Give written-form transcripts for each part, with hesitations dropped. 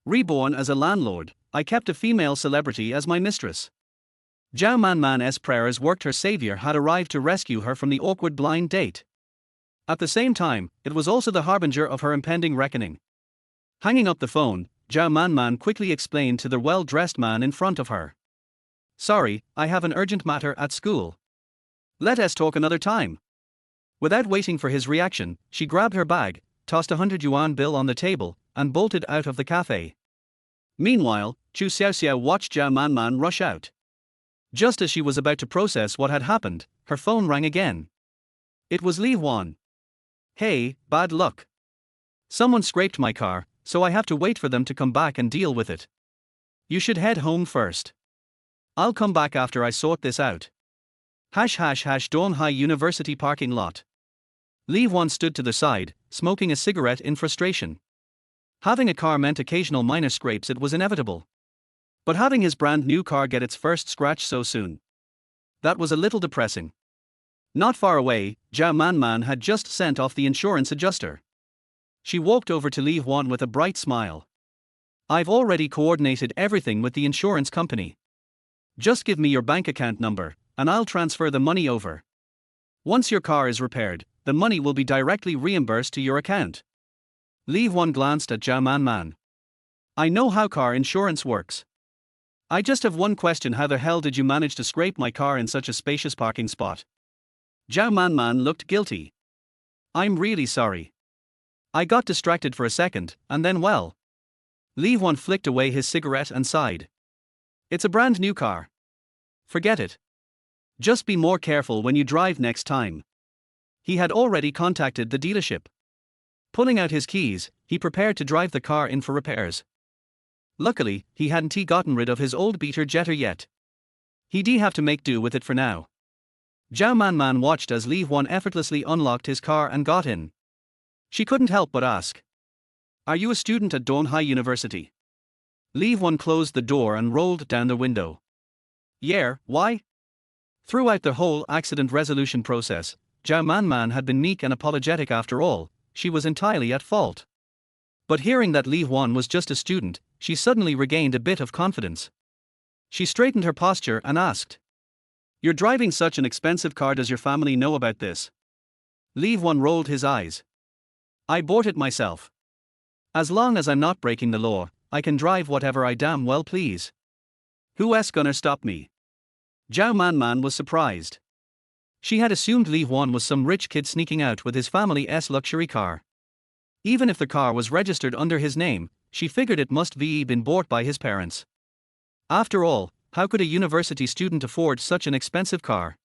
Reborn as a landlord, I kept a female celebrity as my mistress. Zhao Manman's prayers worked. Her savior had arrived to rescue her from the awkward blind date. At the same time, it was also the harbinger of her impending reckoning. Hanging up the phone, Zhao Manman quickly explained to the well-dressed man in front of her. Sorry, I have an urgent matter at school. Let us talk another time. Without waiting for his reaction, she grabbed her bag, tossed a 100-yuan bill on the table, and bolted out of the café. Meanwhile, Chu Xiaoxiao watched Zhao Manman rush out. Just as she was about to process what had happened, her phone rang again. It was Li Huan. Hey, bad luck. Someone scraped my car, so I have to wait for them to come back and deal with it. You should head home first. I'll come back after I sort this out. Donghai University parking lot. Li Huan stood to the side, smoking a cigarette in frustration. Having a car meant occasional minor scrapes. It was inevitable. But having his brand new car get its first scratch so soon, that was a little depressing. Not far away, Zhao Manman had just sent off the insurance adjuster. She walked over to Li Huan with a bright smile. I've already coordinated everything with the insurance company. Just give me your bank account number, and I'll transfer the money over. Once your car is repaired, the money will be directly reimbursed to your account. Li Huan glanced at Zhao Manman. I know how car insurance works. I just have one question: how the hell did you manage to scrape my car in such a spacious parking spot? Zhao Manman looked guilty. I'm really sorry. I got distracted for a second, and then well. Li Huan flicked away his cigarette and sighed. It's a brand new car. Forget it. Just be more careful when you drive next time. He had already contacted the dealership. Pulling out his keys, he prepared to drive the car in for repairs. Luckily, he hadn't gotten rid of his old beater Jetta yet. He'd have to make do with it for now. Zhao Manman watched as Li Huan effortlessly unlocked his car and got in. She couldn't help but ask. Are you a student at Donghai University? Li Huan closed the door and rolled down the window. Yeah, why? Throughout the whole accident resolution process, Zhao Manman had been meek and apologetic. After all, she was entirely at fault. But hearing that Li Huan was just a student, she suddenly regained a bit of confidence. She straightened her posture and asked. You're driving such an expensive car, does your family know about this? Li Huan rolled his eyes. I bought it myself. As long as I'm not breaking the law, I can drive whatever I damn well please. Who's gonna stop me? Zhao Manman was surprised. She had assumed Li Huan was some rich kid sneaking out with his family's luxury car. Even if the car was registered under his name, she figured it must be been bought by his parents. After all, how could a university student afford such an expensive car?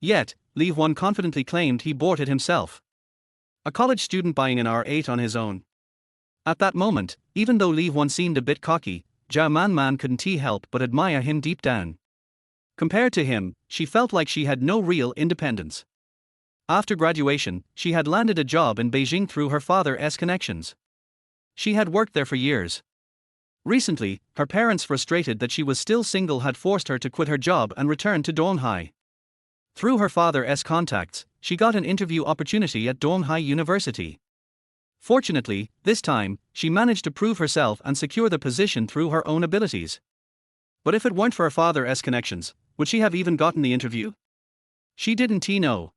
Yet, Li Huan confidently claimed he bought it himself. A college student buying an R8 on his own. At that moment, even though Li Huan seemed a bit cocky, Zhao Manman couldn't help but admire him deep down. Compared to him, she felt like she had no real independence. After graduation, she had landed a job in Beijing through her father's connections. She had worked there for years. Recently, her parents, frustrated that she was still single, had forced her to quit her job and return to Donghai. Through her father's contacts, she got an interview opportunity at Donghai University. Fortunately, this time, she managed to prove herself and secure the position through her own abilities. But if it weren't for her father's connections, would she have even gotten the interview? She didn't know.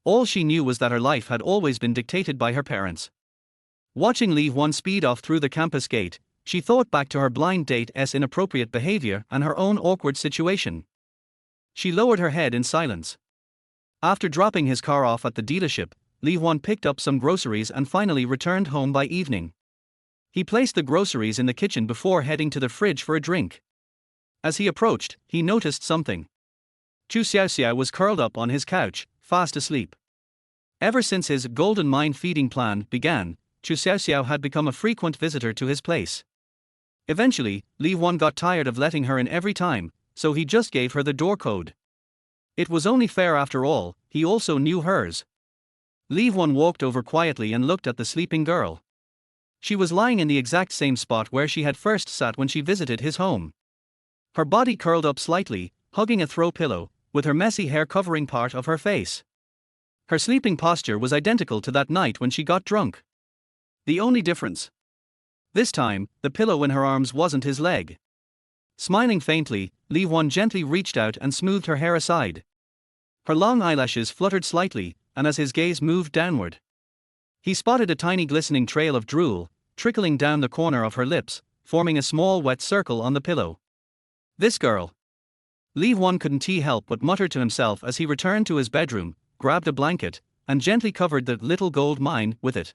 All she knew was that her life had always been dictated by her parents. Watching Li Huan speed off through the campus gate, she thought back to her blind date's inappropriate behavior and her own awkward situation. She lowered her head in silence. After dropping his car off at the dealership, Li Huan picked up some groceries and finally returned home by evening. He placed the groceries in the kitchen before heading to the fridge for a drink. As he approached, he noticed something. Chu Xiaoxiao was curled up on his couch, fast asleep. Ever since his golden mine feeding plan began, Chu Xiaoxiao had become a frequent visitor to his place. Eventually, Li Huan got tired of letting her in every time, so he just gave her the door code. It was only fair after all, he also knew hers. Li Huan walked over quietly and looked at the sleeping girl. She was lying in the exact same spot where she had first sat when she visited his home. Her body curled up slightly, hugging a throw pillow, with her messy hair covering part of her face. Her sleeping posture was identical to that night when she got drunk. The only difference This time, the pillow in her arms wasn't his leg. Smiling faintly, Li Huan gently reached out and smoothed her hair aside. Her long eyelashes fluttered slightly, and as his gaze moved downward, he spotted a tiny glistening trail of drool, trickling down the corner of her lips, forming a small wet circle on the pillow. This girl. Li Huan couldn't help but mutter to himself as he returned to his bedroom, grabbed a blanket, and gently covered the little gold mine with it.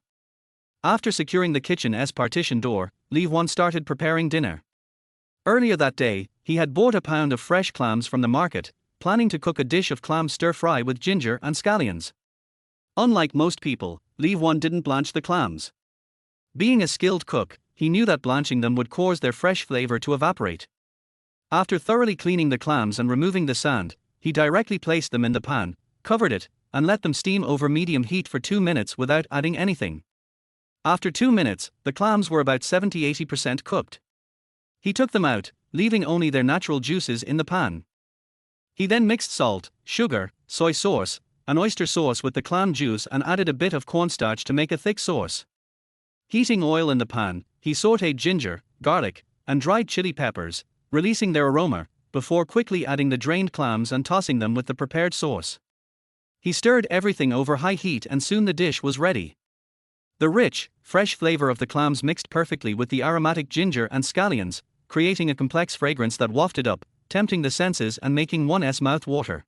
After securing the kitchen's partition door, Li Huan started preparing dinner. Earlier that day, he had bought a pound of fresh clams from the market, planning to cook a dish of clam stir-fry with ginger and scallions. Unlike most people, Li Huan didn't blanch the clams. Being a skilled cook, he knew that blanching them would cause their fresh flavor to evaporate. After thoroughly cleaning the clams and removing the sand, he directly placed them in the pan, covered it, and let them steam over medium heat for 2 minutes without adding anything. After 2 minutes, the clams were about 70–80% cooked. He took them out, leaving only their natural juices in the pan. He then mixed salt, sugar, soy sauce, and oyster sauce with the clam juice and added a bit of cornstarch to make a thick sauce. Heating oil in the pan, he sautéed ginger, garlic, and dried chili peppers, releasing their aroma, before quickly adding the drained clams and tossing them with the prepared sauce. He stirred everything over high heat and soon the dish was ready. The rich, fresh flavor of the clams mixed perfectly with the aromatic ginger and scallions, creating a complex fragrance that wafted up, tempting the senses and making one's mouth water.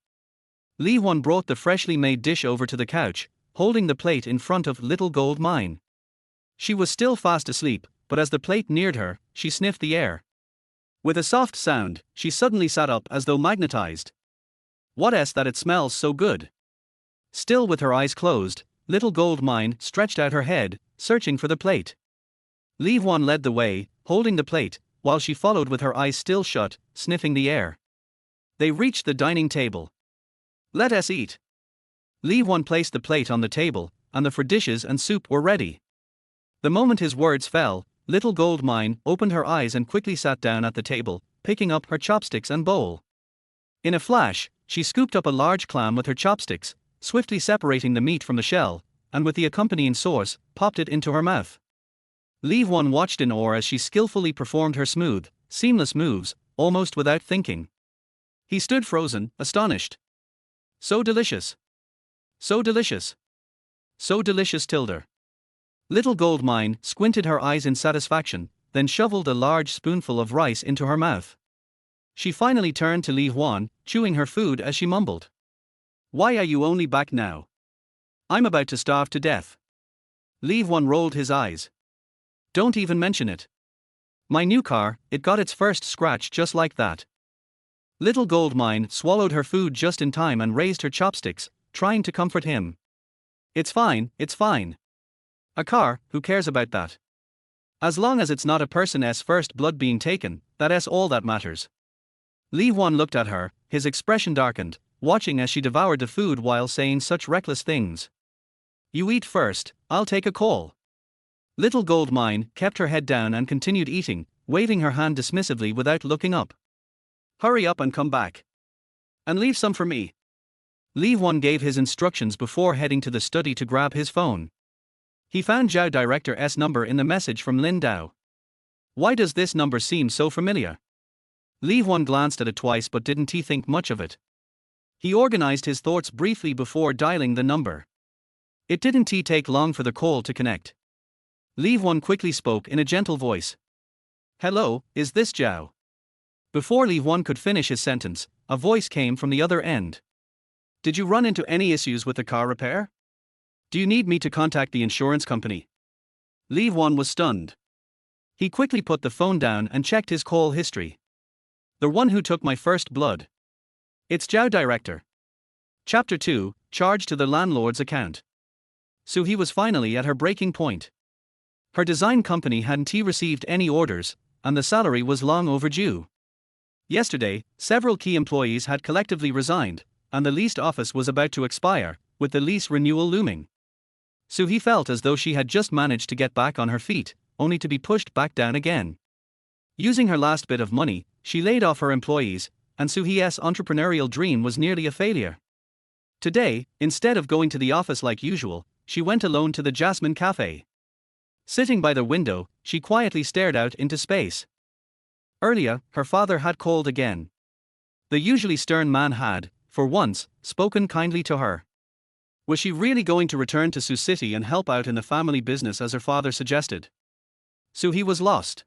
Li Huan brought the freshly made dish over to the couch, holding the plate in front of little gold mine. She was still fast asleep, but as the plate neared her, she sniffed the air. With a soft sound, she suddenly sat up as though magnetized. What's that, it smells so good? Still with her eyes closed, little gold mine stretched out her head, searching for the plate. Li Huan led the way, holding the plate, while she followed with her eyes still shut, sniffing the air. They reached the dining table. Let us eat. Li Huan placed the plate on the table, and the dishes and soup were ready. The moment his words fell, little gold mine opened her eyes and quickly sat down at the table, picking up her chopsticks and bowl. In a flash, she scooped up a large clam with her chopsticks, swiftly separating the meat from the shell, and with the accompanying sauce, popped it into her mouth. Li Huan watched in awe as she skillfully performed her smooth, seamless moves, almost without thinking. He stood frozen, astonished. So delicious. So delicious. So delicious tilde. Little gold mine squinted her eyes in satisfaction, then shoveled a large spoonful of rice into her mouth. She finally turned to Li Huan, chewing her food as she mumbled. Why are you only back now? I'm about to starve to death. Li Huan rolled his eyes. Don't even mention it. My new car, it got its first scratch just like that. Little gold mine swallowed her food just in time and raised her chopsticks, trying to comfort him. It's fine, it's fine. A car, who cares about that? As long as it's not a person's first blood being taken, that's all that matters. Li Huan looked at her, his expression darkened, watching as she devoured the food while saying such reckless things. You eat first, I'll take a call. Little gold mine kept her head down and continued eating, waving her hand dismissively without looking up. Hurry up and come back. And leave some for me. Li Huan gave his instructions before heading to the study to grab his phone. He found Zhao Director's number in the message from Lin Dao. Why does this number seem so familiar? Li Huan glanced at it twice but didn't think much of it. He organized his thoughts briefly before dialing the number. It didn't take long for the call to connect. Li Huan quickly spoke in a gentle voice. Hello, is this Zhao? Before Li Huan could finish his sentence, a voice came from the other end. Did you run into any issues with the car repair? Do you need me to contact the insurance company? Li Huan was stunned. He quickly put the phone down and checked his call history. The one who took my first blood. It's Zhao Director. Chapter 2, Charge to the landlord's account. So he was finally at her breaking point. Her design company hadn't received any orders, and the salary was long overdue. Yesterday, several key employees had collectively resigned, and the leased office was about to expire, with the lease renewal looming. So he felt as though she had just managed to get back on her feet, only to be pushed back down again. Using her last bit of money, she laid off her employees, and Suhi's entrepreneurial dream was nearly a failure. Today, instead of going to the office like usual, she went alone to the Jasmine Café. Sitting by the window, she quietly stared out into space. Earlier, her father had called again. The usually stern man had, for once, spoken kindly to her. Was she really going to return to Sioux City and help out in the family business as her father suggested? He was lost.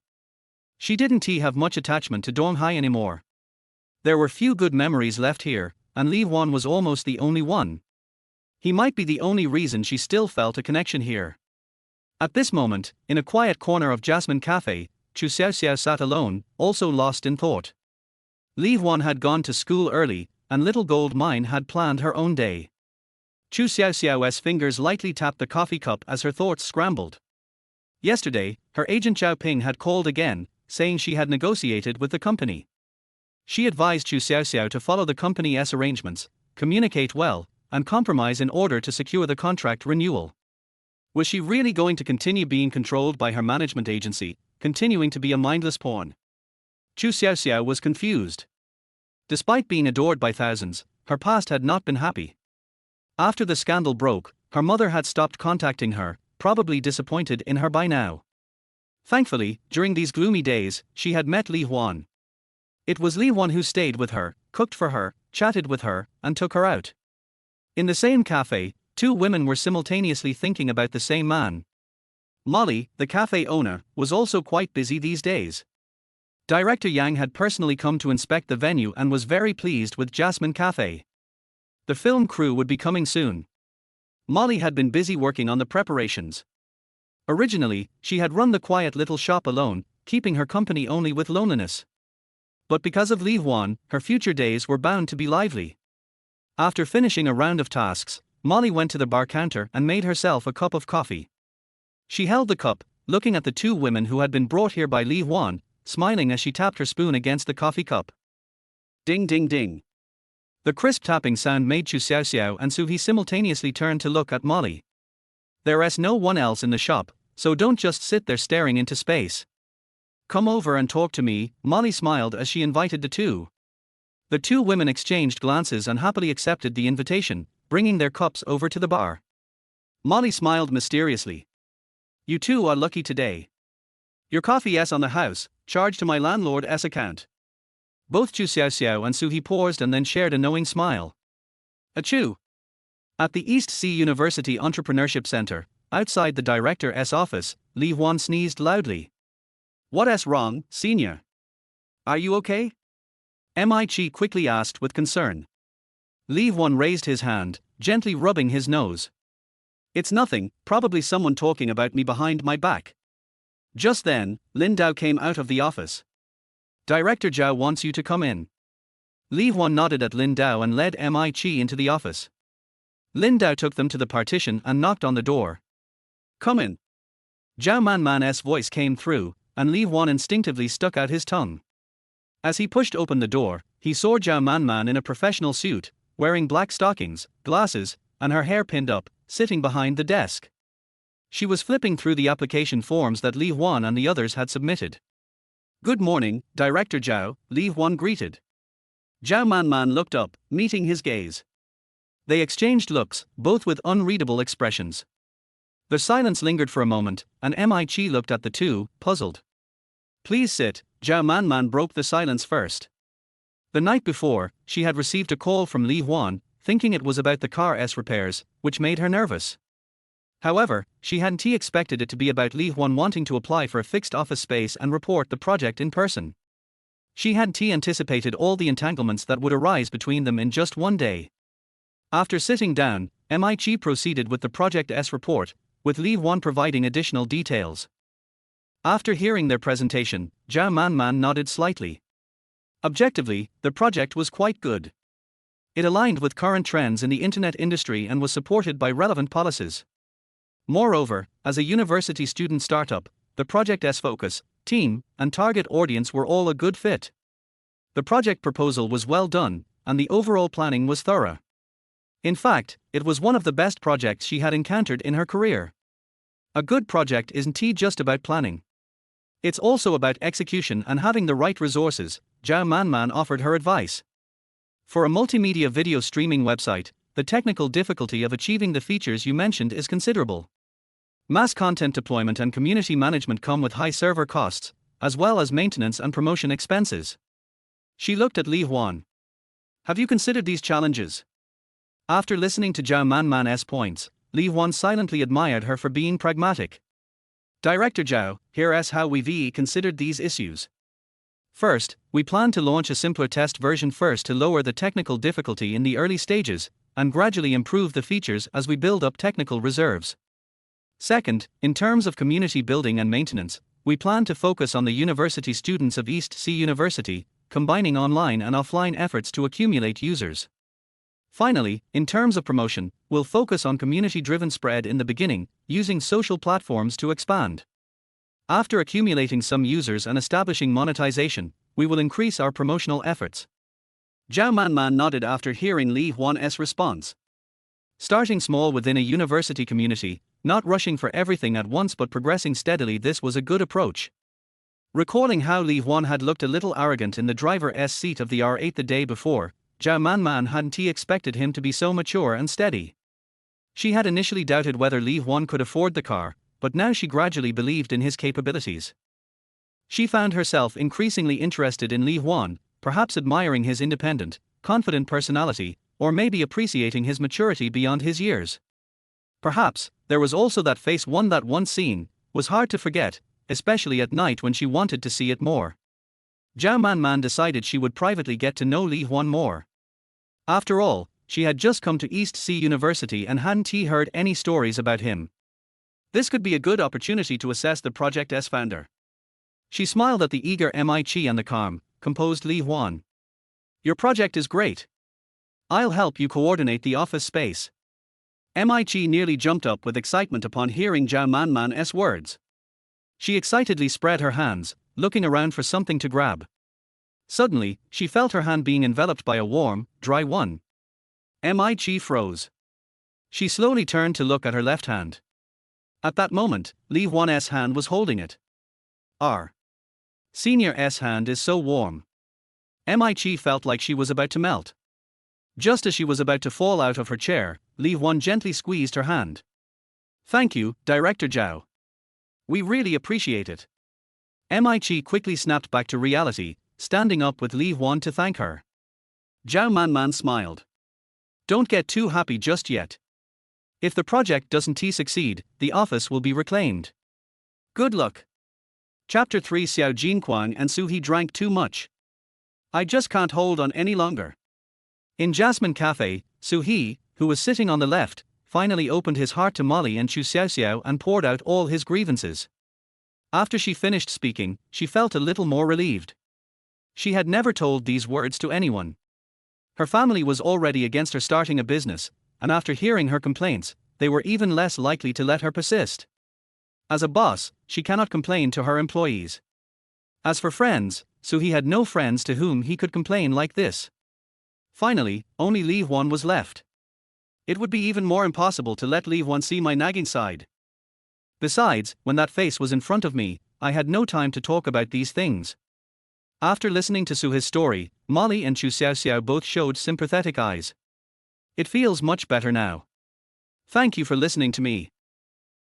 She didn't have much attachment to Donghai anymore. There were few good memories left here, and Li Huan was almost the only one. He might be the only reason she still felt a connection here. At this moment, in a quiet corner of Jasmine Café, Chu Xiaoxiao sat alone, also lost in thought. Li Huan had gone to school early, and Little Gold Mine had planned her own day. Chu Xiaoxiao's fingers lightly tapped the coffee cup as her thoughts scrambled. Yesterday, her agent Zhao Ping had called again, saying she had negotiated with the company. She advised Chu Xiaoxiao to follow the company's arrangements, communicate well, and compromise in order to secure the contract renewal. Was she really going to continue being controlled by her management agency, continuing to be a mindless pawn? Chu Xiaoxiao was confused. Despite being adored by thousands, her past had not been happy. After the scandal broke, her mother had stopped contacting her, probably disappointed in her by now. Thankfully, during these gloomy days, she had met Li Huan. It was Li Huan who stayed with her, cooked for her, chatted with her, and took her out. In the same cafe, two women were simultaneously thinking about the same man. Molly, the cafe owner, was also quite busy these days. Director Yang had personally come to inspect the venue and was very pleased with Jasmine Cafe. The film crew would be coming soon. Molly had been busy working on the preparations. Originally, she had run the quiet little shop alone, keeping her company only with loneliness. But because of Li Huan, her future days were bound to be lively. After finishing a round of tasks, Molly went to the bar counter and made herself a cup of coffee. She held the cup, looking at the two women who had been brought here by Li Huan, smiling as she tapped her spoon against the coffee cup. Ding ding ding. The crisp tapping sound made Chu Xiaoxiao and Suhi simultaneously turn to look at Molly. There's no one else in the shop, so don't just sit there staring into space. Come over and talk to me, Molly smiled as she invited the two. The two women exchanged glances and happily accepted the invitation, bringing their cups over to the bar. Molly smiled mysteriously. You two are lucky today. Your coffee's on the house, charged to my landlord's account. Both Chu Xiaoxiao and Suhi paused and then shared a knowing smile. Achoo! At the East Sea University Entrepreneurship Center, outside the director's office, Li Huan sneezed loudly. What's wrong, senior? Are you okay? Mi quickly asked with concern. Li Huan raised his hand, gently rubbing his nose. It's nothing, probably someone talking about me behind my back. Just then, Lin Dao came out of the office. Director Zhao wants you to come in. Li Huan nodded at Lin Dao and led Mi into the office. Lin Dao took them to the partition and knocked on the door. Come in. Zhao Manman's voice came through, and Li Huan instinctively stuck out his tongue. As he pushed open the door, he saw Zhao Manman in a professional suit, wearing black stockings, glasses, and her hair pinned up, sitting behind the desk. She was flipping through the application forms that Li Huan and the others had submitted. Good morning, Director Zhao, Li Huan greeted. Zhao Manman looked up, meeting his gaze. They exchanged looks, both with unreadable expressions. The silence lingered for a moment, and Mi looked at the two, puzzled. Please sit, Zhao Manman broke the silence first. The night before, she had received a call from Li Huan, thinking it was about the car's repairs, which made her nervous. However, she hadn't expected it to be about Li Huan wanting to apply for a fixed office space and report the project in person. She hadn't anticipated all the entanglements that would arise between them in just one day. After sitting down, Mi proceeded with the project's report, with Li Huan providing additional details. After hearing their presentation, Zhao Manman nodded slightly. Objectively, the project was quite good. It aligned with current trends in the internet industry and was supported by relevant policies. Moreover, as a university student startup, the project's focus, team, and target audience were all a good fit. The project proposal was well done, and the overall planning was thorough. In fact, it was one of the best projects she had encountered in her career. A good project isn't just about planning. It's also about execution and having the right resources, Zhao Manman offered her advice. For a multimedia video streaming website, the technical difficulty of achieving the features you mentioned is considerable. Mass content deployment and community management come with high server costs, as well as maintenance and promotion expenses. She looked at Li Huan. Have you considered these challenges? After listening to Zhao Manman's points, Li Huan silently admired her for being pragmatic. Director Zhao, here's how we've considered these issues. First, we plan to launch a simpler test version first to lower the technical difficulty in the early stages, and gradually improve the features as we build up technical reserves. Second, in terms of community building and maintenance, we plan to focus on the university students of East Sea University, combining online and offline efforts to accumulate users. Finally, in terms of promotion, we'll focus on community-driven spread in the beginning, using social platforms to expand. After accumulating some users and establishing monetization, we will increase our promotional efforts. Zhao Manman nodded after hearing Li Huan's response. Starting small within a university community, not rushing for everything at once but progressing steadily, this was a good approach. Recalling how Li Huan had looked a little arrogant in the driver's seat of the R8 the day before, Zhao Manman hadn't expected him to be so mature and steady. She had initially doubted whether Li Huan could afford the car, but now she gradually believed in his capabilities. She found herself increasingly interested in Li Huan, perhaps admiring his independent, confident personality, or maybe appreciating his maturity beyond his years. Perhaps, there was also that face that one scene was hard to forget, especially at night when she wanted to see it more. Zhao Manman decided she would privately get to know Li Huan more. After all, she had just come to East Sea University and hadn't heard any stories about him. This could be a good opportunity to assess the project's founder. She smiled at the eager MIT and the calm, composed Li Huan. Your project is great. I'll help you coordinate the office space. MIT nearly jumped up with excitement upon hearing Zhao Manman's words. She excitedly spread her hands, looking around for something to grab. Suddenly, she felt her hand being enveloped by a warm, dry one. MIT froze. She slowly turned to look at her left hand. At that moment, Li Huan's hand was holding it. R. Senior's hand is so warm. MIT felt like she was about to melt. Just as she was about to fall out of her chair, Li Huan gently squeezed her hand. Thank you, Director Zhao. We really appreciate it. MIT quickly snapped back to reality, standing up with Li Huan to thank her. Zhao Manman smiled. Don't get too happy just yet. If the project doesn't succeed, the office will be reclaimed. Good luck. Chapter 3. Xiao Jinquang and Suhi drank too much. I just can't hold on any longer. In Jasmine Café, Suhi, who was sitting on the left, finally opened his heart to Molly and Chu Xiaoxiao and poured out all his grievances. After she finished speaking, she felt a little more relieved. She had never told these words to anyone. Her family was already against her starting a business, and after hearing her complaints, they were even less likely to let her persist. As a boss, she cannot complain to her employees. As for friends, Suhi had no friends to whom he could complain like this. Finally, only Li Huan was left. It would be even more impossible to let Li Huan see my nagging side. Besides, when that face was in front of me, I had no time to talk about these things. After listening to Suhi's story, Molly and Chu Xiaoxiao both showed sympathetic eyes. It feels much better now. Thank you for listening to me.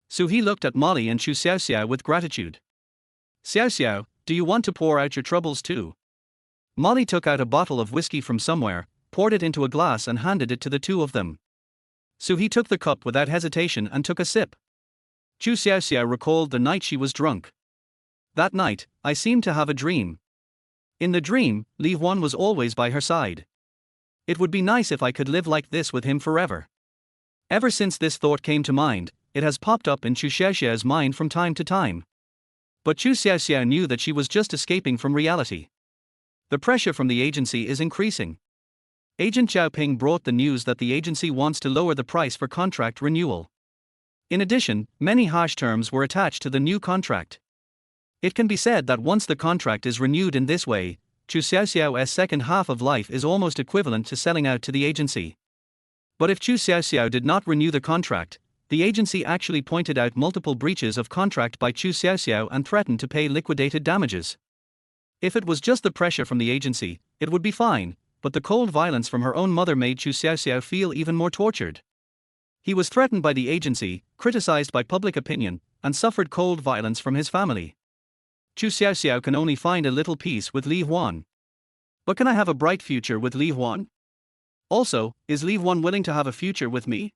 Suhi looked at Molly and Chu Xiaoxiao with gratitude. Xiaoxiao, do you want to pour out your troubles too? Molly took out a bottle of whiskey from somewhere, poured it into a glass and handed it to the two of them. Suhi took the cup without hesitation and took a sip. Chu Xiaoxiao recalled the night she was drunk. That night, I seemed to have a dream. In the dream, Li Huan was always by her side. It would be nice if I could live like this with him forever. Ever since this thought came to mind, it has popped up in Chu Xiaoxiao's mind from time to time. But Chu Xiaoxiao knew that she was just escaping from reality. The pressure from the agency is increasing. Agent Zhao Ping brought the news that the agency wants to lower the price for contract renewal. In addition, many harsh terms were attached to the new contract. It can be said that once the contract is renewed in this way, Chu Xiaoxiao's second half of life is almost equivalent to selling out to the agency. But if Chu Xiaoxiao did not renew the contract, the agency actually pointed out multiple breaches of contract by Chu Xiaoxiao and threatened to pay liquidated damages. If it was just the pressure from the agency, it would be fine, but the cold violence from her own mother made Chu Xiaoxiao feel even more tortured. He was threatened by the agency, criticized by public opinion, and suffered cold violence from his family. Chu Xiaoxiao can only find a little peace with Li Huan. But can I have a bright future with Li Huan? Also, is Li Huan willing to have a future with me?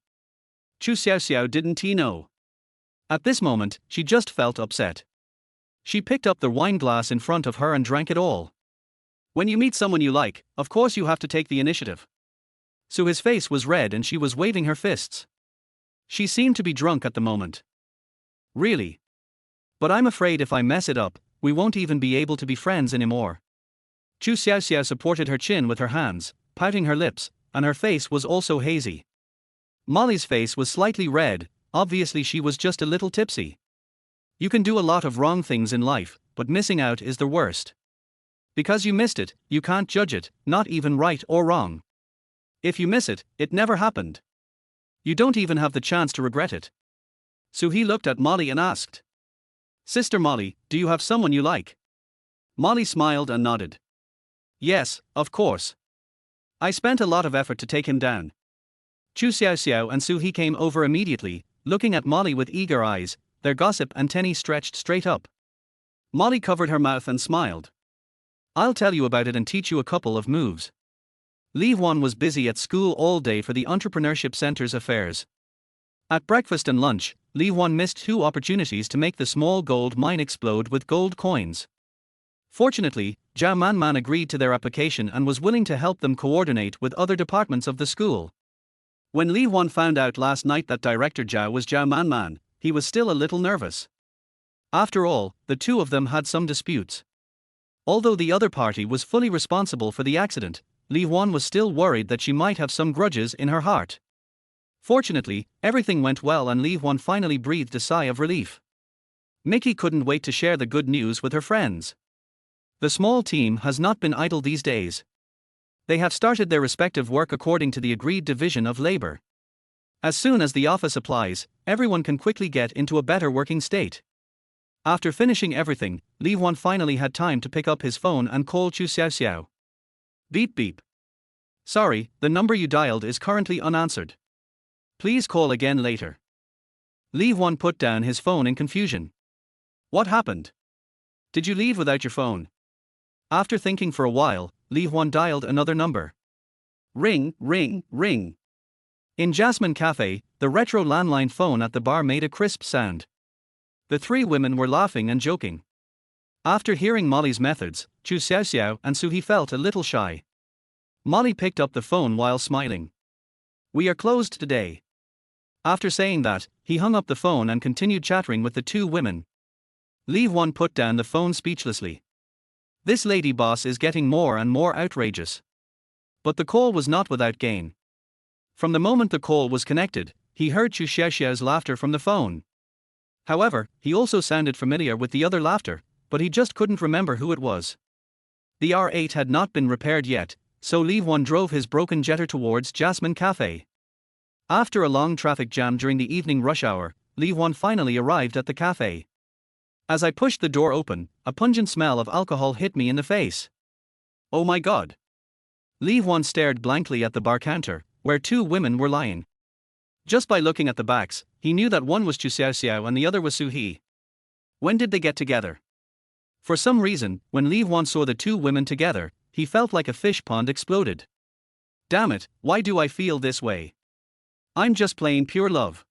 Chu Xiaoxiao didn't know. At this moment, she just felt upset. She picked up the wine glass in front of her and drank it all. When you meet someone you like, of course you have to take the initiative. So his face was red and she was waving her fists. She seemed to be drunk at the moment. Really? But I'm afraid if I mess it up, we won't even be able to be friends anymore. Chu Xiaoxiao supported her chin with her hands, pouting her lips, and her face was also hazy. Molly's face was slightly red, obviously she was just a little tipsy. You can do a lot of wrong things in life, but missing out is the worst. Because you missed it, you can't judge it, not even right or wrong. If you miss it, it never happened. You don't even have the chance to regret it. So he looked at Molly and asked, "Sister Molly, do you have someone you like?" Molly smiled and nodded. "Yes, of course. I spent a lot of effort to take him down." Chu Xiaoxiao and Su He came over immediately, looking at Molly with eager eyes, their gossip antennae stretched straight up. Molly covered her mouth and smiled. "I'll tell you about it and teach you a couple of moves." Li Huan was busy at school all day for the Entrepreneurship Center's affairs. At breakfast and lunch, Li Huan missed 2 opportunities to make the small gold mine explode with gold coins. Fortunately, Zhao Manman agreed to their application and was willing to help them coordinate with other departments of the school. When Li Huan found out last night that Director Zhao was Zhao Manman, he was still a little nervous. After all, the two of them had some disputes. Although the other party was fully responsible for the accident, Li Huan was still worried that she might have some grudges in her heart. Fortunately, everything went well and Li Huan finally breathed a sigh of relief. Mickey couldn't wait to share the good news with her friends. The small team has not been idle these days. They have started their respective work according to the agreed division of labor. As soon as the office applies, everyone can quickly get into a better working state. After finishing everything, Li Huan finally had time to pick up his phone and call Chu Xiaoxiao. Beep beep. Sorry, the number you dialed is currently unanswered. Please call again later. Li Huan put down his phone in confusion. What happened? Did you leave without your phone? After thinking for a while, Li Huan dialed another number. Ring, ring, ring. In Jasmine Café, the retro landline phone at the bar made a crisp sound. The 3 women were laughing and joking. After hearing Molly's methods, Chu Xiaoxiao and Su He felt a little shy. Molly picked up the phone while smiling. "We are closed today." After saying that, he hung up the phone and continued chattering with the 2 women. Li Huan put down the phone speechlessly. This lady boss is getting more and more outrageous. But the call was not without gain. From the moment the call was connected, he heard Chu Xiaoxiao's laughter from the phone. However, he also sounded familiar with the other laughter, but he just couldn't remember who it was. The R8 had not been repaired yet, so Li Huan drove his broken jetter towards Jasmine Café. After a long traffic jam during the evening rush hour, Li Huan finally arrived at the café. As I pushed the door open, a pungent smell of alcohol hit me in the face. Oh my god! Li Huan stared blankly at the bar counter, where 2 women were lying. Just by looking at the backs, he knew that one was Chu Xiaoxiao and the other was Su He. When did they get together? For some reason, when Li Huan saw the 2 women together, he felt like a fish pond exploded. Damn it, why do I feel this way? I'm just plain pure love.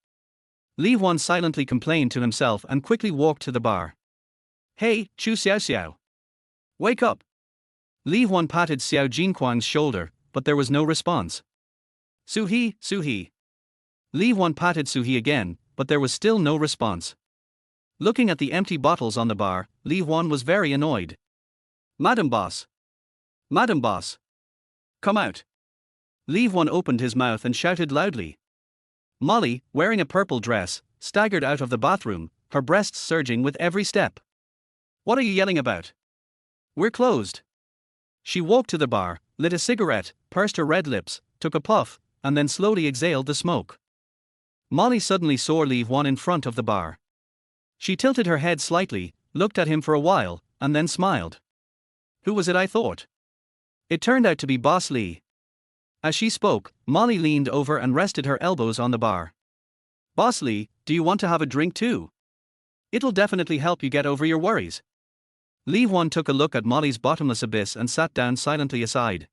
Li Huan silently complained to himself and quickly walked to the bar. Hey, Chu Xiaoxiao. Wake up. Li Huan patted Xiao Jinquang's shoulder, but there was no response. Su He, Su He. Li Huan patted Su He again, but there was still no response. Looking at the empty bottles on the bar, Li Huan was very annoyed. Madam Boss. Madam Boss. Come out. Li Huan opened his mouth and shouted loudly. Molly, wearing a purple dress, staggered out of the bathroom, her breasts surging with every step. What are you yelling about? We're closed. She walked to the bar, lit a cigarette, pursed her red lips, took a puff, and then slowly exhaled the smoke. Molly suddenly saw Li Huan in front of the bar. She tilted her head slightly, looked at him for a while, and then smiled. Who was it I thought? It turned out to be Boss Li. As she spoke, Molly leaned over and rested her elbows on the bar. Boss Li, do you want to have a drink too? It'll definitely help you get over your worries. Li Huan took a look at Molly's bottomless abyss and sat down silently aside.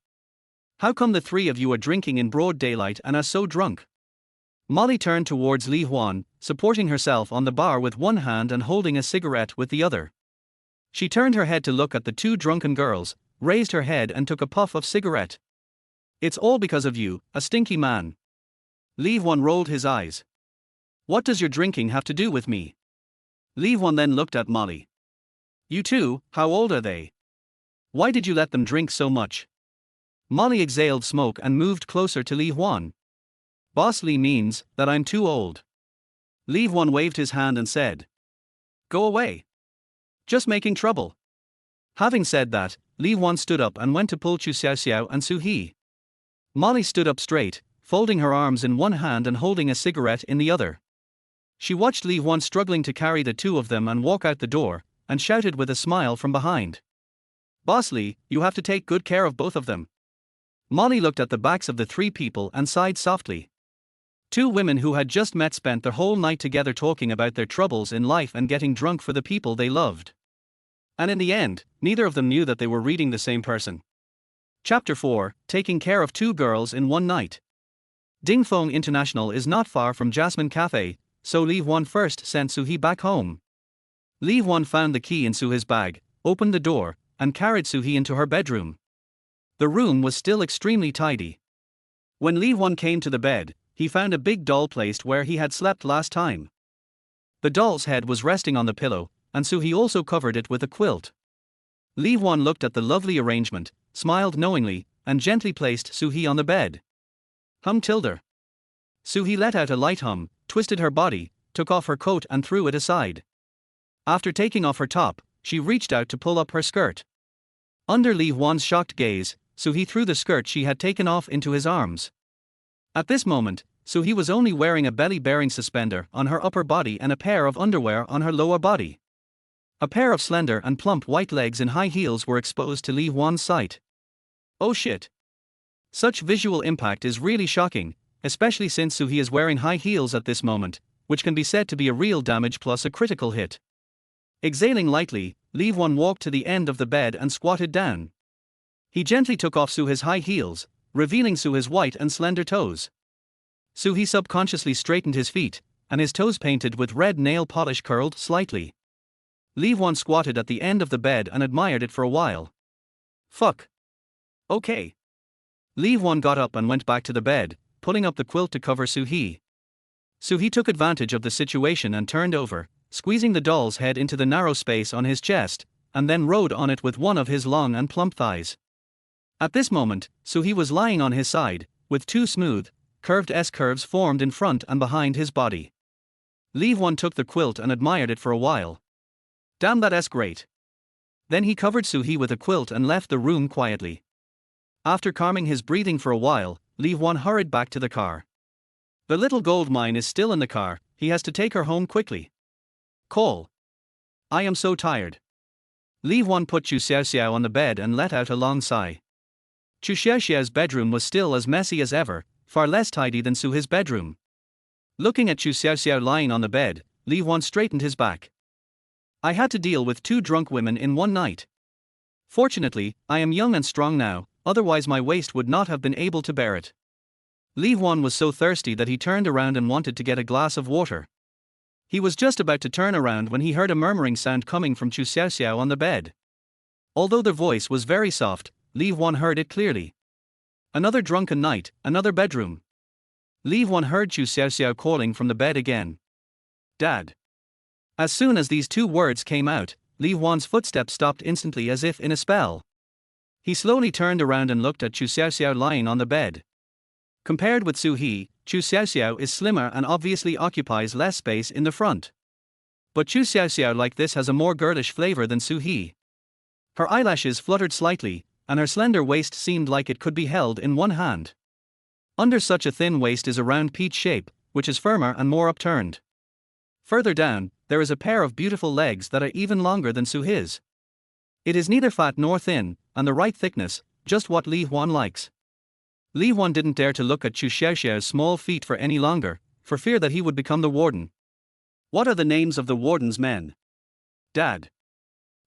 How come the three of you are drinking in broad daylight and are so drunk? Molly turned towards Li Huan, supporting herself on the bar with one hand and holding a cigarette with the other. She turned her head to look at the two drunken girls, raised her head and took a puff of cigarette. It's all because of you, a stinky man. Li Huan rolled his eyes. What does your drinking have to do with me? Li Huan then looked at Molly. You two, how old are they? Why did you let them drink so much? Molly exhaled smoke and moved closer to Li Huan. Boss Li means that I'm too old. Li Huan waved his hand and said. Go away. Just making trouble. Having said that, Li Huan stood up and went to pull Chu Xiaoxiao and Su He. Molly stood up straight, folding her arms in one hand and holding a cigarette in the other. She watched Li Huan struggling to carry the two of them and walk out the door, and shouted with a smile from behind. Boss Li, you have to take good care of both of them. Molly looked at the backs of the three people and sighed softly. Two women who had just met spent their whole night together talking about their troubles in life and getting drunk for the people they loved. And in the end, neither of them knew that they were reading the same person. Chapter 4, Taking Care of Two Girls in One Night. Dingfeng International is not far from Jasmine Café, so Li Huan first sent Su He back home. Li Huan found the key in Su He's bag, opened the door, and carried Su He into her bedroom. The room was still extremely tidy. When Li Huan came to the bed, he found a big doll placed where he had slept last time. The doll's head was resting on the pillow, and Su He also covered it with a quilt. Li Huan looked at the lovely arrangement, smiled knowingly, and gently placed Su He on the bed. Hum tilde. Su He let out a light hum, twisted her body, took off her coat and threw it aside. After taking off her top, she reached out to pull up her skirt. Under Li Huan's shocked gaze, Su He threw the skirt she had taken off into his arms. At this moment, Su He was only wearing a belly-bearing suspender on her upper body and a pair of underwear on her lower body. A pair of slender and plump white legs in high heels were exposed to Li Huan's sight. Oh shit. Such visual impact is really shocking, especially since Su He is wearing high heels at this moment, which can be said to be a real damage plus a critical hit. Exhaling lightly, Li Huan walked to the end of the bed and squatted down. He gently took off Su He's high heels, revealing Su He's white and slender toes. Su He subconsciously straightened his feet, and his toes painted with red nail polish curled slightly. Li Huan squatted at the end of the bed and admired it for a while. Fuck. Okay. Li Huan got up and went back to the bed, pulling up the quilt to cover Su He. Su He took advantage of the situation and turned over, squeezing the doll's head into the narrow space on his chest, and then rode on it with one of his long and plump thighs. At this moment, Su He was lying on his side, with two smooth, curved S-curves formed in front and behind his body. Li Huan took the quilt and admired it for a while. Damn, that's great. Then he covered Su He with a quilt and left the room quietly. After calming his breathing for a while, Li Huan hurried back to the car. The little gold mine is still in the car, he has to take her home quickly. Call. I am so tired. Li Huan put Chu Xiaoxiao on the bed and let out a long sigh. Chu Xiaoxiao's bedroom was still as messy as ever, far less tidy than Su He's bedroom. Looking at Chu Xiaoxiao lying on the bed, Li Huan straightened his back. I had to deal with two drunk women in one night. Fortunately, I am young and strong now, otherwise my waist would not have been able to bear it. Li Huan was so thirsty that he turned around and wanted to get a glass of water. He was just about to turn around when he heard a murmuring sound coming from Chu Xiaoxiao on the bed. Although their voice was very soft, Li Huan heard it clearly. Another drunken night, another bedroom. Li Huan heard Chu Xiaoxiao calling from the bed again. Dad. As soon as these two words came out, Li Huan's footsteps stopped instantly as if in a spell. He slowly turned around and looked at Chu Xiaoxiao lying on the bed. Compared with Su He, Chu Xiaoxiao is slimmer and obviously occupies less space in the front. But Chu Xiaoxiao like this has a more girlish flavor than Su He. Her eyelashes fluttered slightly, and her slender waist seemed like it could be held in one hand. Under such a thin waist is a round peach shape, which is firmer and more upturned. Further down, there is a pair of beautiful legs that are even longer than Su He's. It is neither fat nor thin, and the right thickness, just what Li Huan likes. Li Huan didn't dare to look at Chu Xiaoxiao's small feet for any longer, for fear that he would become the warden. What are the names of the warden's men? Dad.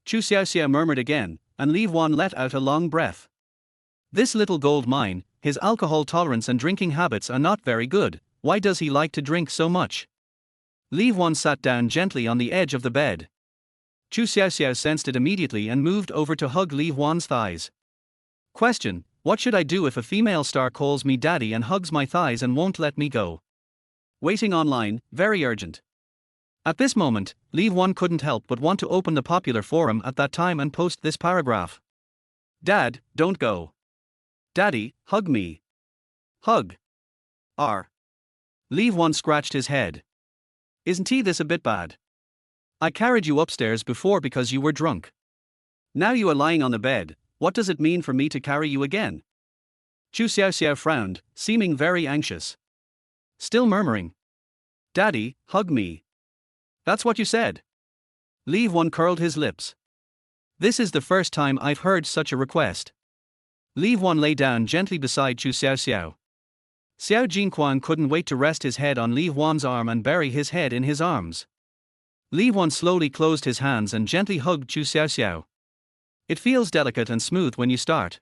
Chu Xiaoxiao murmured again, and Li Huan let out a long breath. This little gold mine, his alcohol tolerance and drinking habits are not very good. Why does he like to drink so much? Li Huan sat down gently on the edge of the bed. Chu Xiaoxiao sensed it immediately and moved over to hug Li Huan's thighs. Question: what should I do if a female star calls me daddy and hugs my thighs and won't let me go? Waiting online, very urgent. At this moment, Li Huan couldn't help but want to open the popular forum at that time and post this paragraph. Dad, don't go. Daddy, hug me. Hug. R. Li Huan scratched his head. Isn't this a bit bad? I carried you upstairs before because you were drunk. Now you are lying on the bed, what does it mean for me to carry you again? Chu Xiaoxiao frowned, seeming very anxious. Still murmuring. Daddy, hug me. That's what you said. Li Huan curled his lips. This is the first time I've heard such a request. Li Huan lay down gently beside Chu Xiaoxiao. Xiao Jinquan couldn't wait to rest his head on Li Huan's arm and bury his head in his arms. Li Huan slowly closed his hands and gently hugged Chu Xiaoxiao. It feels delicate and smooth when you start.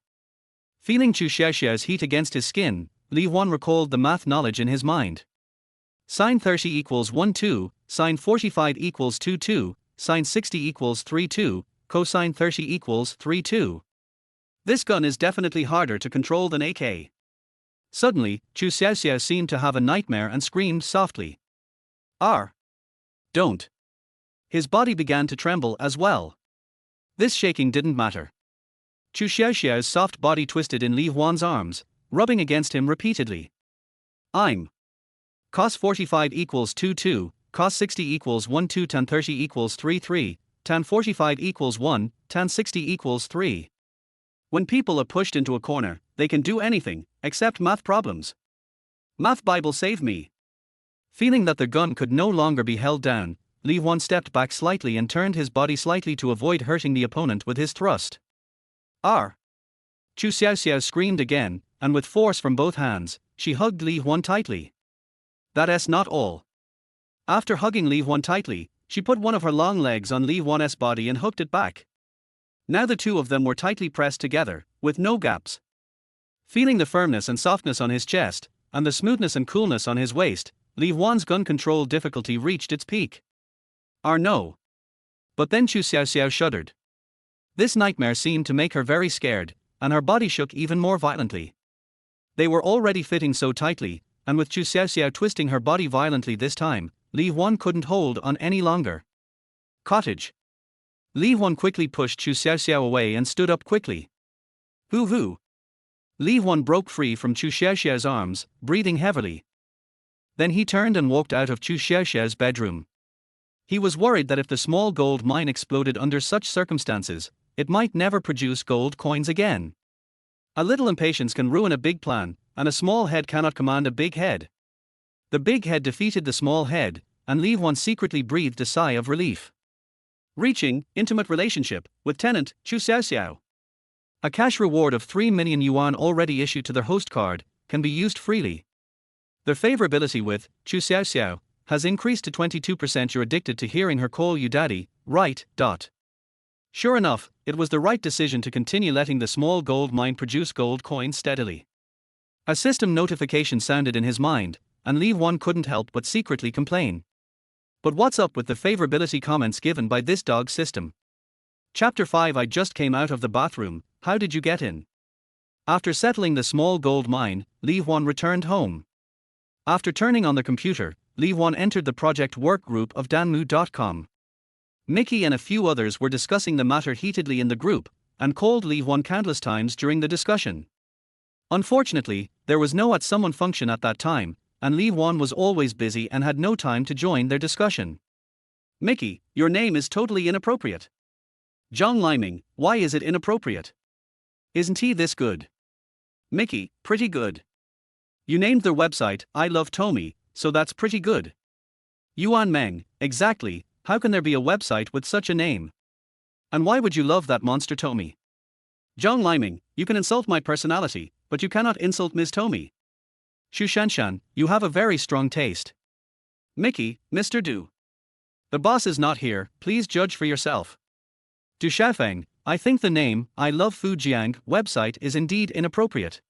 Feeling Chu Xiaoxiao's heat against his skin, Li Huan recalled the math knowledge in his mind. Sine 30 equals 1 2, sine 45 equals 2 2, sine 60 equals 3 2, cosine 30 equals 3 2. This gun is definitely harder to control than AK. Suddenly, Chu Xiaoxiao seemed to have a nightmare and screamed softly. R. Don't. His body began to tremble as well. This shaking didn't matter. Chu Xiaoxiao's soft body twisted in Li Huan's arms, rubbing against him repeatedly. I'm. Cos 45 equals 2 2, cos 60 equals 1 2, tan 30 equals 3 3, tan 45 equals 1, tan 60 equals 3. When people are pushed into a corner, they can do anything, except math problems. Math Bible save me. Feeling that the gun could no longer be held down, Li Huan stepped back slightly and turned his body slightly to avoid hurting the opponent with his thrust. R. Chu Xiaoxiao screamed again, and with force from both hands, she hugged Li Huan tightly. That's not all. After hugging Li Huan tightly, she put one of her long legs on Li Huan's body and hooked it back. Now the two of them were tightly pressed together, with no gaps. Feeling the firmness and softness on his chest, and the smoothness and coolness on his waist, Li Huan's gun control difficulty reached its peak. No. But then Chu Xiaoxiao shuddered. This nightmare seemed to make her very scared, and her body shook even more violently. They were already fitting so tightly, and with Chu Xiaoxiao twisting her body violently this time, Li Huan couldn't hold on any longer. Cottage. Li Huan quickly pushed Chu Xiaoxiao away and stood up quickly. Hoo. Li Huan broke free from Chu Xiaoxiao's arms, breathing heavily. Then he turned and walked out of Chu Xiaoxiao's bedroom. He was worried that if the small gold mine exploded under such circumstances, it might never produce gold coins again. A little impatience can ruin a big plan, and a small head cannot command a big head. The big head defeated the small head, and Li Huan secretly breathed a sigh of relief. Reaching intimate relationship with tenant Chu Xiaoxiao. A cash reward of 3 million yuan already issued to their host card can be used freely. Their favorability with Chu Xiaoxiao has increased to 22%. You're addicted to hearing her call you daddy, right? Sure enough, it was the right decision to continue letting the small gold mine produce gold coins steadily. A system notification sounded in his mind, and Li Huan couldn't help but secretly complain. But what's up with the favorability comments given by this dog system? Chapter 5. I just came out of the bathroom, how did you get in? After settling the small gold mine, Li Huan returned home. After turning on the computer, Li Huan entered the project work group of danmu.com. Mickey and a few others were discussing the matter heatedly in the group, and called Li Huan countless times during the discussion. Unfortunately, there was no at someone function at that time, and Li Huan was always busy and had no time to join their discussion. Mickey, your name is totally inappropriate. Zhang Liming, why is it inappropriate? Isn't he this good? Mickey, pretty good. You named their website I Love Tommy, so that's pretty good. Yuan Meng, exactly, how can there be a website with such a name? And why would you love that monster Tommy? Zhang Liming, you can insult my personality, but you cannot insult Ms. Tommy. Xu Shanshan, you have a very strong taste. Mickey, Mr. Du. The boss is not here, please judge for yourself. Du Xiaofeng, I think the name, I Love Fujiang, website is indeed inappropriate.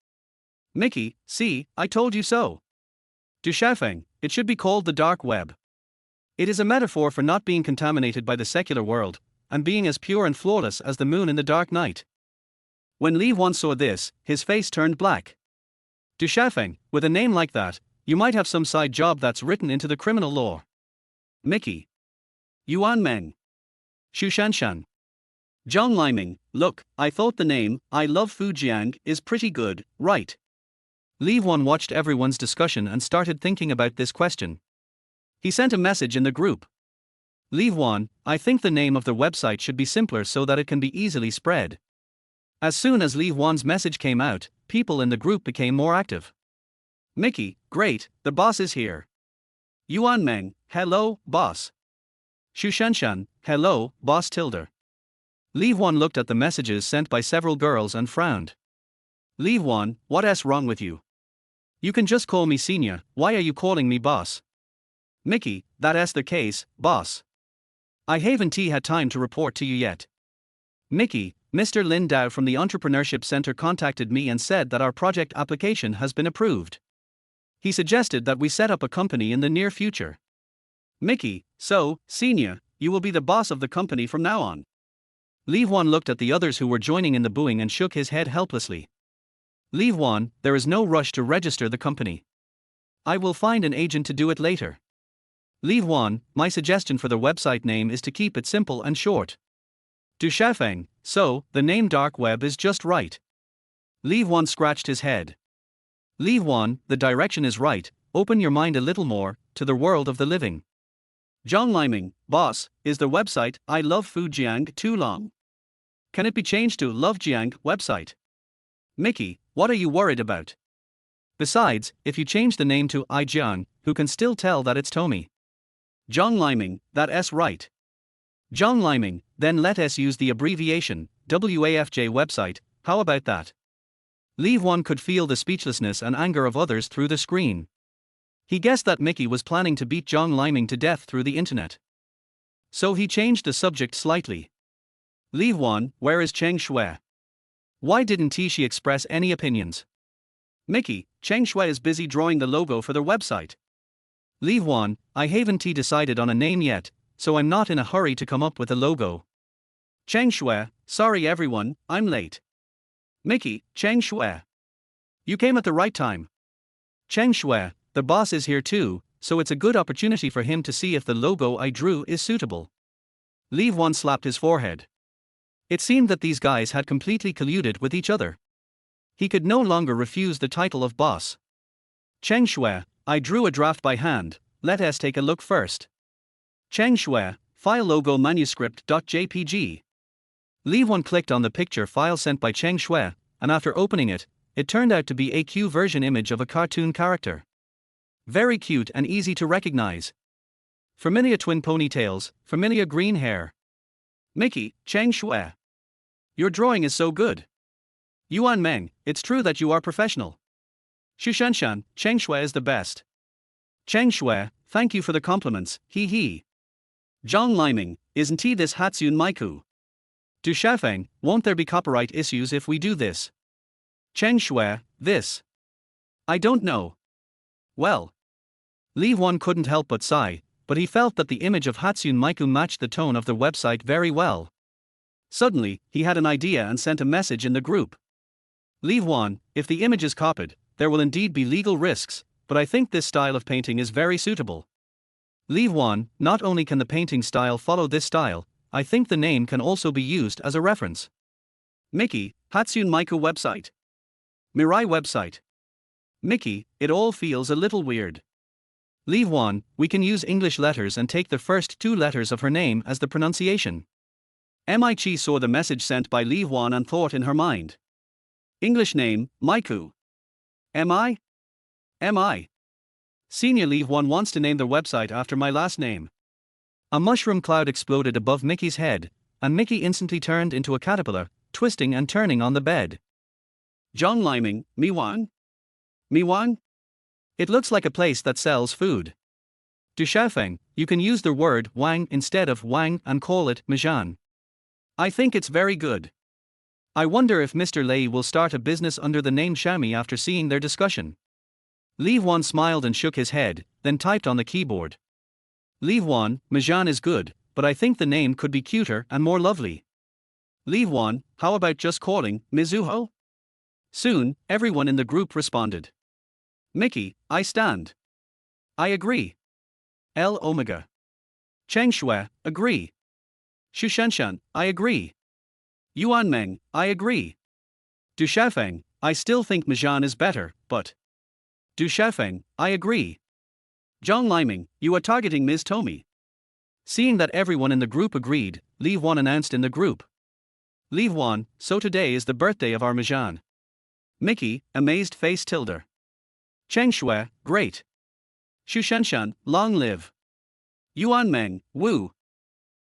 Mickey, see, I told you so. Du Xiaofeng, it should be called the dark web. It is a metaphor for not being contaminated by the secular world, and being as pure and flawless as the moon in the dark night. When Li Huan saw this, his face turned black. Du Xiaofeng, with a name like that, you might have some side job that's written into the criminal law. Mickey. Yuan Meng. Xu Shanshan. Zhang Liming, look, I thought the name, I Love Fujiang, is pretty good, right? Li Huan watched everyone's discussion and started thinking about this question. He sent a message in the group. Li Huan, I think the name of the website should be simpler so that it can be easily spread. As soon as Li Huan's message came out, people in the group became more active. Mickey, great, the boss is here. Yuan Meng, hello, boss. Xu Shanshan, hello, boss tilde. Li Huan looked at the messages sent by several girls and frowned. Li Huan, what's wrong with you? You can just call me senior, why are you calling me boss? Mickey, that's the case, boss. I haven't had time to report to you yet. Mickey, Mr. Lin Dao from the Entrepreneurship Center contacted me and said that our project application has been approved. He suggested that we set up a company in the near future. Mickey, so, senior, you will be the boss of the company from now on. Li Huan looked at the others who were joining in the booing and shook his head helplessly. Li Huan, there is no rush to register the company. I will find an agent to do it later. Li Huan, my suggestion for the website name is to keep it simple and short. Du Xiaofeng, so, the name Dark Web is just right. Li Huan scratched his head. Li Huan, the direction is right, open your mind a little more, to the world of the living. Zhang Liming, boss, is the website, I Love Fujiang, too long? Can it be changed to Love Jiang website? Mickey, what are you worried about? Besides, if you change the name to I Jiang, who can still tell that it's Tommy? Zhang Liming, that's right. Zhang Liming, then let us use the abbreviation, WAFJ website, how about that? Li Huan could feel the speechlessness and anger of others through the screen. He guessed that Mickey was planning to beat Zhang Liming to death through the internet. So he changed the subject slightly. Li Huan, where is Cheng Shui? Why didn't she express any opinions? Mickey, Cheng Shui is busy drawing the logo for the website. Li Huan, I haven't decided on a name yet, so I'm not in a hurry to come up with a logo. Cheng Shui, sorry everyone, I'm late. Mickey, Cheng Shui. You came at the right time. Cheng Shui, the boss is here too, so it's a good opportunity for him to see if the logo I drew is suitable. Li Huan slapped his forehead. It seemed that these guys had completely colluded with each other. He could no longer refuse the title of boss. Cheng Shui, I drew a draft by hand, let us take a look first. Cheng Shui, file logo manuscript.jpg. Li Huan clicked on the picture file sent by Cheng Shui, and after opening it, it turned out to be a Q version image of a cartoon character. Very cute and easy to recognize. Familiar twin ponytails, familiar green hair. Mickey, Cheng Shui. Your drawing is so good. Yuan Meng, it's true that you are professional. Xu Shanshan, Cheng Shui is the best. Cheng Shui, thank you for the compliments, hee hee. Zhang Liming, isn't he this Hatsune Miku? Du Xiaofeng, won't there be copyright issues if we do this? Cheng Shui, this. I don't know. Well. Li Huan couldn't help but sigh, but he felt that the image of Hatsune Miku matched the tone of the website very well. Suddenly, he had an idea and sent a message in the group. Li Huan, if the image is copied, there will indeed be legal risks, but I think this style of painting is very suitable. Li Huan, not only can the painting style follow this style, I think the name can also be used as a reference. Mickey, Hatsune Miku website. Mirai website. Mickey, it all feels a little weird. Li Huan, we can use English letters and take the first two letters of her name as the pronunciation. Mi saw the message sent by Li Huan and thought in her mind. English name, Miku. Mi? Senior Li Huan wants to name the website after my last name. A mushroom cloud exploded above Mickey's head, and Mickey instantly turned into a caterpillar, twisting and turning on the bed. Zhang Liming, Mi Wang? Mi Wang? It looks like a place that sells food. Du Xiaofeng, you can use the word Wang instead of Wang and call it Majan. I think it's very good. I wonder if Mr. Lei will start a business under the name Xiaomi after seeing their discussion. Li Huan smiled and shook his head, then typed on the keyboard. Li Huan, Majan is good, but I think the name could be cuter and more lovely. Li Huan, how about just calling Mizuho? Soon, everyone in the group responded. Mickey, I stand. I agree. L Omega. Cheng Shui, agree. Xu Shanshan, I agree. Yuan Meng, I agree. Du Xiaofeng, I still think Majan is better, but. Du Xiaofeng, I agree. Zhang Liming, you are targeting Ms. Tomi. Seeing that everyone in the group agreed, Li Huan announced in the group. Li Huan, so today is the birthday of our Majan. Mickey, amazed face tilde. Cheng Shui, great. Xu Shanshan, long live. Yuan Meng, woo.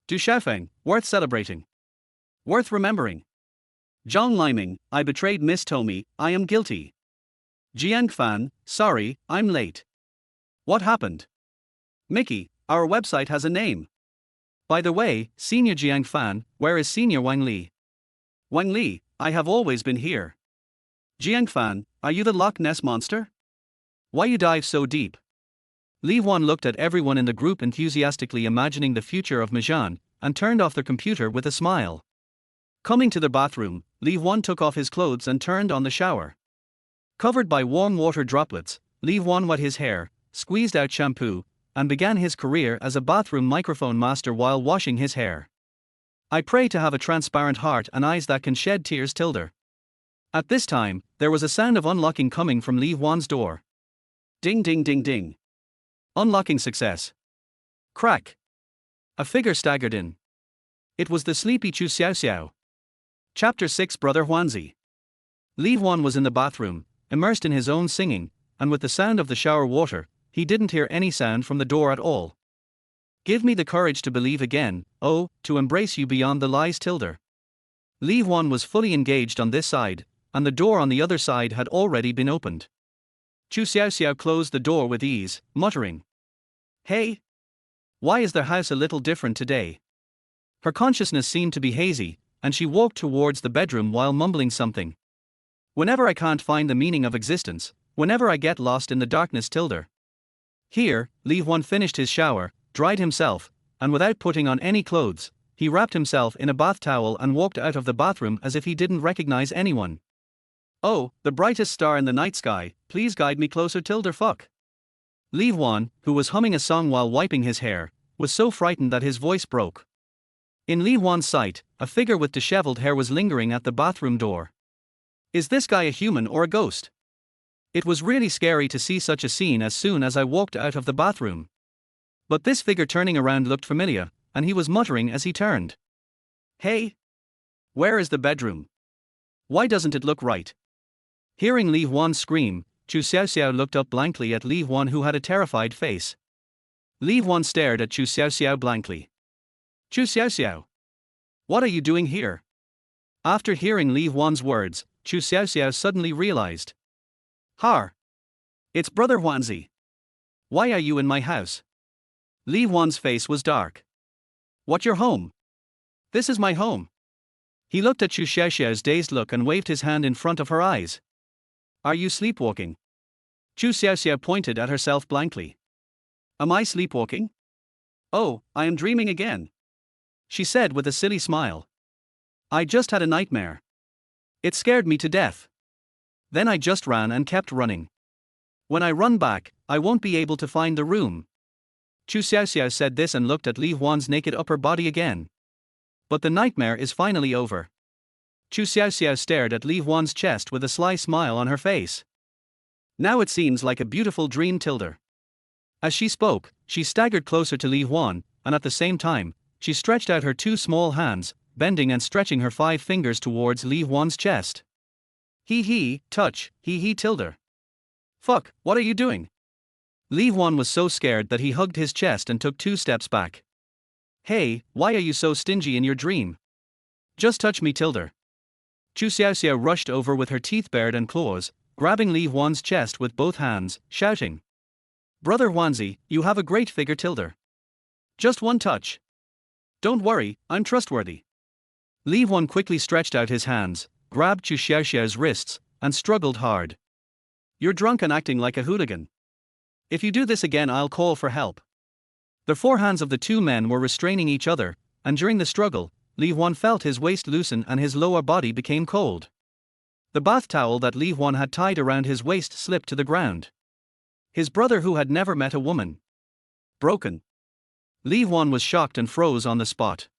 Du Xiaofeng, worth celebrating. Worth remembering. Zhang Liming, I betrayed Miss Tomi, I am guilty. Jiang Fan, sorry, I'm late. What happened? Mickey, our website has a name. By the way, Senior Jiang Fan, where is Senior Wang Li? Wang Li, I have always been here. Jiang Fan, are you the Loch Ness monster? Why you dive so deep? Li Huan looked at everyone in the group enthusiastically imagining the future of Majan, and turned off their computer with a smile. Coming to the bathroom, Li Huan took off his clothes and turned on the shower. Covered by warm water droplets, Li Huan wet his hair, squeezed out shampoo, and began his career as a bathroom microphone master while washing his hair. I pray to have a transparent heart and eyes that can shed tears tilde. At this time, there was a sound of unlocking coming from Li Huan's door. Ding ding ding ding. Unlocking success. Crack. A figure staggered in. It was the sleepy Chu Xiaoxiao. Chapter 6 Brother Huanzi. Li Huan was in the bathroom, immersed in his own singing, and with the sound of the shower water, he didn't hear any sound from the door at all. Give me the courage to believe again, oh, to embrace you beyond the lies tilde. Li Huan was fully engaged on this side, and the door on the other side had already been opened. Chu Xiaoxiao closed the door with ease, muttering. Hey! Why is their house a little different today? Her consciousness seemed to be hazy, and she walked towards the bedroom while mumbling something. Whenever I can't find the meaning of existence, whenever I get lost in the darkness tilde. Here, Li Huan finished his shower, dried himself, and without putting on any clothes, he wrapped himself in a bath towel and walked out of the bathroom as if he didn't recognize anyone. Oh, the brightest star in the night sky, please guide me closer tilde fuck. Li Huan, who was humming a song while wiping his hair, was so frightened that his voice broke. In Li Huan's sight, a figure with disheveled hair was lingering at the bathroom door. Is this guy a human or a ghost? It was really scary to see such a scene as soon as I walked out of the bathroom. But this figure turning around looked familiar, and he was muttering as he turned. Hey! Where is the bedroom? Why doesn't it look right? Hearing Li Huan scream, Chu Xiaoxiao looked up blankly at Li Huan, who had a terrified face. Li Huan stared at Chu Xiaoxiao blankly. Chu Xiaoxiao! What are you doing here? After hearing Li Huan's words, Chu Xiaoxiao suddenly realized. Har! It's Brother Huanzi. Why are you in my house? Li Huan's face was dark. What, your home? This is my home. He looked at Chu Xiaoxiao's dazed look and waved his hand in front of her eyes. Are you sleepwalking? Chu Xiaoxiao pointed at herself blankly. Am I sleepwalking? Oh, I am dreaming again. She said with a silly smile. I just had a nightmare. It scared me to death. Then I just ran and kept running. When I run back, I won't be able to find the room. Chu Xiaoxiao said this and looked at Li Huan's naked upper body again. But the nightmare is finally over. Chu Xiaoxiao stared at Li Huan's chest with a sly smile on her face. Now it seems like a beautiful dream tilde. As she spoke, she staggered closer to Li Huan, and at the same time, she stretched out her two small hands, bending and stretching her 5 fingers towards Li Huan's chest. He, touch, he tilde. Fuck, what are you doing? Li Huan was so scared that he hugged his chest and took 2 steps back. Hey, why are you so stingy in your dream? Just touch me tilde. Chu Xiaoxiao rushed over with her teeth bared and claws, grabbing Li Huan's chest with both hands, shouting. Brother Huanzi, you have a great figure tilde. Just one touch. Don't worry, I'm trustworthy. Li Huan quickly stretched out his hands, grabbed Chu Xiaoxiao's wrists, and struggled hard. You're drunk and acting like a hooligan. If you do this again, I'll call for help. The forehands of the two men were restraining each other, and during the struggle, Li Huan felt his waist loosen and his lower body became cold. The bath towel that Li Huan had tied around his waist slipped to the ground. His brother, who had never met a woman. Broken. Li Huan was shocked and froze on the spot.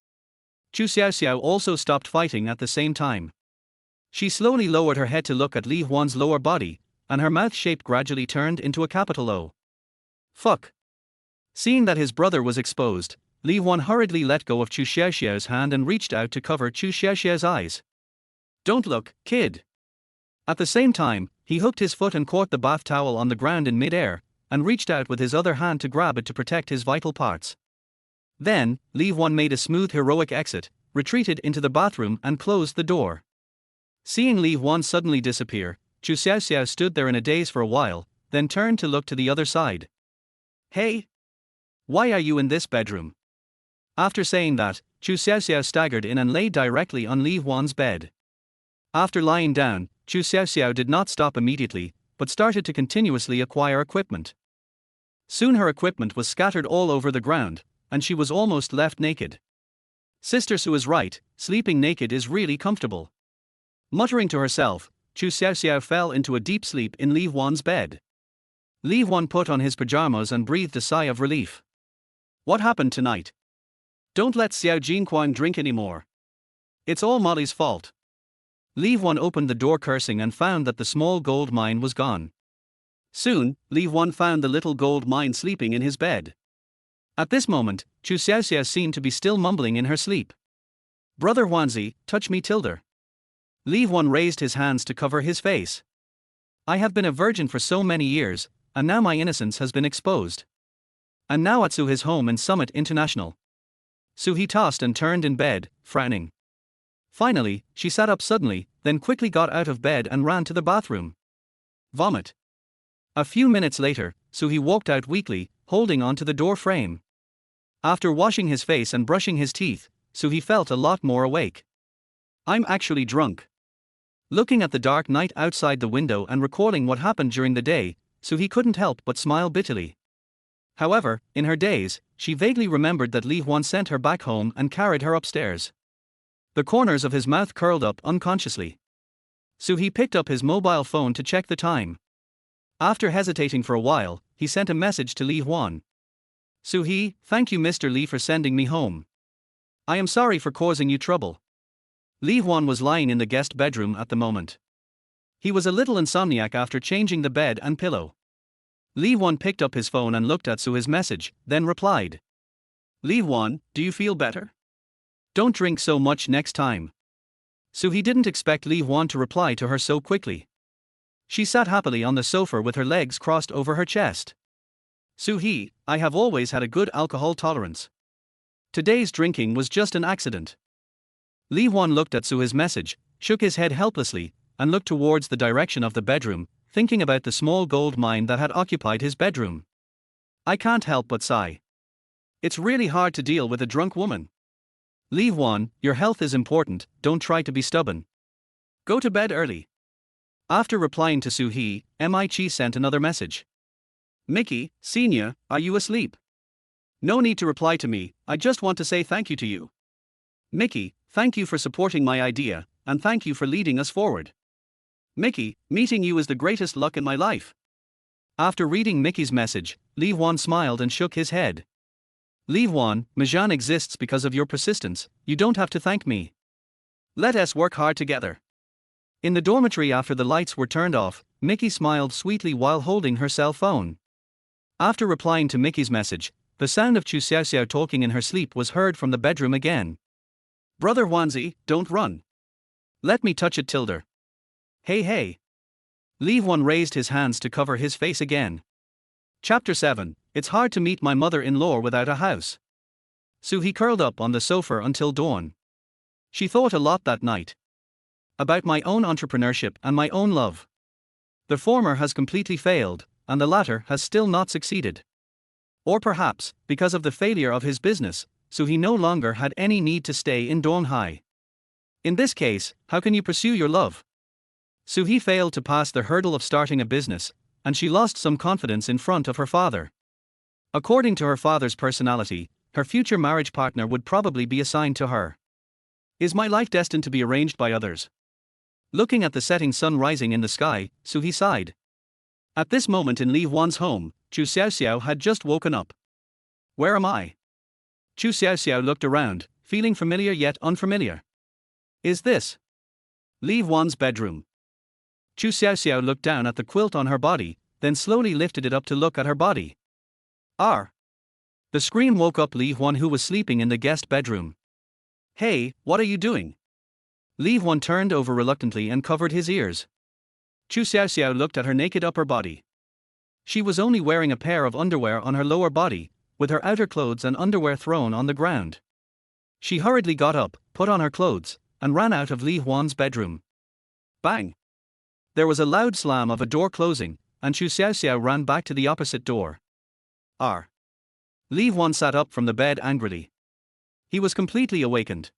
Chu Xiaoxiao also stopped fighting at the same time. She slowly lowered her head to look at Li Huan's lower body, and her mouth shape gradually turned into a capital O. Fuck. Seeing that his brother was exposed, Li Huan hurriedly let go of Chu Xiaoxiao's hand and reached out to cover Chu Xiaoxiao's eyes. Don't look, kid. At the same time, he hooked his foot and caught the bath towel on the ground in mid-air, and reached out with his other hand to grab it to protect his vital parts. Then, Li Huan made a smooth heroic exit, retreated into the bathroom and closed the door. Seeing Li Huan suddenly disappear, Chu Xiaoxiao stood there in a daze for a while, then turned to look to the other side. Hey! Why are you in this bedroom? After saying that, Chu Xiaoxiao staggered in and lay directly on Li Huan's bed. After lying down, Chu Xiaoxiao did not stop immediately, but started to continuously acquire equipment. Soon her equipment was scattered all over the ground, and she was almost left naked. Sister Su is right, sleeping naked is really comfortable. Muttering to herself, Chu Xiaoxiao fell into a deep sleep in Li Huan's bed. Li Huan put on his pajamas and breathed a sigh of relief. What happened tonight? Don't let Xiao Jinquan drink anymore. It's all Molly's fault. Li Huan opened the door cursing and found that the small gold mine was gone. Soon, Li Huan found the little gold mine sleeping in his bed. At this moment, Chu Xiaoxiao seemed to be still mumbling in her sleep. Brother Huanzi, touch me tilde. Li Huan raised his hands to cover his face. I have been a virgin for so many years, and now my innocence has been exposed. And now at Su his home in Summit International. Su he tossed and turned in bed, frowning. Finally, she sat up suddenly, then quickly got out of bed and ran to the bathroom. Vomit. A few minutes later, Su he walked out weakly, holding on to the door frame. After washing his face and brushing his teeth, Su he felt a lot more awake. I'm actually drunk. Looking at the dark night outside the window and recalling what happened during the day, Su he couldn't help but smile bitterly. However, in her daze, she vaguely remembered that Li Huan sent her back home and carried her upstairs. The corners of his mouth curled up unconsciously. Su he picked up his mobile phone to check the time. After hesitating for a while, he sent a message to Li Huan. Su he, thank you Mr. Li for sending me home. I am sorry for causing you trouble. Li Huan was lying in the guest bedroom at the moment. He was a little insomniac after changing the bed and pillow. Li Huan picked up his phone and looked at Su's message, then replied. Li Huan, do you feel better? Don't drink so much next time. Su he didn't expect Li Huan to reply to her so quickly. She sat happily on the sofa with her legs crossed over her chest. Su he, I have always had a good alcohol tolerance. Today's drinking was just an accident. Li Huan looked at Su's message, shook his head helplessly, and looked towards the direction of the bedroom, thinking about the small gold mine that had occupied his bedroom. I can't help but sigh. It's really hard to deal with a drunk woman. Li Huan, your health is important, don't try to be stubborn. Go to bed early. After replying to Su he, Mi sent another message. Mickey, Senior, are you asleep? No need to reply to me, I just want to say thank you to you. Mickey, thank you for supporting my idea, and thank you for leading us forward. Mickey, meeting you is the greatest luck in my life. After reading Mickey's message, Li Huan smiled and shook his head. Li Huan, Majan exists because of your persistence, you don't have to thank me. Let us work hard together. In the dormitory after the lights were turned off, Mickey smiled sweetly while holding her cell phone. After replying to Mickey's message, the sound of Chu Xiaoxiao talking in her sleep was heard from the bedroom again. Brother Huanzi, don't run. Let me touch it tilde. Hey hey. Li Huan raised his hands to cover his face again. Chapter 7, It's hard to meet my mother-in-law without a house. Su he curled up on the sofa until dawn. She thought a lot that night. About my own entrepreneurship and my own love. The former has completely failed, and the latter has still not succeeded. Or perhaps, because of the failure of his business, so he no longer had any need to stay in Donghai. In this case, how can you pursue your love? Su-hee failed to pass the hurdle of starting a business, and she lost some confidence in front of her father. According to her father's personality, her future marriage partner would probably be assigned to her. Is my life destined to be arranged by others? Looking at the setting sun rising in the sky, Su-hee sighed. At this moment in Li Huan's home, Chu Xiaoxiao had just woken up. Where am I? Chu Xiaoxiao looked around, feeling familiar yet unfamiliar. Is this Li Huan's bedroom? Chu Xiaoxiao looked down at the quilt on her body, then slowly lifted it up to look at her body. R. The scream woke up Li Huan, who was sleeping in the guest bedroom. Hey, what are you doing? Li Huan turned over reluctantly and covered his ears. Chu Xiaoxiao looked at her naked upper body. She was only wearing a pair of underwear on her lower body, with her outer clothes and underwear thrown on the ground. She hurriedly got up, put on her clothes, and ran out of Li Huan's bedroom. Bang! There was a loud slam of a door closing, and Chu Xiaoxiao ran back to the opposite door. R. Li Huan sat up from the bed angrily. He was completely awakened.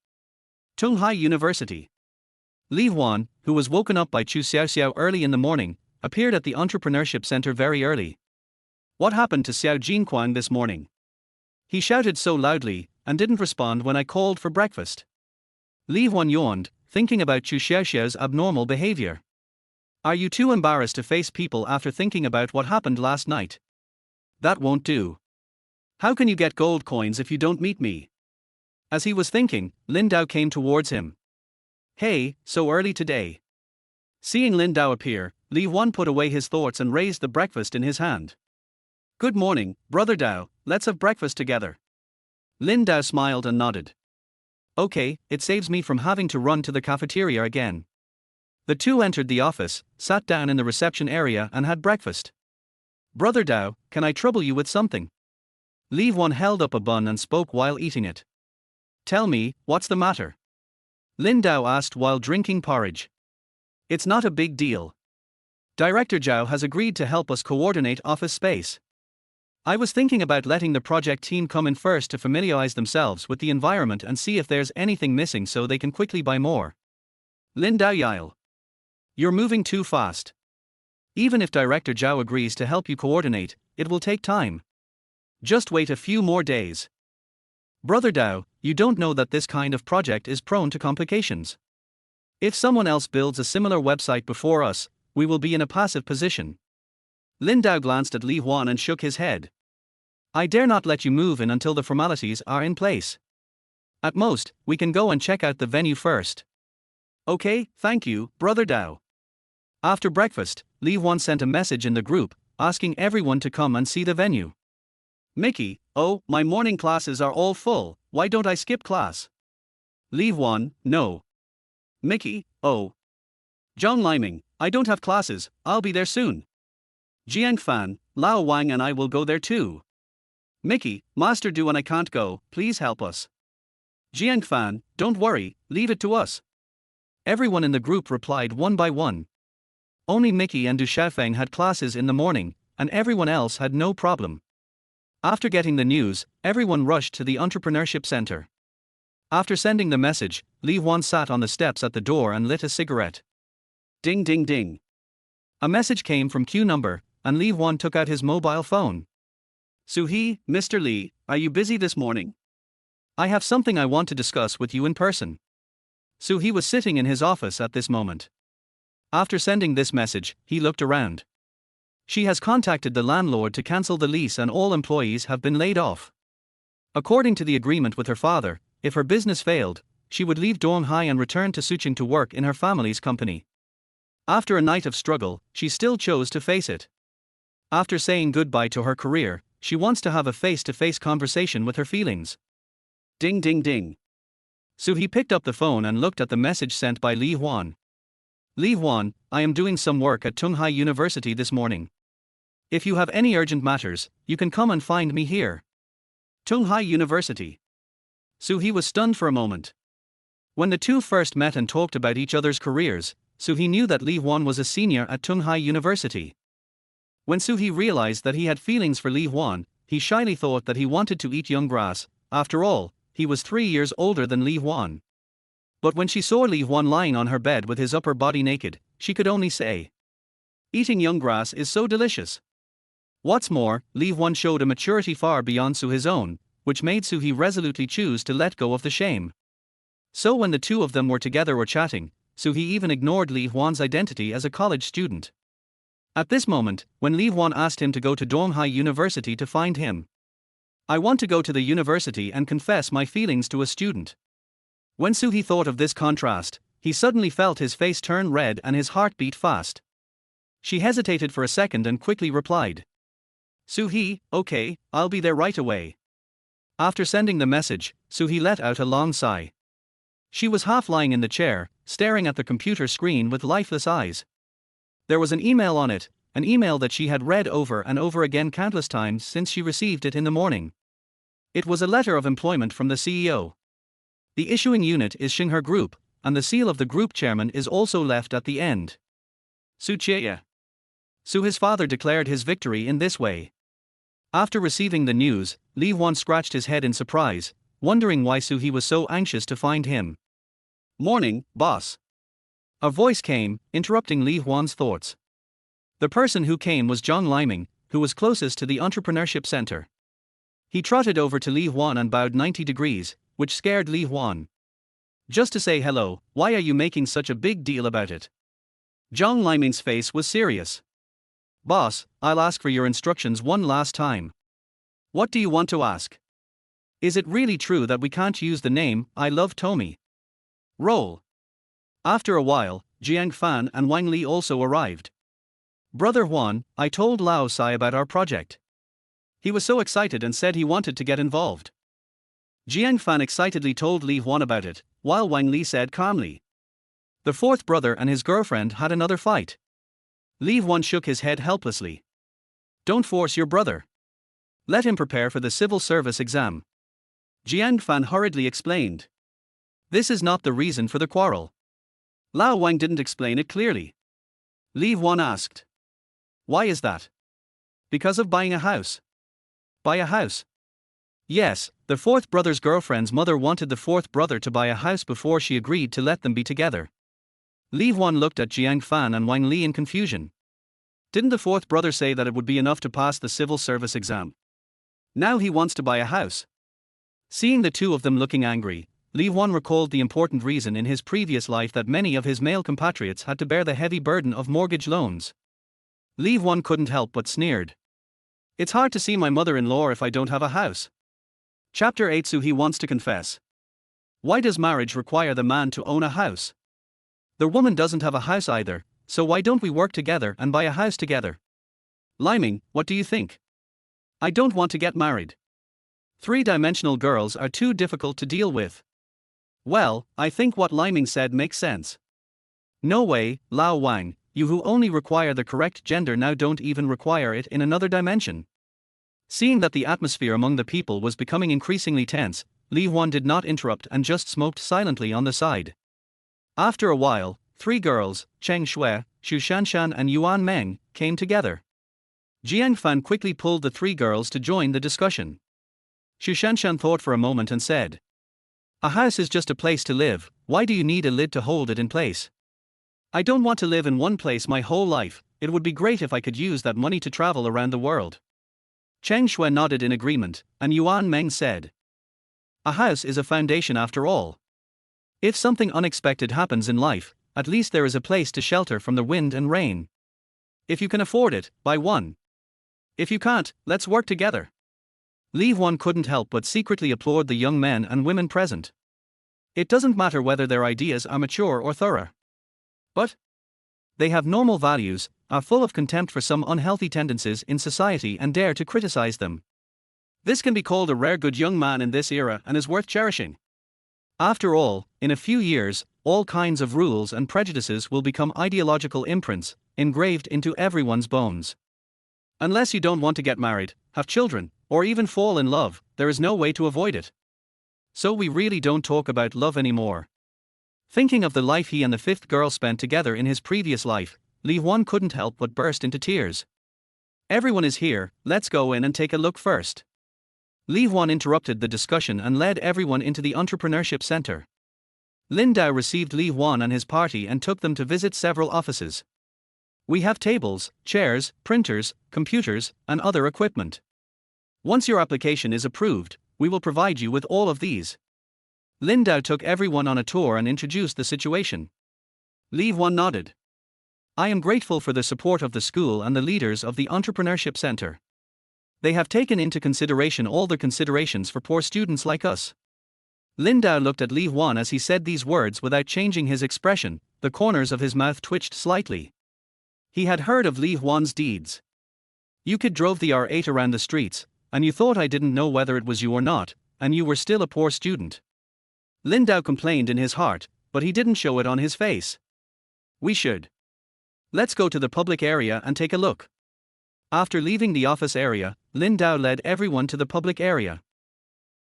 Donghai University. Li Huan, who was woken up by Chu Xiaoxiao early in the morning, appeared at the entrepreneurship center very early. What happened to Xiao Jinquang this morning? He shouted so loudly, and didn't respond when I called for breakfast. Li Huan yawned, thinking about Chu Xiaoxiao's abnormal behavior. Are you too embarrassed to face people after thinking about what happened last night? That won't do. How can you get gold coins if you don't meet me? As he was thinking, Lin Dao came towards him. Hey, so early today. Seeing Lin Dao appear, Li Huan put away his thoughts and raised the breakfast in his hand. Good morning, brother Dao, let's have breakfast together. Lin Dao smiled and nodded. Okay, it saves me from having to run to the cafeteria again. The two entered the office, sat down in the reception area and had breakfast. Brother Dao, can I trouble you with something? Li Huan held up a bun and spoke while eating it. Tell me, what's the matter? Lin Dao asked while drinking porridge. It's not a big deal. Director Zhao has agreed to help us coordinate office space. I was thinking about letting the project team come in first to familiarize themselves with the environment and see if there's anything missing so they can quickly buy more. Lin Dao yelled. You're moving too fast. Even if Director Zhao agrees to help you coordinate, it will take time. Just wait a few more days. Brother Dao, you don't know that this kind of project is prone to complications. If someone else builds a similar website before us, we will be in a passive position. Lin Dao glanced at Li Huan and shook his head. I dare not let you move in until the formalities are in place. At most, we can go and check out the venue first. Okay, thank you, Brother Dao. After breakfast, Li Huan sent a message in the group, asking everyone to come and see the venue. Mickey, oh, my morning classes are all full, why don't I skip class? Li Huan, no. Mickey, oh. Zhang Liming, I don't have classes, I'll be there soon. Jiang Fan, Lao Wang and I will go there too. Mickey, Master Du and I can't go, please help us. Jiang Fan, don't worry, leave it to us. Everyone in the group replied one by one. Only Mickey and Du Xiaofeng had classes in the morning, and everyone else had no problem. After getting the news, everyone rushed to the entrepreneurship center. After sending the message, Li Huan sat on the steps at the door and lit a cigarette. Ding ding ding. A message came from Q number, and Li Huan took out his mobile phone. Su-hee, Mr. Li, are you busy this morning? I have something I want to discuss with you in person. Su-hee was sitting in his office at this moment. After sending this message, he looked around. She has contacted the landlord to cancel the lease and all employees have been laid off. According to the agreement with her father, if her business failed, she would leave Donghai and return to Suqing to work in her family's company. After a night of struggle, she still chose to face it. After saying goodbye to her career, she wants to have a face-to-face conversation with her feelings. Ding ding ding. Su-hee picked up the phone and looked at the message sent by Li Huan. Li Huan, I am doing some work at Donghai University this morning. If you have any urgent matters, you can come and find me here. Donghai University. Su-hee was stunned for a moment. When the two first met and talked about each other's careers, Su-hee knew that Li Huan was a senior at Donghai University. When Suhi realized that he had feelings for Li Huan, he shyly thought that he wanted to eat young grass. After all, he was 3 years older than Li Huan. But when she saw Li Huan lying on her bed with his upper body naked, she could only say, "Eating young grass is so delicious." What's more, Li Huan showed a maturity far beyond Suhi's own, which made Suhi resolutely choose to let go of the shame. So when the two of them were together or chatting, Suhi even ignored Li Huan's identity as a college student. At this moment, when Li Huan asked him to go to Donghai University to find him, "I want to go to the university and confess my feelings to a student." When Suhi thought of this contrast, he suddenly felt his face turn red and his heart beat fast. She hesitated for a second and quickly replied, "Suhi, okay, I'll be there right away." After sending the message, Suhi let out a long sigh. She was half lying in the chair, staring at the computer screen with lifeless eyes. There was an email on it, an email that she had read over and over again countless times since she received it in the morning. It was a letter of employment from the CEO. The issuing unit is Xinghe Group, and the seal of the group chairman is also left at the end. Su Qiaoxiao. Suhi's father declared his victory in this way. After receiving the news, Li Huan scratched his head in surprise, wondering why Suhi was so anxious to find him. "Morning, boss." A voice came, interrupting Li Huan's thoughts. The person who came was Zhang Liming, who was closest to the entrepreneurship center. He trotted over to Li Huan and bowed 90 degrees, which scared Li Huan. "Just to say hello, why are you making such a big deal about it?" Zhang Liming's face was serious. "Boss, I'll ask for your instructions one last time." "What do you want to ask?" "Is it really true that we can't use the name, I Love Tommy?" Roll. After a while, Jiang Fan and Wang Li also arrived. "Brother Huan, I told Lao Sai about our project. He was so excited and said he wanted to get involved." Jiang Fan excitedly told Li Huan about it, while Wang Li said calmly, "The fourth brother and his girlfriend had another fight." Li Huan shook his head helplessly. "Don't force your brother. Let him prepare for the civil service exam." Jiang Fan hurriedly explained, "This is not the reason for the quarrel." Lao Wang didn't explain it clearly. Li Huan asked, "Why is that?" "Because of buying a house." "Buy a house?" "Yes, the fourth brother's girlfriend's mother wanted the fourth brother to buy a house before she agreed to let them be together." Li Huan looked at Jiang Fan and Wang Li in confusion. Didn't the fourth brother say that it would be enough to pass the civil service exam? Now he wants to buy a house. Seeing the two of them looking angry, Li Huan recalled the important reason in his previous life that many of his male compatriots had to bear the heavy burden of mortgage loans. Li Huan couldn't help but sneered. "It's hard to see my mother-in-law if I don't have a house." Chapter 8. Suhi wants to confess. Why does marriage require the man to own a house? The woman doesn't have a house either, so why don't we work together and buy a house together? Liming, what do you think? I don't want to get married. Three-dimensional girls are too difficult to deal with. Well, I think what Liming said makes sense. No way, Lao Wang, you who only require the correct gender now don't even require it in another dimension. Seeing that the atmosphere among the people was becoming increasingly tense, Li Huan did not interrupt and just smoked silently on the side. After a while, three girls, Cheng Shui, Chu Xiaoxiao and Yuan Meng, came together. Jiang Fan quickly pulled the three girls to join the discussion. Chu Xiaoxiao thought for a moment and said, "A house is just a place to live, why do you need a lid to hold it in place? I don't want to live in one place my whole life, it would be great if I could use that money to travel around the world." Cheng Shui nodded in agreement, and Yuan Meng said, "A house is a foundation after all. If something unexpected happens in life, at least there is a place to shelter from the wind and rain. If you can afford it, buy one. If you can't, let's work together." Li Huan couldn't help but secretly applaud the young men and women present. It doesn't matter whether their ideas are mature or thorough. But they have normal values, are full of contempt for some unhealthy tendencies in society and dare to criticize them. This can be called a rare good young man in this era and is worth cherishing. After all, in a few years, all kinds of rules and prejudices will become ideological imprints, engraved into everyone's bones. Unless you don't want to get married, have children, or even fall in love, there is no way to avoid it. So we really don't talk about love anymore. Thinking of the life he and the fifth girl spent together in his previous life, Li Huan couldn't help but burst into tears. Everyone is here, let's go in and take a look first. Li Huan interrupted the discussion and led everyone into the entrepreneurship center. Lin Dao received Li Huan and his party and took them to visit several offices. We have tables, chairs, printers, computers, and other equipment. Once your application is approved, we will provide you with all of these. Lin Dao took everyone on a tour and introduced the situation. Li Huan nodded. I am grateful for the support of the school and the leaders of the entrepreneurship center. They have taken into consideration all the considerations for poor students like us. Lin Dao looked at Li Huan as he said these words without changing his expression. The corners of his mouth twitched slightly. He had heard of Li Huan's deeds. You kid drove the R8 around the streets, and you thought I didn't know whether it was you or not, and you were still a poor student. Lin Dao complained in his heart, but he didn't show it on his face. We should. Let's go to the public area and take a look. After leaving the office area, Lin Dao led everyone to the public area.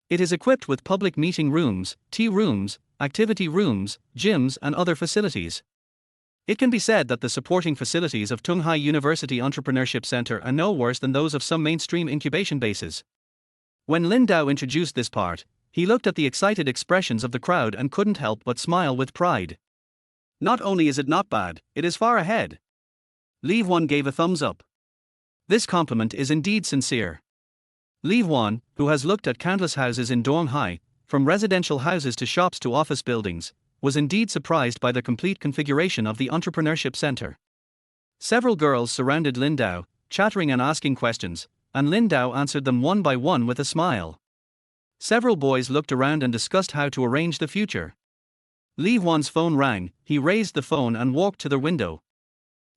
It is equipped with public meeting rooms, tea rooms, activity rooms, gyms, and other facilities. It can be said that the supporting facilities of Tunghai University Entrepreneurship Center are no worse than those of some mainstream incubation bases. When Lin Dao introduced this part, he looked at the excited expressions of the crowd and couldn't help but smile with pride. Not only is it not bad, it is far ahead. Li Huan gave a thumbs up. This compliment is indeed sincere. Li Huan, who has looked at countless houses in Donghai, from residential houses to shops to office buildings, was indeed surprised by the complete configuration of the entrepreneurship center. Several girls surrounded Lin Dao, chattering and asking questions, and Lin Dao answered them one by one with a smile. Several boys looked around and discussed how to arrange the future. Li Huan's phone rang. He raised the phone and walked to the window.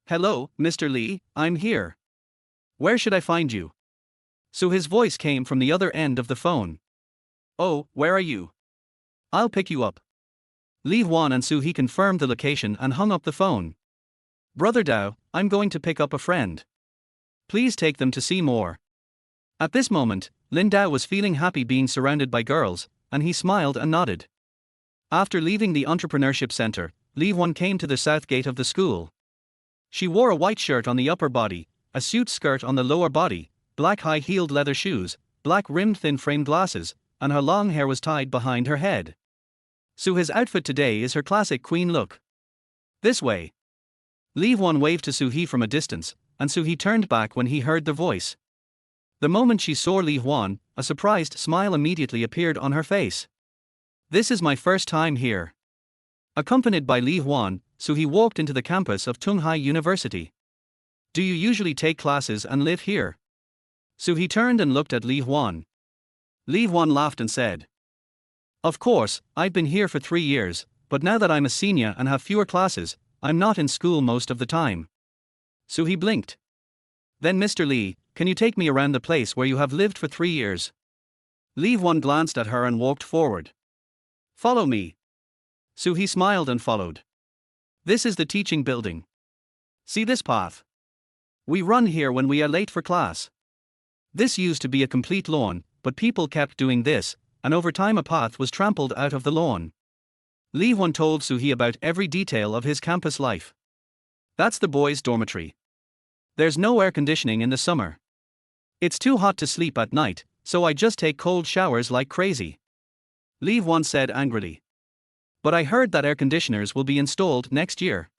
Hello, Mr. Li, I'm here. Where should I find you? So his voice came from the other end of the phone. Oh, where are you? I'll pick you up. Li Huan and Su He confirmed the location and hung up the phone. Brother Dao, I'm going to pick up a friend. Please take them to see more. At this moment, Lin Dao was feeling happy being surrounded by girls, and he smiled and nodded. After leaving the entrepreneurship center, Li Huan came to the south gate of the school. She wore a white shirt on the upper body, a suit skirt on the lower body, black high-heeled leather shoes, black rimmed thin-frame glasses, and her long hair was tied behind her head. So his outfit today is her classic queen look. This way. Li Huan waved to Su He from a distance, and Su He turned back when he heard the voice. The moment she saw Li Huan, a surprised smile immediately appeared on her face. This is my first time here. Accompanied by Li Huan, Su He walked into the campus of Tunghai University. Do you usually take classes and live here? Su He turned and looked at Li Huan. Li Huan laughed and said, Of course, I've been here for 3 years, but now that I'm a senior and have fewer classes, I'm not in school most of the time. Su He blinked. Then Mr. Li, can you take me around the place where you have lived for 3 years? Li Huan glanced at her and walked forward. Follow me. Su He smiled and followed. This is the teaching building. See this path? We run here when we are late for class. This used to be a complete lawn, but people kept doing this, and over time a path was trampled out of the lawn. Li Huan told Su He about every detail of his campus life. That's the boys' dormitory. There's no air conditioning in the summer. It's too hot to sleep at night, so I just take cold showers like crazy. Li Huan said angrily. But I heard that air conditioners will be installed next year.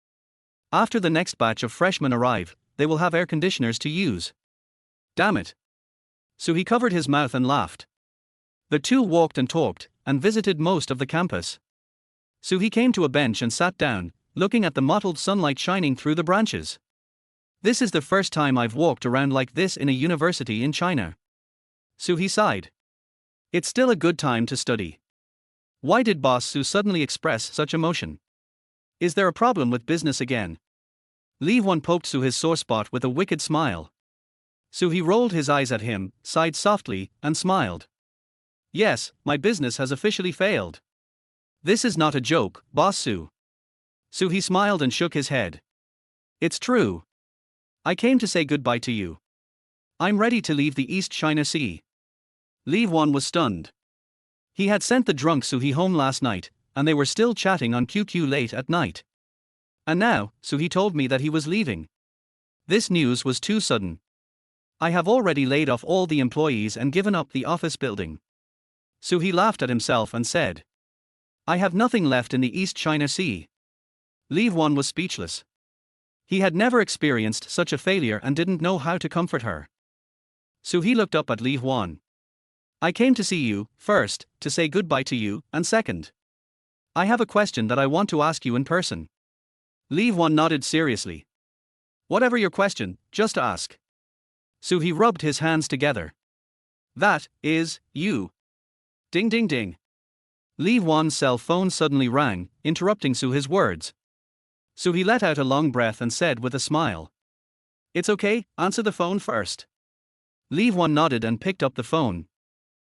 After the next batch of freshmen arrive, they will have air conditioners to use. Damn it. So he covered his mouth and laughed. The two walked and talked, and visited most of the campus. So he came to a bench and sat down, looking at the mottled sunlight shining through the branches. This is the first time I've walked around like this in a university in China. So he sighed. It's still a good time to study. Why did Boss Su suddenly express such emotion? Is there a problem with business again? Li Huan poked Su his sore spot with a wicked smile. So he rolled his eyes at him, sighed softly, and smiled. Yes, my business has officially failed. This is not a joke, Boss Su. So he smiled and shook his head. It's true. I came to say goodbye to you. I'm ready to leave the East China Sea. Li Huan was stunned. He had sent the drunk Su He home last night, and they were still chatting on QQ late at night. And now, Su He told me that he was leaving. This news was too sudden. I have already laid off all the employees and given up the office building. Su-hee laughed at himself and said, I have nothing left in the East China Sea. Li Huan was speechless. He had never experienced such a failure and didn't know how to comfort her. Su-hee looked up at Li Huan. I came to see you, first, to say goodbye to you, and second, I have a question that I want to ask you in person. Li Huan nodded seriously. Whatever your question, just ask. Su-hee rubbed his hands together. That is, you. Ding ding ding. Li Huan's cell phone suddenly rang, interrupting Su-hee's words. Su-hee let out a long breath and said with a smile, It's okay, answer the phone first. Li Huan nodded and picked up the phone.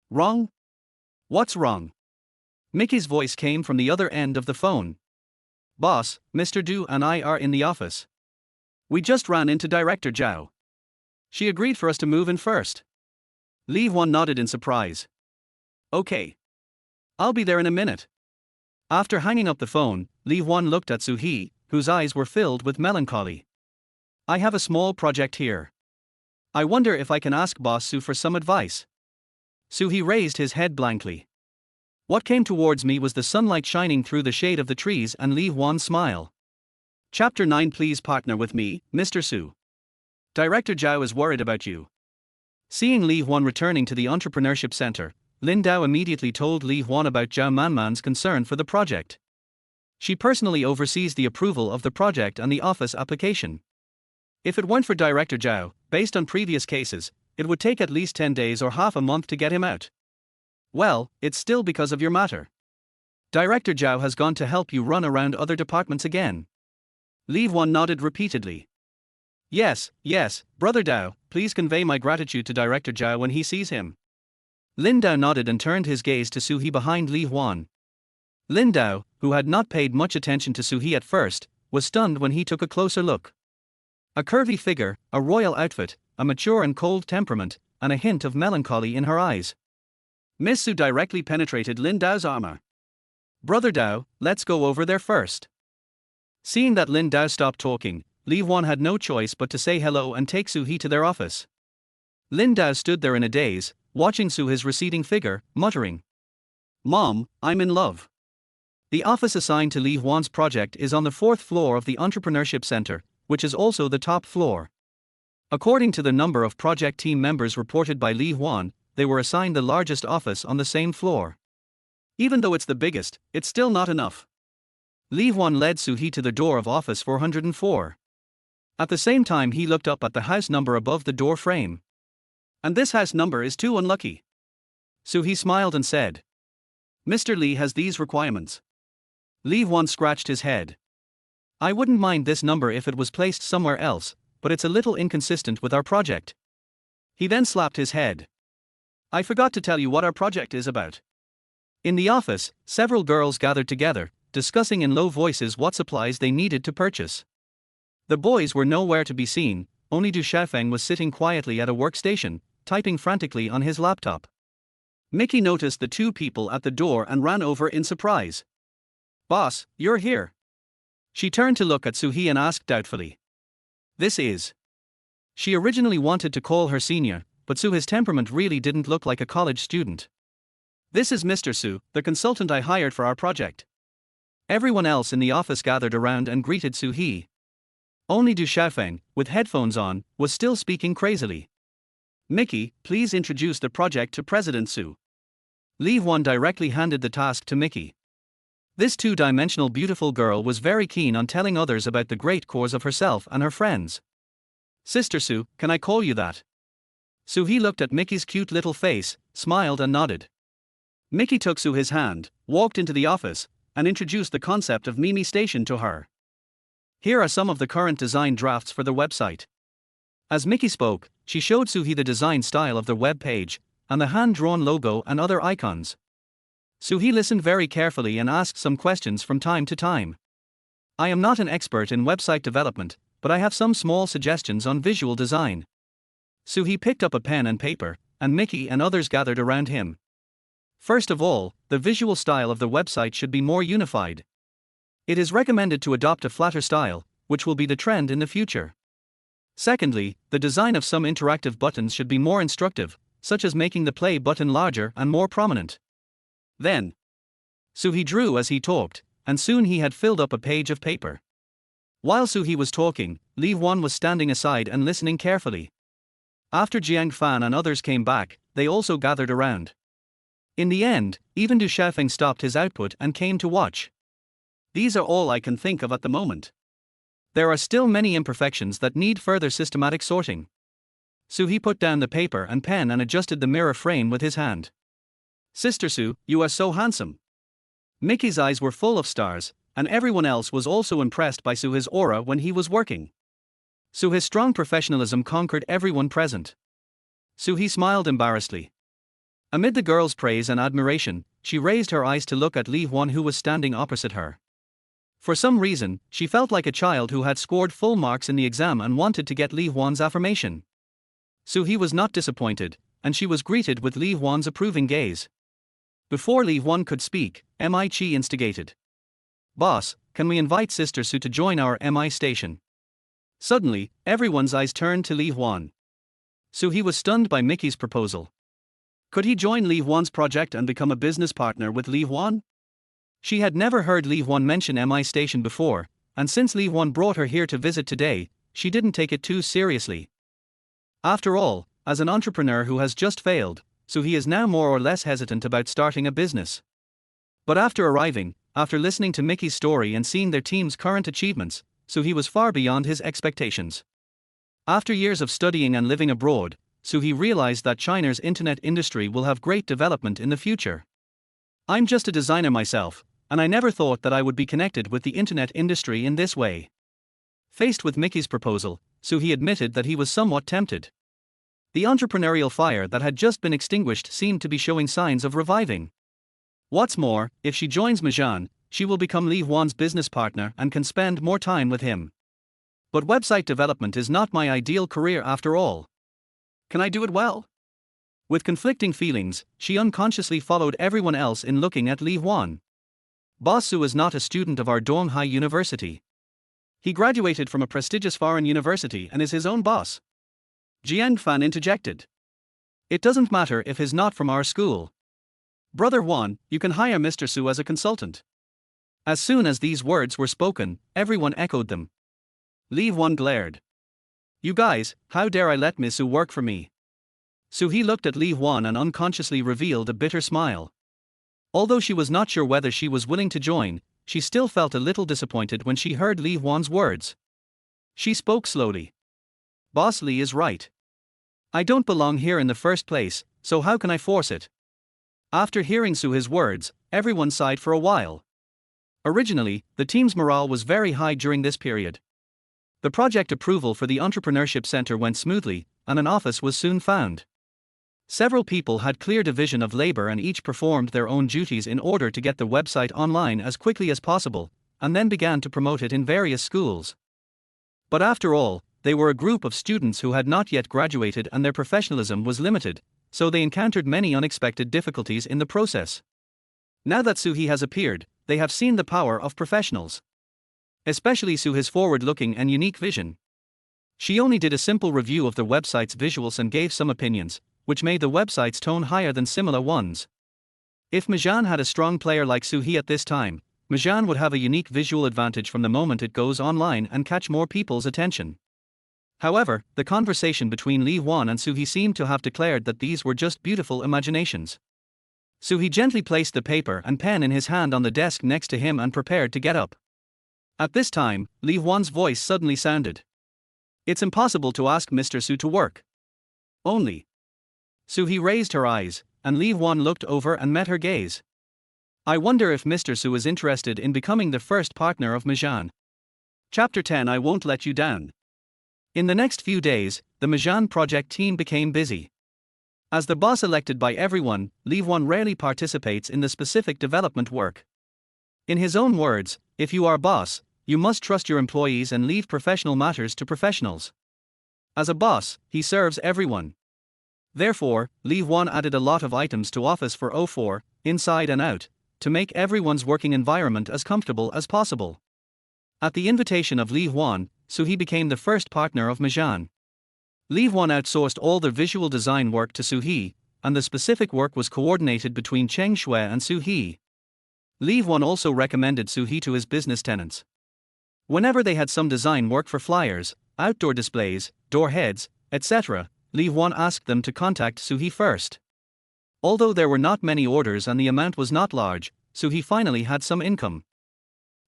Wrong? What's wrong? Mickey's voice came from the other end of the phone. Boss, Mr. Du and I are in the office. We just ran into Director Zhao. She agreed for us to move in first. Li Huan nodded in surprise. Okay. I'll be there in a minute. After hanging up the phone, Li Huan looked at Su-hee, whose eyes were filled with melancholy. I have a small project here. I wonder if I can ask Boss Su for some advice. Su-hee raised his head blankly. What came towards me was the sunlight shining through the shade of the trees and Li Huan's smile. Chapter 9. Please partner with me, Mr. Su. Director Zhao is worried about you. Seeing Li Huan returning to the entrepreneurship center, Lin Dao immediately told Li Huan about Zhao Manman's concern for the project. She personally oversees the approval of the project and the office application. If it weren't for Director Zhao, based on previous cases, it would take at least 10 days or half a month to get him out. Well, it's still because of your matter. Director Zhao has gone to help you run around other departments again. Li Huan nodded repeatedly. Yes, Brother Dao, please convey my gratitude to Director Zhao when he sees him. Lin Dao nodded and turned his gaze to Su-hee behind Li Huan. Lin Dao, who had not paid much attention to Su-hee at first, was stunned when he took a closer look. A curvy figure, a royal outfit, a mature and cold temperament, and a hint of melancholy in her eyes. Miss Su directly penetrated Lin Dao's armor. Brother Dao, let's go over there first. Seeing that Lin Dao stopped talking, Li Huan had no choice but to say hello and take Su-hee to their office. Lin Dao stood there in a daze, watching Su-hee's receding figure, muttering, Mom, I'm in love. The office assigned to Li Huan's project is on the 4th floor of the Entrepreneurship Center, which is also the top floor. According to the number of project team members reported by Li Huan, they were assigned the largest office on the same floor. Even though it's the biggest, it's still not enough. Li Huan led Su-hee to the door of office 404. At the same time he looked up at the house number above the door frame. And this house number is too unlucky. Su-hee smiled and said, Mr. Li has these requirements. Li Huan scratched his head. I wouldn't mind this number if it was placed somewhere else, but it's a little inconsistent with our project. He then slapped his head. I forgot to tell you what our project is about. In the office, several girls gathered together, discussing in low voices what supplies they needed to purchase. The boys were nowhere to be seen, only Du Xiaofeng was sitting quietly at a workstation, typing frantically on his laptop. Mickey noticed the two people at the door and ran over in surprise. Boss, you're here. She turned to look at Su-hee and asked doubtfully. This is. She originally wanted to call her senior, but Su-hee's temperament really didn't look like a college student. This is Mr. Su, the consultant I hired for our project. Everyone else in the office gathered around and greeted Su-hee. Only Du Xiaofeng, with headphones on, was still speaking crazily. Mickey, please introduce the project to President Su. Li Huan directly handed the task to Mickey. This two-dimensional beautiful girl was very keen on telling others about the great cause of herself and her friends. Sister Su, can I call you that? Su-hee looked at Mickey's cute little face, smiled and nodded. Mickey took Su-hee's hand, walked into the office, and introduced the concept of Mimi Station to her. Here are some of the current design drafts for the website. As Mickey spoke, she showed Su-hee the design style of the web page, and the hand-drawn logo and other icons. Su-hee listened very carefully and asked some questions from time to time. I am not an expert in website development, but I have some small suggestions on visual design. Su-hee picked up a pen and paper, and Mickey and others gathered around him. First of all, the visual style of the website should be more unified. It is recommended to adopt a flatter style, which will be the trend in the future. Secondly, the design of some interactive buttons should be more instructive, such as making the play button larger and more prominent. Then, Suhi drew as he talked, and soon he had filled up a page of paper. While Suhi was talking, Li Huan was standing aside and listening carefully. After Jiang Fan and others came back, they also gathered around. In the end, even Du Xiaofeng stopped his output and came to watch. These are all I can think of at the moment. There are still many imperfections that need further systematic sorting. Suhi put down the paper and pen and adjusted the mirror frame with his hand. Sister Su, you are so handsome. Mickey's eyes were full of stars, and everyone else was also impressed by Suhi's aura when he was working. Suhi's strong professionalism conquered everyone present. Suhi smiled embarrassedly. Amid the girl's praise and admiration, she raised her eyes to look at Li Huan, who was standing opposite her. For some reason, she felt like a child who had scored full marks in the exam and wanted to get Li Huan's affirmation. Suhi was not disappointed, and she was greeted with Li Huan's approving gaze. Before Li Huan could speak, Mi Chi instigated. Boss, can we invite Sister Su to join our MI station? Suddenly, everyone's eyes turned to Li Huan. Suhi was stunned by Mickey's proposal. Could he join Li Huan's project and become a business partner with Li Huan? She had never heard Li Huan mention MI station before, and since Li Huan brought her here to visit today, she didn't take it too seriously. After all, as an entrepreneur who has just failed, Suhi is now more or less hesitant about starting a business. But after arriving, after listening to Mickey's story and seeing their team's current achievements, Suhi was far beyond his expectations. After years of studying and living abroad, Suhi realized that China's internet industry will have great development in the future. I'm just a designer myself, and I never thought that I would be connected with the internet industry in this way. Faced with Mickey's proposal, Suhi admitted that he was somewhat tempted. The entrepreneurial fire that had just been extinguished seemed to be showing signs of reviving. What's more, if she joins Majan, she will become Li Huan's business partner and can spend more time with him. But website development is not my ideal career after all. Can I do it well? With conflicting feelings, she unconsciously followed everyone else in looking at Li Huan. Boss Su is not a student of our Donghai University. He graduated from a prestigious foreign university and is his own boss. Jiang Fan interjected. It doesn't matter if he's not from our school. Brother Huan, you can hire Mr. Su as a consultant. As soon as these words were spoken, everyone echoed them. Li Huan glared. You guys, how dare I let Miss Su work for me? Suhi looked at Li Huan and unconsciously revealed a bitter smile. Although she was not sure whether she was willing to join, she still felt a little disappointed when she heard Li Huan's words. She spoke slowly. Boss Li is right. I don't belong here in the first place, so how can I force it? After hearing Suhi's words, everyone sighed for a while. Originally, the team's morale was very high during this period. The project approval for the Entrepreneurship Center went smoothly, and an office was soon found. Several people had clear division of labor and each performed their own duties in order to get the website online as quickly as possible, and then began to promote it in various schools. But after all, they were a group of students who had not yet graduated and their professionalism was limited, so they encountered many unexpected difficulties in the process. Now that Suhi has appeared, they have seen the power of professionals. Especially Suhi's forward-looking and unique vision. She only did a simple review of the website's visuals and gave some opinions, which made the website's tone higher than similar ones. If Majan had a strong player like Suhi at this time, Majan would have a unique visual advantage from the moment it goes online and catch more people's attention. However, the conversation between Li Huan and Suhi seemed to have declared that these were just beautiful imaginations. Suhi gently placed the paper and pen in his hand on the desk next to him and prepared to get up. At this time, Li Huan's voice suddenly sounded. It's impossible to ask Mr. Su to work. Only. Suhi raised her eyes, and Li Huan looked over and met her gaze. I wonder if Mr. Su is interested in becoming the first partner of Majan. Chapter 10 I Won't Let You Down. In the next few days, the Majan project team became busy. As the boss elected by everyone, Li Huan rarely participates in the specific development work. In his own words, if you are boss, you must trust your employees and leave professional matters to professionals. As a boss, he serves everyone. Therefore, Li Huan added a lot of items to Office 404, inside and out, to make everyone's working environment as comfortable as possible. At the invitation of Li Huan, so he became the first partner of Majan. Li Huan outsourced all the visual design work to Su He, and the specific work was coordinated between Cheng Shui and Su He. Li Huan also recommended Su He to his business tenants. Whenever they had some design work for flyers, outdoor displays, door heads, etc., Li Huan asked them to contact Su He first. Although there were not many orders and the amount was not large, Su He finally had some income.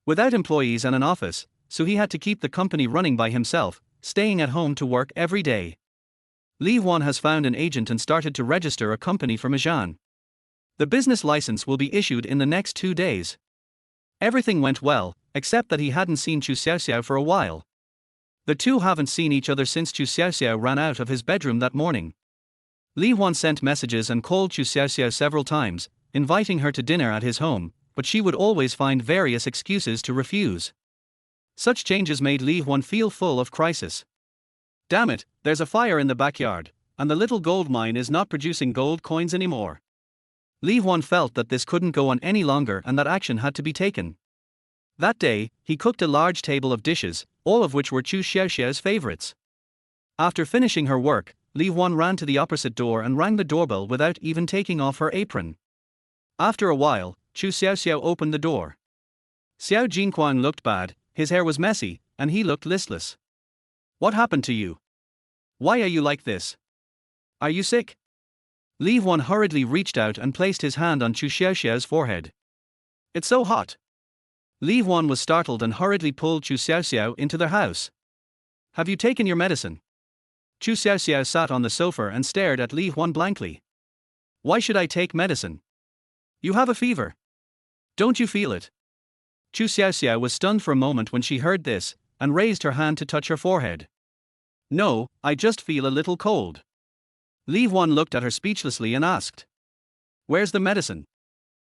Without employees and an office, Su He had to keep the company running by himself, staying at home to work every day. Li Huan has found an agent and started to register a company for Majan. The business license will be issued in the next 2 days. Everything went well, except that he hadn't seen Chu Xiaoxiao for a while. The two haven't seen each other since Chu Xiaoxiao ran out of his bedroom that morning. Li Huan sent messages and called Chu Xiaoxiao several times, inviting her to dinner at his home, but she would always find various excuses to refuse. Such changes made Li Huan feel full of crisis. Damn it, there's a fire in the backyard, and the little gold mine is not producing gold coins anymore. Li Huan felt that this couldn't go on any longer and that action had to be taken. That day, he cooked a large table of dishes, all of which were Chu Xiaoxiao's favorites. After finishing her work, Li Huan ran to the opposite door and rang the doorbell without even taking off her apron. After a while, Chu Xiaoxiao opened the door. Xiao Jinquan looked bad, his hair was messy, and he looked listless. What happened to you? Why are you like this? Are you sick? Li Huan hurriedly reached out and placed his hand on Chu Xiaoxiao's forehead. It's so hot. Li Huan was startled and hurriedly pulled Chu Xiaoxiao into the house. Have you taken your medicine? Chu Xiaoxiao sat on the sofa and stared at Li Huan blankly. Why should I take medicine? You have a fever. Don't you feel it? Chu Xiaoxiao was stunned for a moment when she heard this, and raised her hand to touch her forehead. No, I just feel a little cold. Li Huan looked at her speechlessly and asked. Where's the medicine?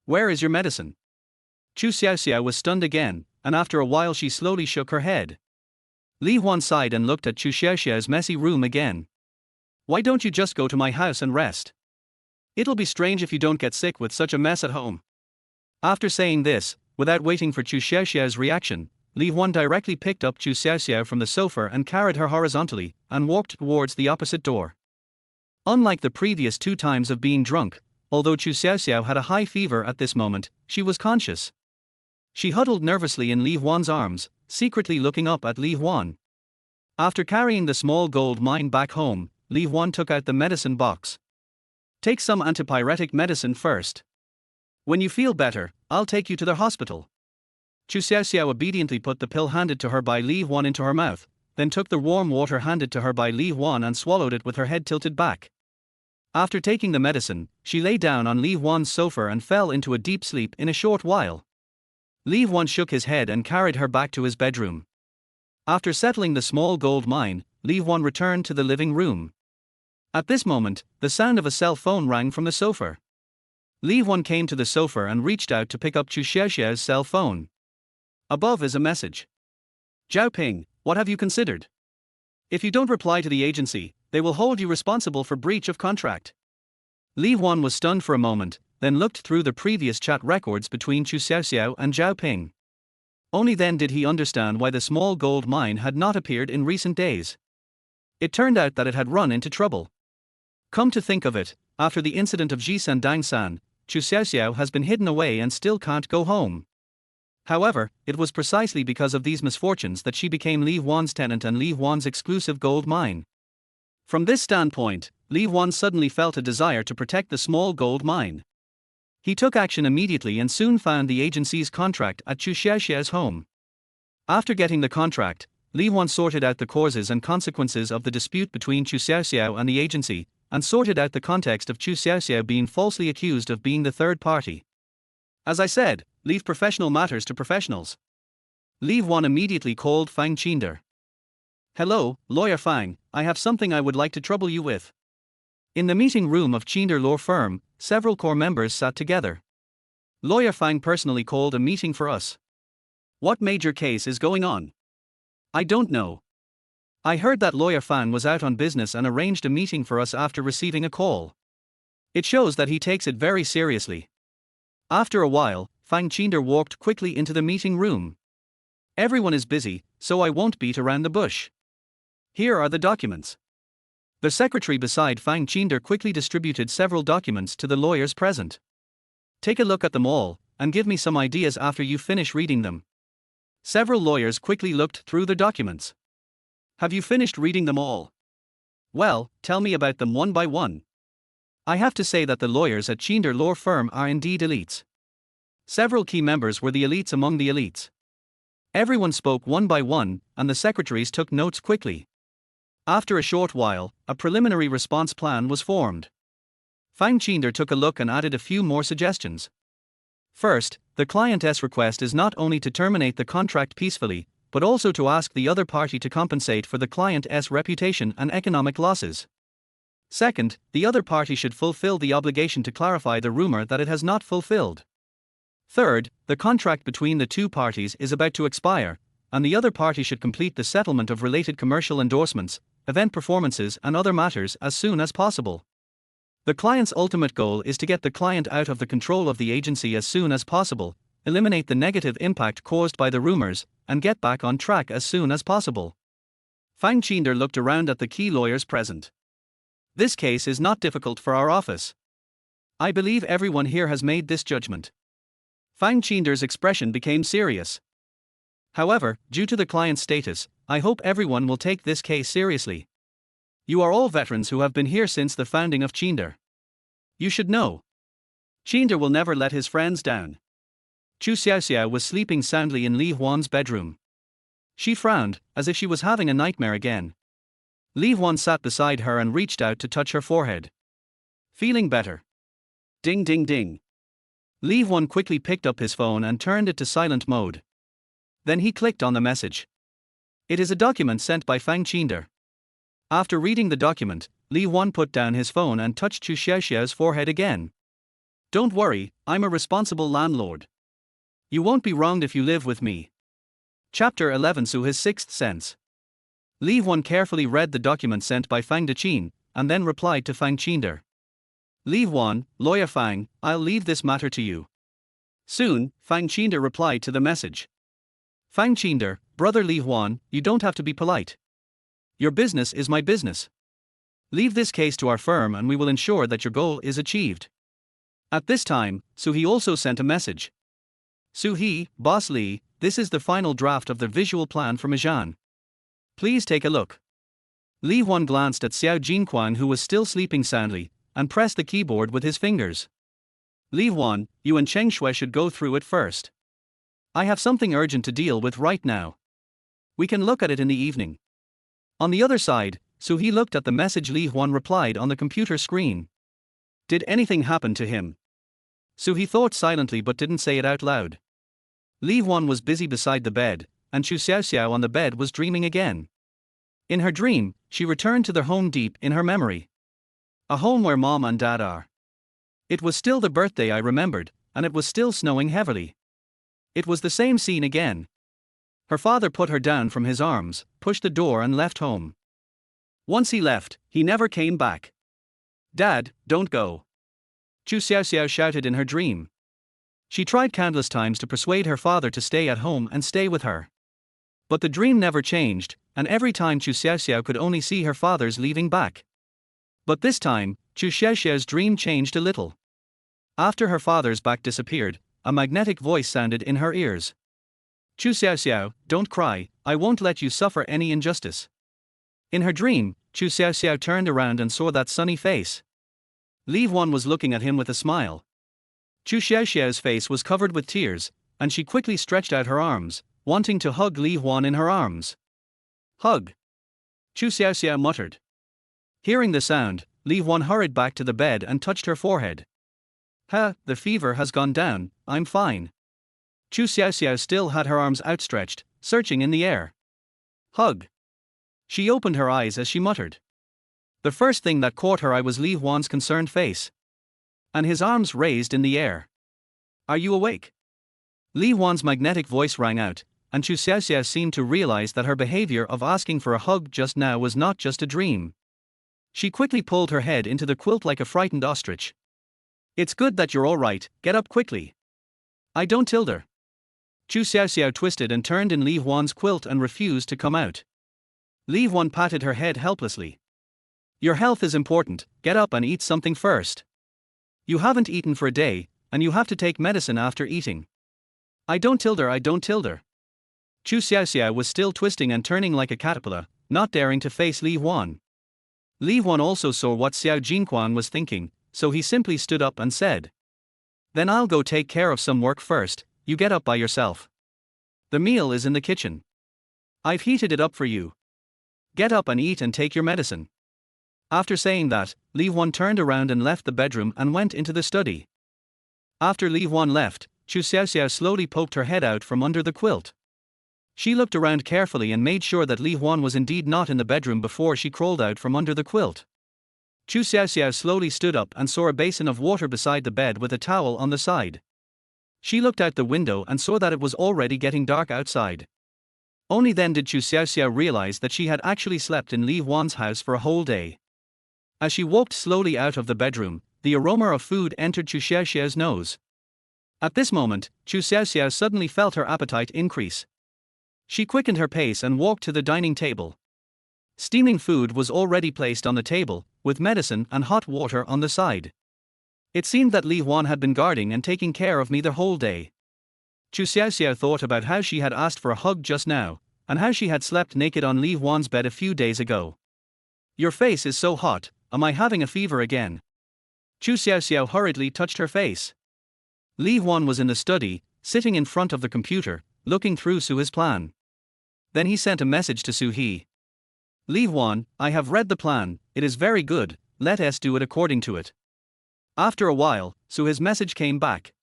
Where is your medicine? Chu Xiaoxiao was stunned again, and after a while she slowly shook her head. Li Huan sighed and looked at Chu Xiaoxiao's messy room again. Why don't you just go to my house and rest? It'll be strange if you don't get sick with such a mess at home. After saying this, without waiting for Chu Xiaoxiao's reaction, Li Huan directly picked up Chu Xiaoxiao from the sofa and carried her horizontally, and walked towards the opposite door. Unlike the previous 2 times of being drunk, although Chu Xiaoxiao had a high fever at this moment, she was conscious. She huddled nervously in Li Huan's arms, secretly looking up at Li Huan. After carrying the small gold mine back home, Li Huan took out the medicine box. Take some antipyretic medicine first. When you feel better, I'll take you to the hospital. Chu Xiaoxiao obediently put the pill handed to her by Li Huan into her mouth, then took the warm water handed to her by Li Huan and swallowed it with her head tilted back. After taking the medicine, she lay down on Li Huan's sofa and fell into a deep sleep in a short while. Li Huan shook his head and carried her back to his bedroom. After settling the small gold mine, Li Huan returned to the living room. At this moment, the sound of a cell phone rang from the sofa. Li Huan came to the sofa and reached out to pick up Chu Xiaoxiao's cell phone. Above is a message. Zhao Ping, what have you considered? If you don't reply to the agency, they will hold you responsible for breach of contract. Li Huan was stunned for a moment, then looked through the previous chat records between Chu Xiaoxiao and Zhao Ping. Only then did he understand why the small gold mine had not appeared in recent days. It turned out that it had run into trouble. Come to think of it, after the incident of Jisandangsan, Chu Xiaoxiao has been hidden away and still can't go home. However, it was precisely because of these misfortunes that she became Li Huan's tenant and Li Huan's exclusive gold mine. From this standpoint, Li Huan suddenly felt a desire to protect the small gold mine. He took action immediately and soon found the agency's contract at Chu Xiaoxiao's home. After getting the contract, Li Huan sorted out the causes and consequences of the dispute between Chu Xiaoxiao and the agency, and sorted out the context of Chu Xiaoxiao being falsely accused of being the third party. As I said, leave professional matters to professionals. Li Huan immediately called Fang Qinder. Hello, Lawyer Fang, I have something I would like to trouble you with. In the meeting room of Qinder Law Firm, several core members sat together. Lawyer Fang personally called a meeting for us. What major case is going on? I don't know. I heard that Lawyer Fang was out on business and arranged a meeting for us after receiving a call. It shows that he takes it very seriously. After a while, Fang Qinder walked quickly into the meeting room. Everyone is busy, so I won't beat around the bush. Here are the documents. The secretary beside Fang Qinder quickly distributed several documents to the lawyers present. Take a look at them all, and give me some ideas after you finish reading them. Several lawyers quickly looked through the documents. Have you finished reading them all? Well, tell me about them one by one. I have to say that the lawyers at Qinder law firm are indeed elites. Several key members were the elites among the elites. Everyone spoke one by one, and the secretaries took notes quickly. After a short while, a preliminary response plan was formed. Fang Qinder took a look and added a few more suggestions. First, the client's request is not only to terminate the contract peacefully, but also to ask the other party to compensate for the client's reputation and economic losses. Second, the other party should fulfill the obligation to clarify the rumor that it has not fulfilled. Third, the contract between the two parties is about to expire, and the other party should complete the settlement of related commercial endorsements, event performances, and other matters as soon as possible. The client's ultimate goal is to get the client out of the control of the agency as soon as possible, eliminate the negative impact caused by the rumors, and get back on track as soon as possible. Fang Qinder looked around at the key lawyers present. This case is not difficult for our office. I believe everyone here has made this judgment. Fang Qinder's expression became serious. However, due to the client's status, I hope everyone will take this case seriously. You are all veterans who have been here since the founding of Qinder. You should know. Qinder will never let his friends down. Chu Xiaoxiao was sleeping soundly in Li Huan's bedroom. She frowned, as if she was having a nightmare again. Li Huan sat beside her and reached out to touch her forehead. Feeling better? Ding ding ding. Li Huan quickly picked up his phone and turned it to silent mode. Then he clicked on the message. It is a document sent by Fang Qinder. After reading the document, Li Huan put down his phone and touched Chu Xiaoxiao's forehead again. Don't worry, I'm a responsible landlord. You won't be wronged if you live with me. Chapter 11 Su His Sixth Sense. Li Huan carefully read the document sent by Fang Deqin, and then replied to Fang Qinder. Li Huan, Lawyer Fang, I'll leave this matter to you. Soon, Fang Qinder replied to the message. Fang Qinder, brother Li Huan, you don't have to be polite. Your business is my business. Leave this case to our firm and we will ensure that your goal is achieved. At this time, Su He also sent a message. Su He, Boss Li, this is the final draft of the visual plan for Mijan. Please take a look. Li Huan glanced at Xiao Jinquan, who was still sleeping soundly, and pressed the keyboard with his fingers. Li Huan, you and Cheng Shui should go through it first. I have something urgent to deal with right now. We can look at it in the evening. On the other side, Su He looked at the message Li Huan replied on the computer screen. Did anything happen to him? Su He thought silently but didn't say it out loud. Li Huan was busy beside the bed, and Chu Xiaoxiao on the bed was dreaming again. In her dream, she returned to their home deep in her memory. A home where mom and dad are. It was still the birthday I remembered, and it was still snowing heavily. It was the same scene again. Her father put her down from his arms, pushed the door and left home. Once he left, he never came back. Dad, don't go. Chu Xiaoxiao shouted in her dream. She tried countless times to persuade her father to stay at home and stay with her. But the dream never changed, and every time Chu Xiaoxiao could only see her father's leaving back. But this time, Chu Xiaoxiao's dream changed a little. After her father's back disappeared, a magnetic voice sounded in her ears. Chu Xiaoxiao, don't cry, I won't let you suffer any injustice. In her dream, Chu Xiaoxiao turned around and saw that sunny face. Li Huan was looking at him with a smile. Chu Xiaoxiao's face was covered with tears, and she quickly stretched out her arms, wanting to hug Li Huan in her arms. Hug. Chu Xiaoxiao muttered. Hearing the sound, Li Huan hurried back to the bed and touched her forehead. The fever has gone down, I'm fine. Chu Xiaoxiao still had her arms outstretched, searching in the air. Hug. She opened her eyes as she muttered. The first thing that caught her eye was Li Huan's concerned face. And his arms raised in the air. Are you awake? Li Huan's magnetic voice rang out, and Chu Xiaoxiao seemed to realize that her behavior of asking for a hug just now was not just a dream. She quickly pulled her head into the quilt like a frightened ostrich. It's good that you're all right, get up quickly. I don't tilde. Chu Xiaoxiao twisted and turned in Li Huan's quilt and refused to come out. Li Huan patted her head helplessly. Your health is important, get up and eat something first. You haven't eaten for a day, and you have to take medicine after eating. I don't tilder. Chu Xiaoxiao was still twisting and turning like a caterpillar, not daring to face Li Huan. Li Huan also saw what Xiao Jinquan was thinking, so he simply stood up and said, Then I'll go take care of some work first, you get up by yourself. The meal is in the kitchen. I've heated it up for you. Get up and eat and take your medicine. After saying that, Li Huan turned around and left the bedroom and went into the study. After Li Huan left, Chu Xiaoxiao slowly poked her head out from under the quilt. She looked around carefully and made sure that Li Huan was indeed not in the bedroom before she crawled out from under the quilt. Chu Xiaoxiao slowly stood up and saw a basin of water beside the bed with a towel on the side. She looked out the window and saw that it was already getting dark outside. Only then did Chu Xiaoxiao realize that she had actually slept in Li Huan's house for a whole day. As she walked slowly out of the bedroom, the aroma of food entered Chu Xiaoxiao's nose. At this moment, Chu Xiaoxiao suddenly felt her appetite increase. She quickened her pace and walked to the dining table. Steaming food was already placed on the table, with medicine and hot water on the side. It seemed that Li Huan had been guarding and taking care of me the whole day. Chu Xiaoxiao thought about how she had asked for a hug just now, and how she had slept naked on Li Huan's bed a few days ago. Your face is so hot, am I having a fever again? Chu Xiaoxiao hurriedly touched her face. Li Huan was in the study, sitting in front of the computer, looking through Su's plan. Then he sent a message to Su He. Li Huan, I have read the plan, it is very good, let us do it according to it. After a while, Su's message came back.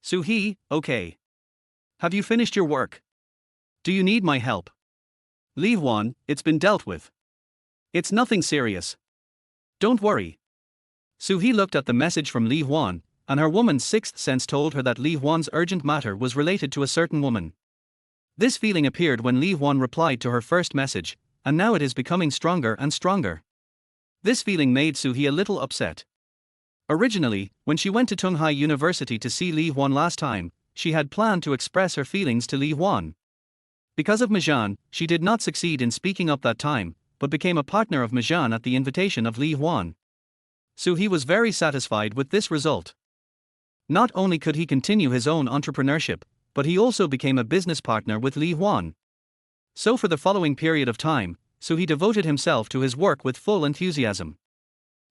Su He, okay. Have you finished your work? Do you need my help? Li Huan, it's been dealt with. It's nothing serious. Don't worry. Su He looked at the message from Li Huan, and her woman's sixth sense told her that Li Huan's urgent matter was related to a certain woman. This feeling appeared when Li Huan replied to her first message, and now it is becoming stronger and stronger. This feeling made Su He a little upset. Originally, when she went to Tunghai University to see Li Huan last time, she had planned to express her feelings to Li Huan. Because of Majan, she did not succeed in speaking up that time, but became a partner of Majan at the invitation of Li Huan. Su He was very satisfied with this result. Not only could he continue his own entrepreneurship, but he also became a business partner with Li Huan. So for the following period of time, Su He devoted himself to his work with full enthusiasm.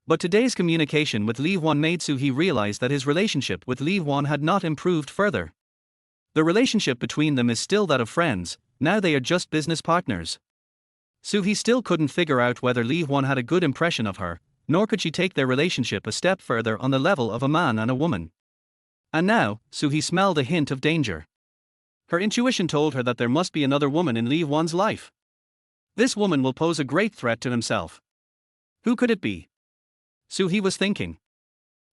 But today's communication with Li Huan made Su He realize that his relationship with Li Huan had not improved further. The relationship between them is still that of friends, now they are just business partners. Su He still couldn't figure out whether Li Huan had a good impression of her, nor could she take their relationship a step further on the level of a man and a woman. And now, Su He smelled a hint of danger. Her intuition told her that there must be another woman in Li Huan's life. This woman will pose a great threat to himself. Who could it be? Su He was thinking.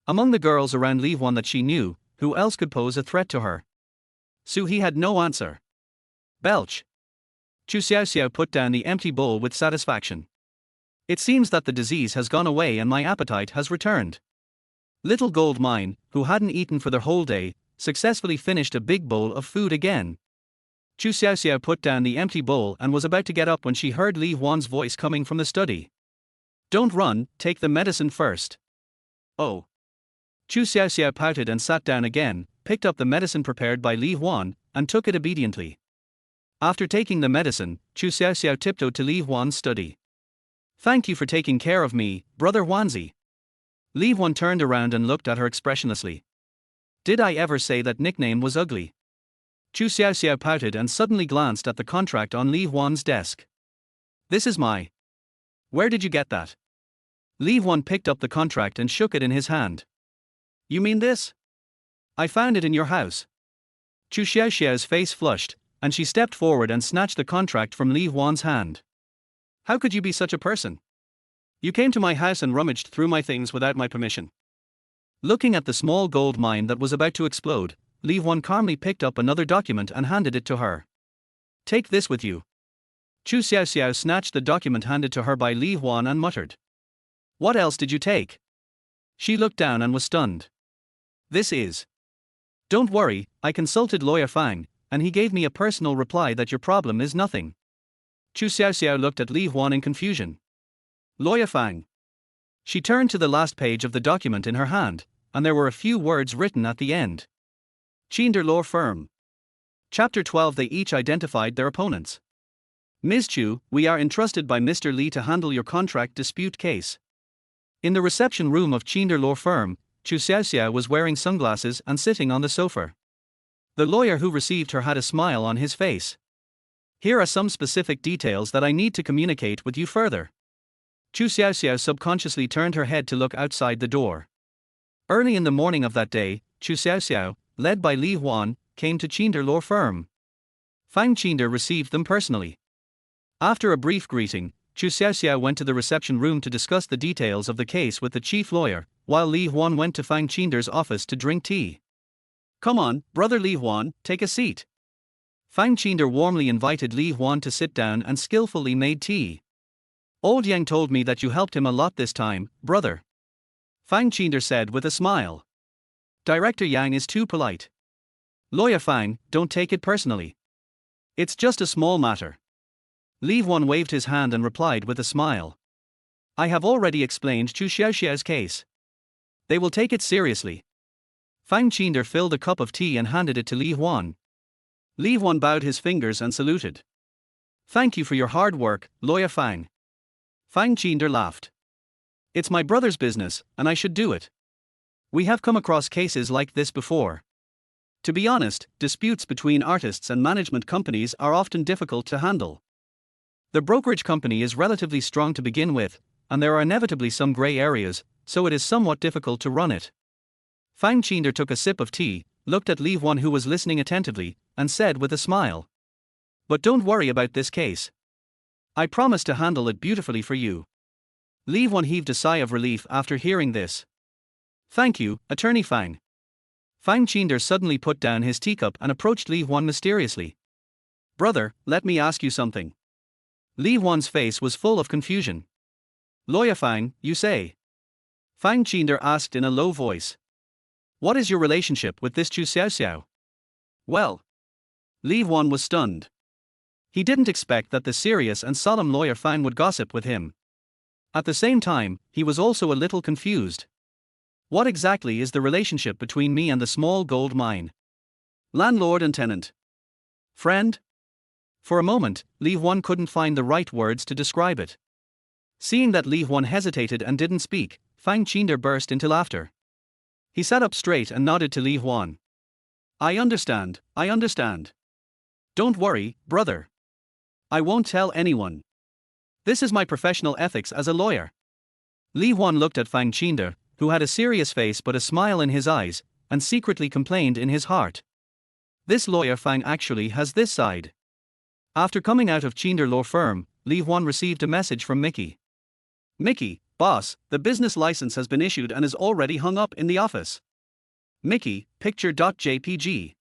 Among the girls around Li Huan that she knew, who else could pose a threat to her? Su He had no answer. Belch. Chu Xiaoxiao put down the empty bowl with satisfaction. It seems that the disease has gone away and my appetite has returned. Little Gold Mine, who hadn't eaten for the whole day, successfully finished a big bowl of food again. Chu Xiaoxiao put down the empty bowl and was about to get up when she heard Li Huan's voice coming from the study. Don't run, take the medicine first. Oh. Chu Xiaoxiao pouted and sat down again, picked up the medicine prepared by Li Huan, and took it obediently. After taking the medicine, Chu Xiaoxiao tiptoed to Li Huan's study. Thank you for taking care of me, Brother Huanzi. Li Huan turned around and looked at her expressionlessly. Did I ever say that nickname was ugly? Chu Xiaoxiao pouted and suddenly glanced at the contract on Li Huan's desk. This is my. Where did you get that? Li Huan picked up the contract and shook it in his hand. You mean this? I found it in your house. Chu Xiaoxiao's face flushed, and she stepped forward and snatched the contract from Li Huan's hand. How could you be such a person? You came to my house and rummaged through my things without my permission. Looking at the small gold mine that was about to explode, Li Huan calmly picked up another document and handed it to her. Take this with you. Chu Xiaoxiao snatched the document handed to her by Li Huan and muttered. What else did you take? She looked down and was stunned. This is. Don't worry, I consulted Lawyer Fang, and he gave me a personal reply that your problem is nothing. Chu Xiaoxiao looked at Li Huan in confusion. Lawyer Fang. She turned to the last page of the document in her hand, and there were a few words written at the end. Chinder Law Firm. Chapter 12. They each identified their opponents. Ms. Chu, we are entrusted by Mr. Li to handle your contract dispute case. In the reception room of Chinder Law Firm, Chu Xiaoxiao was wearing sunglasses and sitting on the sofa. The lawyer who received her had a smile on his face. Here are some specific details that I need to communicate with you further. Chu Xiaoxiao subconsciously turned her head to look outside the door. Early in the morning of that day, Chu Xiaoxiao, led by Li Huan, came to Chinder Law Firm. Fang Chinder received them personally. After a brief greeting, Chu Xiaoxiao went to the reception room to discuss the details of the case with the chief lawyer, while Li Huan went to Fang Chinder's office to drink tea. Come on, brother Li Huan, take a seat. Fang Chinder warmly invited Li Huan to sit down and skillfully made tea. Old Yang told me that you helped him a lot this time, brother. Fang Chinder said with a smile. Director Yang is too polite. Lawyer Fang, don't take it personally. It's just a small matter. Li Huan waved his hand and replied with a smile. I have already explained Chu Xiaoxiao's case. They will take it seriously. Fang Chinder filled a cup of tea and handed it to Li Huan. Li Huan bowed his fingers and saluted. Thank you for your hard work, Lawyer Fang. Fang Chinder laughed. It's my brother's business, and I should do it. We have come across cases like this before. To be honest, disputes between artists and management companies are often difficult to handle. The brokerage company is relatively strong to begin with, and there are inevitably some gray areas, so it is somewhat difficult to run it. Fang Chinder took a sip of tea, looked at Li Huan who was listening attentively, and said with a smile. But don't worry about this case. I promise to handle it beautifully for you. Li Huan heaved a sigh of relief after hearing this. Thank you, Attorney Fang. Fang Chinder suddenly put down his teacup and approached Li Huan mysteriously. Brother, let me ask you something. Li Huan's face was full of confusion. Lawyer Fang, you say? Fang Chinder asked in a low voice. What is your relationship with this Chu Xiaoxiao? Well. Li Huan was stunned. He didn't expect that the serious and solemn Lawyer Fang would gossip with him. At the same time, he was also a little confused. What exactly is the relationship between me and the small gold mine? Landlord and tenant. Friend? For a moment, Li Huan couldn't find the right words to describe it. Seeing that Li Huan hesitated and didn't speak, Fang Chinder burst into laughter. He sat up straight and nodded to Li Huan. I understand. Don't worry, brother. I won't tell anyone. This is my professional ethics as a lawyer. Li Huan looked at Fang Chinder, who had a serious face but a smile in his eyes, and secretly complained in his heart. This Lawyer Fang actually has this side. After coming out of Chinder Law Firm, Li Huan received a message from Mickey. Mickey, boss, the business license has been issued and is already hung up in the office. Mickey, picture.jpg.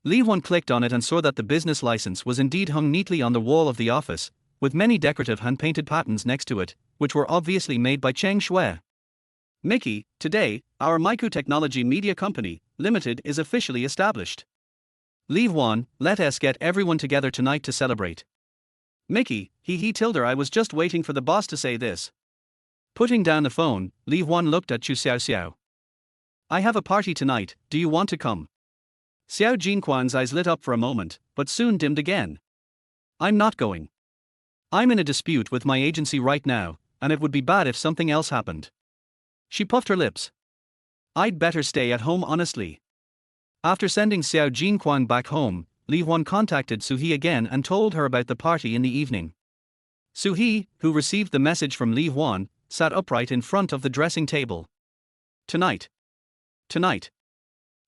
Li Huan clicked on it and saw that the business license was indeed hung neatly on the wall of the office, with many decorative hand-painted patterns next to it, which were obviously made by Cheng Shui. Mickey, today, our Micro Technology Media Company, Limited is officially established. Li Huan, let us get everyone together tonight to celebrate. Mickey, Tilder, I was just waiting for the boss to say this. Putting down the phone, Li Huan looked at Chu Xiaoxiao. I have a party tonight, do you want to come? Xiao Jinquan's eyes lit up for a moment, but soon dimmed again. I'm not going. I'm in a dispute with my agency right now, and it would be bad if something else happened. She puffed her lips. I'd better stay at home honestly. After sending Xiao Jinquan back home, Li Huan contacted Suhe again and told her about the party in the evening. Suhe, who received the message from Li Huan, sat upright in front of the dressing table. Tonight.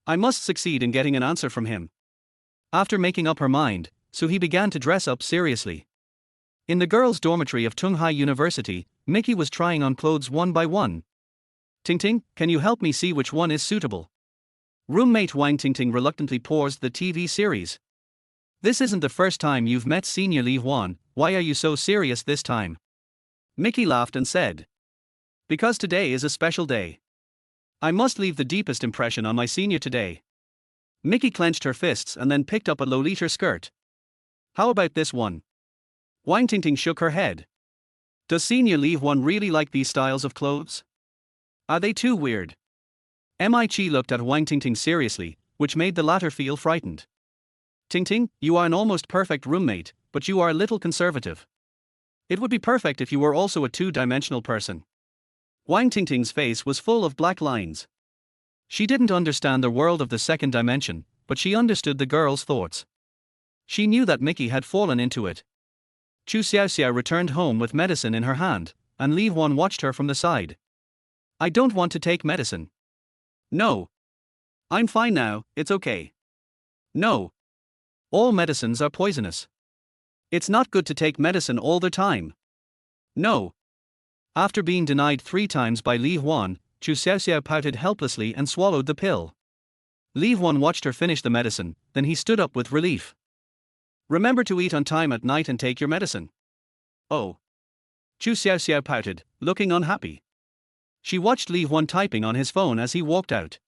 I must succeed in getting an answer from him. After making up her mind, Suhe began to dress up seriously. In the girls' dormitory of Tunghai University, Mickey was trying on clothes one by one. Tingting, can you help me see which one is suitable? Roommate Wang Tingting reluctantly paused the TV series. This isn't the first time you've met Senior Li Huan, why are you so serious this time? Mickey laughed and said. Because today is a special day. I must leave the deepest impression on my senior today. Mickey clenched her fists and then picked up a Lolita skirt. How about this one? Wang Tingting shook her head. Does Senior Li Huan really like these styles of clothes? Are they too weird? Mi Chi looked at Wang Tingting seriously, which made the latter feel frightened. Tingting, you are an almost perfect roommate, but you are a little conservative. It would be perfect if you were also a two-dimensional person. Wang Tingting's face was full of black lines. She didn't understand the world of the second dimension, but she understood the girl's thoughts. She knew that Mickey had fallen into it. Chu Xiaoxiao returned home with medicine in her hand, and Li Huan watched her from the side. I don't want to take medicine. No. I'm fine now, it's okay. No. All medicines are poisonous. It's not good to take medicine all the time. No. After being denied 3 times by Li Huan, Chu Xiaoxiao pouted helplessly and swallowed the pill. Li Huan watched her finish the medicine, then he stood up with relief. Remember to eat on time at night and take your medicine. Oh. Chu Xiaoxiao pouted, looking unhappy. She watched Li Huan typing on his phone as he walked out.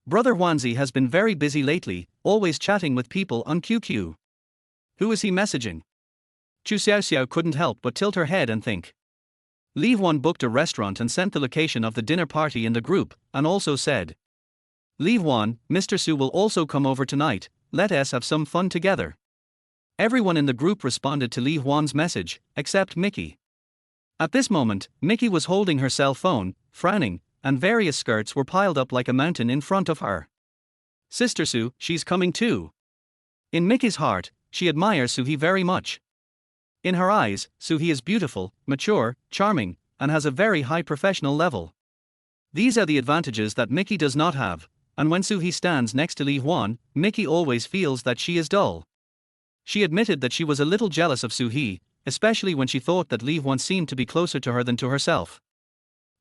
Brother Huanzi has been very busy lately, always chatting with people on QQ. Who is he messaging? Chu Xiaoxiao couldn't help but tilt her head and think. Li Huan booked a restaurant and sent the location of the dinner party in the group, and also said, Li Huan, Mr. Su will also come over tonight, let us have some fun together. Everyone in the group responded to Li Huan's message, except Mickey. At this moment, Mickey was holding her cell phone, frowning, and various skirts were piled up like a mountain in front of her. Sister Su, she's coming too. In Mickey's heart, she admires Suhee very much. In her eyes, Suhee is beautiful, mature, charming, and has a very high professional level. These are the advantages that Mickey does not have, and when Suhee stands next to Li Huan, Mickey always feels that she is dull. She admitted that she was a little jealous of Suhee, especially when she thought that Li Huan seemed to be closer to her than to herself.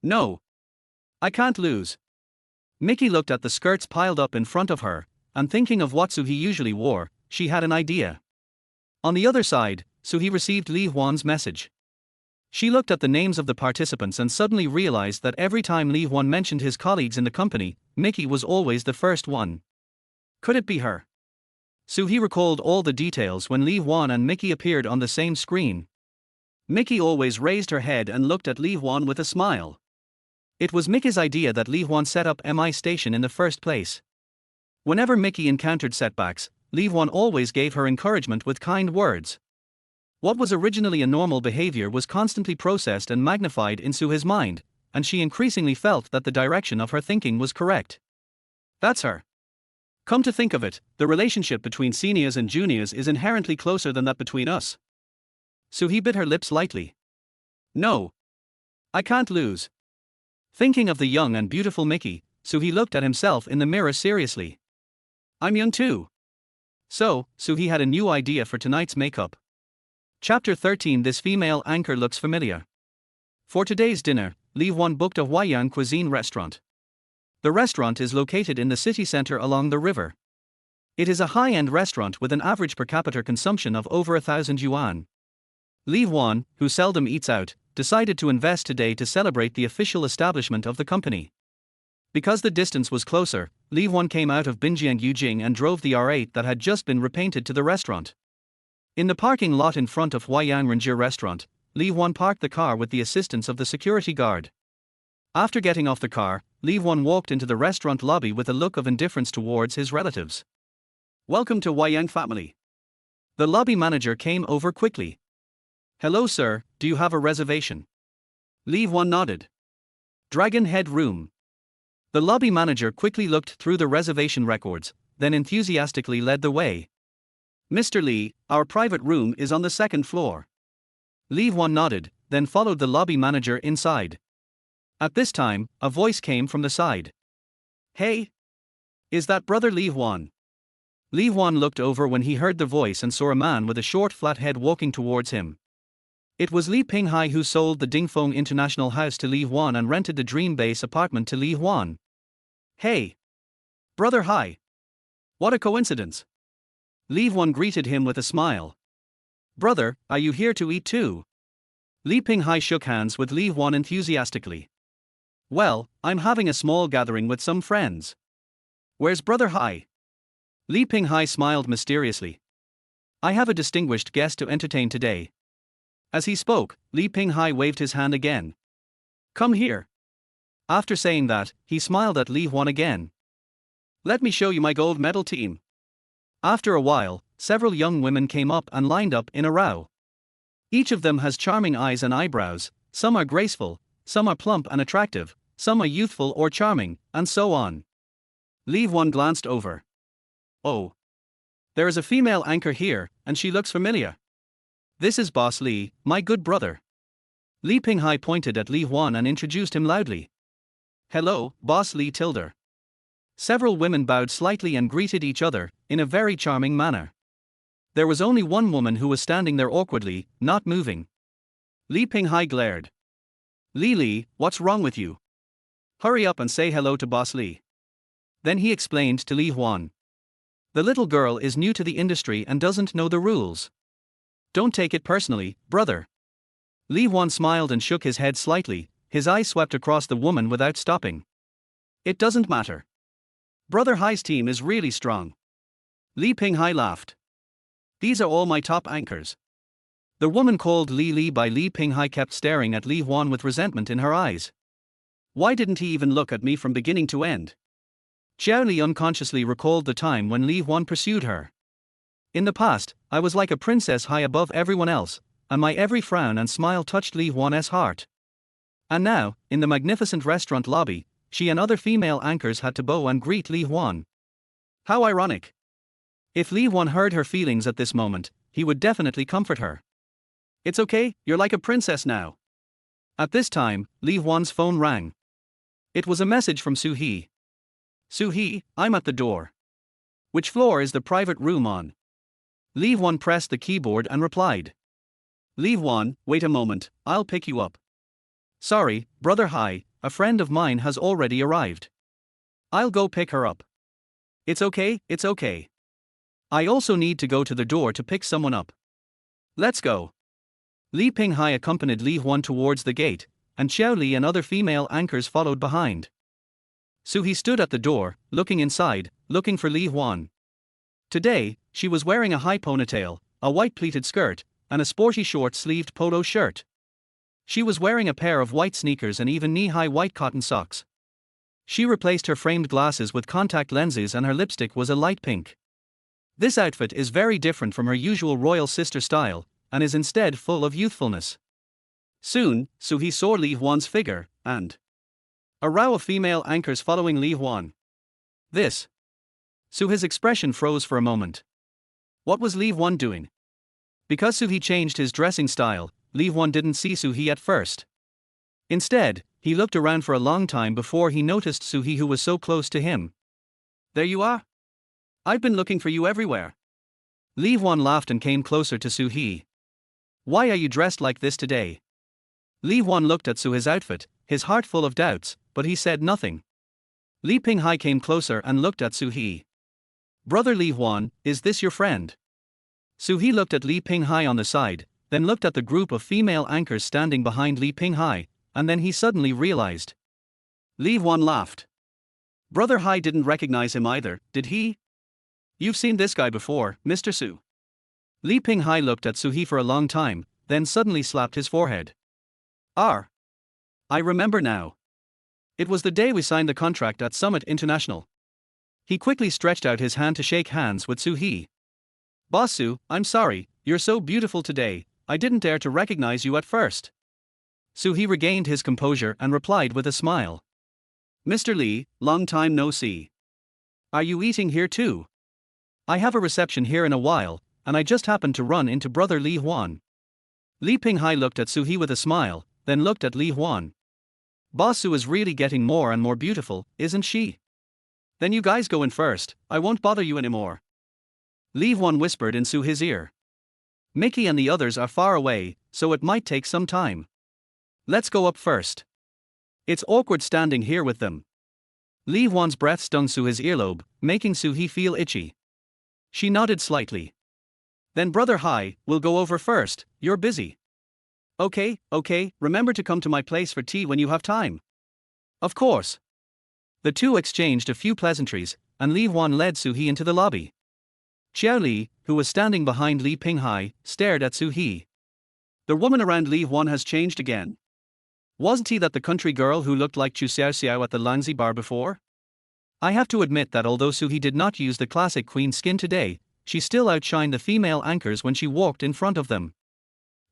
No. I can't lose. Mickey looked at the skirts piled up in front of her, and thinking of what Suhee usually wore, she had an idea. On the other side, Suhee received Li Huan's message. She looked at the names of the participants and suddenly realized that every time Li Huan mentioned his colleagues in the company, Mickey was always the first one. Could it be her? Suhee recalled all the details when Li Huan and Mickey appeared on the same screen. Mickey always raised her head and looked at Li Huan with a smile. It was Mickey's idea that Li Huan set up MI Station in the first place. Whenever Mickey encountered setbacks, Li Huan always gave her encouragement with kind words. What was originally a normal behavior was constantly processed and magnified in Suhee's mind, and she increasingly felt that the direction of her thinking was correct. That's her. Come to think of it, the relationship between seniors and juniors is inherently closer than that between us. Suhee bit her lips lightly. No. I can't lose. Thinking of the young and beautiful Mickey, Suhee looked at himself in the mirror seriously. I'm young too. So, Suhee had a new idea for tonight's makeup. Chapter 13. This female anchor looks familiar. For today's dinner, Li Huan booked a Huaiyang cuisine restaurant. The restaurant is located in the city center along the river. It is a high-end restaurant with an average per capita consumption of over 1,000 yuan. Li Huan, who seldom eats out, decided to invest today to celebrate the official establishment of the company. Because the distance was closer, Li Huan came out of Binjiang Yujing and drove the R8 that had just been repainted to the restaurant. In the parking lot in front of Huaiyang Ranger restaurant, Li Huan parked the car with the assistance of the security guard. After getting off the car, Li Huan walked into the restaurant lobby with a look of indifference towards his relatives. Welcome to Huaiyang family. The lobby manager came over quickly. Hello sir, do you have a reservation? Li Huan nodded. Dragon Head Room. The lobby manager quickly looked through the reservation records, then enthusiastically led the way. Mr. Li, our private room is on the 2nd floor. Li Huan nodded, then followed the lobby manager inside. At this time, a voice came from the side. Hey! Is that brother Li Huan? Li Huan looked over when he heard the voice and saw a man with a short flat head walking towards him. It was Li Pinghai who sold the Dingfeng International House to Li Huan and rented the Dream Base apartment to Li Huan. Hey! Brother Hai! What a coincidence! Li Huan greeted him with a smile. Brother, are you here to eat too? Li Pinghai shook hands with Li Huan enthusiastically. Well, I'm having a small gathering with some friends. Where's Brother Hai? Li Pinghai smiled mysteriously. I have a distinguished guest to entertain today. As he spoke, Li Pinghai waved his hand again. Come here. After saying that, he smiled at Li Huan again. Let me show you my gold medal team. After a while, several young women came up and lined up in a row. Each of them has charming eyes and eyebrows, some are graceful, some are plump and attractive, some are youthful or charming, and so on. Li Huan glanced over. Oh. There is a female anchor here, and she looks familiar. This is Boss Li, my good brother. Li Pinghai pointed at Li Huan and introduced him loudly. Hello, Boss Li Tilder. Several women bowed slightly and greeted each other, in a very charming manner. There was only one woman who was standing there awkwardly, not moving. Li Pinghai glared. Li, what's wrong with you? Hurry up and say hello to Boss Li. Then he explained to Li Huan. The little girl is new to the industry and doesn't know the rules. Don't take it personally, brother. Li Huan smiled and shook his head slightly, his eyes swept across the woman without stopping. It doesn't matter. Brother Hai's team is really strong. Li Pinghai laughed. These are all my top anchors. The woman called Li by Li Pinghai kept staring at Li Huan with resentment in her eyes. Why didn't he even look at me from beginning to end? Xiao Li unconsciously recalled the time when Li Huan pursued her. In the past, I was like a princess high above everyone else, and my every frown and smile touched Li Huan's heart. And now, in the magnificent restaurant lobby, she and other female anchors had to bow and greet Li Huan. How ironic. If Li Huan heard her feelings at this moment, he would definitely comfort her. It's okay, you're like a princess now. At this time, Li Huan's phone rang. It was a message from Su He. Su He, I'm at the door. Which floor is the private room on? Li Huan pressed the keyboard and replied. Li Huan, wait a moment, I'll pick you up. Sorry, brother Hai, a friend of mine has already arrived. I'll go pick her up. It's okay, it's okay. I also need to go to the door to pick someone up. Let's go. Li Pinghai accompanied Li Huan towards the gate, and Xiao Li and other female anchors followed behind. Su He stood at the door, looking inside, looking for Li Huan. Today, she was wearing a high ponytail, a white pleated skirt, and a sporty short-sleeved polo shirt. She was wearing a pair of white sneakers and even knee-high white cotton socks. She replaced her framed glasses with contact lenses and her lipstick was a light pink. This outfit is very different from her usual royal sister style, and is instead full of youthfulness. Soon, Su He saw Li Huan's figure, and a row of female anchors following Li Huan. This. Su He's expression froze for a moment. What was Li Huan doing? Because Su He changed his dressing style, Li Huan didn't see Su He at first. Instead, he looked around for a long time before he noticed Su He, who was so close to him. There you are. I've been looking for you everywhere. Li Huan laughed and came closer to Su He. Why are you dressed like this today? Li Huan looked at Su He's outfit, his heart full of doubts, but he said nothing. Li Pinghai came closer and looked at Su He. Brother Li Huan, is this your friend? Su He looked at Li Pinghai on the side, then looked at the group of female anchors standing behind Li Pinghai, and then he suddenly realized. Li Huan laughed. Brother Hai didn't recognize him either, did he? You've seen this guy before, Mr. Su. Li Pinghai looked at Su He for a long time, then suddenly slapped his forehead. I remember now. It was the day we signed the contract at Summit International. He quickly stretched out his hand to shake hands with Su He. Boss Su, I'm sorry, you're so beautiful today, I didn't dare to recognize you at first. Su He regained his composure and replied with a smile. Mr. Li, long time no see. Are you eating here too? I have a reception here in a while, and I just happened to run into brother Li Huan. Li Pinghai looked at Su He with a smile, then looked at Li Huan. Boss Su is really getting more and more beautiful, isn't she? Then you guys go in first, I won't bother you anymore. Li Huan whispered in Su He's ear. Mickey and the others are far away, so it might take some time. Let's go up first. It's awkward standing here with them. Li Huan's breath stung Su He's earlobe, making Su He feel itchy. She nodded slightly. Then brother Hai, we'll go over first, you're busy. Okay, remember to come to my place for tea when you have time. Of course. The two exchanged a few pleasantries, and Li Huan led Su He into the lobby. Xiao Li, who was standing behind Li Pinghai, stared at Su He. The woman around Li Huan has changed again. Wasn't he that the country girl who looked like Chu Xiaoxiao at the Langzi bar before? I have to admit that although Su He did not use the classic queen skin today, she still outshined the female anchors when she walked in front of them.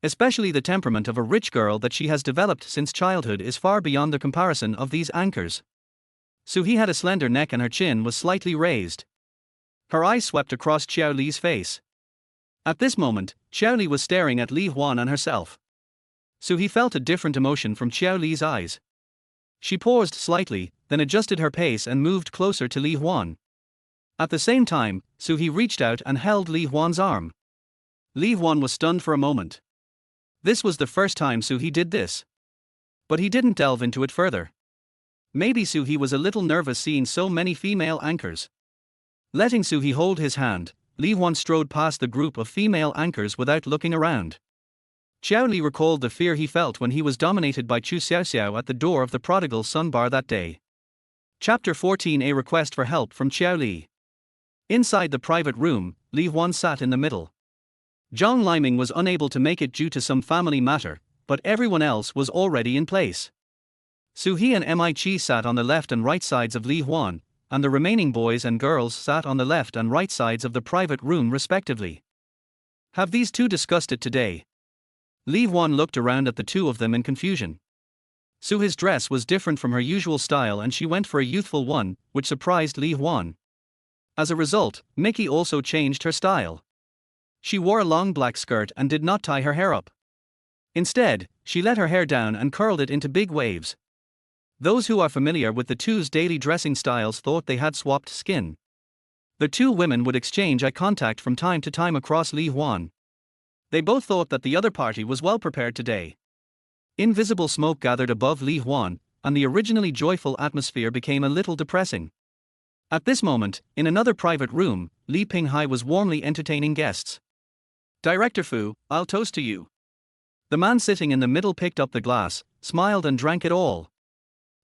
Especially the temperament of a rich girl that she has developed since childhood is far beyond the comparison of these anchors. Su He had a slender neck and her chin was slightly raised. Her eyes swept across Xiao Li's face. At this moment, Xiao Li was staring at Li Huan and herself. Su He felt a different emotion from Xiao Li's eyes. She paused slightly, then adjusted her pace and moved closer to Li Huan. At the same time, Su He reached out and held Li Huan's arm. Li Huan was stunned for a moment. This was the first time Su He did this. But he didn't delve into it further. Maybe Su He was a little nervous seeing so many female anchors. Letting Su He hold his hand, Li Huan strode past the group of female anchors without looking around. Xiao Li recalled the fear he felt when he was dominated by Chu Xiaoxiao at the door of the Prodigal Son bar that day. Chapter 14: A request for help from Xiao Li. Inside the private room, Li Huan sat in the middle. Zhang Liming was unable to make it due to some family matter, but everyone else was already in place. Su He and Mi Chi sat on the left and right sides of Li Huan, and the remaining boys and girls sat on the left and right sides of the private room respectively. Have these two discussed it today? Li Huan looked around at the two of them in confusion. Su He's dress was different from her usual style and she went for a youthful one, which surprised Li Huan. As a result, Mickey also changed her style. She wore a long black skirt and did not tie her hair up. Instead, she let her hair down and curled it into big waves. Those who are familiar with the two's daily dressing styles thought they had swapped skin. The two women would exchange eye contact from time to time across Li Huan. They both thought that the other party was well prepared today. Invisible smoke gathered above Li Huan, and the originally joyful atmosphere became a little depressing. At this moment, in another private room, Li Pinghai was warmly entertaining guests. "Director Fu, I'll toast to you." The man sitting in the middle picked up the glass, smiled and drank it all.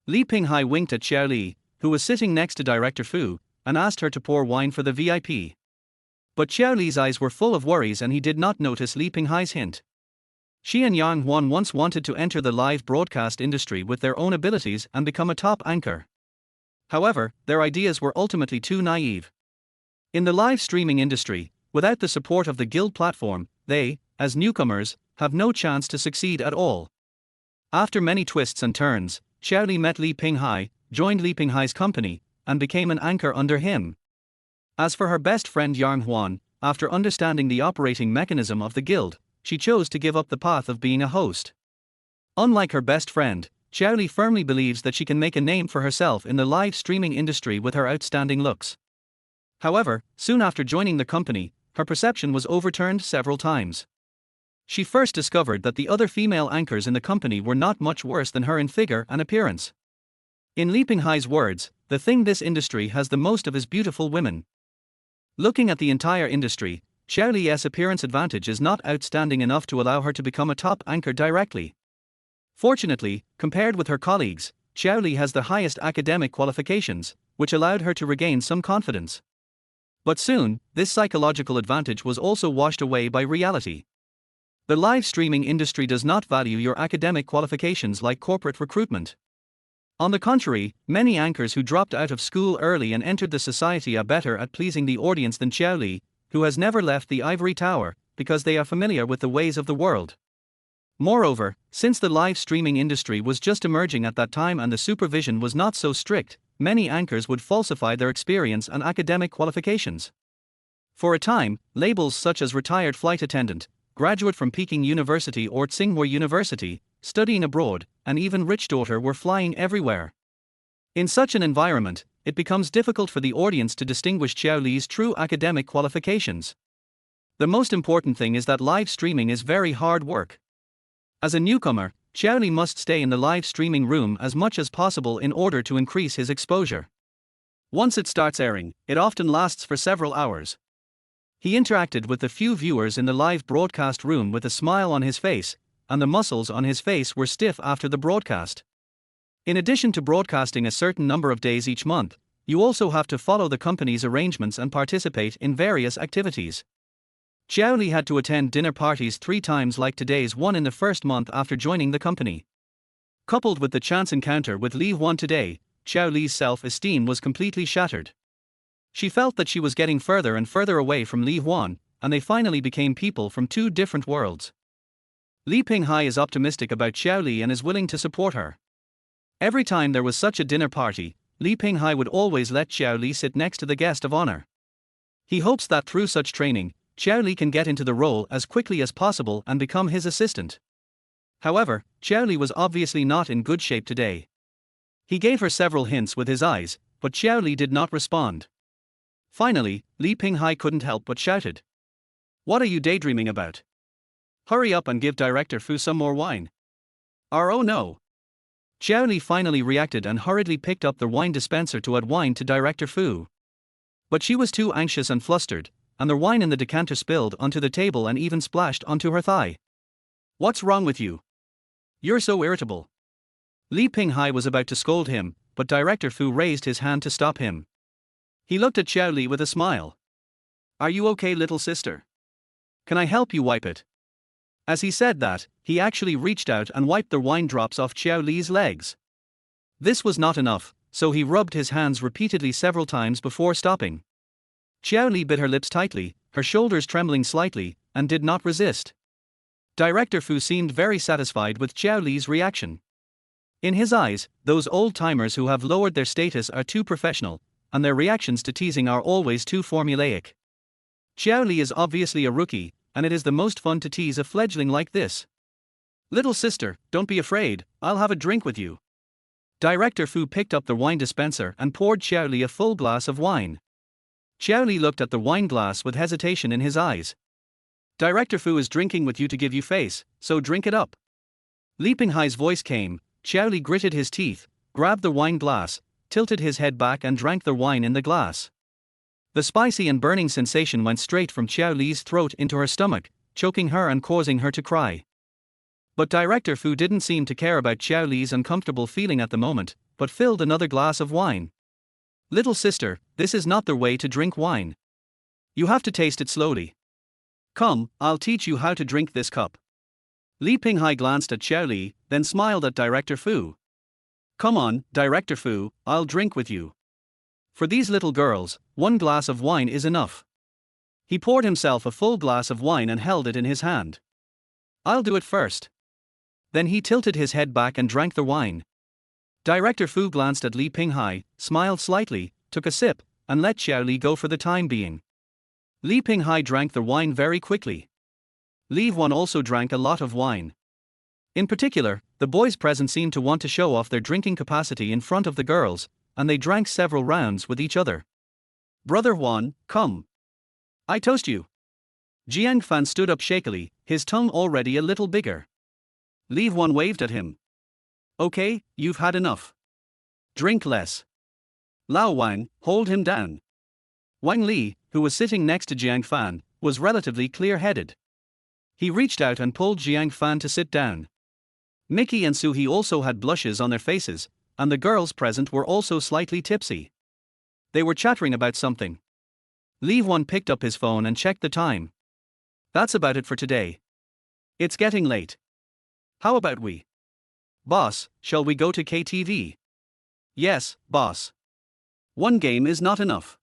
Li Pinghai winked at Xiao Li, who was sitting next to Director Fu, and asked her to pour wine for the VIP. But Xiao Li's eyes were full of worries and he did not notice Li Pinghai's hint. She and Yang Huan once wanted to enter the live broadcast industry with their own abilities and become a top anchor. However, their ideas were ultimately too naive. In the live streaming industry, without the support of the guild platform, they, as newcomers, have no chance to succeed at all. After many twists and turns, Xiao Li met Li Pinghai, joined Li Pinghai's company, and became an anchor under him. As for her best friend Yang Huan, after understanding the operating mechanism of the guild, she chose to give up the path of being a host. Unlike her best friend, Xiao Li firmly believes that she can make a name for herself in the live streaming industry with her outstanding looks. However, soon after joining the company, her perception was overturned several times. She first discovered that the other female anchors in the company were not much worse than her in figure and appearance. In Li Pinghai's words, the thing this industry has the most of is beautiful women. Looking at the entire industry, Xiao Li's appearance advantage is not outstanding enough to allow her to become a top anchor directly. Fortunately, compared with her colleagues, Xiao Li has the highest academic qualifications, which allowed her to regain some confidence. But soon, this psychological advantage was also washed away by reality. The live streaming industry does not value your academic qualifications like corporate recruitment. On the contrary, many anchors who dropped out of school early and entered the society are better at pleasing the audience than Xiao Li, who has never left the ivory tower, because they are familiar with the ways of the world. Moreover, since the live streaming industry was just emerging at that time and the supervision was not so strict, many anchors would falsify their experience and academic qualifications. For a time, labels such as retired flight attendant, graduate from Peking University or Tsinghua University, studying abroad, and even rich daughter were flying everywhere. In such an environment, it becomes difficult for the audience to distinguish Xiao Li's true academic qualifications. The most important thing is that live streaming is very hard work. As a newcomer, Xiao Li must stay in the live streaming room as much as possible in order to increase his exposure. Once it starts airing, it often lasts for several hours. He interacted with the few viewers in the live broadcast room with a smile on his face, and the muscles on his face were stiff after the broadcast. In addition to broadcasting a certain number of days each month, You also have to follow the company's arrangements and participate in various activities. Xiao Li had to attend dinner parties 3 times like today's one in the first month after joining the company. Coupled with the chance encounter with Li Huan today, Xiao Li's self-esteem was completely shattered. She felt that she was getting further and further away from Li Huan, and they finally became people from 2 different worlds. Li Pinghai is optimistic about Xiao Li and is willing to support her. Every time there was such a dinner party, Li Pinghai would always let Xiao Li sit next to the guest of honor. He hopes that through such training, Xiao Li can get into the role as quickly as possible and become his assistant. However, Xiao Li was obviously not in good shape today. He gave her several hints with his eyes, but Xiao Li did not respond. Finally, Li Pinghai couldn't help but shouted. "What are you daydreaming about? Hurry up and give Director Fu some more wine." Oh no! Xiao Li finally reacted and hurriedly picked up the wine dispenser to add wine to Director Fu. But she was too anxious and flustered, and the wine in the decanter spilled onto the table and even splashed onto her thigh. "What's wrong with you? You're so irritable." Li Pinghai was about to scold him, but Director Fu raised his hand to stop him. He looked at Xiao Li with a smile. "Are you okay, little sister? Can I help you wipe it?" As he said that, he actually reached out and wiped the wine drops off Xiao Li's legs. This was not enough, so he rubbed his hands repeatedly several times before stopping. Xiao Li bit her lips tightly, her shoulders trembling slightly, and did not resist. Director Fu seemed very satisfied with Xiao Li's reaction. In his eyes, those old-timers who have lowered their status are too professional, and their reactions to teasing are always too formulaic. Xiao Li is obviously a rookie, and it is the most fun to tease a fledgling like this. "Little sister, don't be afraid, I'll have a drink with you." Director Fu picked up the wine dispenser and poured Xiao Li a full glass of wine. Xiao Li looked at the wine glass with hesitation in his eyes. "Director Fu is drinking with you to give you face, so drink it up." Li Pinghai's voice came. Xiao Li gritted his teeth, grabbed the wine glass, tilted his head back and drank the wine in the glass. The spicy and burning sensation went straight from Xiao Li's throat into her stomach, choking her and causing her to cry. But Director Fu didn't seem to care about Xiao Li's uncomfortable feeling at the moment, but filled another glass of wine. "Little sister, this is not the way to drink wine. You have to taste it slowly. Come, I'll teach you how to drink this cup." Li Pinghai glanced at Xiao Li, then smiled at Director Fu. "Come on, Director Fu, I'll drink with you. For these little girls, 1 glass of wine is enough." He poured himself a full glass of wine and held it in his hand. "I'll do it first." Then he tilted his head back and drank the wine. Director Fu glanced at Li Pinghai, smiled slightly, took a sip, and let Xiao Li go for the time being. Li Pinghai drank the wine very quickly. Li Huan also drank a lot of wine. In particular, the boys present seemed to want to show off their drinking capacity in front of the girls, and they drank several rounds with each other. "Brother Huan, come. I toast you." Jiang Fan stood up shakily, his tongue already a little bigger. Li Huan waved at him. "Okay, you've had enough. Drink less. Lao Wang, hold him down." Wang Li, who was sitting next to Jiang Fan, was relatively clear-headed. He reached out and pulled Jiang Fan to sit down. Mickey and Suhi also had blushes on their faces, and the girls present were also slightly tipsy. They were chattering about something. Li Huan picked up his phone and checked the time. "That's about it for today. It's getting late. How about we? Boss, shall we go to KTV?" "Yes, boss. 1 game is not enough.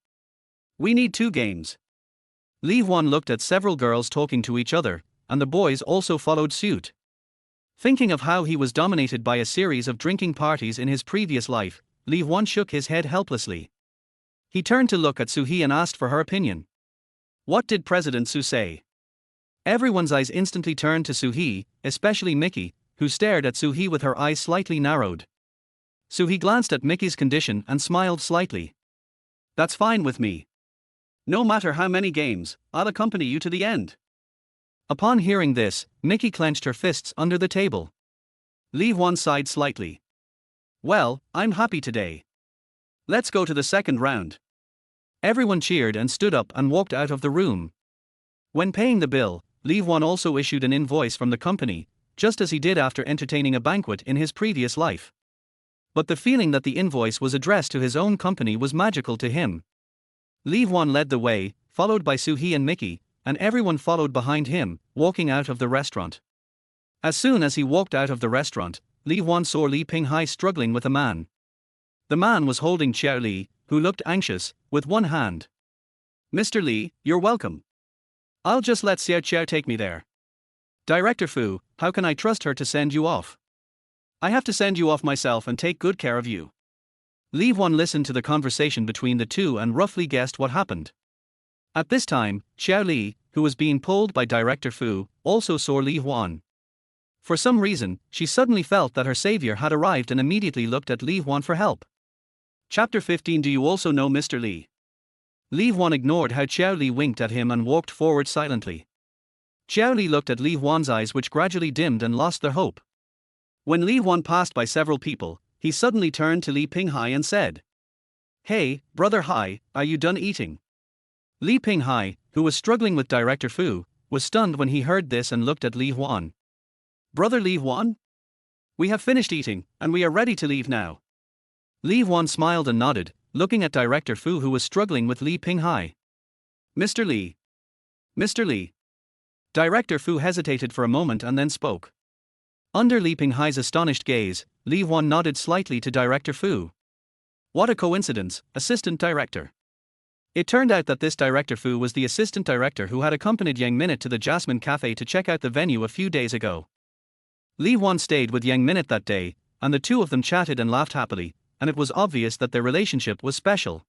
We need 2 games." Li Huan looked at several girls talking to each other, and the boys also followed suit. Thinking of how he was dominated by a series of drinking parties in his previous life, Li Huan shook his head helplessly. He turned to look at Suhi and asked for her opinion. What did President Su say? Everyone's eyes instantly turned to Suhi, especially Mickey, who stared at Suhi with her eyes slightly narrowed. Suhi glanced at Mickey's condition and smiled slightly. "That's fine with me. No matter how many games, I'll accompany you to the end." Upon hearing this, Mickey clenched her fists under the table. Li Huan sighed slightly. "Well, I'm happy today. Let's go to the second round." Everyone cheered and stood up and walked out of the room. When paying the bill, Li Huan also issued an invoice from the company, just as he did after entertaining a banquet in his previous life. But the feeling that the invoice was addressed to his own company was magical to him. Li Huan led the way, followed by Suhi and Mickey, and everyone followed behind him, walking out of the restaurant. As soon as he walked out of the restaurant, Li Huan saw Li Pinghai struggling with a man. The man was holding Xiao Li, who looked anxious, with one hand. "Mr. Li, you're welcome. I'll just let Xiao Xiao take me there. Director Fu, how can I trust her to send you off? I have to send you off myself and take good care of you." Li Huan listened to the conversation between the two and roughly guessed what happened. At this time, Xiao Li, who was being pulled by Director Fu, also saw Li Huan. For some reason, she suddenly felt that her savior had arrived and immediately looked at Li Huan for help. Chapter 15. Do you also know Mr. Li? Li Huan ignored how Xiao Li winked at him and walked forward silently. Xiao Li looked at Li Huan's eyes, which gradually dimmed and lost their hope. When Li Huan passed by several people, he suddenly turned to Li Pinghai and said, "Hey, brother Hai, are you done eating?" Li Pinghai, who was struggling with Director Fu, was stunned when he heard this and looked at Li Huan. "Brother Li Huan? We have finished eating, and we are ready to leave now." Li Huan smiled and nodded, looking at Director Fu, who was struggling with Li Pinghai. "Mr. Li. Mr. Li." Director Fu hesitated for a moment and then spoke. Under Li Pinghai's astonished gaze, Li Huan nodded slightly to Director Fu. What a coincidence, Assistant Director. It turned out that this Director Fu was the assistant director who had accompanied Yang Minute to the Jasmine Café to check out the venue a few days ago. Li Huan stayed with Yang Minute that day, and the two of them chatted and laughed happily, and it was obvious that their relationship was special.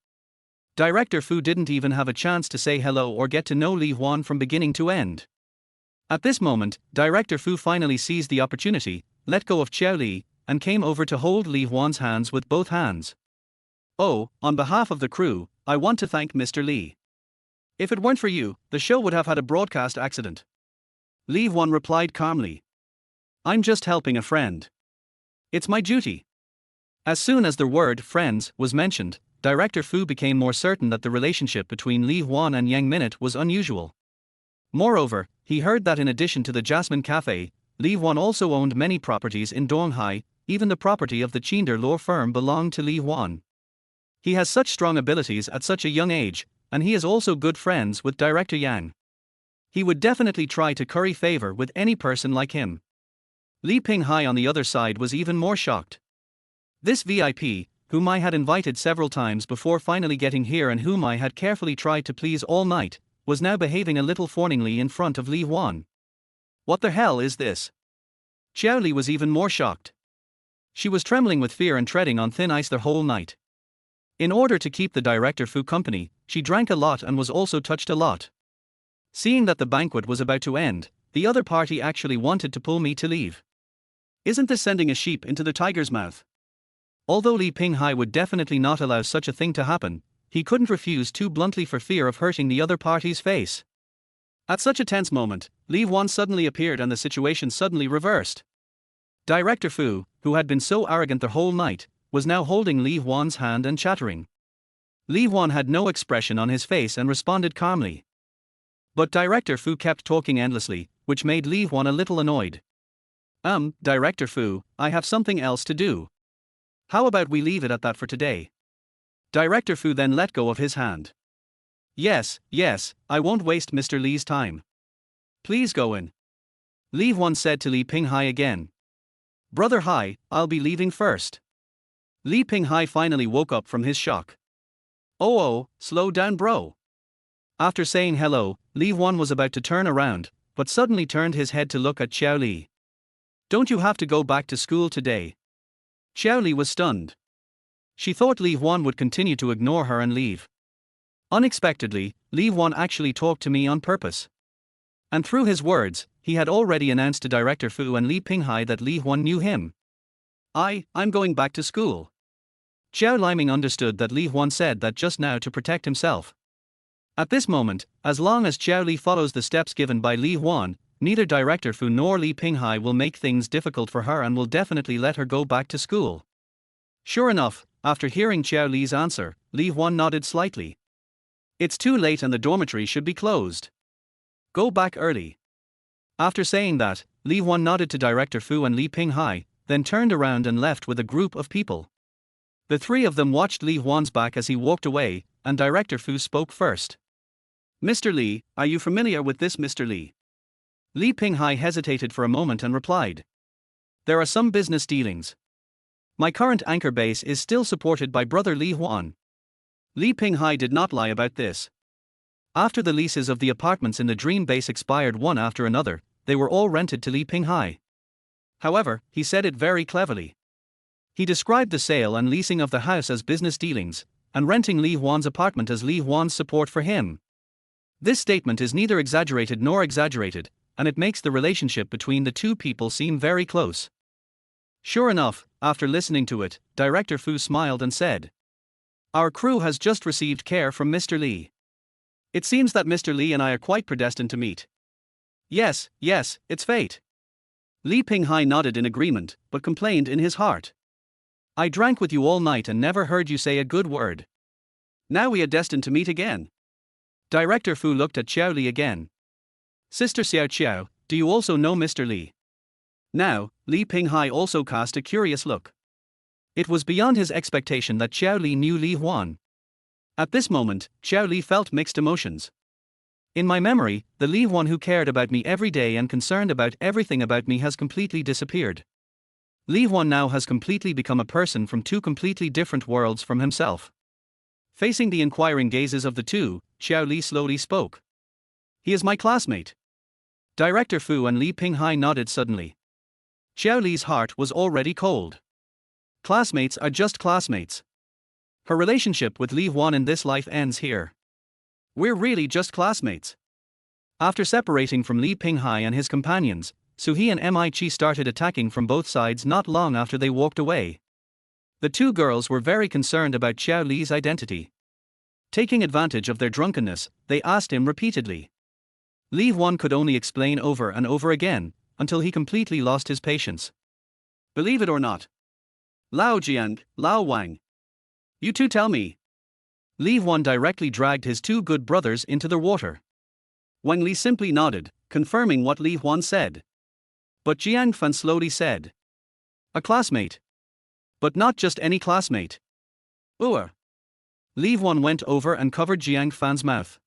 Director Fu didn't even have a chance to say hello or get to know Li Huan from beginning to end. At this moment, Director Fu finally seized the opportunity, let go of Xiao Li, and came over to hold Li Huan's hands with both hands. "Oh, on behalf of the crew, I want to thank Mr. Li. If it weren't for you, the show would have had a broadcast accident." Li Huan replied calmly. "I'm just helping a friend. It's my duty." As soon as the word friends was mentioned, Director Fu became more certain that the relationship between Li Huan and Yang Minute was unusual. Moreover, he heard that in addition to the Jasmine Café, Li Huan also owned many properties in Donghai, even the property of the Chinder law firm belonged to Li Huan. He has such strong abilities at such a young age, and he is also good friends with Director Yang. He would definitely try to curry favor with any person like him. Li Pinghai on the other side was even more shocked. This VIP, whom I had invited several times before finally getting here and whom I had carefully tried to please all night, was now behaving a little fawningly in front of Li Huan. What the hell is this? Xiao Li was even more shocked. She was trembling with fear and treading on thin ice the whole night. In order to keep the Director Fu company, she drank a lot and was also touched a lot. Seeing that the banquet was about to end, the other party actually wanted to pull me to leave. Isn't this sending a sheep into the tiger's mouth? Although Li Pinghai would definitely not allow such a thing to happen, he couldn't refuse too bluntly for fear of hurting the other party's face. At such a tense moment, Li Huan suddenly appeared and the situation suddenly reversed. Director Fu, who had been so arrogant the whole night, was now holding Li Huan's hand and chattering. Li Huan had no expression on his face and responded calmly. But Director Fu kept talking endlessly, which made Li Huan a little annoyed. Director Fu, I have something else to do. How about we leave it at that for today?" Director Fu then let go of his hand. Yes, I won't waste Mr. Li's time. Please go in." Li Huan said to Li Pinghai again. "Brother Hai, I'll be leaving first." Li Pinghai finally woke up from his shock. Oh, slow down bro." After saying hello, Li Huan was about to turn around, but suddenly turned his head to look at Xiao Li. "Don't you have to go back to school today?" Xiao Li was stunned. She thought Li Huan would continue to ignore her and leave. Unexpectedly, Li Huan actually talked to me on purpose. And through his words, he had already announced to Director Fu and Li Pinghai that Li Huan knew him. I'm going back to school." Xiao Liming understood that Li Huan said that just now to protect himself. At this moment, as long as Xiao Li follows the steps given by Li Huan, neither Director Fu nor Li Pinghai will make things difficult for her and will definitely let her go back to school. Sure enough, after hearing Xiao Li's answer, Li Huan nodded slightly. It's too late and the dormitory should be closed. Go back early. After saying that, Li Huan nodded to Director Fu and Li Pinghai, then turned around and left with a group of people. The three of them watched Li Huan's back as he walked away, and Director Fu spoke first. Mr. Li, are you familiar with this Mr. Li? Li Pinghai hesitated for a moment and replied. There are some business dealings. My current anchor base is still supported by brother Li Huan. Li Pinghai did not lie about this. After the leases of the apartments in the dream base expired one after another, they were all rented to Li Pinghai. However, he said it very cleverly. He described the sale and leasing of the house as business dealings, and renting Li Huan's apartment as Li Huan's support for him. This statement is neither exaggerated nor exaggerated, and it makes the relationship between the two people seem very close. Sure enough, after listening to it, Director Fu smiled and said, Our crew has just received care from Mr. Li. It seems that Mr. Li and I are quite predestined to meet. Yes, it's fate. Li Pinghai nodded in agreement, but complained in his heart. I drank with you all night and never heard you say a good word. Now we are destined to meet again. Director Fu looked at Xiao Li again. Sister Xiaoxiao, do you also know Mr. Li? Now, Li Pinghai also cast a curious look. It was beyond his expectation that Xiao Li knew Li Huan. At this moment, Xiao Li felt mixed emotions. In my memory, the Li Huan who cared about me every day and concerned about everything about me has completely disappeared. Li Huan now has completely become a person from two completely different worlds from himself. Facing the inquiring gazes of the two, Xiao Li slowly spoke. He is my classmate. Director Fu and Li Pinghai nodded suddenly. Xiao Li's heart was already cold. Classmates are just classmates. Her relationship with Li Huan in this life ends here. We're really just classmates. After separating from Li Pinghai and his companions, Suhi and Mi started attacking from both sides not long after they walked away. The two girls were very concerned about Xiao Li's identity. Taking advantage of their drunkenness, they asked him repeatedly. Li Huan could only explain over and over again, until he completely lost his patience. Believe it or not. Lao Jiang, Lao Wang. You two tell me. Li Huan directly dragged his two good brothers into the water. Wang Li simply nodded, confirming what Li Huan said. But Jiang Fan slowly said. A classmate. But not just any classmate. Li Huan went over and covered Jiang Fan's mouth.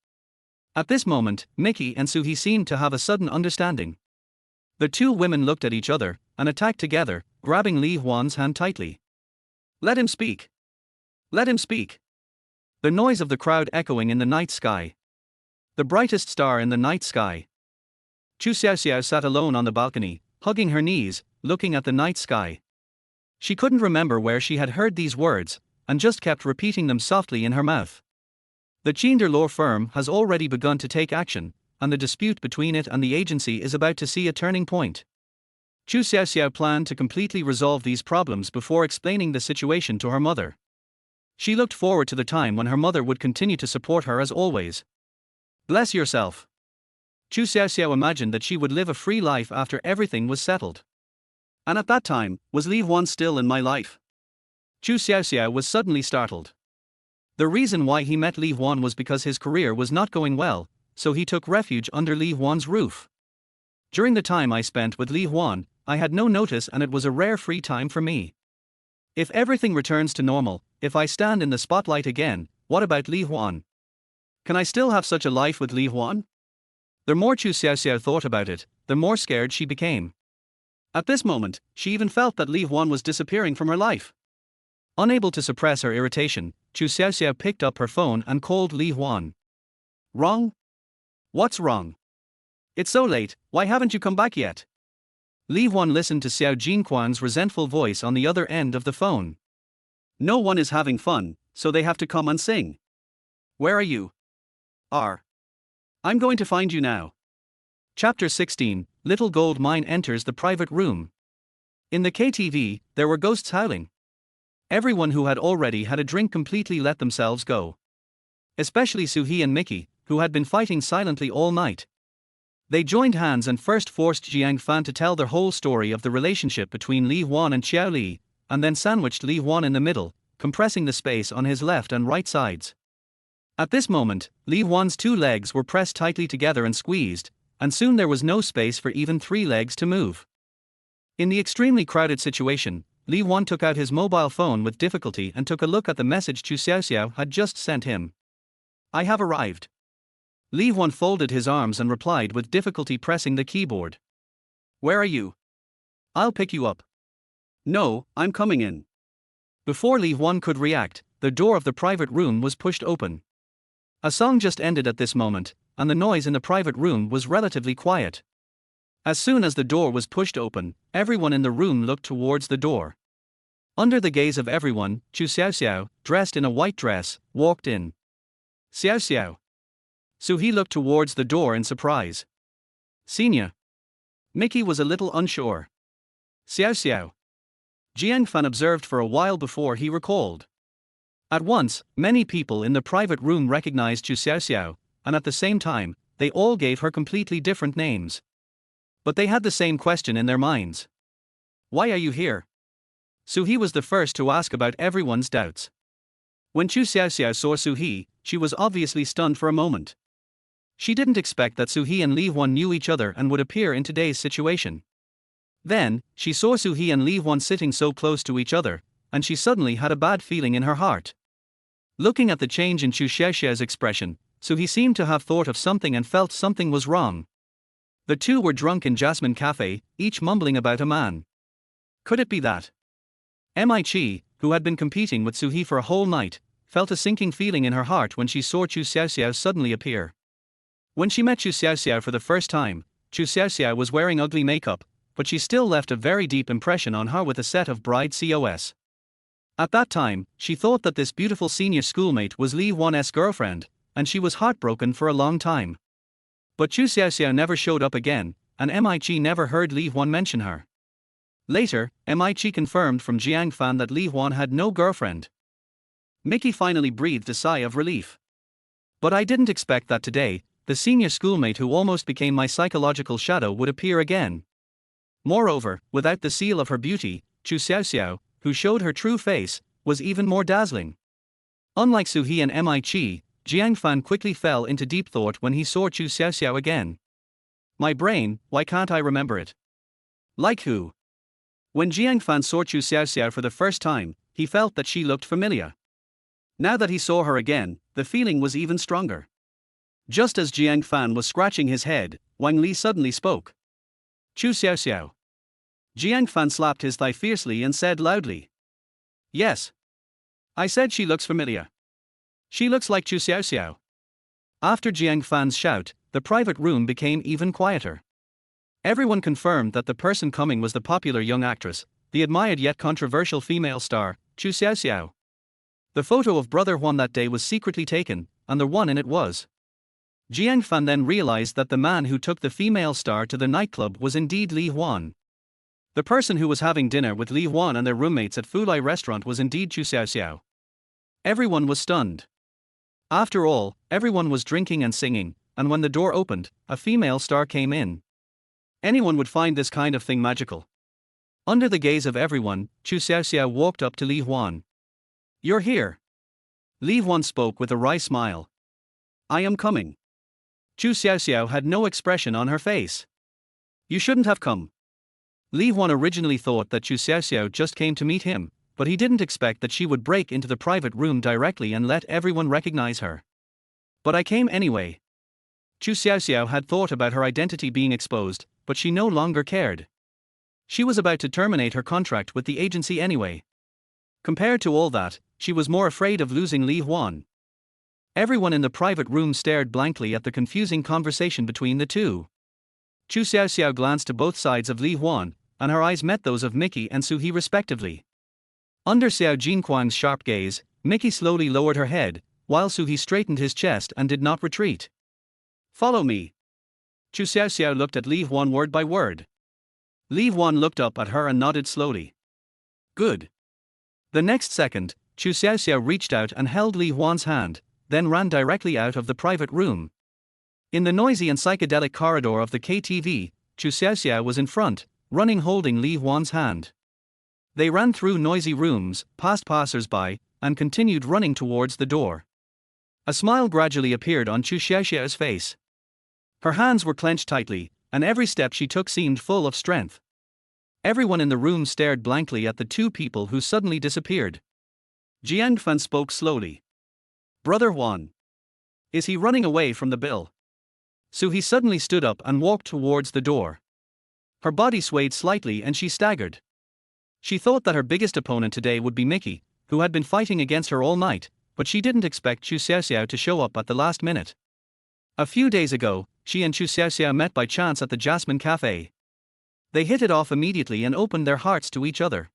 At this moment, Mickey and Suhi seemed to have a sudden understanding. The two women looked at each other, and attacked together, grabbing Li Huan's hand tightly. Let him speak. Let him speak. The noise of the crowd echoing in the night sky. The brightest star in the night sky. Chu Xiaoxiao sat alone on the balcony, hugging her knees, looking at the night sky. She couldn't remember where she had heard these words, and just kept repeating them softly in her mouth. The Chinder law firm has already begun to take action, and the dispute between it and the agency is about to see a turning point. Chu Xiaoxiao planned to completely resolve these problems before explaining the situation to her mother. She looked forward to the time when her mother would continue to support her as always. Bless yourself. Chu Xiaoxiao imagined that she would live a free life after everything was settled. And at that time, was Li Huan still in my life? Chu Xiaoxiao was suddenly startled. The reason why he met Li Huan was because his career was not going well, so he took refuge under Li Huan's roof. During the time I spent with Li Huan, I had no notice and it was a rare free time for me. If everything returns to normal, if I stand in the spotlight again, what about Li Huan? Can I still have such a life with Li Huan? The more Chu Xiaoxiao thought about it, the more scared she became. At this moment, she even felt that Li Huan was disappearing from her life. Unable to suppress her irritation, Chu Xiaoxiao picked up her phone and called Li Huan. Wrong? What's wrong? It's so late, why haven't you come back yet? Li Huan listened to Xiao Jinquan's resentful voice on the other end of the phone. No one is having fun, so they have to come and sing. Where are you? I'm going to find you now. Chapter 16, Little Gold Mine enters the private room. In the KTV, there were ghosts howling. Everyone who had already had a drink completely let themselves go. Especially Suhi and Mickey, who had been fighting silently all night. They joined hands and first forced Jiang Fan to tell their whole story of the relationship between Li Huan and Xiao Li, and then sandwiched Li Huan in the middle, compressing the space on his left and right sides. At this moment, Li Huan's two legs were pressed tightly together and squeezed, and soon there was no space for even three legs to move. In the extremely crowded situation, Li Huan took out his mobile phone with difficulty and took a look at the message Chu Xiaoxiao had just sent him. I have arrived. Li Huan folded his arms and replied with difficulty, pressing the keyboard. Where are you? I'll pick you up. No, I'm coming in. Before Li Huan could react, the door of the private room was pushed open. A song just ended at this moment, and the noise in the private room was relatively quiet. As soon as the door was pushed open, everyone in the room looked towards the door. Under the gaze of everyone, Chu Xiaoxiao, dressed in a white dress, walked in. Xiaoxiao. Suhi looked towards the door in surprise. Senior. Mickey was a little unsure. Xiaoxiao. Jiang Fan observed for a while before he recalled. At once, many people in the private room recognized Chu Xiaoxiao, and at the same time, they all gave her completely different names. But they had the same question in their minds. Why are you here? Suhi was the first to ask about everyone's doubts. When Chu Xiaoxiao saw Suhi, she was obviously stunned for a moment. She didn't expect that Suhi and Li Huan knew each other and would appear in today's situation. Then, she saw Suhi and Li Huan sitting so close to each other, and she suddenly had a bad feeling in her heart. Looking at the change in Chu Xiaoxiao's expression, Suhi seemed to have thought of something and felt something was wrong. The two were drunk in Jasmine Café, each mumbling about a man. Could it be that? Mi, who had been competing with Suhi for a whole night, felt a sinking feeling in her heart when she saw Chu Xiaoxiao suddenly appear. When she met Chu Xiaoxiao for the first time, Chu Xiaoxiao was wearing ugly makeup, but she still left a very deep impression on her with a set of bride cos. At that time, she thought that this beautiful senior schoolmate was Li Huan's girlfriend, and she was heartbroken for a long time. But Chu Xiaoxiao never showed up again, and Mi never heard Li Huan mention her. Later, Mi confirmed from Jiang Fan that Li Huan had no girlfriend. Mickey finally breathed a sigh of relief. But I didn't expect that today, the senior schoolmate who almost became my psychological shadow would appear again. Moreover, without the seal of her beauty, Chu Xiaoxiao, who showed her true face, was even more dazzling. Unlike Suhi and Mi, Jiang Fan quickly fell into deep thought when he saw Chu Xiaoxiao again. My brain, why can't I remember it? Like who? When Jiang Fan saw Chu Xiaoxiao for the first time, he felt that she looked familiar. Now that he saw her again, the feeling was even stronger. Just as Jiang Fan was scratching his head, Wang Li suddenly spoke. Chu Xiaoxiao. Jiang Fan slapped his thigh fiercely and said loudly. Yes. I said she looks familiar. She looks like Chu Xiaoxiao. After Jiang Fan's shout, the private room became even quieter. Everyone confirmed that the person coming was the popular young actress, the admired yet controversial female star, Chu Xiaoxiao. The photo of Brother Huan that day was secretly taken, and the one in it was. Jiang Fan then realized that the man who took the female star to the nightclub was indeed Li Huan. The person who was having dinner with Li Huan and their roommates at Fulai restaurant was indeed Chu Xiaoxiao. Everyone was stunned. After all, everyone was drinking and singing, and when the door opened, a female star came in. Anyone would find this kind of thing magical. Under the gaze of everyone, Chu Xiaoxiao walked up to Li Huan. You're here. Li Huan spoke with a wry smile. I am coming. Chu Xiaoxiao had no expression on her face. You shouldn't have come. Li Huan originally thought that Chu Xiaoxiao just came to meet him, but he didn't expect that she would break into the private room directly and let everyone recognize her. But I came anyway. Chu Xiaoxiao had thought about her identity being exposed, but she no longer cared. She was about to terminate her contract with the agency anyway. Compared to all that, she was more afraid of losing Li Huan. Everyone in the private room stared blankly at the confusing conversation between the two. Chu Xiaoxiao glanced to both sides of Li Huan, and her eyes met those of Mickey and Suhi respectively. Under Xiao Jinquang's sharp gaze, Mickey slowly lowered her head, while Suhi straightened his chest and did not retreat. Follow me. Chu Xiaoxiao looked at Li Huan word by word. Li Huan looked up at her and nodded slowly. Good. The next second, Chu Xiaoxiao reached out and held Li Huan's hand, then ran directly out of the private room. In the noisy and psychedelic corridor of the KTV, Chu Xiaoxiao was in front, running holding Li Huan's hand. They ran through noisy rooms, past passers-by, and continued running towards the door. A smile gradually appeared on Chu Xiaoxiao's face. Her hands were clenched tightly, and every step she took seemed full of strength. Everyone in the room stared blankly at the two people who suddenly disappeared. Jiang Fan spoke slowly. Brother Huan. Is he running away from the bill? He suddenly stood up and walked towards the door. Her body swayed slightly and she staggered. She thought that her biggest opponent today would be Mickey, who had been fighting against her all night, but she didn't expect Chu Xiaoxiao to show up at the last minute. A few days ago, she and Chu Xiaoxiao met by chance at the Jasmine Café. They hit it off immediately and opened their hearts to each other.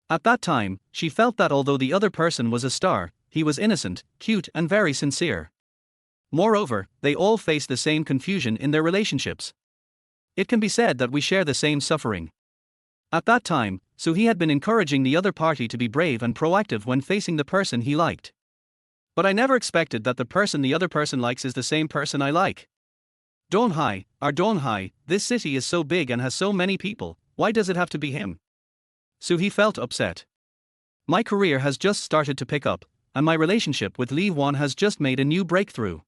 At that time, she felt that although the other person was a star, he was innocent, cute and very sincere. Moreover, they all faced the same confusion in their relationships. It can be said that we share the same suffering. At that time, he had been encouraging the other party to be brave and proactive when facing the person he liked. But I never expected that the person the other person likes is the same person I like. Donghai, this city is so big and has so many people, why does it have to be him? He felt upset. My career has just started to pick up, and my relationship with Li Huan has just made a new breakthrough.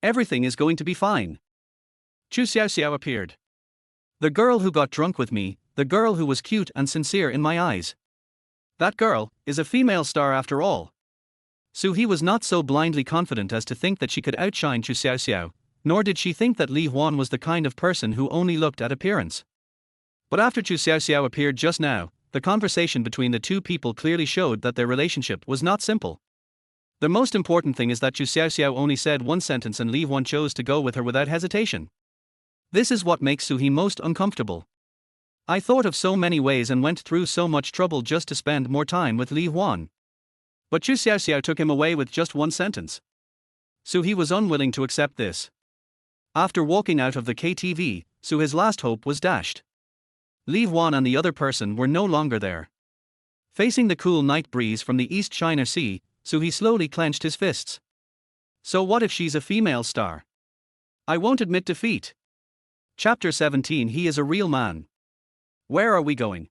Everything is going to be fine. Chu Xiaoxiao appeared. The girl who got drunk with me, the girl who was cute and sincere in my eyes. That girl is a female star after all. He was not so blindly confident as to think that she could outshine Chu Xiaoxiao, nor did she think that Li Huan was the kind of person who only looked at appearance. But after Chu Xiaoxiao appeared just now, the conversation between the two people clearly showed that their relationship was not simple. The most important thing is that Chu Xiaoxiao only said one sentence and Li Huan chose to go with her without hesitation. This is what makes Suhi most uncomfortable. I thought of so many ways and went through so much trouble just to spend more time with Li Huan. But Chu Xiaoxiao took him away with just one sentence. Suhi was unwilling to accept this. After walking out of the KTV, his last hope was dashed. Li Huan and the other person were no longer there. Facing the cool night breeze from the East China Sea, he slowly clenched his fists. So what if she's a female star? I won't admit defeat. Chapter 17. He is a real man. Where are we going?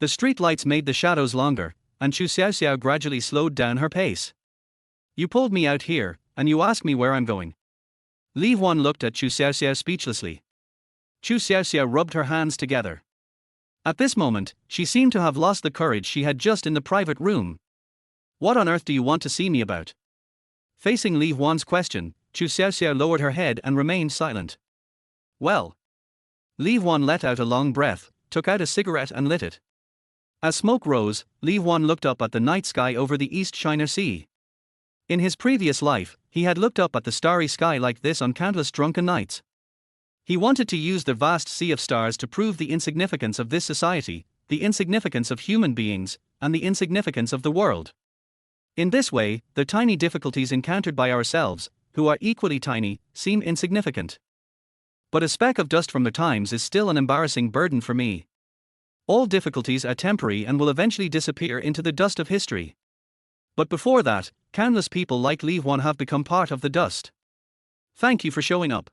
The street lights made the shadows longer, and Chu Xiaoxiao gradually slowed down her pace. You pulled me out here, and you ask me where I'm going. Li Huan looked at Chu Xiaoxiao speechlessly. Chu Xiaoxiao rubbed her hands together. At this moment, she seemed to have lost the courage she had just in the private room. What on earth do you want to see me about? Facing Li Huan's question, Chu Xiaoxiao lowered her head and remained silent. Well. Li Huan let out a long breath, took out a cigarette and lit it. As smoke rose, Li Huan looked up at the night sky over the East China Sea. In his previous life, he had looked up at the starry sky like this on countless drunken nights. He wanted to use the vast sea of stars to prove the insignificance of this society, the insignificance of human beings, and the insignificance of the world. In this way, the tiny difficulties encountered by ourselves, who are equally tiny, seem insignificant. But a speck of dust from the times is still an embarrassing burden for me. All difficulties are temporary and will eventually disappear into the dust of history. But before that, countless people like Li Huan have become part of the dust. Thank you for showing up.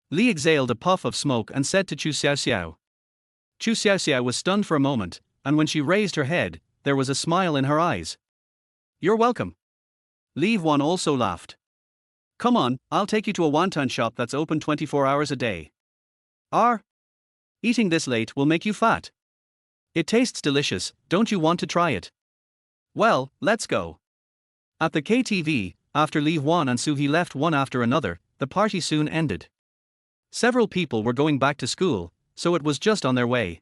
Li exhaled a puff of smoke and said to Chu Xiaoxiao. Chu Xiaoxiao was stunned for a moment, and when she raised her head, there was a smile in her eyes. You're welcome. Li Huan also laughed. Come on, I'll take you to a wonton shop that's open 24 hours a day. Eating this late will make you fat. It tastes delicious, don't you want to try it? Well, let's go. At the KTV, after Li Huan and Suhi left one after another, the party soon ended. Several people were going back to school, so it was just on their way.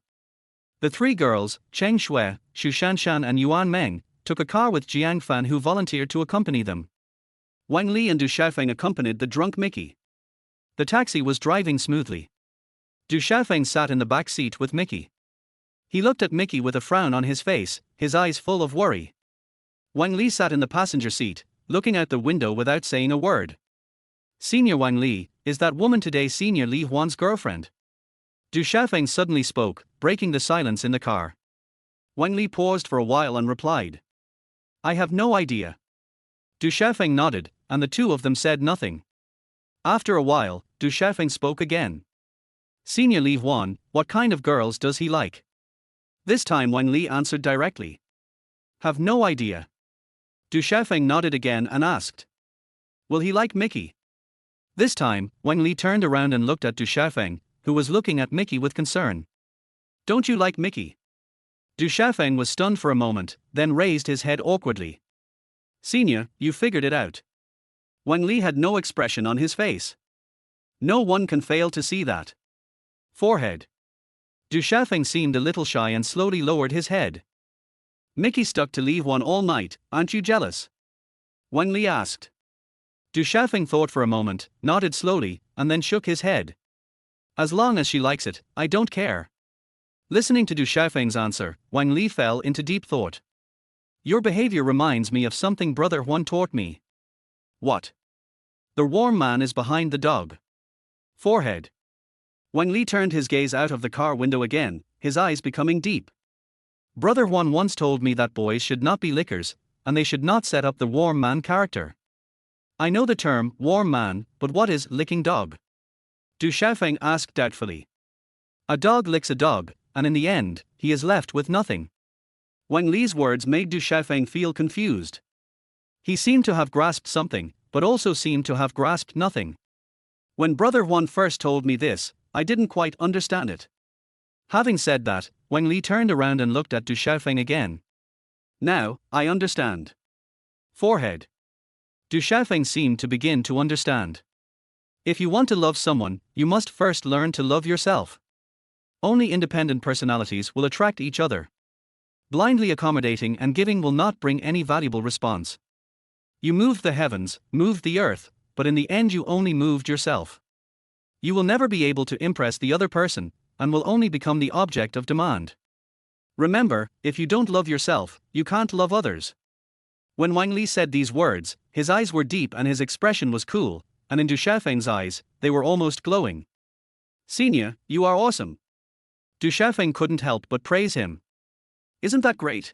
The three girls, Cheng Shui, Xu Shanshan and Yuan Meng, took a car with Jiang Fan who volunteered to accompany them. Wang Li and Du Xiaofeng accompanied the drunk Mickey. The taxi was driving smoothly. Du Xiaofeng sat in the back seat with Mickey. He looked at Mickey with a frown on his face, his eyes full of worry. Wang Li sat in the passenger seat, looking out the window without saying a word. Senior Wang Li, is that woman today Senior Li Huan's girlfriend? Du Xiaofeng suddenly spoke, breaking the silence in the car. Wang Li paused for a while and replied. I have no idea. Du Xiaofeng nodded, and the two of them said nothing. After a while, Du Xiaofeng spoke again. Senior Li Huan, what kind of girls does he like? This time Wang Li answered directly. Have no idea. Du Xiaofeng nodded again and asked. Will he like Mickey? This time, Wang Li turned around and looked at Du Xiaofeng, who was looking at Mickey with concern. Don't you like Mickey? Du Xiaofeng was stunned for a moment, then raised his head awkwardly. Senior, you figured it out. Wang Li had no expression on his face. No one can fail to see that. Forehead. Du Xiaofeng seemed a little shy and slowly lowered his head. Mickey stuck to Li Huan all night, aren't you jealous? Wang Li asked. Du Xiaofeng thought for a moment, nodded slowly, and then shook his head. As long as she likes it, I don't care. Listening to Du Xiaofeng's answer, Wang Li fell into deep thought. Your behavior reminds me of something Brother Huan taught me. What? The warm man is behind the dog. Forehead. Wang Li turned his gaze out of the car window again, his eyes becoming deep. Brother Huan once told me that boys should not be lickers, and they should not set up the warm man character. I know the term, warm man, but what is licking dog? Du Xiaofeng asked doubtfully. A dog licks a dog, and in the end, he is left with nothing. Wang Li's words made Du Xiaofeng feel confused. He seemed to have grasped something, but also seemed to have grasped nothing. When Brother Huan first told me this, I didn't quite understand it. Having said that, Wang Li turned around and looked at Du Xiaofeng again. Now, I understand. Forehead. Du Xiaofeng seemed to begin to understand. If you want to love someone, you must first learn to love yourself. Only independent personalities will attract each other. Blindly accommodating and giving will not bring any valuable response. You moved the heavens, moved the earth, but in the end you only moved yourself. You will never be able to impress the other person, and will only become the object of demand. Remember, if you don't love yourself, you can't love others. When Wang Li said these words, his eyes were deep and his expression was cool, and in Du Xiaofeng's eyes, they were almost glowing. Senior, you are awesome. Du Xiaofeng couldn't help but praise him. Isn't that great?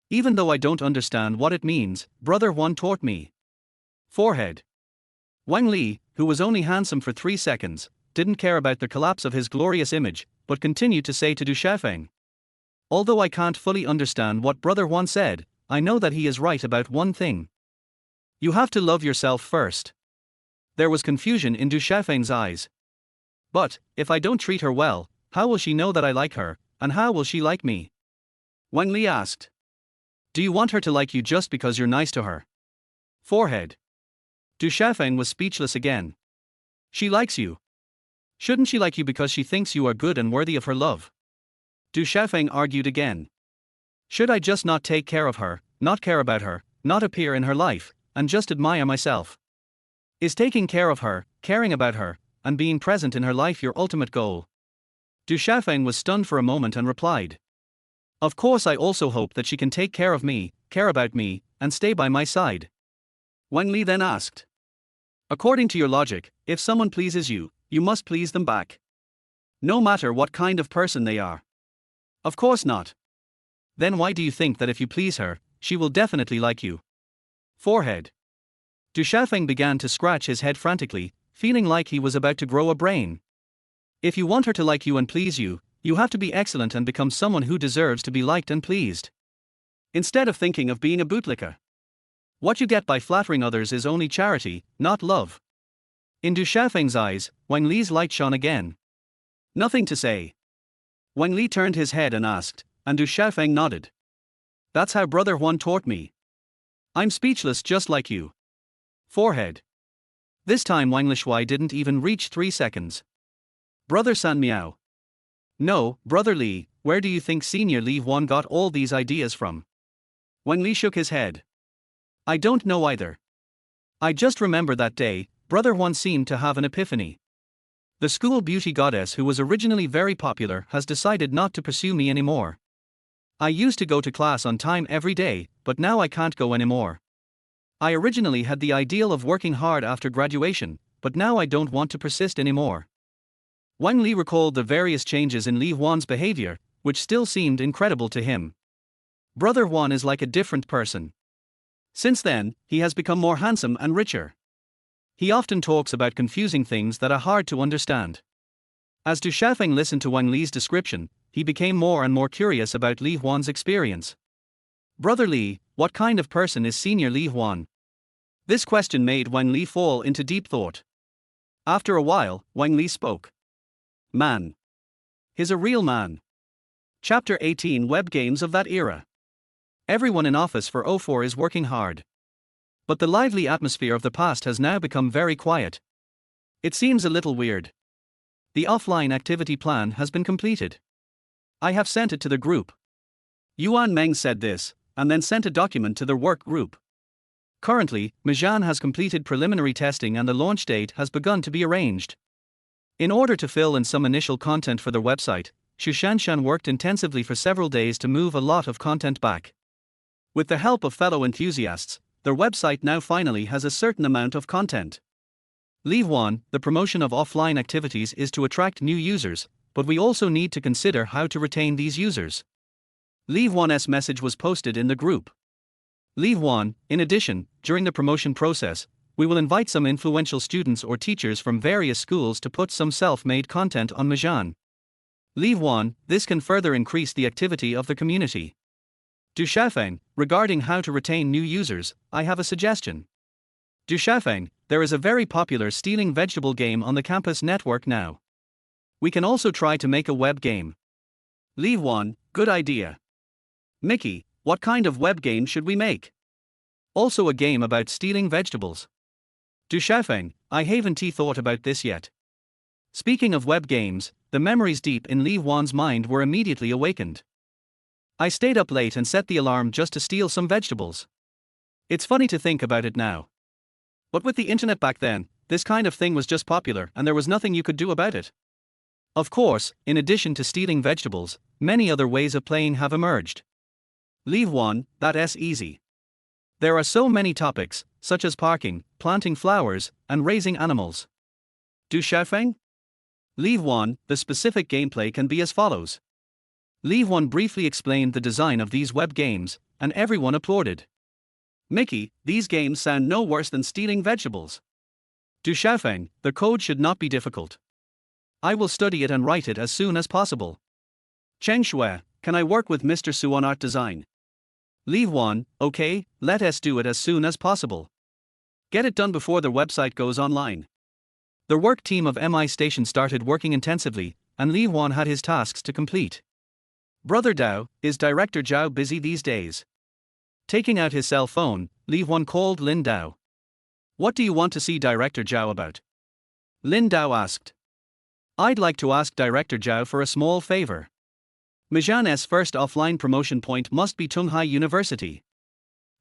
Even though I don't understand what it means, Brother Huan taught me. Forehead. Wang Li, who was only handsome for 3 seconds, didn't care about the collapse of his glorious image, but continued to say to Du Xiaofeng. Although I can't fully understand what Brother Huan said, I know that he is right about one thing. You have to love yourself first. There was confusion in Du Xiaofeng's eyes. But, if I don't treat her well, how will she know that I like her, and how will she like me? Wang Li asked. Do you want her to like you just because you're nice to her? Forehead. Du Xiaofeng was speechless again. She likes you. Shouldn't she like you because she thinks you are good and worthy of her love? Du Xiaofeng argued again. Should I just not take care of her, not care about her, not appear in her life, and just admire myself? Is taking care of her, caring about her, and being present in her life your ultimate goal? Du Xiaofeng was stunned for a moment and replied. Of course, I also hope that she can take care of me, care about me, and stay by my side. Wang Li then asked. According to your logic, if someone pleases you, you must please them back. No matter what kind of person they are. Of course not. Then why do you think that if you please her, she will definitely like you? Forehead. Du Xiaofeng began to scratch his head frantically, feeling like he was about to grow a brain. If you want her to like you and please you, you have to be excellent and become someone who deserves to be liked and pleased. Instead of thinking of being a bootlicker. What you get by flattering others is only charity, not love. In Du Xiaofeng's eyes, Wang Li's light shone again. Nothing to say. Wang Li turned his head and asked, and Du Xiaofeng nodded. That's how Brother Huan taught me. I'm speechless just like you. Forehead. This time Wang Lishuai didn't even reach 3 seconds. Brother San Miao. No, Brother Li, where do you think Senior Li Huan got all these ideas from? Wang Li shook his head. I don't know either. I just remember that day, Brother Huan seemed to have an epiphany. The school beauty goddess who was originally very popular has decided not to pursue me anymore. I used to go to class on time every day, but now I can't go anymore. I originally had the ideal of working hard after graduation, but now I don't want to persist anymore. Wang Li recalled the various changes in Li Huan's behavior, which still seemed incredible to him. Brother Huan is like a different person. Since then, he has become more handsome and richer. He often talks about confusing things that are hard to understand. As Du Xiaofeng listened to Wang Li's description, he became more and more curious about Li Huan's experience. Brother Li, what kind of person is Senior Li Huan? This question made Wang Li fall into deep thought. After a while, Wang Li spoke. Man. He's a real man. Chapter 18 Web Games of that era. Everyone in Office for 04 is working hard. But the lively atmosphere of the past has now become very quiet. It seems a little weird. The offline activity plan has been completed. I have sent it to the group. Yuan Meng said this, and then sent a document to their work group. Currently, Mijan has completed preliminary testing and the launch date has begun to be arranged. In order to fill in some initial content for their website, Chu Xiaoxiao worked intensively for several days to move a lot of content back. With the help of fellow enthusiasts, their website now finally has a certain amount of content. Li Huan, the promotion of offline activities is to attract new users, but we also need to consider how to retain these users. Li Huan's message was posted in the group. Li Huan, in addition, during the promotion process, we will invite some influential students or teachers from various schools to put some self-made content on Mijan. Li Huan, this can further increase the activity of the community. Du Xiaofeng, regarding how to retain new users, I have a suggestion. Du Xiaofeng, there is a very popular stealing vegetable game on the campus network now. We can also try to make a web game. Li Huan, good idea. Mickey, what kind of web game should we make? Also a game about stealing vegetables. Du Xiaofeng, I haven't thought about this yet. Speaking of web games, the memories deep in Li Huan's mind were immediately awakened. I stayed up late and set the alarm just to steal some vegetables. It's funny to think about it now. But with the internet back then, this kind of thing was just popular and there was nothing you could do about it. Of course, in addition to stealing vegetables, many other ways of playing have emerged. Li Huan, that's easy. There are so many topics, such as parking, planting flowers, and raising animals. Du Xiaofeng? Li Huan, the specific gameplay can be as follows. Li Huan briefly explained the design of these web games, and everyone applauded. Mickey, these games sound no worse than stealing vegetables. Du Xiaofeng, the code should not be difficult. I will study it and write it as soon as possible. Cheng Shui, can I work with Mr. Su on art design? Li Huan, okay, let us do it as soon as possible. Get it done before the website goes online. The work team of MI Station started working intensively, and Li Huan had his tasks to complete. Brother Dao, is Director Zhao busy these days? Taking out his cell phone, Li Huan called Lin Dao. What do you want to see Director Zhao about? Lin Dao asked. I'd like to ask Director Zhao for a small favor. Mijan's first offline promotion point must be Tunghai University.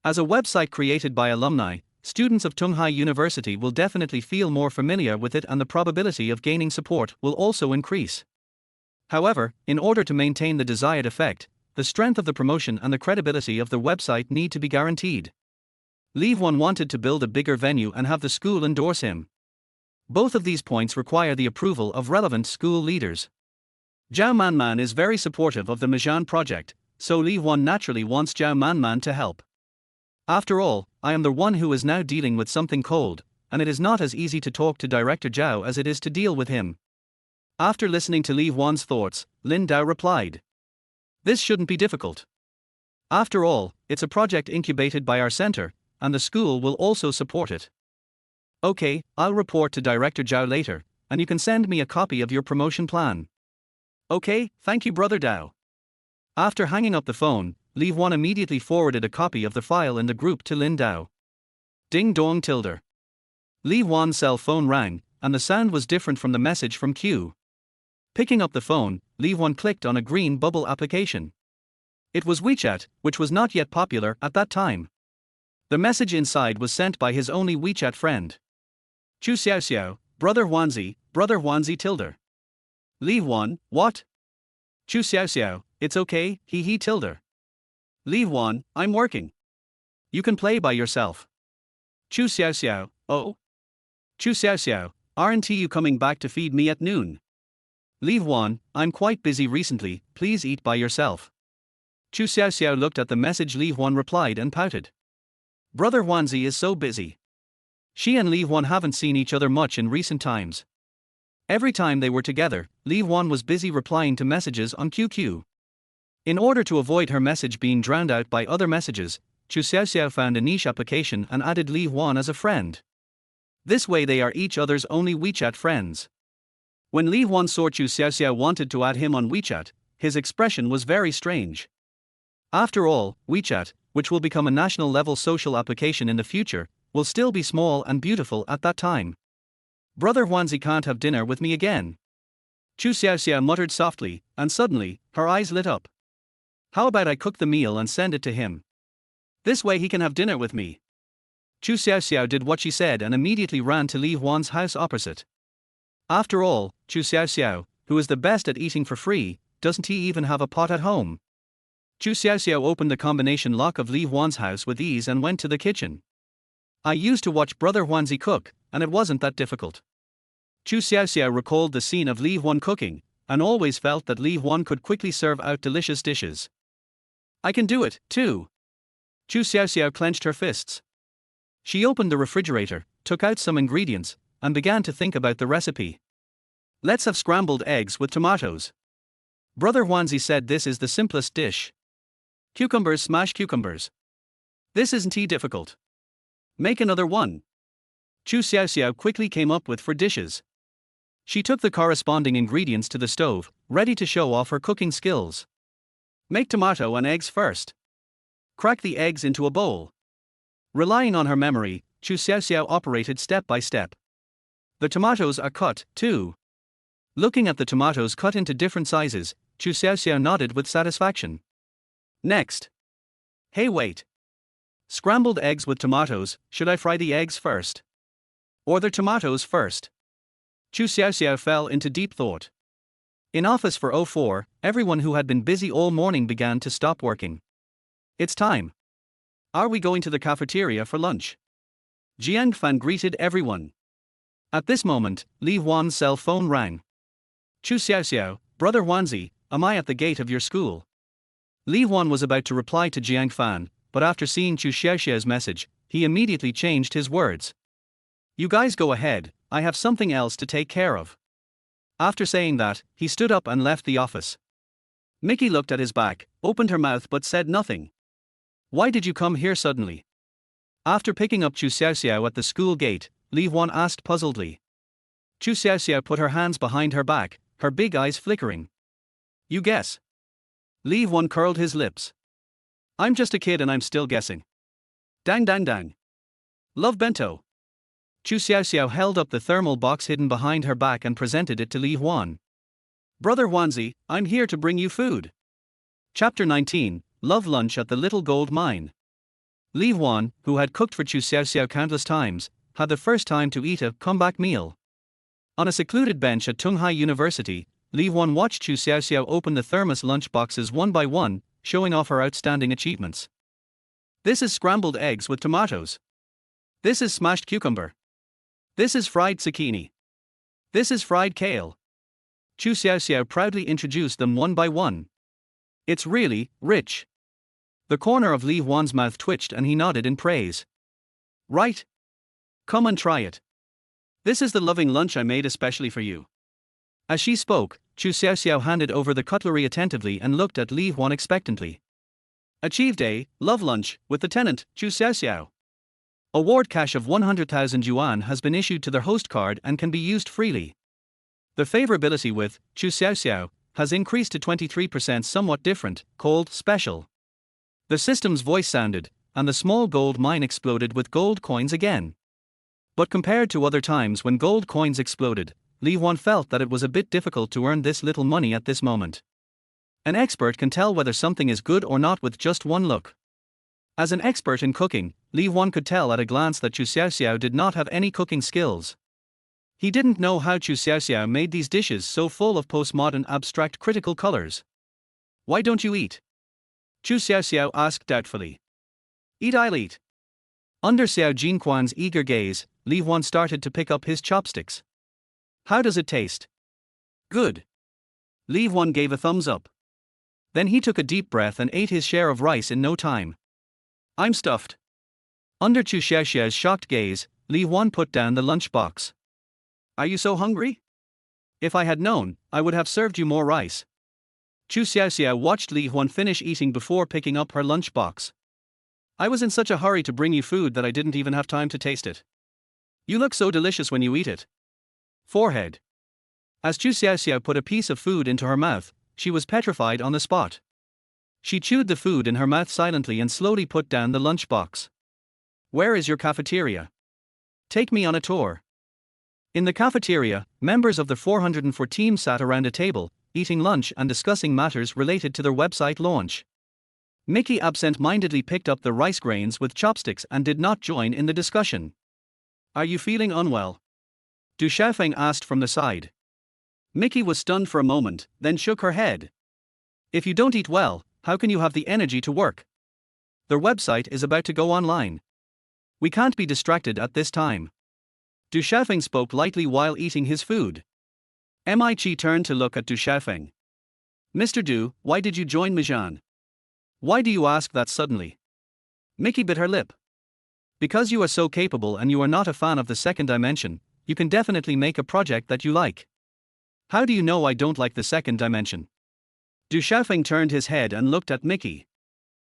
As a website created by alumni, students of Tunghai University will definitely feel more familiar with it and the probability of gaining support will also increase. However, in order to maintain the desired effect, the strength of the promotion and the credibility of the website need to be guaranteed. Li Huan wanted to build a bigger venue and have the school endorse him. Both of these points require the approval of relevant school leaders. Zhao Manman is very supportive of the Mijan project, so Li Huan naturally wants Zhao Manman to help. After all, I am the one who is now dealing with something cold, and it is not as easy to talk to Director Zhao as it is to deal with him. After listening to Li Huan's thoughts, Lin Dao replied. This shouldn't be difficult. After all, it's a project incubated by our center, and the school will also support it. Okay, I'll report to Director Zhao later, and you can send me a copy of your promotion plan. Okay, thank you Brother Dao. After hanging up the phone, Li Huan immediately forwarded a copy of the file in the group to Lin Dao. Ding dong tilde. Li Huan's cell phone rang, and the sound was different from the message from Q. Picking up the phone, Li Huan clicked on a green bubble application. It was WeChat, which was not yet popular at that time. The message inside was sent by his only WeChat friend. Chu Xiaoxiao, Brother Huanzi tilde. Li Huan, what? Chu Xiaoxiao, it's okay, he tilde. Li Huan, I'm working. You can play by yourself. Chu Xiaoxiao, oh? Chu Xiaoxiao, aren't you coming back to feed me at noon? Li Huan, I'm quite busy recently, please eat by yourself. Chu Xiaoxiao looked at the message Li Huan replied and pouted. Brother Huanzi is so busy. She and Li Huan haven't seen each other much in recent times. Every time they were together, Li Huan was busy replying to messages on QQ. In order to avoid her message being drowned out by other messages, Chu Xiaoxiao found a niche application and added Li Huan as a friend. This way they are each other's only WeChat friends. When Li Huan saw Chu Xiaoxiao wanted to add him on WeChat, his expression was very strange. After all, WeChat, which will become a national-level social application in the future, will still be small and beautiful at that time. Brother Huanzi can't have dinner with me again. Chu Xiaoxiao muttered softly, and suddenly, her eyes lit up. How about I cook the meal and send it to him? This way he can have dinner with me. Chu Xiaoxiao did what she said and immediately ran to Li Huan's house opposite. After all, Chu Xiaoxiao, who is the best at eating for free, doesn't he even have a pot at home? Chu Xiaoxiao opened the combination lock of Li Huan's house with ease and went to the kitchen. I used to watch Brother Huanzi cook, and it wasn't that difficult. Chu Xiaoxiao recalled the scene of Li Huan cooking, and always felt that Li Huan could quickly serve out delicious dishes. I can do it, too. Chu Xiaoxiao clenched her fists. She opened the refrigerator, took out some ingredients, and began to think about the recipe. Let's have scrambled eggs with tomatoes. Brother Huanzi said this is the simplest dish. Cucumbers, smash cucumbers. This isn't too difficult. Make another one. Chu Xiaoxiao quickly came up with 4 dishes. She took the corresponding ingredients to the stove, ready to show off her cooking skills. Make tomato and eggs first. Crack the eggs into a bowl. Relying on her memory, Chu Xiaoxiao operated step by step. The tomatoes are cut, too. Looking at the tomatoes cut into different sizes, Chu Xiaoxiao nodded with satisfaction. Next. Hey, wait. Scrambled eggs with tomatoes, should I fry the eggs first? Or the tomatoes first? Chu Xiaoxiao fell into deep thought. In office for 04, everyone who had been busy all morning began to stop working. It's time. Are we going to the cafeteria for lunch? Jiang Fan greeted everyone. At this moment, Li Huan's cell phone rang. Chu Xiaoxiao, Brother Huanzi, am I at the gate of your school? Li Huan was about to reply to Jiang Fan, but after seeing Chu Xiaoxiao's message, he immediately changed his words. You guys go ahead, I have something else to take care of. After saying that, he stood up and left the office. Mickey looked at his back, opened her mouth but said nothing. Why did you come here suddenly? After picking up Chu Xiaoxiao at the school gate, Li Huan asked puzzledly. Chu Xiaoxiao put her hands behind her back, her big eyes flickering. You guess. Li Huan curled his lips. I'm just a kid and I'm still guessing. Dang dang dang. Love bento. Chu Xiaoxiao held up the thermal box hidden behind her back and presented it to Li Huan. Brother Huanzi, I'm here to bring you food. Chapter 19, Love Lunch at the Little Gold Mine. Li Huan, who had cooked for Chu Xiaoxiao countless times, had the first time to eat a comeback meal. On a secluded bench at Tunghai University, Li Huan watched Chu Xiaoxiao open the thermos lunch boxes one by one, showing off her outstanding achievements. This is scrambled eggs with tomatoes. This is smashed cucumber. This is fried zucchini. This is fried kale. Chu Xiaoxiao proudly introduced them one by one. It's really rich. The corner of Li Huan's mouth twitched and he nodded in praise. Right. Come and try it. This is the loving lunch I made especially for you. As she spoke, Chu Xiaoxiao handed over the cutlery attentively and looked at Li Huan expectantly. Achieved a love lunch with the tenant, Chu Xiaoxiao. Award cash of 100,000 yuan has been issued to their host card and can be used freely. The favorability with Chu Xiaoxiao has increased to 23%, somewhat different, called special. The system's voice sounded, and the small gold mine exploded with gold coins again. But compared to other times when gold coins exploded, Li Huan felt that it was a bit difficult to earn this little money at this moment. An expert can tell whether something is good or not with just one look. As an expert in cooking, Li Huan could tell at a glance that Chu Xiaoxiao did not have any cooking skills. He didn't know how Chu Xiaoxiao made these dishes so full of postmodern abstract critical colors. Why don't you eat? Chu Xiaoxiao asked doubtfully. Eat, I'll eat. Under Xiao Jinquan's eager gaze, Li Huan started to pick up his chopsticks. How does it taste? Good. Li Huan gave a thumbs up. Then he took a deep breath and ate his share of rice in no time. I'm stuffed. Under Chu Xiaoxiao's shocked gaze, Li Huan put down the lunchbox. Are you so hungry? If I had known, I would have served you more rice. Chu Xiaoxiao watched Li Huan finish eating before picking up her lunchbox. I was in such a hurry to bring you food that I didn't even have time to taste it. You look so delicious when you eat it. Forehead. As Chu Xiaoxiao put a piece of food into her mouth, she was petrified on the spot. She chewed the food in her mouth silently and slowly put down the lunchbox. Where is your cafeteria? Take me on a tour. In the cafeteria, members of the 404 team sat around a table, eating lunch and discussing matters related to their website launch. Mickey absent-mindedly picked up the rice grains with chopsticks and did not join in the discussion. Are you feeling unwell? Du Xiaofeng asked from the side. Mickey was stunned for a moment, then shook her head. If you don't eat well, how can you have the energy to work? Their website is about to go online. We can't be distracted at this time. Du Xiaofeng spoke lightly while eating his food. Michi turned to look at Du Xiaofeng. Mr. Du, why did you join Mijan? Why do you ask that suddenly? Mickey bit her lip. Because you are so capable and you are not a fan of the second dimension, you can definitely make a project that you like. How do you know I don't like the second dimension? Du Xiaofeng turned his head and looked at Mickey.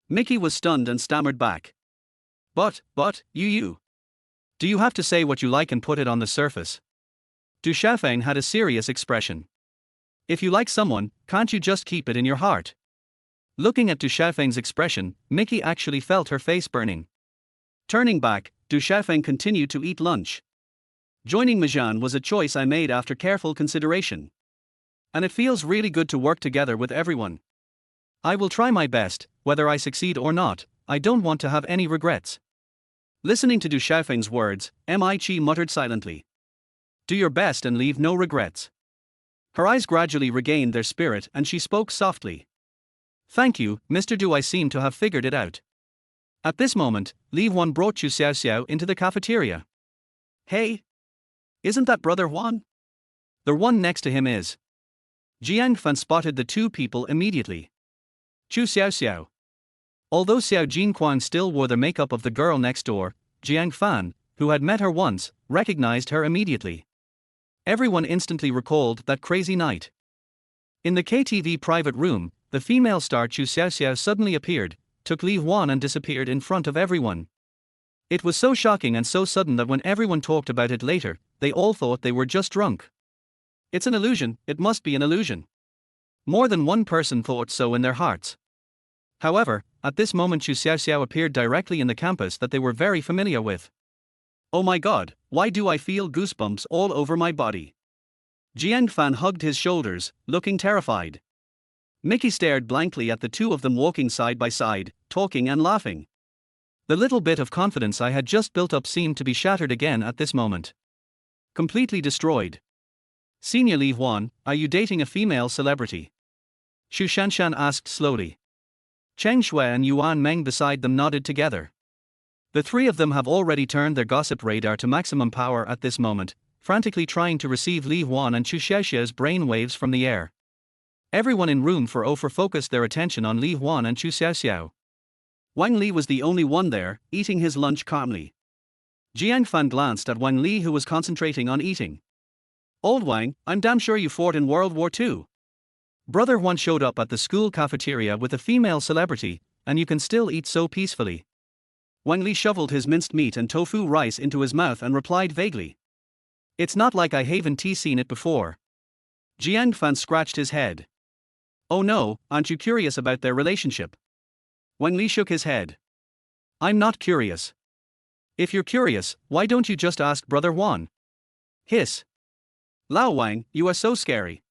Mickey was stunned and stammered back. But, you. Do you have to say what you like and put it on the surface? Du Xiaofeng had a serious expression. If you like someone, can't you just keep it in your heart? Looking at Du Xiaofeng's expression, Mickey actually felt her face burning. Turning back, Du Xiaofeng continued to eat lunch. Joining Mijan was a choice I made after careful consideration. And it feels really good to work together with everyone. I will try my best, whether I succeed or not, I don't want to have any regrets. Listening to Du Xiaofeng's words, Michi muttered silently. Do your best and leave no regrets. Her eyes gradually regained their spirit and she spoke softly. Thank you, Mr. Du, I seem to have figured it out. At this moment, Li Huan brought Chu Xiaoxiao into the cafeteria. Hey! Isn't that Brother Huan? The one next to him is. Jiang Fan spotted the two people immediately. Chu Xiaoxiao. Although Xiao Jinquan still wore the makeup of the girl next door, Jiang Fan, who had met her once, recognized her immediately. Everyone instantly recalled that crazy night. In the KTV private room, the female star Chu Xiaoxiao suddenly appeared, took Li Huan and disappeared in front of everyone. It was so shocking and so sudden that when everyone talked about it later, they all thought they were just drunk. It's an illusion, it must be an illusion. More than one person thought so in their hearts. However, at this moment Chu Xiaoxiao appeared directly in the campus that they were very familiar with. Oh my god, why do I feel goosebumps all over my body? Jiang Fan hugged his shoulders, looking terrified. Mickey stared blankly at the two of them walking side by side, talking and laughing. The little bit of confidence I had just built up seemed to be shattered again at this moment. Completely destroyed. Senior Li Huan, are you dating a female celebrity? Xu Shanshan asked slowly. Cheng Shui and Yuan Meng beside them nodded together. The three of them have already turned their gossip radar to maximum power at this moment, frantically trying to receive Li Huan and Chu Xiaoxiao's brain waves from the air. Everyone in room 404 focused their attention on Li Huan and Chu Xiaoxiao. Wang Li was the only one there, eating his lunch calmly. Jiang Fan glanced at Wang Li, who was concentrating on eating. Old Wang, I'm damn sure you fought in World War II. Brother Huan showed up at the school cafeteria with a female celebrity, and you can still eat so peacefully. Wang Li shoveled his minced meat and tofu rice into his mouth and replied vaguely. It's not like I haven't seen it before. Jiang Fan scratched his head. Oh no, aren't you curious about their relationship? Wang Li shook his head. I'm not curious. If you're curious, why don't you just ask Brother Huan? Hiss. Lao Wang, you are so scary.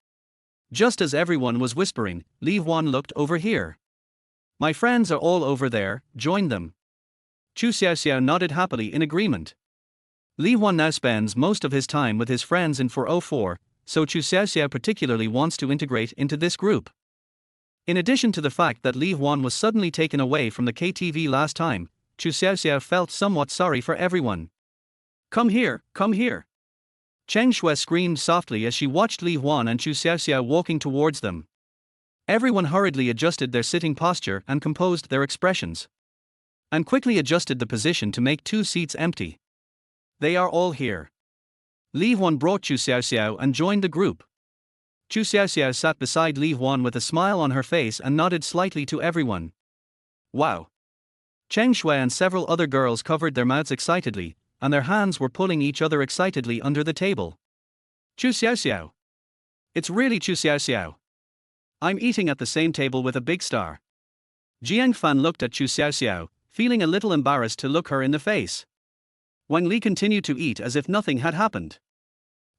Just as everyone was whispering, Li Huan looked over here. My friends are all over there, join them. Chu Xiaoxiao nodded happily in agreement. Li Huan now spends most of his time with his friends in 404, so Chu Xiaoxiao particularly wants to integrate into this group. In addition to the fact that Li Huan was suddenly taken away from the KTV last time, Chu Xiaoxiao felt somewhat sorry for everyone. Come here, come here. Cheng Shui screamed softly as she watched Li Huan and Chu Xiaoxiao walking towards them. Everyone hurriedly adjusted their sitting posture and composed their expressions. And quickly adjusted the position to make 2 seats empty. They are all here. Li Huan brought Chu Xiaoxiao and joined the group. Chu Xiaoxiao sat beside Li Huan with a smile on her face and nodded slightly to everyone. Wow. Cheng Shui and several other girls covered their mouths excitedly, and their hands were pulling each other excitedly under the table. Chu Xiaoxiao. It's really Chu Xiaoxiao. I'm eating at the same table with a big star. Jiang Fan looked at Chu Xiaoxiao, feeling a little embarrassed to look her in the face. Wang Li continued to eat as if nothing had happened.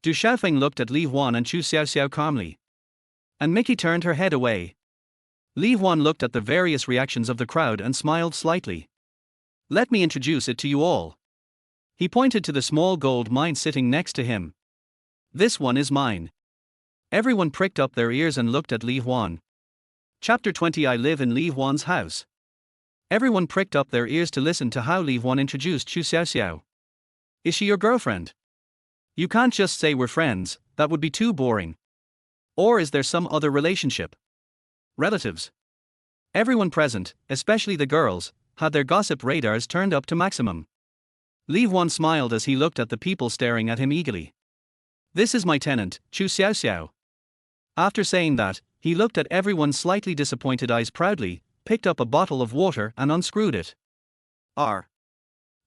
Du Xiaofeng looked at Li Huan and Chu Xiaoxiao calmly. And Mickey turned her head away. Li Huan looked at the various reactions of the crowd and smiled slightly. Let me introduce it to you all. He pointed to the small gold mine sitting next to him. This one is mine. Everyone pricked up their ears and looked at Li Huan. Chapter 20. I live in Li Huan's house. Everyone pricked up their ears to listen to how Li Huan introduced Chu Xiaoxiao. Is she your girlfriend? You can't just say we're friends, that would be too boring. Or is there some other relationship? Relatives. Everyone present, especially the girls, had their gossip radars turned up to maximum. Li Huan smiled as he looked at the people staring at him eagerly. This is my tenant, Chu Xiaoxiao. After saying that, he looked at everyone's slightly disappointed eyes proudly, picked up a bottle of water and unscrewed it.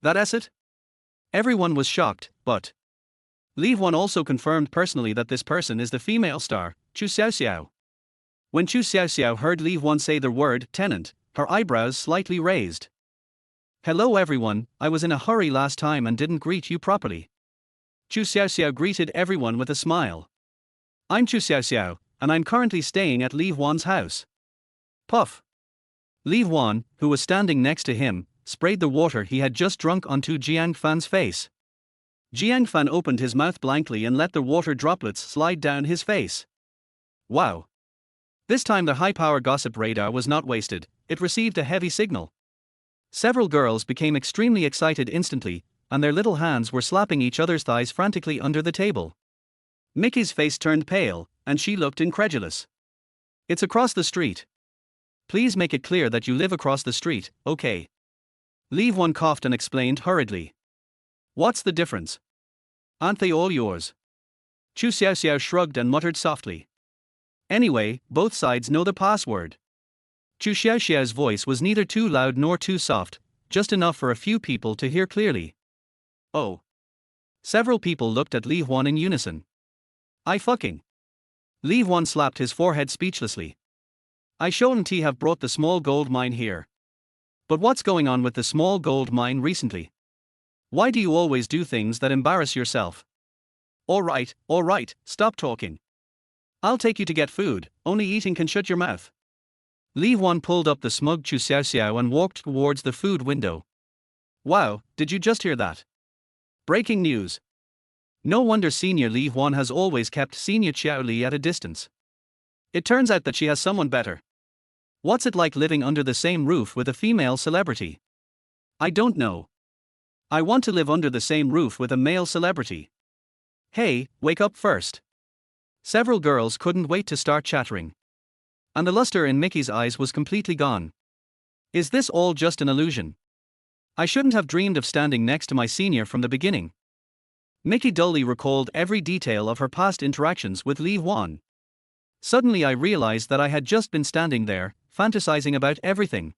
That's it? Everyone was shocked, but Li Huan also confirmed personally that this person is the female star, Chu Xiaoxiao. When Chu Xiaoxiao heard Li Huan say the word tenant, her eyebrows slightly raised. Hello everyone, I was in a hurry last time and didn't greet you properly. Chu Xiaoxiao greeted everyone with a smile. I'm Chu Xiaoxiao, and I'm currently staying at Li Huan's house. Puff. Li Huan, who was standing next to him, sprayed the water he had just drunk onto Jiang Fan's face. Jiang Fan opened his mouth blankly and let the water droplets slide down his face. Wow. This time the high-power gossip radar was not wasted, it received a heavy signal. Several girls became extremely excited instantly, and their little hands were slapping each other's thighs frantically under the table. Mickey's face turned pale, and she looked incredulous. It's across the street. Please make it clear that you live across the street, okay? Li Huan coughed and explained hurriedly. What's the difference? Aren't they all yours? Chu Xiaoxiao shrugged and muttered softly. Anyway, both sides know the password. Chu Xiaoxiao's voice was neither too loud nor too soft, just enough for a few people to hear clearly. Oh. Several people looked at Li Huan in unison. I fucking. Li Huan slapped his forehead speechlessly. I shouldn't have brought the small gold mine here. But what's going on with the small gold mine recently? Why do you always do things that embarrass yourself? All right, stop talking. I'll take you to get food, only eating can shut your mouth. Li Huan pulled up the smug Chu Xiaoxiao and walked towards the food window. Wow, did you just hear that? Breaking news. No wonder Senior Li Huan has always kept Senior Xiao Li at a distance. It turns out that she has someone better. What's it like living under the same roof with a female celebrity? I don't know. I want to live under the same roof with a male celebrity. Hey, wake up first. Several girls couldn't wait to start chattering. And the luster in Mickey's eyes was completely gone. Is this all just an illusion? I shouldn't have dreamed of standing next to my senior from the beginning. Mickey dully recalled every detail of her past interactions with Li Huan. Suddenly I realized that I had just been standing there, fantasizing about everything.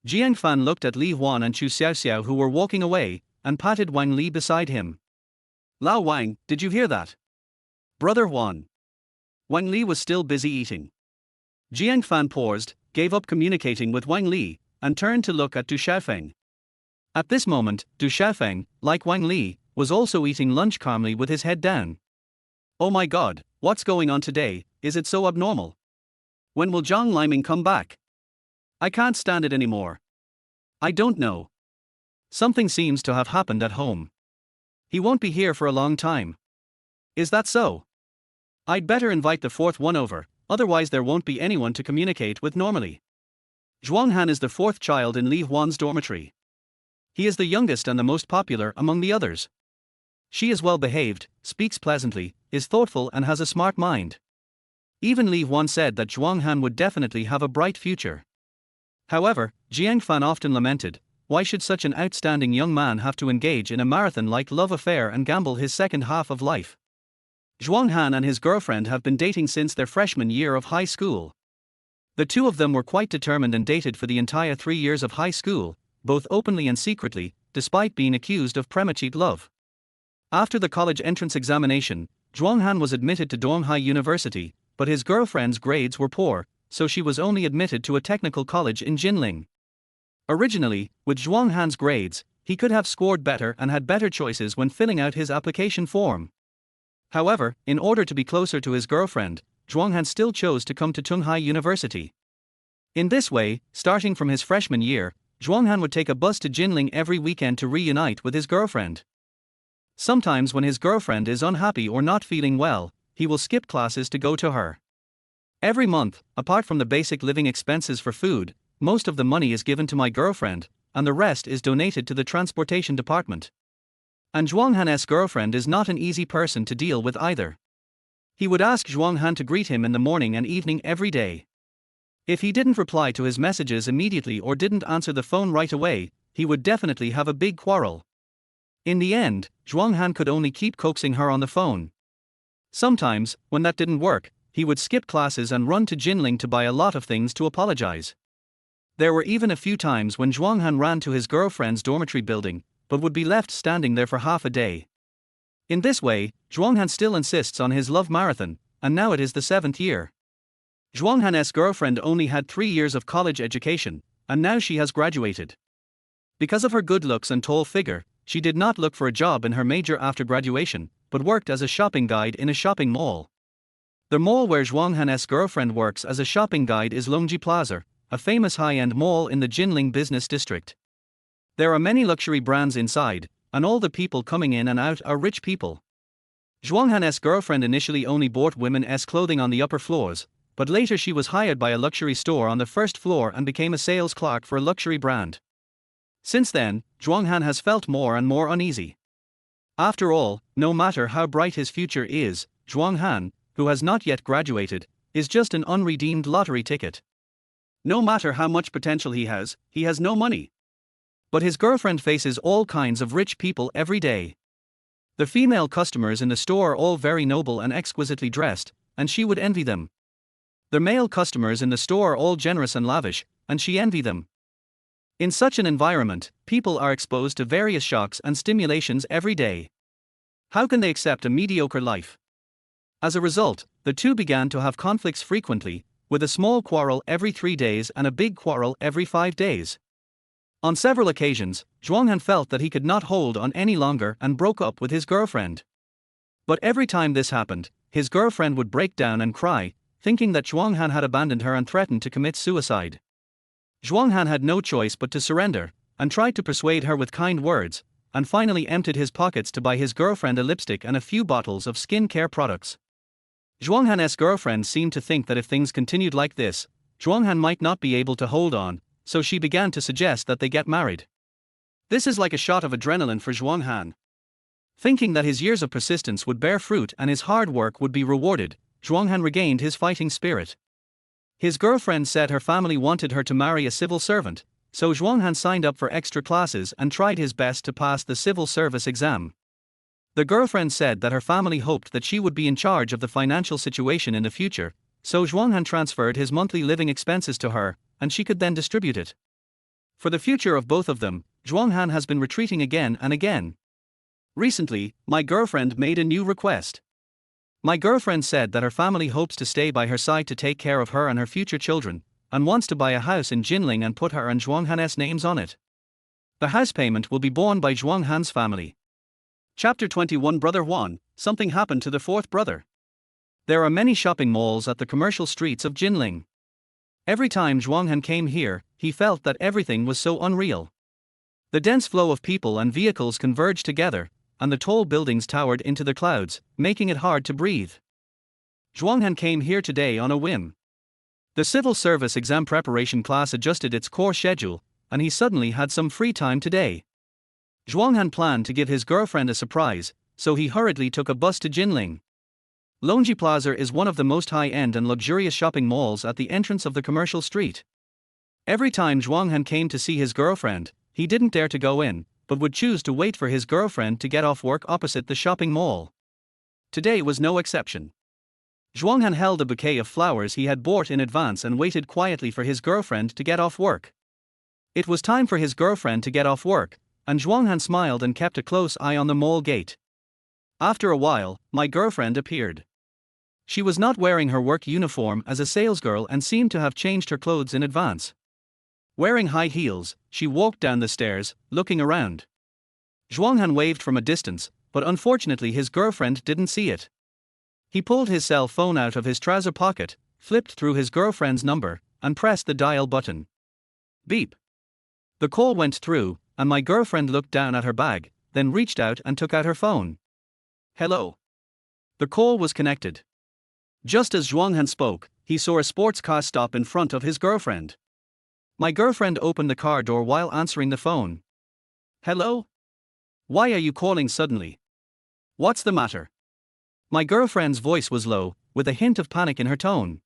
Jiang Fan looked at Li Huan and Chu Xiaoxiao who were walking away, and patted Wang Li beside him. Lao Wang, did you hear that? Brother Huan. Wang Li was still busy eating. Jiang Fan paused, gave up communicating with Wang Li, and turned to look at Du Xiaofeng. At this moment, Du Xiaofeng, like Wang Li, was also eating lunch calmly with his head down. Oh my god, what's going on today, is it so abnormal? When will Zhang Liming come back? I can't stand it anymore. I don't know. Something seems to have happened at home. He won't be here for a long time. Is that so? I'd better invite the fourth one over, otherwise there won't be anyone to communicate with normally. Zhuang Han is the fourth child in Li Huan's dormitory. He is the youngest and the most popular among the others. She is well behaved, speaks pleasantly, is thoughtful and has a smart mind. Even Li Huan said that Zhuang Han would definitely have a bright future. However, Jiang Fan often lamented, why should such an outstanding young man have to engage in a marathon-like love affair and gamble his second half of life? Zhuang Han and his girlfriend have been dating since their freshman year of high school. The two of them were quite determined and dated for the entire 3 years of high school, both openly and secretly, despite being accused of premarital love. After the college entrance examination, Zhuang Han was admitted to Donghai University, but his girlfriend's grades were poor, so she was only admitted to a technical college in Jinling. Originally, with Zhuang Han's grades, he could have scored better and had better choices when filling out his application form. However, in order to be closer to his girlfriend, Zhuang Han still chose to come to Tsinghai University. In this way, starting from his freshman year, Zhuang Han would take a bus to Jinling every weekend to reunite with his girlfriend. Sometimes when his girlfriend is unhappy or not feeling well, he will skip classes to go to her. Every month, apart from the basic living expenses for food, most of the money is given to my girlfriend, and the rest is donated to the transportation department. And Zhuang Han's girlfriend is not an easy person to deal with either. He would ask Zhuang Han to greet him in the morning and evening every day. If he didn't reply to his messages immediately or didn't answer the phone right away, he would definitely have a big quarrel. In the end, Zhuang Han could only keep coaxing her on the phone. Sometimes, when that didn't work, he would skip classes and run to Jinling to buy a lot of things to apologize. There were even a few times when Zhuang Han ran to his girlfriend's dormitory building, but would be left standing there for half a day. In this way, Zhuang Han still insists on his love marathon, and now it is the 7th year. Zhuang Han's girlfriend only had 3 years of college education, and now she has graduated. Because of her good looks and tall figure, she did not look for a job in her major after graduation, but worked as a shopping guide in a shopping mall. The mall where Zhuang Han's girlfriend works as a shopping guide is Longji Plaza, a famous high-end mall in the Jinling business district. There are many luxury brands inside, and all the people coming in and out are rich people. Zhuang Han's girlfriend initially only bought women's clothing on the upper floors, but later she was hired by a luxury store on the first floor and became a sales clerk for a luxury brand. Since then, Zhuang Han has felt more and more uneasy. After all, no matter how bright his future is, Zhuang Han, who has not yet graduated, is just an unredeemed lottery ticket. No matter how much potential he has no money. But his girlfriend faces all kinds of rich people every day. The female customers in the store are all very noble and exquisitely dressed, and she would envy them. The male customers in the store are all generous and lavish, and she envy them. In such an environment, people are exposed to various shocks and stimulations every day. How can they accept a mediocre life? As a result, the two began to have conflicts frequently, with a small quarrel every 3 days and a big quarrel every 5 days. On several occasions, Zhuang Han felt that he could not hold on any longer and broke up with his girlfriend. But every time this happened, his girlfriend would break down and cry, thinking that Zhuang Han had abandoned her and threatened to commit suicide. Zhuang Han had no choice but to surrender, and tried to persuade her with kind words, and finally emptied his pockets to buy his girlfriend a lipstick and a few bottles of skincare products. Zhuang Han's girlfriend seemed to think that if things continued like this, Zhuang Han might not be able to hold on, so she began to suggest that they get married. This is like a shot of adrenaline for Zhuang Han. Thinking that his years of persistence would bear fruit and his hard work would be rewarded, Zhuang Han regained his fighting spirit. His girlfriend said her family wanted her to marry a civil servant, so Zhuang Han signed up for extra classes and tried his best to pass the civil service exam. The girlfriend said that her family hoped that she would be in charge of the financial situation in the future, so Zhuang Han transferred his monthly living expenses to her, and she could then distribute it. For the future of both of them, Zhuang Han has been retreating again and again. Recently, my girlfriend made a new request. My girlfriend said that her family hopes to stay by her side to take care of her and her future children, and wants to buy a house in Jinling and put her and Zhuang Han's names on it. The house payment will be borne by Zhuang Han's family. Chapter 21 Brother Huan, something happened to the fourth brother. There are many shopping malls at the commercial streets of Jinling. Every time Zhuang Han came here, he felt that everything was so unreal. The dense flow of people and vehicles converged together, and the tall buildings towered into the clouds, making it hard to breathe. Zhuang Han came here today on a whim. The civil service exam preparation class adjusted its course schedule, and he suddenly had some free time today. Zhuang Han planned to give his girlfriend a surprise, so he hurriedly took a bus to Jinling. Longji Plaza is one of the most high-end and luxurious shopping malls at the entrance of the commercial street. Every time Zhuang Han came to see his girlfriend, he didn't dare to go in, but would choose to wait for his girlfriend to get off work opposite the shopping mall. Today was no exception. Zhuang Han held a bouquet of flowers he had bought in advance and waited quietly for his girlfriend to get off work. It was time for his girlfriend to get off work, and Zhuang Han smiled and kept a close eye on the mall gate. After a while, my girlfriend appeared. She was not wearing her work uniform as a salesgirl and seemed to have changed her clothes in advance. Wearing high heels, she walked down the stairs, looking around. Zhuanghan waved from a distance, but unfortunately his girlfriend didn't see it. He pulled his cell phone out of his trouser pocket, flipped through his girlfriend's number, and pressed the dial button. Beep. The call went through, and my girlfriend looked down at her bag, then reached out and took out her phone. Hello. The call was connected. Just as Zhuanghan spoke, he saw a sports car stop in front of his girlfriend. My girlfriend opened the car door while answering the phone. Hello? Why are you calling suddenly? What's the matter? My girlfriend's voice was low, with a hint of panic in her tone.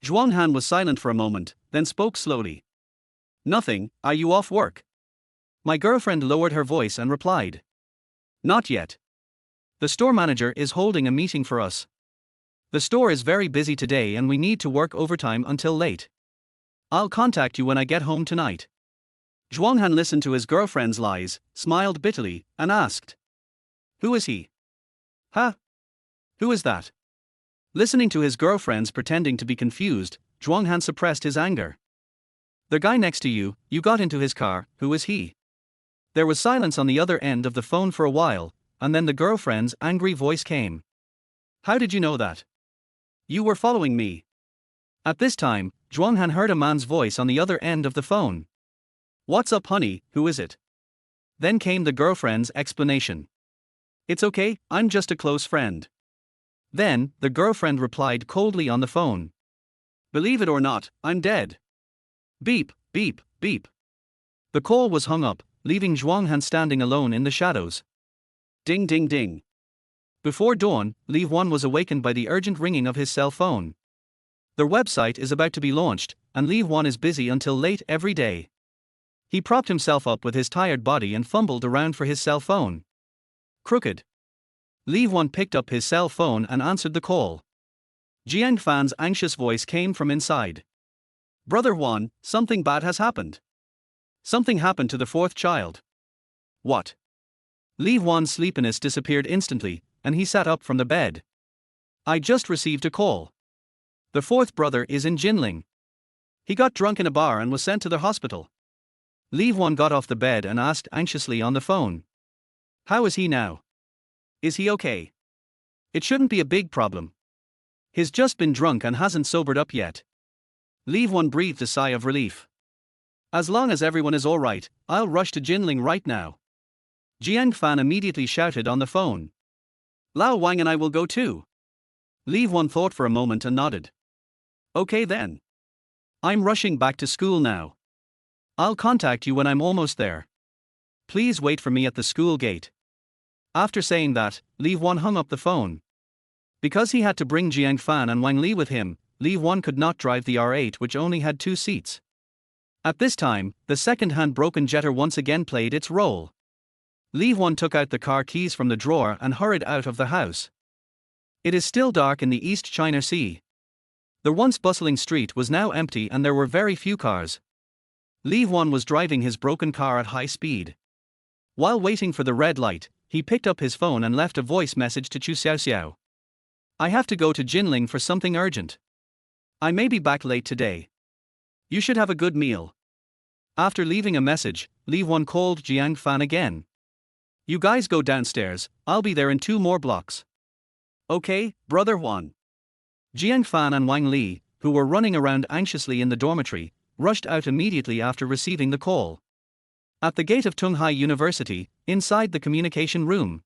Zhuanghan was silent for a moment, then spoke slowly. Nothing, are you off work? My girlfriend lowered her voice and replied. Not yet. The store manager is holding a meeting for us. The store is very busy today and we need to work overtime until late. I'll contact you when I get home tonight. Zhuanghan listened to his girlfriend's lies, smiled bitterly, and asked. Who is he? Huh? Who is that? Listening to his girlfriend's pretending to be confused, Zhuanghan suppressed his anger. The guy next to you, you got into his car, who is he? There was silence on the other end of the phone for a while, and then the girlfriend's angry voice came. How did you know that? You were following me. At this time, Zhuanghan heard a man's voice on the other end of the phone. What's up, honey, who is it? Then came the girlfriend's explanation. It's okay, I'm just a close friend. Then, the girlfriend replied coldly on the phone. Believe it or not, I'm dead. Beep, beep, beep. The call was hung up, leaving Zhuanghan standing alone in the shadows. Ding ding ding. Before dawn, Li Huan was awakened by the urgent ringing of his cell phone. Their website is about to be launched, and Li Huan is busy until late every day. He propped himself up with his tired body and fumbled around for his cell phone. Crooked. Li Huan picked up his cell phone and answered the call. Jiang Fan's anxious voice came from inside. Brother Huan, something bad has happened. Something happened to the fourth child. What? Li Huan's sleepiness disappeared instantly, and he sat up from the bed. I just received a call. The fourth brother is in Jinling. He got drunk in a bar and was sent to the hospital. Li Huan got off the bed and asked anxiously on the phone. How is he now? Is he okay? It shouldn't be a big problem. He's just been drunk and hasn't sobered up yet. Li Huan breathed a sigh of relief. As long as everyone is alright, I'll rush to Jinling right now. Jiang Fan immediately shouted on the phone. Lao Wang and I will go too. Li Huan thought for a moment and nodded. Okay then. I'm rushing back to school now. I'll contact you when I'm almost there. Please wait for me at the school gate. After saying that, Li Huan hung up the phone. Because he had to bring Jiang Fan and Wang Li with him, Li Huan could not drive the R8 which only had 2 seats. At this time, the second-hand broken jetter once again played its role. Li Huan took out the car keys from the drawer and hurried out of the house. It is still dark in the East China Sea. The once bustling street was now empty and there were very few cars. Li Huan was driving his broken car at high speed. While waiting for the red light, he picked up his phone and left a voice message to Chu Xiaoxiao. I have to go to Jinling for something urgent. I may be back late today. You should have a good meal. After leaving a message, Li Huan called Jiang Fan again. You guys go downstairs, I'll be there in 2 more blocks. Okay, Brother Huan. Jiang Fan and Wang Li, who were running around anxiously in the dormitory, rushed out immediately after receiving the call. At the gate of Tunghai University, inside the communication room,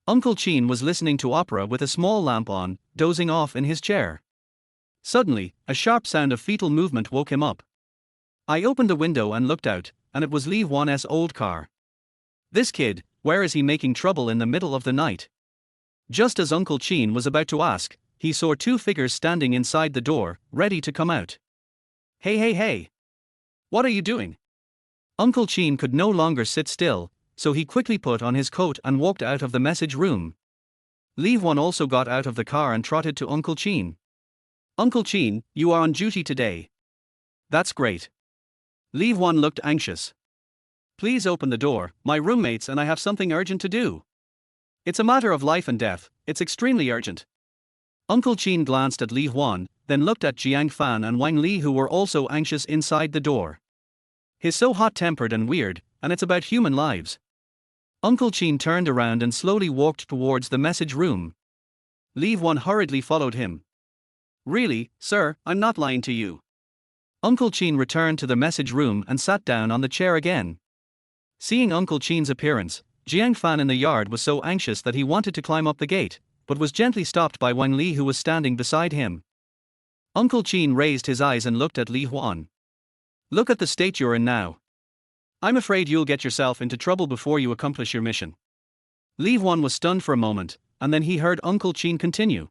Uncle Qin was listening to opera with a small lamp on, dozing off in his chair. Suddenly, a sharp sound of fetal movement woke him up. I opened the window and looked out, and it was Li Huan's old car. This kid, where is he making trouble in the middle of the night? Just as Uncle Qin was about to ask, he saw 2 figures standing inside the door, ready to come out. Hey hey hey! What are you doing? Uncle Qin could no longer sit still, so he quickly put on his coat and walked out of the message room. Li Huan also got out of the car and trotted to Uncle Qin. Uncle Qin, you are on duty today. That's great. Li Huan looked anxious. Please open the door, my roommates and I have something urgent to do. It's a matter of life and death, it's extremely urgent. Uncle Qin glanced at Li Huan, then looked at Jiang Fan and Wang Li, who were also anxious inside the door. He's so hot-tempered and weird, and it's about human lives. Uncle Qin turned around and slowly walked towards the message room. Li Huan hurriedly followed him. Really, sir, I'm not lying to you. Uncle Qin returned to the message room and sat down on the chair again. Seeing Uncle Qin's appearance, Jiang Fan in the yard was so anxious that he wanted to climb up the gate, but was gently stopped by Wang Li, who was standing beside him. Uncle Qin raised his eyes and looked at Li Huan. Look at the state you're in now. I'm afraid you'll get yourself into trouble before you accomplish your mission. Li Huan was stunned for a moment, and then he heard Uncle Qin continue.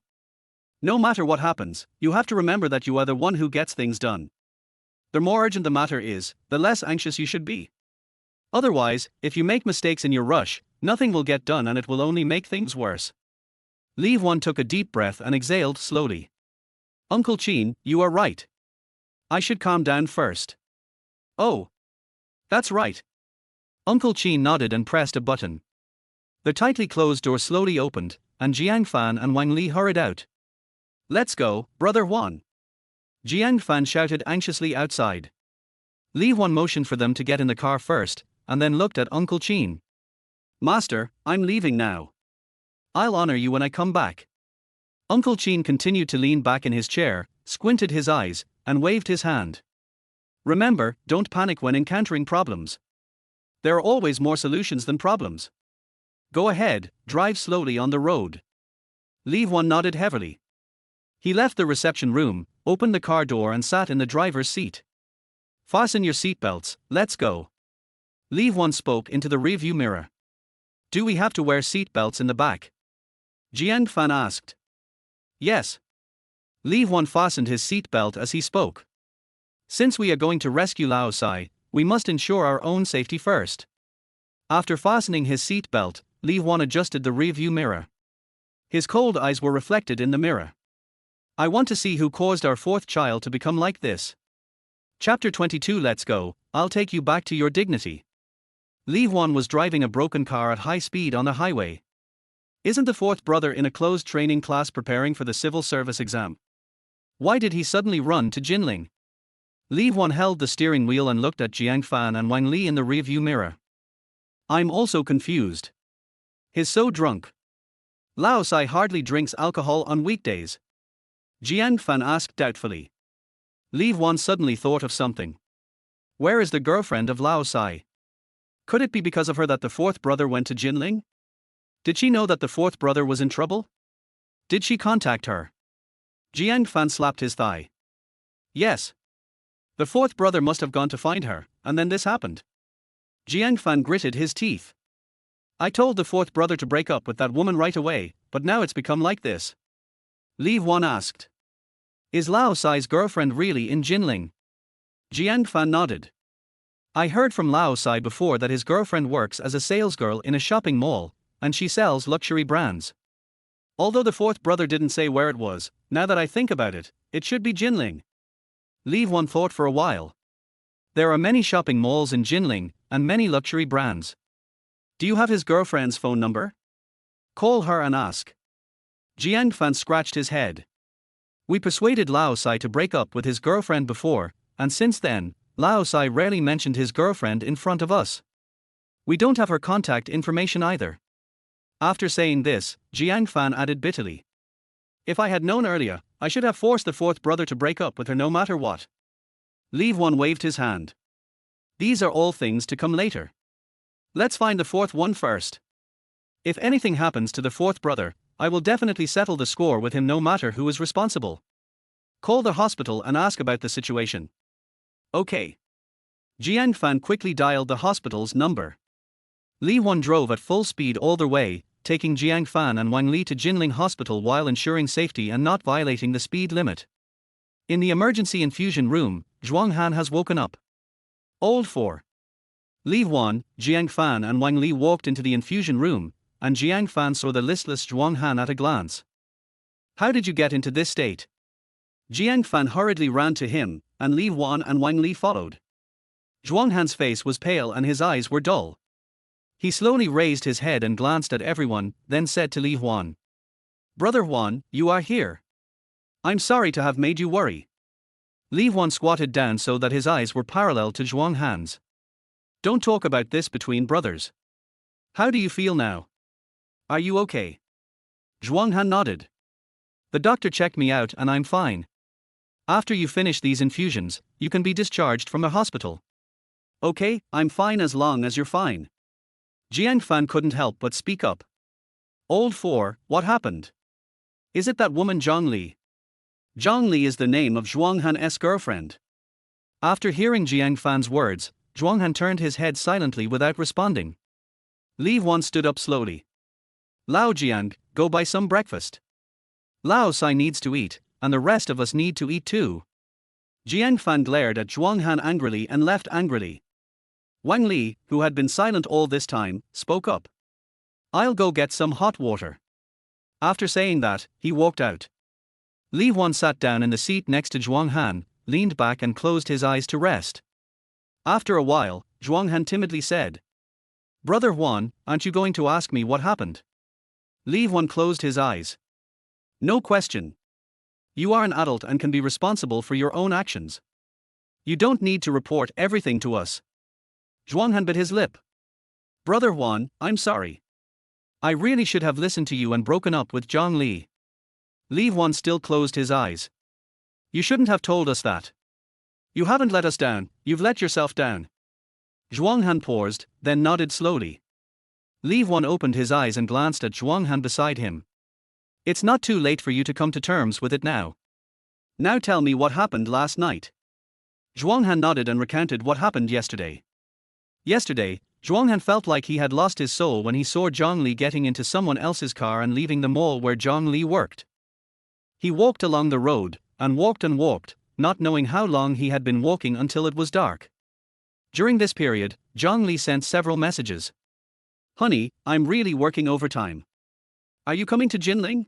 No matter what happens, you have to remember that you are the one who gets things done. The more urgent the matter is, the less anxious you should be. Otherwise, if you make mistakes in your rush, nothing will get done and it will only make things worse. Li Huan took a deep breath and exhaled slowly. Uncle Qin, you are right. I should calm down first. Oh. That's right. Uncle Qin nodded and pressed a button. The tightly closed door slowly opened, and Jiang Fan and Wang Li hurried out. Let's go, Brother Huan. Jiang Fan shouted anxiously outside. Li Huan motioned for them to get in the car first, and then looked at Uncle Qin. Master, I'm leaving now. I'll honor you when I come back. Uncle Qin continued to lean back in his chair, squinted his eyes, and waved his hand. Remember, don't panic when encountering problems. There are always more solutions than problems. Go ahead, drive slowly on the road. Li Huan nodded heavily. He left the reception room, opened the car door and sat in the driver's seat. Fasten your seatbelts, let's go. Li Huan spoke into the rearview mirror. Do we have to wear seatbelts in the back? Jiang Fan asked. Yes. Li Huan fastened his seatbelt as he spoke. Since we are going to rescue Lao Sai, we must ensure our own safety first. After fastening his seatbelt, Li Huan adjusted the rearview mirror. His cold eyes were reflected in the mirror. I want to see who caused our fourth child to become like this. Chapter 22. Let's go, I'll take you back to your dignity. Li Huan was driving a broken car at high speed on the highway. Isn't the fourth brother in a closed training class preparing for the civil service exam? Why did he suddenly run to Jinling? Li Huan held the steering wheel and looked at Jiang Fan and Wang Li in the rearview mirror. I'm also confused. He's so drunk. Lao Sai hardly drinks alcohol on weekdays. Jiang Fan asked doubtfully. Li Huan suddenly thought of something. Where is the girlfriend of Lao Sai? Could it be because of her that the fourth brother went to Jinling? Did she know that the fourth brother was in trouble? Did she contact her? Jiang Fan slapped his thigh. Yes. The fourth brother must have gone to find her, and then this happened. Jiang Fan gritted his teeth. I told the fourth brother to break up with that woman right away, but now it's become like this. Li Huan asked. Is Lao Sai's girlfriend really in Jinling? Jiang Fan nodded. I heard from Lao Sai before that his girlfriend works as a salesgirl in a shopping mall, and she sells luxury brands. Although the fourth brother didn't say where it was, now that I think about it, it should be Jinling. Li Huan thought for a while. There are many shopping malls in Jinling, and many luxury brands. Do you have his girlfriend's phone number? Call her and ask. Jiang Fan scratched his head. We persuaded Lao Sai to break up with his girlfriend before, and since then, Lao Sai rarely mentioned his girlfriend in front of us. We don't have her contact information either. After saying this, Jiang Fan added bitterly. If I had known earlier, I should have forced the fourth brother to break up with her no matter what. Li Huan waved his hand. These are all things to come later. Let's find the fourth one first. If anything happens to the fourth brother, I will definitely settle the score with him no matter who is responsible. Call the hospital and ask about the situation. Okay. Jiang Fan quickly dialed the hospital's number. Li Huan drove at full speed all the way, taking Jiang Fan and Wang Li to Jinling Hospital while ensuring safety and not violating the speed limit. In the emergency infusion room, Zhuang Han has woken up. Old 4. Li Huan, Jiang Fan and Wang Li walked into the infusion room, and Jiang Fan saw the listless Zhuang Han at a glance. How did you get into this state? Jiang Fan hurriedly ran to him, and Li Huan and Wang Li followed. Zhuang Han's face was pale and his eyes were dull. He slowly raised his head and glanced at everyone, then said to Li Huan. Brother Huan, you are here. I'm sorry to have made you worry. Li Huan squatted down so that his eyes were parallel to Zhuang Han's. Don't talk about this between brothers. How do you feel now? Are you okay? Zhuang Han nodded. The doctor checked me out and I'm fine. After you finish these infusions, you can be discharged from the hospital. Okay, I'm fine as long as you're fine. Jiang Fan couldn't help but speak up. Old Four, what happened? Is it that woman Zhang Li? Zhang Li is the name of Zhuang Han's girlfriend. After hearing Jiang Fan's words, Zhuang Han turned his head silently without responding. Li Huan stood up slowly. Lao Jiang, go buy some breakfast. Lao Sai needs to eat, and the rest of us need to eat too. Jiang Fan glared at Zhuang Han angrily and left angrily. Wang Li, who had been silent all this time, spoke up. I'll go get some hot water. After saying that, he walked out. Li Huan sat down in the seat next to Zhuang Han, leaned back and closed his eyes to rest. After a while, Zhuang Han timidly said, Brother Huan, aren't you going to ask me what happened? Li Huan closed his eyes. No question. You are an adult and can be responsible for your own actions. You don't need to report everything to us. Zhuang Han bit his lip. Brother Huan, I'm sorry. I really should have listened to you and broken up with Zhang Li. Li Huan still closed his eyes. You shouldn't have told us that. You haven't let us down, you've let yourself down. Zhuang Han paused, then nodded slowly. Li Huan opened his eyes and glanced at Zhuang Han beside him. It's not too late for you to come to terms with it now. Now tell me what happened last night. Zhuang Han nodded and recounted what happened yesterday. Yesterday, Zhuang Han felt like he had lost his soul when he saw Zhang Li getting into someone else's car and leaving the mall where Zhang Li worked. He walked along the road, and walked, not knowing how long he had been walking until it was dark. During this period, Zhang Li sent several messages. Honey, I'm really working overtime. Are you coming to Jinling?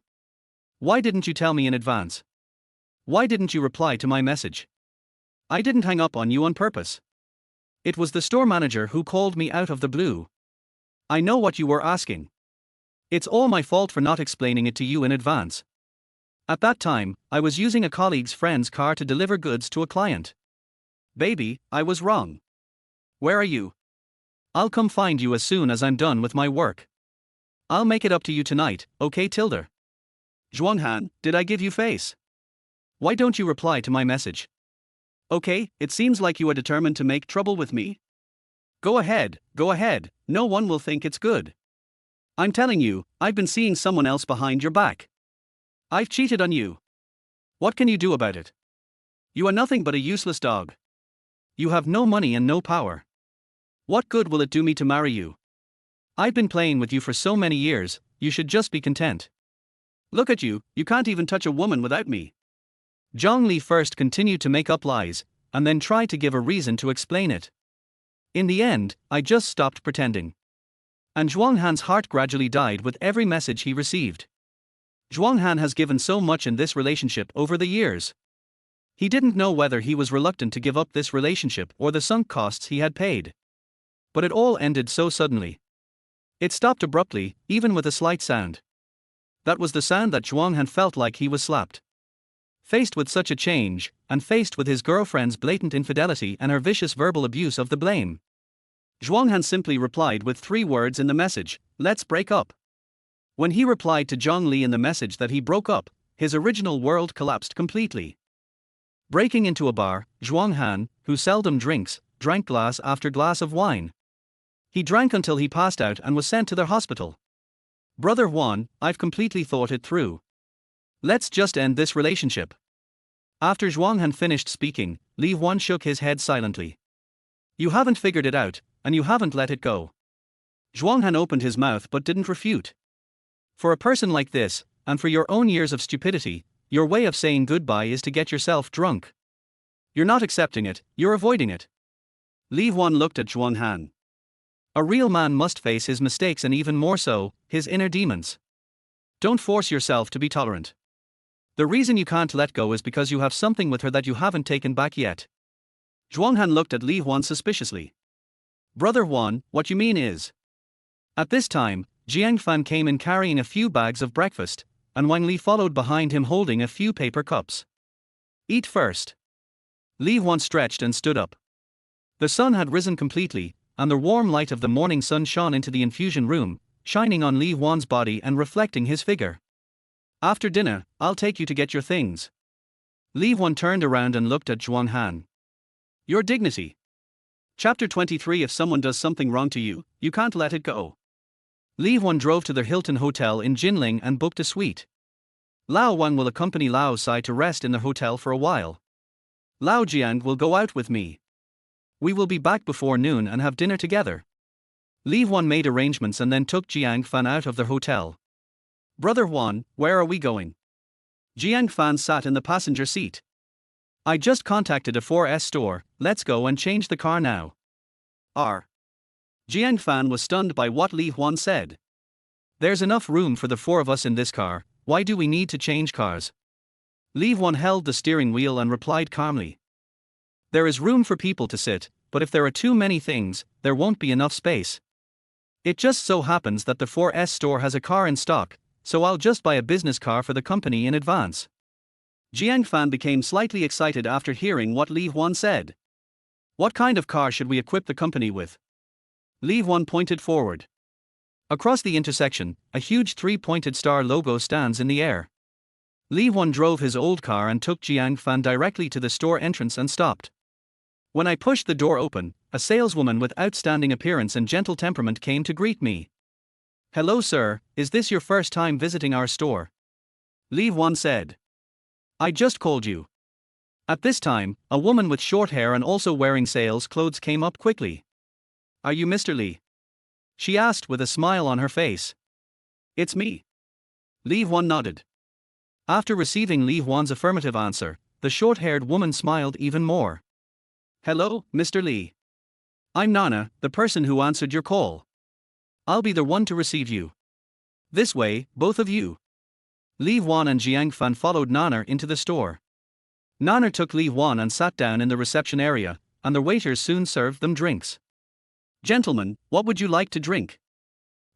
Why didn't you tell me in advance? Why didn't you reply to my message? I didn't hang up on you on purpose. It was the store manager who called me out of the blue. I know what you were asking. It's all my fault for not explaining it to you in advance. At that time, I was using a colleague's friend's car to deliver goods to a client. Baby, I was wrong. Where are you? I'll come find you as soon as I'm done with my work. I'll make it up to you tonight, okay Tilda? Zhuang Han, did I give you face? Why don't you reply to my message? Okay, it seems like you are determined to make trouble with me. Go ahead, no one will think it's good. I'm telling you, I've been seeing someone else behind your back. I've cheated on you. What can you do about it? You are nothing but a useless dog. You have no money and no power. What good will it do me to marry you? I've been playing with you for so many years, you should just be content. Look at you, you can't even touch a woman without me. Zhang Li first continued to make up lies, and then tried to give a reason to explain it. In the end, I just stopped pretending. And Zhuang Han's heart gradually died with every message he received. Zhuang Han has given so much in this relationship over the years. He didn't know whether he was reluctant to give up this relationship or the sunk costs he had paid. But it all ended so suddenly. It stopped abruptly, even with a slight sound. That was the sound that Zhuang Han felt like he was slapped. Faced with such a change, and faced with his girlfriend's blatant infidelity and her vicious verbal abuse of the blame, Zhuang Han simply replied with 3 words in the message, let's break up. When he replied to Zhang Li in the message that he broke up, his original world collapsed completely. Breaking into a bar, Zhuang Han, who seldom drinks, drank glass after glass of wine. He drank until he passed out and was sent to the hospital. Brother Huan, I've completely thought it through. Let's just end this relationship. After Zhuang Han finished speaking, Li Huan shook his head silently. You haven't figured it out, and you haven't let it go. Zhuang Han opened his mouth but didn't refute. For a person like this, and for your own years of stupidity, your way of saying goodbye is to get yourself drunk. You're not accepting it, you're avoiding it. Li Huan looked at Zhuang Han. A real man must face his mistakes and even more so, his inner demons. Don't force yourself to be tolerant. The reason you can't let go is because you have something with her that you haven't taken back yet. Zhuang Han looked at Li Huan suspiciously. Brother Huan, what you mean is... At this time, Jiang Fan came in carrying a few bags of breakfast, and Wang Li followed behind him holding a few paper cups. Eat first. Li Huan stretched and stood up. The sun had risen completely, and the warm light of the morning sun shone into the infusion room, shining on Li Huan's body and reflecting his figure. After dinner, I'll take you to get your things. Li Huan turned around and looked at Zhuang Han. Your dignity. Chapter 23. If someone does something wrong to you, you can't let it go. Li Huan drove to the Hilton Hotel in Jinling and booked a suite. Lao Wang will accompany Lao Sai to rest in the hotel for a while. Lao Jiang will go out with me. We will be back before noon and have dinner together. Li Huan made arrangements and then took Jiang Fan out of the hotel. Brother Huan, where are we going? Jiang Fan sat in the passenger seat. I just contacted a 4S store, let's go and change the car now. Jiang Fan was stunned by what Li Huan said. There's enough room for the four of us in this car, why do we need to change cars? Li Huan held the steering wheel and replied calmly. There is room for people to sit, but if there are too many things, there won't be enough space. It just so happens that the 4S store has a car in stock, so I'll just buy a business car for the company in advance. Jiang Fan became slightly excited after hearing what Li Huan said. What kind of car should we equip the company with? Li Huan pointed forward. Across the intersection, a huge three-pointed star logo stands in the air. Li Huan drove his old car and took Jiang Fan directly to the store entrance and stopped. When I pushed the door open, a saleswoman with outstanding appearance and gentle temperament came to greet me. Hello sir, is this your first time visiting our store? Li Huan said. I just called you. At this time, a woman with short hair and also wearing sales clothes came up quickly. Are you Mr. Li? She asked with a smile on her face. It's me. Li Huan nodded. After receiving Li Huan's affirmative answer, the short-haired woman smiled even more. Hello, Mr. Li. I'm Nana, the person who answered your call. I'll be the one to receive you. This way, both of you. Li Huan and Jiang Fan followed Nana into the store. Nana took Li Huan and sat down in the reception area, and the waiters soon served them drinks. Gentlemen, what would you like to drink?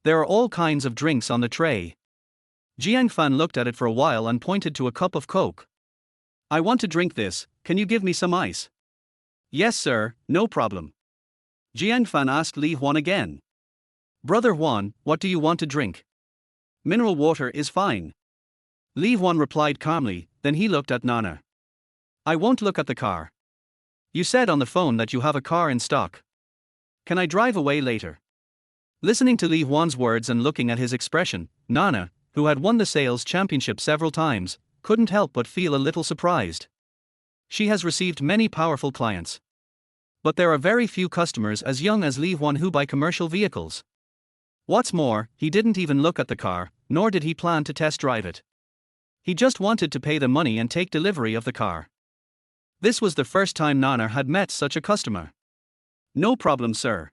There are all kinds of drinks on the tray. Jiang Fan looked at it for a while and pointed to a cup of Coke. I want to drink this, can you give me some ice? Yes sir, no problem. Jiang Fan asked Li Huan again. Brother Huan, what do you want to drink? Mineral water is fine. Li Huan replied calmly, then he looked at Nana. I won't look at the car. You said on the phone that you have a car in stock. Can I drive away later? Listening to Li Huan's words and looking at his expression, Nana, who had won the sales championship several times, couldn't help but feel a little surprised. She has received many powerful clients. But there are very few customers as young as Li Huan who buy commercial vehicles. What's more, he didn't even look at the car, nor did he plan to test drive it. He just wanted to pay the money and take delivery of the car. This was the first time Nana had met such a customer. No problem, sir.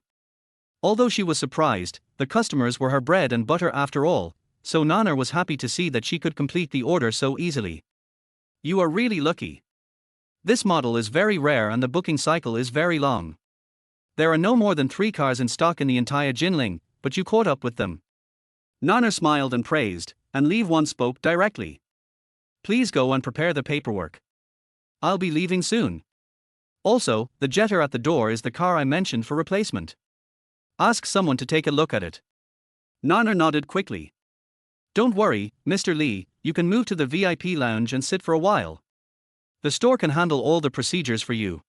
Although she was surprised, the customers were her bread and butter after all, so Nana was happy to see that she could complete the order so easily. You are really lucky. This model is very rare and the booking cycle is very long. There are no more than 3 cars in stock in the entire Jinling, but you caught up with them. Nana smiled and praised, and Li Huan spoke directly. Please go and prepare the paperwork. I'll be leaving soon. Also, the Jetta at the door is the car I mentioned for replacement. Ask someone to take a look at it. Nana nodded quickly. Don't worry, Mr. Li, you can move to the VIP lounge and sit for a while. The store can handle all the procedures for you.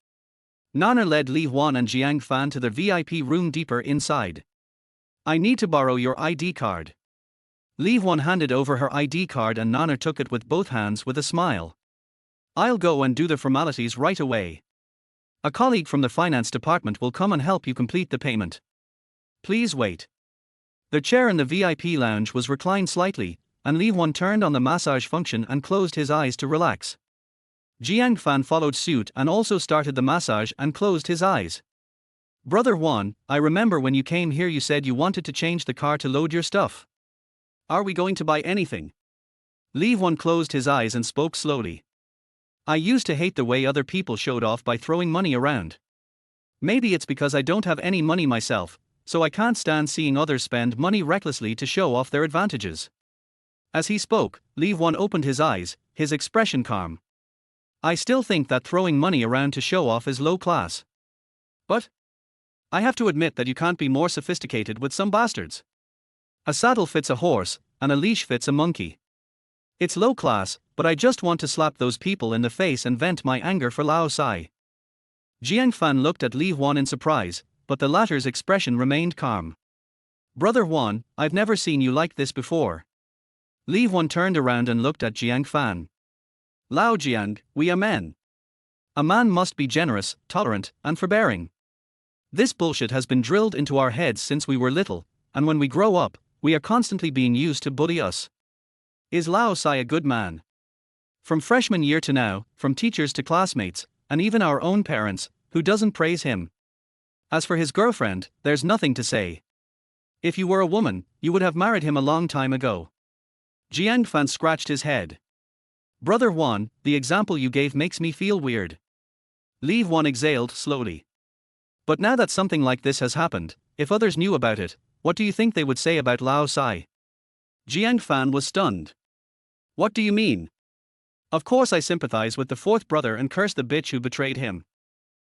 Nana led Li Huan and Jiang Fan to the VIP room deeper inside. I need to borrow your ID card. Li Huan handed over her ID card and Nana took it with both hands with a smile. I'll go and do the formalities right away. A colleague from the finance department will come and help you complete the payment. Please wait. The chair in the VIP lounge was reclined slightly, and Li Huan turned on the massage function and closed his eyes to relax. Jiang Fan followed suit and also started the massage and closed his eyes. Brother Huan, I remember when you came here you said you wanted to change the car to load your stuff. Are we going to buy anything? Li Huan closed his eyes and spoke slowly. I used to hate the way other people showed off by throwing money around. Maybe it's because I don't have any money myself, so I can't stand seeing others spend money recklessly to show off their advantages. As he spoke, Li Huan opened his eyes, his expression calm. I still think that throwing money around to show off is low class. But I have to admit that you can't be more sophisticated with some bastards. A saddle fits a horse, and a leash fits a monkey. It's low class, but I just want to slap those people in the face and vent my anger for Lao Sai. Jiang Fan looked at Li Huan in surprise, but the latter's expression remained calm. Brother Huan, I've never seen you like this before. Li Huan turned around and looked at Jiang Fan. Lao Jiang, we are men. A man must be generous, tolerant, and forbearing. This bullshit has been drilled into our heads since we were little, and when we grow up, we are constantly being used to bully us. Is Lao Sai a good man? From freshman year to now, from teachers to classmates, and even our own parents, who doesn't praise him? As for his girlfriend, there's nothing to say. If you were a woman, you would have married him a long time ago. Jiang Fan scratched his head. Brother Huan, the example you gave makes me feel weird. Li Huan exhaled slowly. But now that something like this has happened, if others knew about it, what do you think they would say about Lao Sai? Jiang Fan was stunned. What do you mean? Of course I sympathize with the fourth brother and curse the bitch who betrayed him.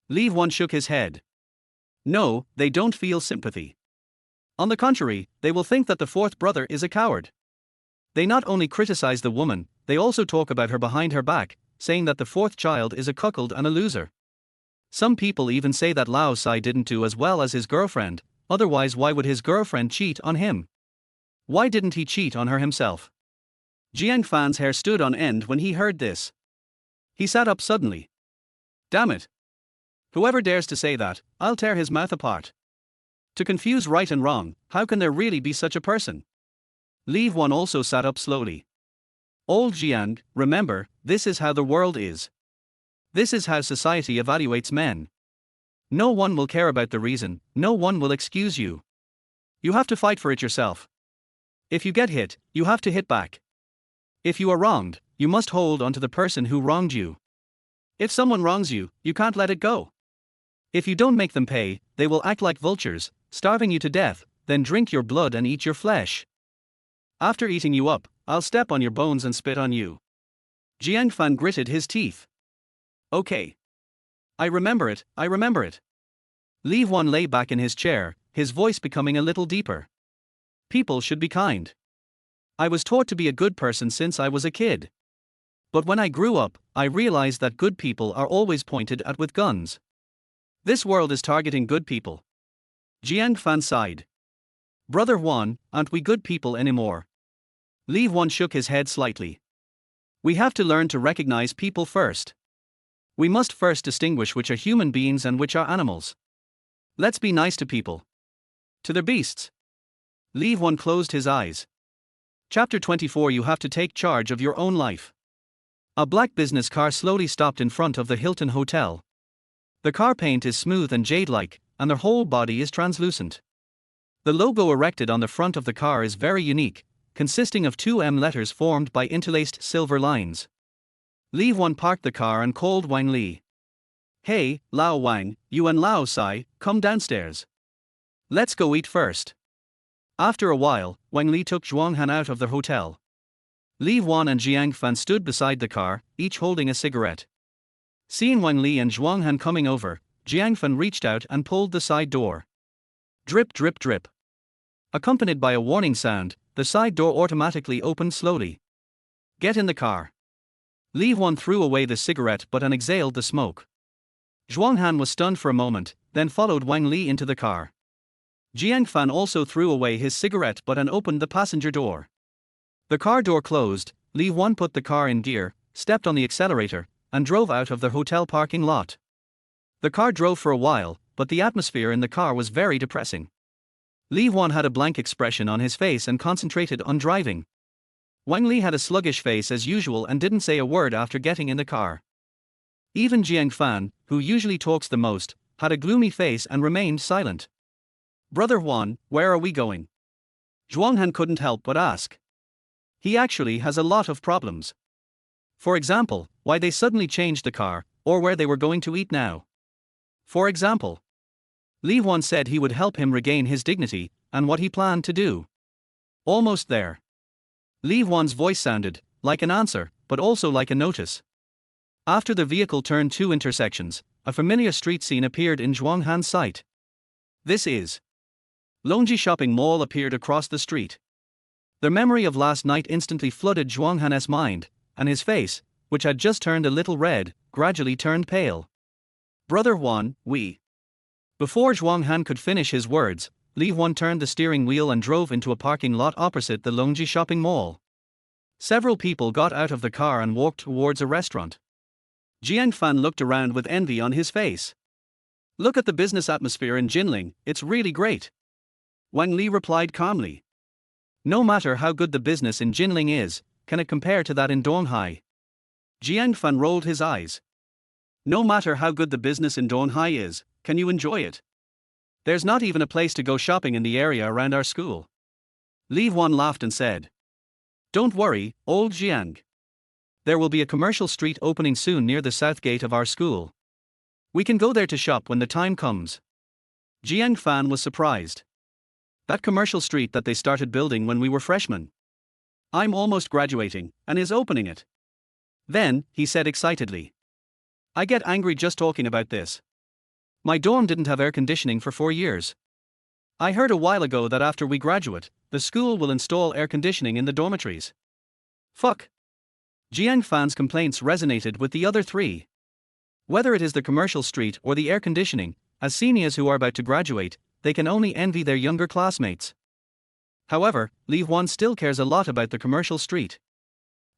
Li Huan shook his head. No, they don't feel sympathy. On the contrary, they will think that the fourth brother is a coward. They not only criticize the woman, they also talk about her behind her back, saying that the fourth child is a cuckold and a loser. Some people even say that Lao Sai didn't do as well as his girlfriend, otherwise why would his girlfriend cheat on him? Why didn't he cheat on her himself? Jiang Fan's hair stood on end when he heard this. He sat up suddenly. Damn it. Whoever dares to say that, I'll tear his mouth apart. To confuse right and wrong, how can there really be such a person? Li Huan also sat up slowly. Old Jiang, remember, this is how the world is. This is how society evaluates men. No one will care about the reason, no one will excuse you. You have to fight for it yourself. If you get hit, you have to hit back. If you are wronged, you must hold on to the person who wronged you. If someone wrongs you, you can't let it go. If you don't make them pay, they will act like vultures, starving you to death, then drink your blood and eat your flesh. After eating you up, I'll step on your bones and spit on you. Jiang Fan gritted his teeth. Okay. I remember it. Li Huan lay back in his chair, his voice becoming a little deeper. People should be kind. I was taught to be a good person since I was a kid. But when I grew up, I realized that good people are always pointed at with guns. This world is targeting good people. Jiang Fan sighed. Brother Huan, aren't we good people anymore? Li Huan shook his head slightly. We have to learn to recognize people first. We must first distinguish which are human beings and which are animals. Let's be nice to people. To their beasts. Li Huan closed his eyes. Chapter 24. You have to take charge of your own life. A black business car slowly stopped in front of the Hilton Hotel. The car paint is smooth and jade-like, and their whole body is translucent. The logo erected on the front of the car is very unique, consisting of two M letters formed by interlaced silver lines. Li Huan parked the car and called Wang Li. Hey, Lao Wang, you and Lao Sai, come downstairs. Let's go eat first. After a while, Wang Li took Zhuang Han out of the hotel. Li Huan and Jiang Fan stood beside the car, each holding a cigarette. Seeing Wang Li and Zhuang Han coming over, Jiang Fan reached out and pulled the side door. Drip drip drip. Accompanied by a warning sound, the side door automatically opened slowly. Get in the car. Li Huan threw away the cigarette butt and exhaled the smoke. Zhuang Han was stunned for a moment, then followed Wang Li into the car. Jiang Fan also threw away his cigarette butt and opened the passenger door. The car door closed, Li Huan put the car in gear, stepped on the accelerator, and drove out of the hotel parking lot. The car drove for a while, but the atmosphere in the car was very depressing. Li Huan had a blank expression on his face and concentrated on driving. Wang Li had a sluggish face as usual and didn't say a word after getting in the car. Even Jiang Fan, who usually talks the most, had a gloomy face and remained silent. Brother Huan, where are we going? Zhuang Han couldn't help but ask. He actually has a lot of problems. For example, why they suddenly changed the car, or where they were going to eat now. For example, Li Huan said he would help him regain his dignity, and what he planned to do. Almost there. Li Huan's voice sounded like an answer, but also like a notice. After the vehicle turned two intersections, a familiar street scene appeared in Zhuang Han's sight. This is Longji Shopping Mall appeared across the street. The memory of last night instantly flooded Zhuang Han's mind, and his face, which had just turned a little red, gradually turned pale. Brother Huan, we. Before Zhuang Han could finish his words, Li Huan turned the steering wheel and drove into a parking lot opposite the Longji Shopping Mall. Several people got out of the car and walked towards a restaurant. Jiang Fan looked around with envy on his face. Look at the business atmosphere in Jinling, it's really great. Wang Li replied calmly. No matter how good the business in Jinling is, can it compare to that in Donghai? Jiang Fan rolled his eyes. No matter how good the business in Donghai is, can you enjoy it? There's not even a place to go shopping in the area around our school. Li Huan laughed and said. Don't worry, old Jiang. There will be a commercial street opening soon near the south gate of our school. We can go there to shop when the time comes. Jiang Fan was surprised. That commercial street that they started building when we were freshmen. I'm almost graduating, and is opening it. Then, he said excitedly. I get angry just talking about this. My dorm didn't have air conditioning for 4 years. I heard a while ago that after we graduate, the school will install air conditioning in the dormitories. Fuck. Jiang Fan's complaints resonated with the other three. Whether it is the commercial street or the air conditioning, as seniors who are about to graduate, they can only envy their younger classmates. However, Li Huan still cares a lot about the commercial street.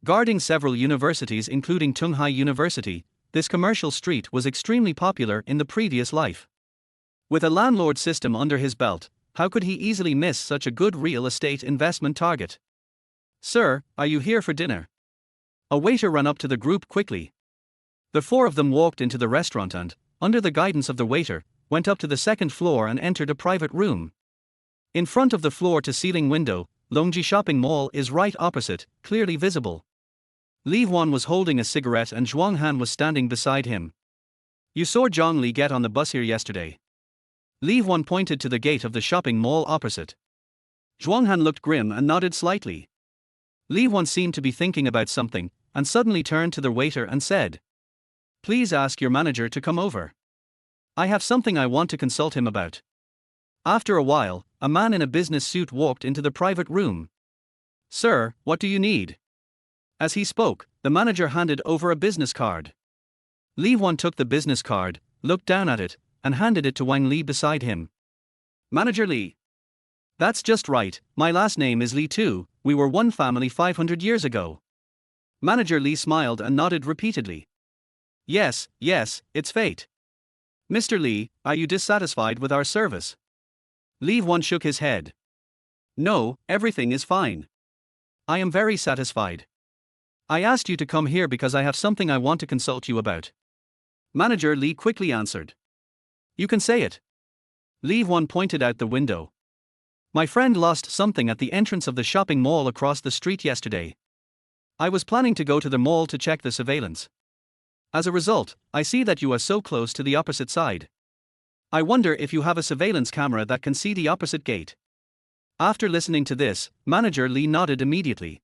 Guarding several universities including Tunghai University, this commercial street was extremely popular in the previous life. With a landlord system under his belt, how could he easily miss such a good real estate investment target? Sir, are you here for dinner? A waiter ran up to the group quickly. The four of them walked into the restaurant and, under the guidance of the waiter, went up to the second floor and entered a private room. In front of the floor-to-ceiling window, Longji Shopping Mall is right opposite, clearly visible. Li Huan was holding a cigarette and Zhuang Han was standing beside him. You saw Zhang Li get on the bus here yesterday. Li Huan pointed to the gate of the shopping mall opposite. Zhuang Han looked grim and nodded slightly. Li Huan seemed to be thinking about something, and suddenly turned to the waiter and said, Please ask your manager to come over. I have something I want to consult him about. After a while, a man in a business suit walked into the private room. Sir, what do you need? As he spoke, the manager handed over a business card. Li Huan took the business card, looked down at it, and handed it to Wang Li beside him. Manager Li. That's just right, my last name is Li too, we were one family 500 years ago. Manager Li smiled and nodded repeatedly. Yes, it's fate. Mr. Li, are you dissatisfied with our service? Li Huan shook his head. No, everything is fine. I am very satisfied. I asked you to come here because I have something I want to consult you about. Manager Li quickly answered. You can say it. Li Huan pointed out the window. My friend lost something at the entrance of the shopping mall across the street yesterday. I was planning to go to the mall to check the surveillance. As a result, I see that you are so close to the opposite side. I wonder if you have a surveillance camera that can see the opposite gate. After listening to this, Manager Li nodded immediately.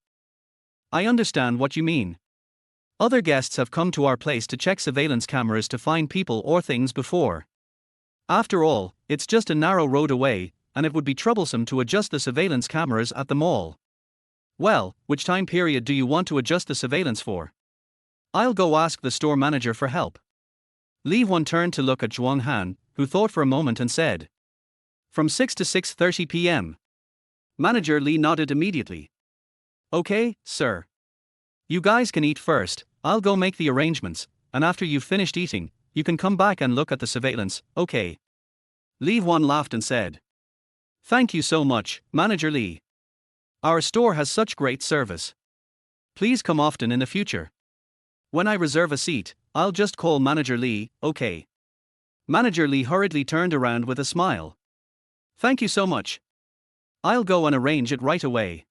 I understand what you mean. Other guests have come to our place to check surveillance cameras to find people or things before. After all, it's just a narrow road away, and it would be troublesome to adjust the surveillance cameras at the mall. Well, which time period do you want to adjust the surveillance for? I'll go ask the store manager for help. Li Huan turned to look at Zhuang Han, who thought for a moment and said. From 6 to 6:30 p.m. Manager Li nodded immediately. Okay, sir. You guys can eat first, I'll go make the arrangements, and after you've finished eating, you can come back and look at the surveillance, okay? Li Huan laughed and said. Thank you so much, Manager Li. Our store has such great service. Please come often in the future. When I reserve a seat, I'll just call Manager Li, okay? Manager Li hurriedly turned around with a smile. Thank you so much. I'll go and arrange it right away.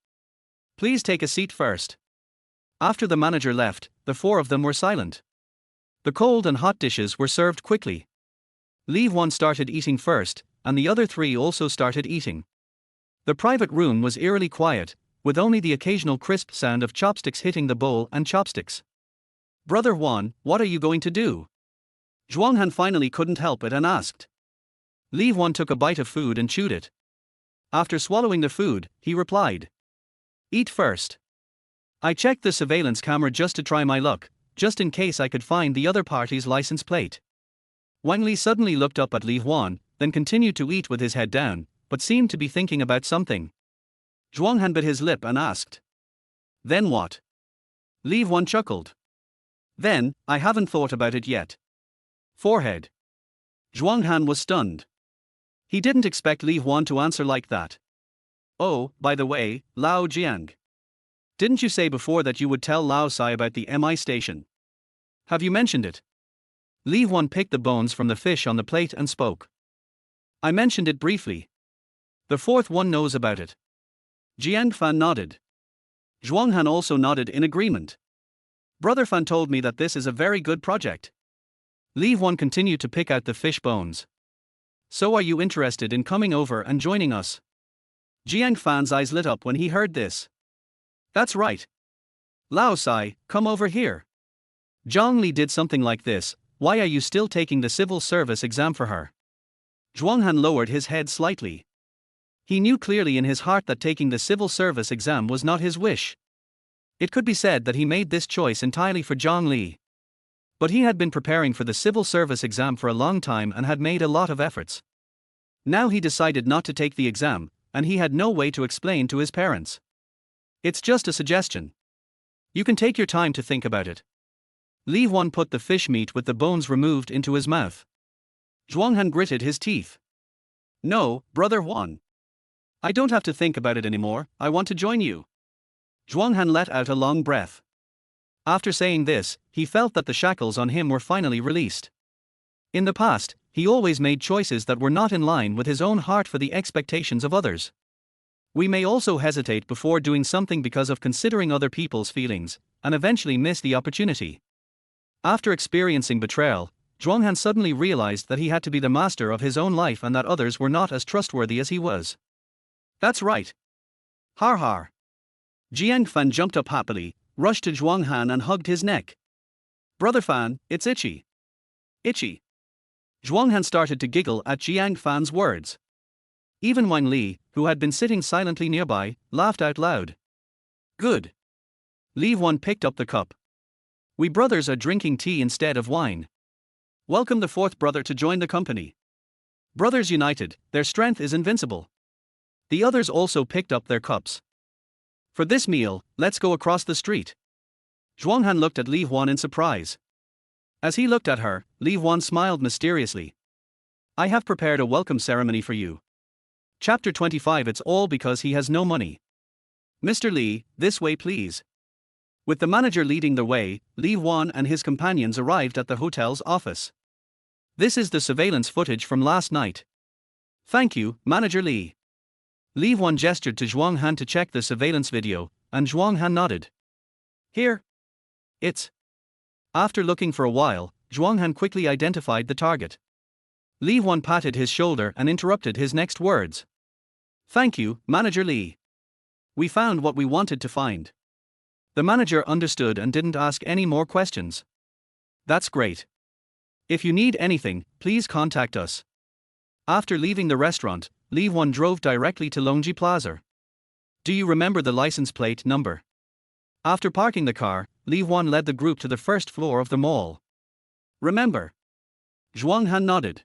Please take a seat first. After the manager left, the four of them were silent. The cold and hot dishes were served quickly. Li Huan started eating first, and the other three also started eating. The private room was eerily quiet, with only the occasional crisp sound of chopsticks hitting the bowl and chopsticks. Brother Huan, what are you going to do? Zhuang Han finally couldn't help it and asked. Li Huan took a bite of food and chewed it. After swallowing the food, he replied. Eat first. I checked the surveillance camera just to try my luck, just in case I could find the other party's license plate. Wang Li suddenly looked up at Li Huan, then continued to eat with his head down, but seemed to be thinking about something. Zhuang Han bit his lip and asked. Then what? Li Huan chuckled. Then, I haven't thought about it yet. Forehead. Zhuang Han was stunned. He didn't expect Li Huan to answer like that. Oh, by the way, Lao Jiang. Didn't you say before that you would tell Lao Sai about the MI station? Have you mentioned it? Li Huan picked the bones from the fish on the plate and spoke. I mentioned it briefly. The fourth one knows about it. Jiang Fan nodded. Zhuang Han also nodded in agreement. Brother Fan told me that this is a very good project. Li Huan continued to pick out the fish bones. So are you interested in coming over and joining us? Jiang Fan's eyes lit up when he heard this. That's right. Lao Sai, come over here. Zhang Li did something like this, why are you still taking the civil service exam for her? Zhuang Han lowered his head slightly. He knew clearly in his heart that taking the civil service exam was not his wish. It could be said that he made this choice entirely for Zhang Li. But he had been preparing for the civil service exam for a long time and had made a lot of efforts. Now he decided not to take the exam, and he had no way to explain to his parents. It's just a suggestion. You can take your time to think about it. Li Huan put the fish meat with the bones removed into his mouth. Zhuang Han gritted his teeth. No, Brother Huan. I don't have to think about it anymore, I want to join you. Zhuang Han let out a long breath. After saying this, he felt that the shackles on him were finally released. In the past, he always made choices that were not in line with his own heart for the expectations of others. We may also hesitate before doing something because of considering other people's feelings, and eventually miss the opportunity. After experiencing betrayal, Zhuang Han suddenly realized that he had to be the master of his own life and that others were not as trustworthy as he was. That's right. Har har. Jiang Fan jumped up happily, rushed to Zhuang Han and hugged his neck. Brother Fan, it's itchy. Itchy. Zhuang Han started to giggle at Jiang Fan's words. Even Wang Li, who had been sitting silently nearby, laughed out loud. Good. Li Huan picked up the cup. We brothers are drinking tea instead of wine. Welcome the fourth brother to join the company. Brothers united, their strength is invincible. The others also picked up their cups. For this meal, let's go across the street. Zhuang Han looked at Li Huan in surprise. As he looked at her, Li Huan smiled mysteriously. I have prepared a welcome ceremony for you. Chapter 25. It's all because he has no money. Mr. Li, this way please. With the manager leading the way, Li Huan and his companions arrived at the hotel's office. This is the surveillance footage from last night. Thank you, Manager Li. Li Huan gestured to Zhuang Han to check the surveillance video, and Zhuang Han nodded. Here. It's. After looking for a while, Zhuang Han quickly identified the target. Li Huan patted his shoulder and interrupted his next words. Thank you, Manager Li. We found what we wanted to find. The manager understood and didn't ask any more questions. That's great. If you need anything, please contact us. After leaving the restaurant, Li Huan drove directly to Longji Plaza. Do you remember the license plate number? After parking the car, Li Huan led the group to the first floor of the mall. Remember? Zhuang Han nodded.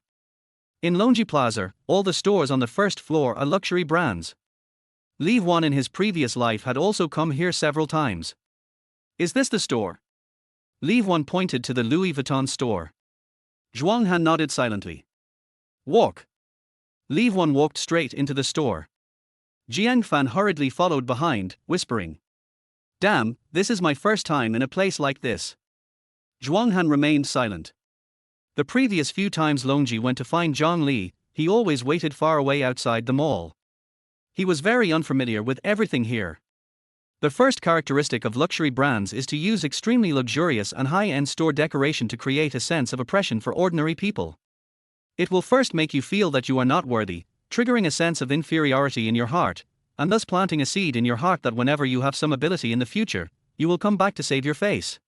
In Longji Plaza, all the stores on the first floor are luxury brands. Li Huan in his previous life had also come here several times. Is this the store? Li Huan pointed to the Louis Vuitton store. Zhuang Han nodded silently. Walk. Li Huan walked straight into the store. Jiang Fan hurriedly followed behind, whispering. Damn, this is my first time in a place like this. Zhuang Han remained silent. The previous few times Longji went to find Zhang Li, he always waited far away outside the mall. He was very unfamiliar with everything here. The first characteristic of luxury brands is to use extremely luxurious and high-end store decoration to create a sense of oppression for ordinary people. It will first make you feel that you are not worthy, triggering a sense of inferiority in your heart, and thus planting a seed in your heart that whenever you have some ability in the future, you will come back to save your face.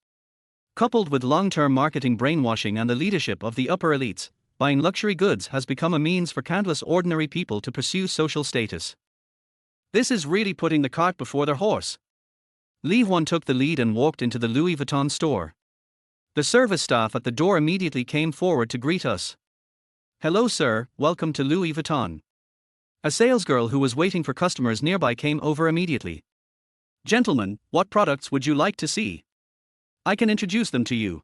Coupled with long-term marketing brainwashing and the leadership of the upper elites, buying luxury goods has become a means for countless ordinary people to pursue social status. This is really putting the cart before the horse. Li Huan took the lead and walked into the Louis Vuitton store. The service staff at the door immediately came forward to greet us. "Hello sir, welcome to Louis Vuitton." A salesgirl who was waiting for customers nearby came over immediately. "Gentlemen, what products would you like to see? I can introduce them to you."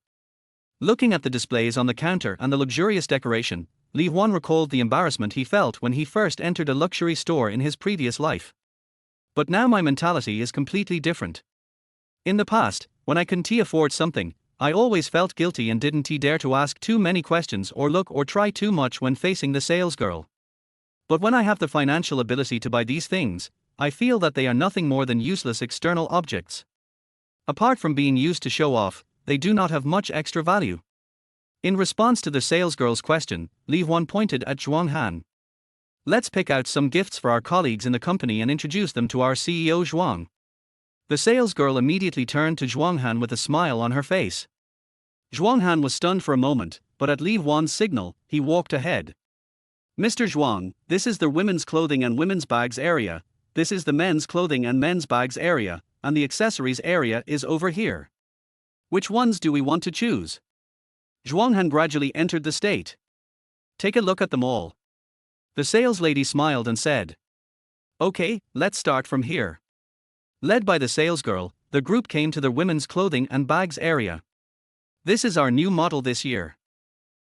Looking at the displays on the counter and the luxurious decoration, Li Huan recalled the embarrassment he felt when he first entered a luxury store in his previous life. "But now my mentality is completely different. In the past, when I couldn't afford something, I always felt guilty and didn't dare to ask too many questions or look or try too much when facing the salesgirl. But when I have the financial ability to buy these things, I feel that they are nothing more than useless external objects. Apart from being used to show off, they do not have much extra value." In response to the salesgirl's question, Li Huan pointed at Zhuang Han. "Let's pick out some gifts for our colleagues in the company and introduce them to our CEO Zhuang." The salesgirl immediately turned to Zhuang Han with a smile on her face. Zhuang Han was stunned for a moment, but at Li Huan's signal, he walked ahead. "Mr. Zhuang, this is the women's clothing and women's bags area, this is the men's clothing and men's bags area, and the accessories area is over here. Which ones do we want to choose?" Zhuang Han gradually entered the state. "Take a look at them all." The saleslady smiled and said, "Okay, let's start from here." Led by the salesgirl, the group came to the women's clothing and bags area. "This is our new model this year.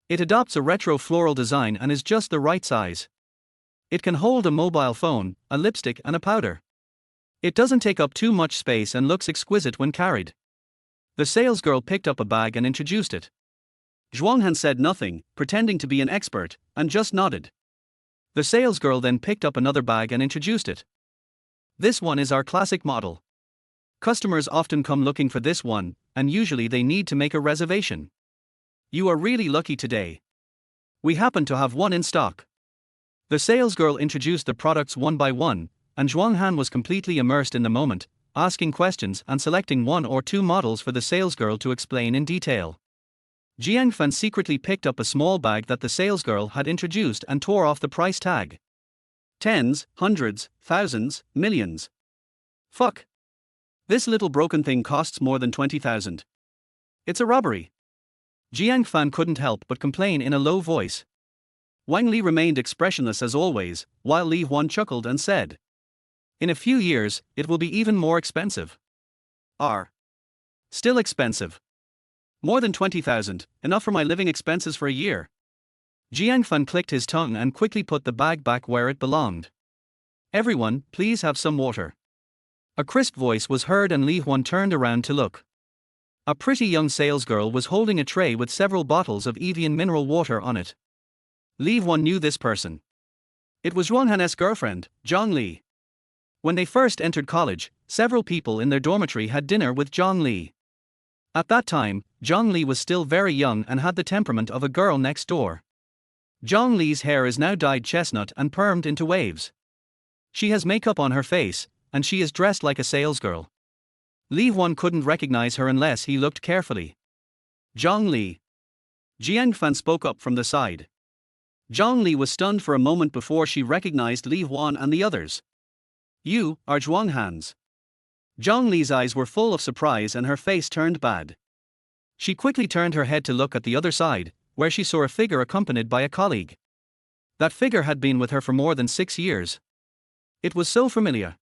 It adopts a retro floral design and is just the right size. It can hold a mobile phone, a lipstick and a powder. It doesn't take up too much space and looks exquisite when carried." The salesgirl picked up a bag and introduced it. Zhuang Han said nothing, pretending to be an expert, and just nodded. The salesgirl then picked up another bag and introduced it. "This one is our classic model. Customers often come looking for this one, and usually they need to make a reservation. You are really lucky today. We happen to have one in stock." The salesgirl introduced the products one by one, and Zhuang Han was completely immersed in the moment, asking questions and selecting one or two models for the salesgirl to explain in detail. Jiang Fan secretly picked up a small bag that the salesgirl had introduced and tore off the price tag. "Tens, hundreds, thousands, millions. Fuck. This little broken thing costs more than 20,000. It's a robbery." Jiang Fan couldn't help but complain in a low voice. Wang Li remained expressionless as always, while Li Huan chuckled and said, "In a few years, it will be even more expensive." Still expensive. More than 20,000, enough for my living expenses for a year." Jiang Fan clicked his tongue and quickly put the bag back where it belonged. "Everyone, please have some water." A crisp voice was heard and Li Huan turned around to look. A pretty young salesgirl was holding a tray with several bottles of Evian mineral water on it. Li Huan knew this person. It was Zhuang Han's girlfriend, Zhang Li. When they first entered college, several people in their dormitory had dinner with Zhang Li. At that time, Zhang Li was still very young and had the temperament of a girl next door. Zhang Li's hair is now dyed chestnut and permed into waves. She has makeup on her face, and she is dressed like a salesgirl. Li Huan couldn't recognize her unless he looked carefully. "Zhang Li." Jiang Fan spoke up from the side. Zhang Li was stunned for a moment before she recognized Li Huan and the others. "You are Zhuang Han's." Zhang Li's eyes were full of surprise and her face turned bad. She quickly turned her head to look at the other side, where she saw a figure accompanied by a colleague. That figure had been with her for more than 6 years. It was so familiar.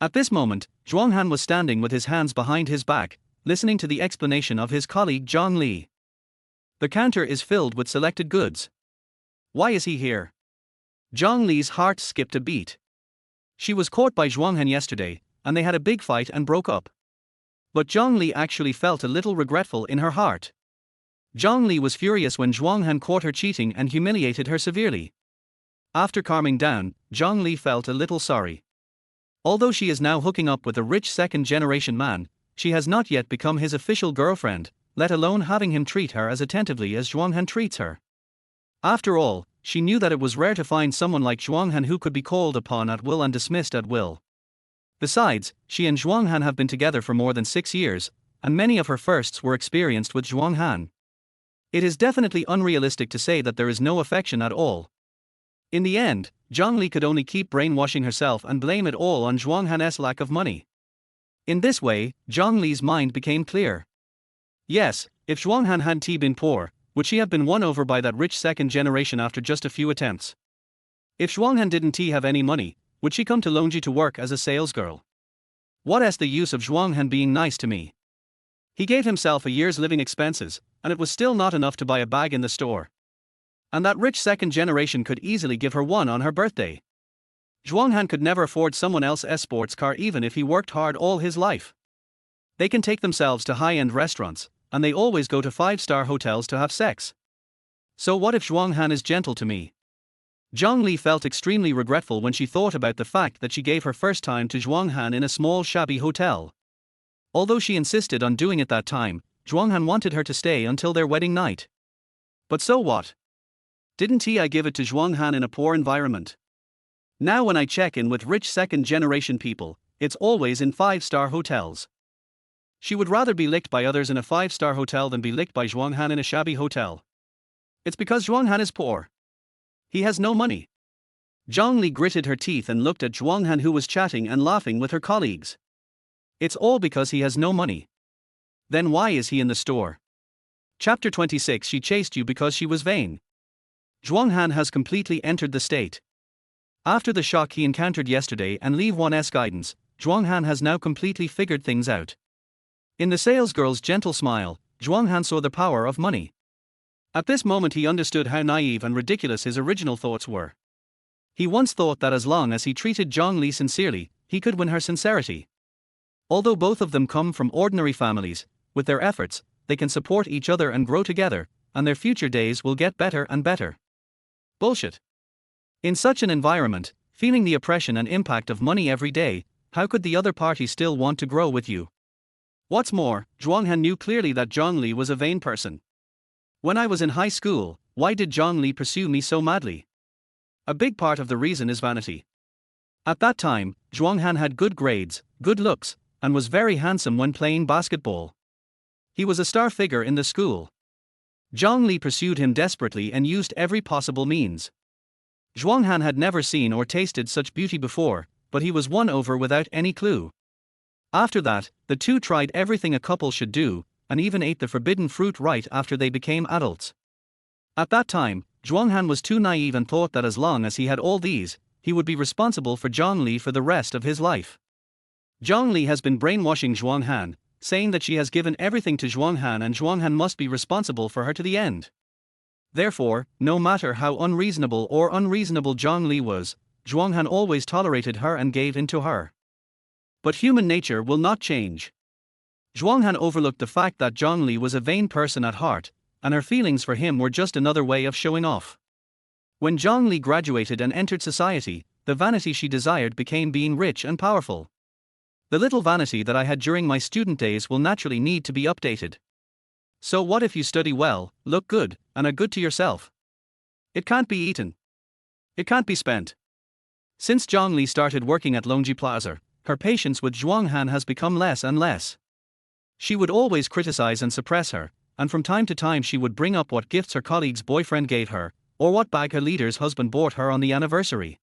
At this moment, Zhuang Han was standing with his hands behind his back, listening to the explanation of his colleague Zhang Li. "The counter is filled with selected goods. Why is he here?" Zhang Li's heart skipped a beat. She was caught by Zhuang Han yesterday, and they had a big fight and broke up. But Zhang Li actually felt a little regretful in her heart. Zhang Li was furious when Zhuang Han caught her cheating and humiliated her severely. After calming down, Zhang Li felt a little sorry. Although she is now hooking up with a rich second-generation man, she has not yet become his official girlfriend, let alone having him treat her as attentively as Zhuang Han treats her. After all, she knew that it was rare to find someone like Zhuang Han who could be called upon at will and dismissed at will. Besides, she and Zhuang Han have been together for more than 6 years, and many of her firsts were experienced with Zhuang Han. It is definitely unrealistic to say that there is no affection at all. In the end, Zhang Li could only keep brainwashing herself and blame it all on Zhuang Han's lack of money. In this way, Zhang Li's mind became clear. Yes, if Zhuang Han hadn't been poor, would she have been won over by that rich second generation after just a few attempts? If Zhuang Han didn't have any money, would she come to Longji to work as a salesgirl? What is the use of Zhuang Han being nice to me? He gave himself a year's living expenses, and it was still not enough to buy a bag in the store. And that rich second generation could easily give her one on her birthday. Zhuang Han could never afford someone else's sports car even if he worked hard all his life. They can take themselves to high-end restaurants, and they always go to 5-star hotels to have sex. So what if Zhuang Han is gentle to me? Zhang Li felt extremely regretful when she thought about the fact that she gave her first time to Zhuang Han in a small shabby hotel. Although she insisted on doing it that time, Zhuang Han wanted her to stay until their wedding night. But so what? Didn't I give it to Zhuang Han in a poor environment? Now when I check in with rich second-generation people, it's always in 5-star hotels. She would rather be licked by others in a 5-star hotel than be licked by Zhuang Han in a shabby hotel. It's because Zhuang Han is poor. He has no money. Zhang Li gritted her teeth and looked at Zhuang Han, who was chatting and laughing with her colleagues. It's all because he has no money. Then why is he in the store? Chapter 26. She chased you because she was vain. Zhuang Han has completely entered the state. After the shock he encountered yesterday and Li Huan's guidance, Zhuang Han has now completely figured things out. In the salesgirl's gentle smile, Zhuang Han saw the power of money. At this moment he understood how naive and ridiculous his original thoughts were. He once thought that as long as he treated Zhang Li sincerely, he could win her sincerity. Although both of them come from ordinary families, with their efforts, they can support each other and grow together, and their future days will get better and better. Bullshit. In such an environment, feeling the oppression and impact of money every day, how could the other party still want to grow with you? What's more, Zhuang Han knew clearly that Zhang Li was a vain person. When I was in high school, why did Zhang Li pursue me so madly? A big part of the reason is vanity. At that time, Zhuang Han had good grades, good looks, and was very handsome when playing basketball. He was a star figure in the school. Zhang Li pursued him desperately and used every possible means. Zhuang Han had never seen or tasted such beauty before, but he was won over without any clue. After that, the two tried everything a couple should do, and even ate the forbidden fruit right after they became adults. At that time, Zhuang Han was too naive and thought that as long as he had all these, he would be responsible for Zhang Li for the rest of his life. Zhang Li has been brainwashing Zhuang Han, saying that she has given everything to Zhuang Han and Zhuang Han must be responsible for her to the end. Therefore, no matter how unreasonable Zhang Li was, Zhuang Han always tolerated her and gave in to her. But human nature will not change. Zhuang Han overlooked the fact that Zhang Li was a vain person at heart, and her feelings for him were just another way of showing off. When Zhang Li graduated and entered society, the vanity she desired became being rich and powerful. The little vanity that I had during my student days will naturally need to be updated. So what if you study well, look good, and are good to yourself? It can't be eaten. It can't be spent. Since Zhang Li started working at Longji Plaza, her patience with Zhuang Han has become less and less. She would always criticize and suppress her, and from time to time she would bring up what gifts her colleague's boyfriend gave her, or what bag her leader's husband bought her on the anniversary.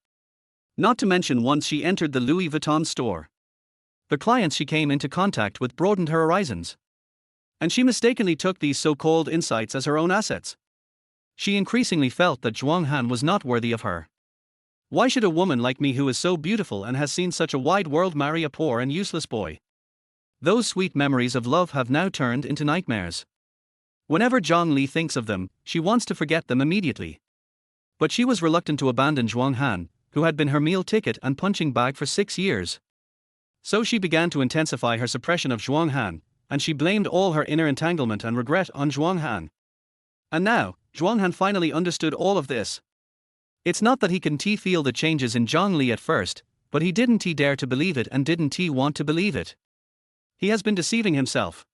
Not to mention once she entered the Louis Vuitton store. The clients she came into contact with broadened her horizons. And she mistakenly took these so-called insights as her own assets. She increasingly felt that Zhuang Han was not worthy of her. Why should a woman like me who is so beautiful and has seen such a wide world marry a poor and useless boy? Those sweet memories of love have now turned into nightmares. Whenever Zhang Li thinks of them, she wants to forget them immediately. But she was reluctant to abandon Zhuang Han, who had been her meal ticket and punching bag for 6 years. So she began to intensify her suppression of Zhuang Han, and she blamed all her inner entanglement and regret on Zhuang Han. And now, Zhuang Han finally understood all of this. It's not that he couldn't feel the changes in Zhang Li at first, but he didn't dare to believe it and didn't want to believe it. He has been deceiving himself.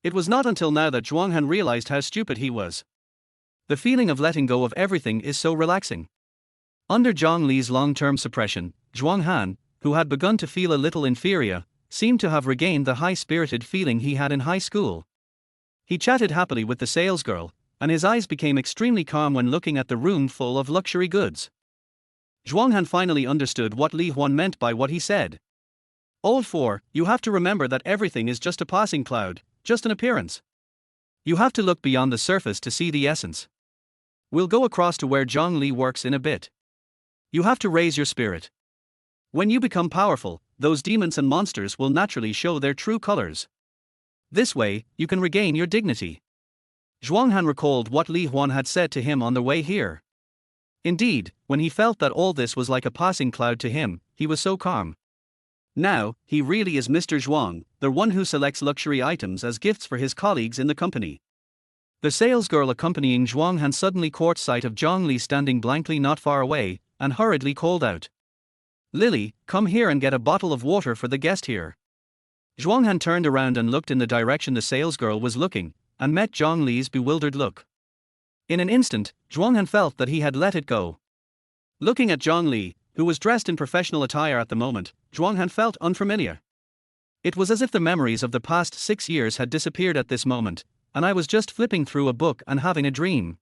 It was not until now that Zhuang Han realized how stupid he was. The feeling of letting go of everything is so relaxing. Under Zhang Li's long-term suppression, Zhuang Han, who had begun to feel a little inferior, seemed to have regained the high-spirited feeling he had in high school. He chatted happily with the salesgirl, and his eyes became extremely calm when looking at the room full of luxury goods. Zhuang Han finally understood what Li Huan meant by what he said. Old 4, you have to remember that everything is just a passing cloud, just an appearance. You have to look beyond the surface to see the essence. We'll go across to where Zhang Li works in a bit. You have to raise your spirit. When you become powerful, those demons and monsters will naturally show their true colors. This way, you can regain your dignity. Zhuang Han recalled what Li Huan had said to him on the way here. Indeed, when he felt that all this was like a passing cloud to him, he was so calm. Now, he really is Mr. Zhuang, the one who selects luxury items as gifts for his colleagues in the company. The salesgirl accompanying Zhuang Han suddenly caught sight of Zhang Li standing blankly not far away, and hurriedly called out, "Lily, come here and get a bottle of water for the guest here." Zhuang Han turned around and looked in the direction the salesgirl was looking, and met Zhang Li's bewildered look. In an instant, Zhuang Han felt that he had let it go. Looking at Zhang Li, who was dressed in professional attire at the moment, Zhuang Han felt unfamiliar. It was as if the memories of the past 6 years had disappeared at this moment, and I was just flipping through a book and having a dream.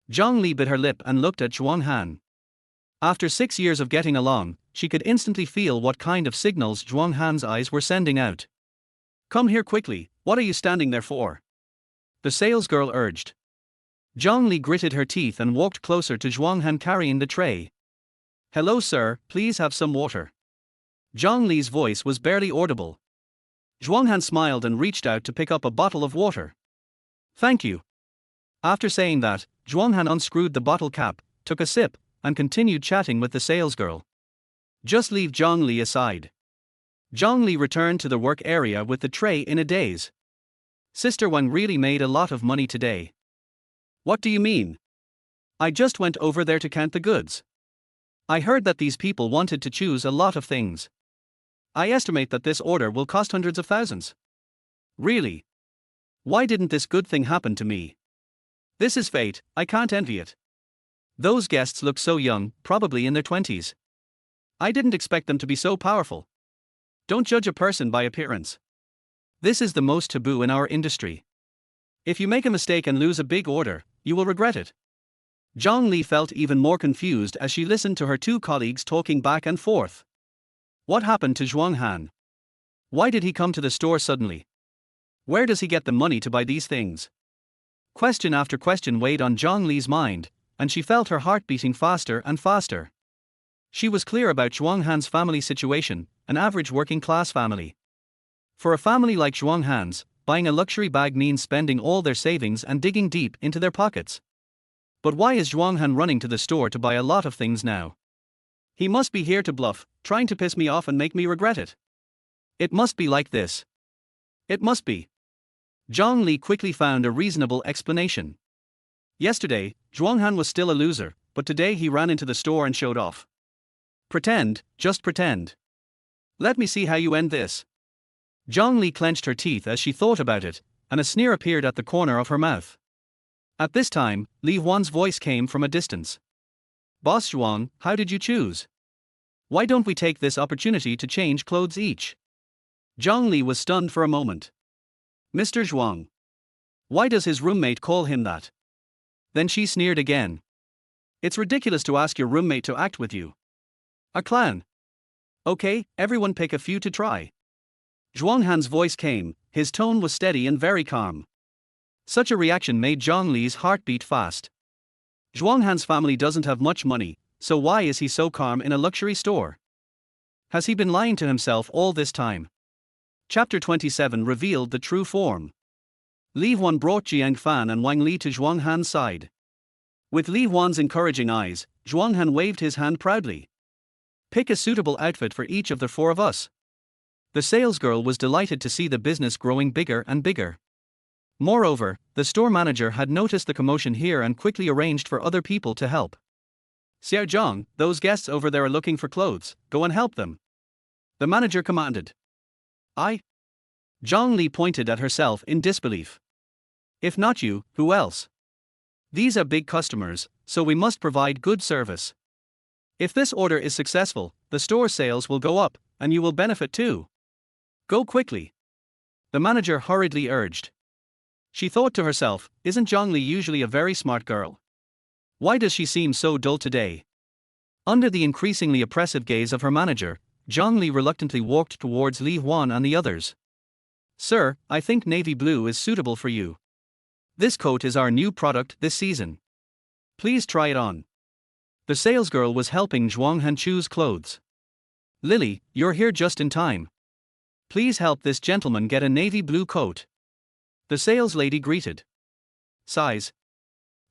Zhang Li bit her lip and looked at Zhuang Han. After 6 years of getting along, she could instantly feel what kind of signals Zhuang Han's eyes were sending out. "Come here quickly, what are you standing there for?" the salesgirl urged. Zhang Li gritted her teeth and walked closer to Zhuang Han carrying the tray. "Hello sir, please have some water." Zhang Li's voice was barely audible. Zhuang Han smiled and reached out to pick up a bottle of water. "Thank you." After saying that, Zhuang Han unscrewed the bottle cap, took a sip, and continued chatting with the salesgirl. "Just leave Zhang Li aside." Zhang Li returned to the work area with the tray in a daze. "Sister Wang really made a lot of money today." "What do you mean?" "I just went over there to count the goods. I heard that these people wanted to choose a lot of things. I estimate that this order will cost hundreds of thousands." "Really? Why didn't this good thing happen to me? This is fate, I can't envy it. Those guests look so young, probably in their 20s. I didn't expect them to be so powerful. Don't judge a person by appearance. This is the most taboo in our industry. If you make a mistake and lose a big order, you will regret it." Zhang Li felt even more confused as she listened to her two colleagues talking back and forth. What happened to Zhuang Han? Why did he come to the store suddenly? Where does he get the money to buy these things? Question after question weighed on Zhang Li's mind, and she felt her heart beating faster and faster. She was clear about Zhuang Han's family situation, an average working-class family. For a family like Zhuang Han's, buying a luxury bag means spending all their savings and digging deep into their pockets. But why is Zhuang Han running to the store to buy a lot of things now? He must be here to bluff, trying to piss me off and make me regret it. It must be like this. It must be. Zhang Li quickly found a reasonable explanation. Yesterday, Zhuang Han was still a loser, but today he ran into the store and showed off. Pretend, just pretend. Let me see how you end this. Zhang Li clenched her teeth as she thought about it, and a sneer appeared at the corner of her mouth. At this time, Li Huan's voice came from a distance. "Boss Zhuang, how did you choose? Why don't we take this opportunity to change clothes each?" Zhang Li was stunned for a moment. "Mr. Zhuang. Why does his roommate call him that?" Then she sneered again. "It's ridiculous to ask your roommate to act with you. A clown. Okay, everyone pick a few to try." Zhuang Han's voice came, his tone was steady and very calm. Such a reaction made Zhang Li's heart beat fast. Zhuang Han's family doesn't have much money, so why is he so calm in a luxury store? Has he been lying to himself all this time? Chapter 27 revealed the true form. Li Huan brought Jiang Fan and Wang Li to Zhuang Han's side. With Li Huan's encouraging eyes, Zhuang Han waved his hand proudly. "Pick a suitable outfit for each of the four of us." The salesgirl was delighted to see the business growing bigger and bigger. Moreover, the store manager had noticed the commotion here and quickly arranged for other people to help. "Xiao Zhang, those guests over there are looking for clothes, go and help them," the manager commanded. "I?" Zhang Li pointed at herself in disbelief. "If not you, who else?" These are big customers, so we must provide good service. If this order is successful, the store sales will go up, and you will benefit too. Go quickly. The manager hurriedly urged. She thought to herself, isn't Zhang Li usually a very smart girl? Why does she seem so dull today? Under the increasingly oppressive gaze of her manager, Zhang Li reluctantly walked towards Li Huan and the others. Sir, I think navy blue is suitable for you. This coat is our new product this season. Please try it on. The salesgirl was helping Zhuang Han choose clothes. Lily, you're here just in time. Please help this gentleman get a navy blue coat. The sales lady greeted. Size.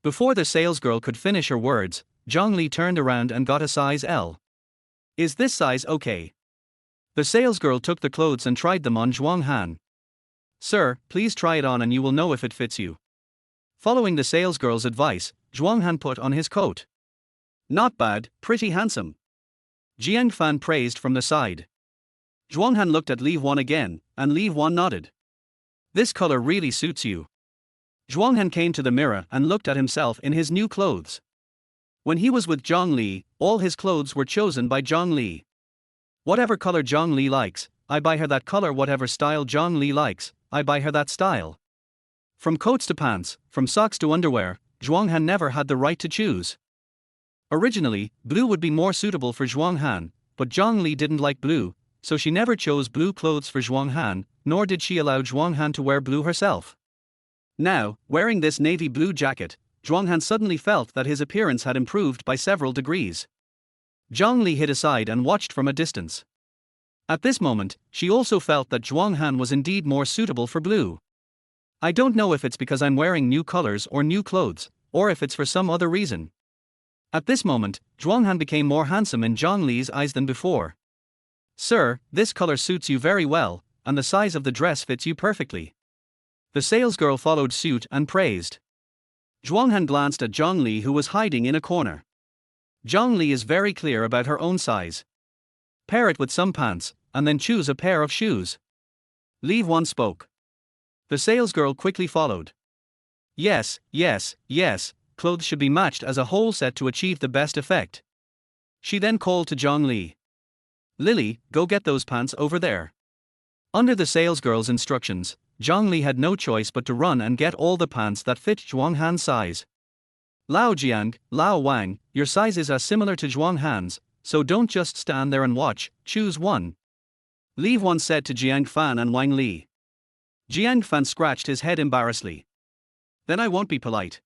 Before the salesgirl could finish her words, Zhang Li turned around and got a size L. Is this size okay? The salesgirl took the clothes and tried them on Zhuang Han. Sir, please try it on and you will know if it fits you. Following the salesgirl's advice, Zhuang Han put on his coat. Not bad, pretty handsome. Jiang Fan praised from the side. Zhuang Han looked at Li Huan again, and Li Huan nodded. This color really suits you. Zhuang Han came to the mirror and looked at himself in his new clothes. When he was with Zhang Li, all his clothes were chosen by Zhang Li. Whatever color Zhang Li likes, I buy her that color. Whatever style Zhang Li likes, I buy her that style. From coats to pants, from socks to underwear, Zhuang Han never had the right to choose. Originally, blue would be more suitable for Zhuang Han, but Zhang Li didn't like blue, so she never chose blue clothes for Zhuang Han, nor did she allow Zhuang Han to wear blue herself. Now, wearing this navy blue jacket, Zhuang Han suddenly felt that his appearance had improved by several degrees. Zhang Li hid aside and watched from a distance. At this moment, she also felt that Zhuang Han was indeed more suitable for blue. I don't know if it's because I'm wearing new colors or new clothes, or if it's for some other reason. At this moment, Zhuang Han became more handsome in Zhang Li's eyes than before. Sir, this color suits you very well, and the size of the dress fits you perfectly. The salesgirl followed suit and praised. Zhuang Han glanced at Zhang Li, who was hiding in a corner. Zhang Li is very clear about her own size. Pair it with some pants, and then choose a pair of shoes. Li Huan spoke. The salesgirl quickly followed. Yes, clothes should be matched as a whole set to achieve the best effect. She then called to Zhang Li. Lily, go get those pants over there. Under the salesgirl's instructions, Zhang Li had no choice but to run and get all the pants that fit Zhuang Han's size. Lao Jiang, Lao Wang, your sizes are similar to Zhuang Han's, so don't just stand there and watch, choose one. Li Huan said to Jiang Fan and Wang Li. Jiang Fan scratched his head embarrassedly. Then I won't be polite.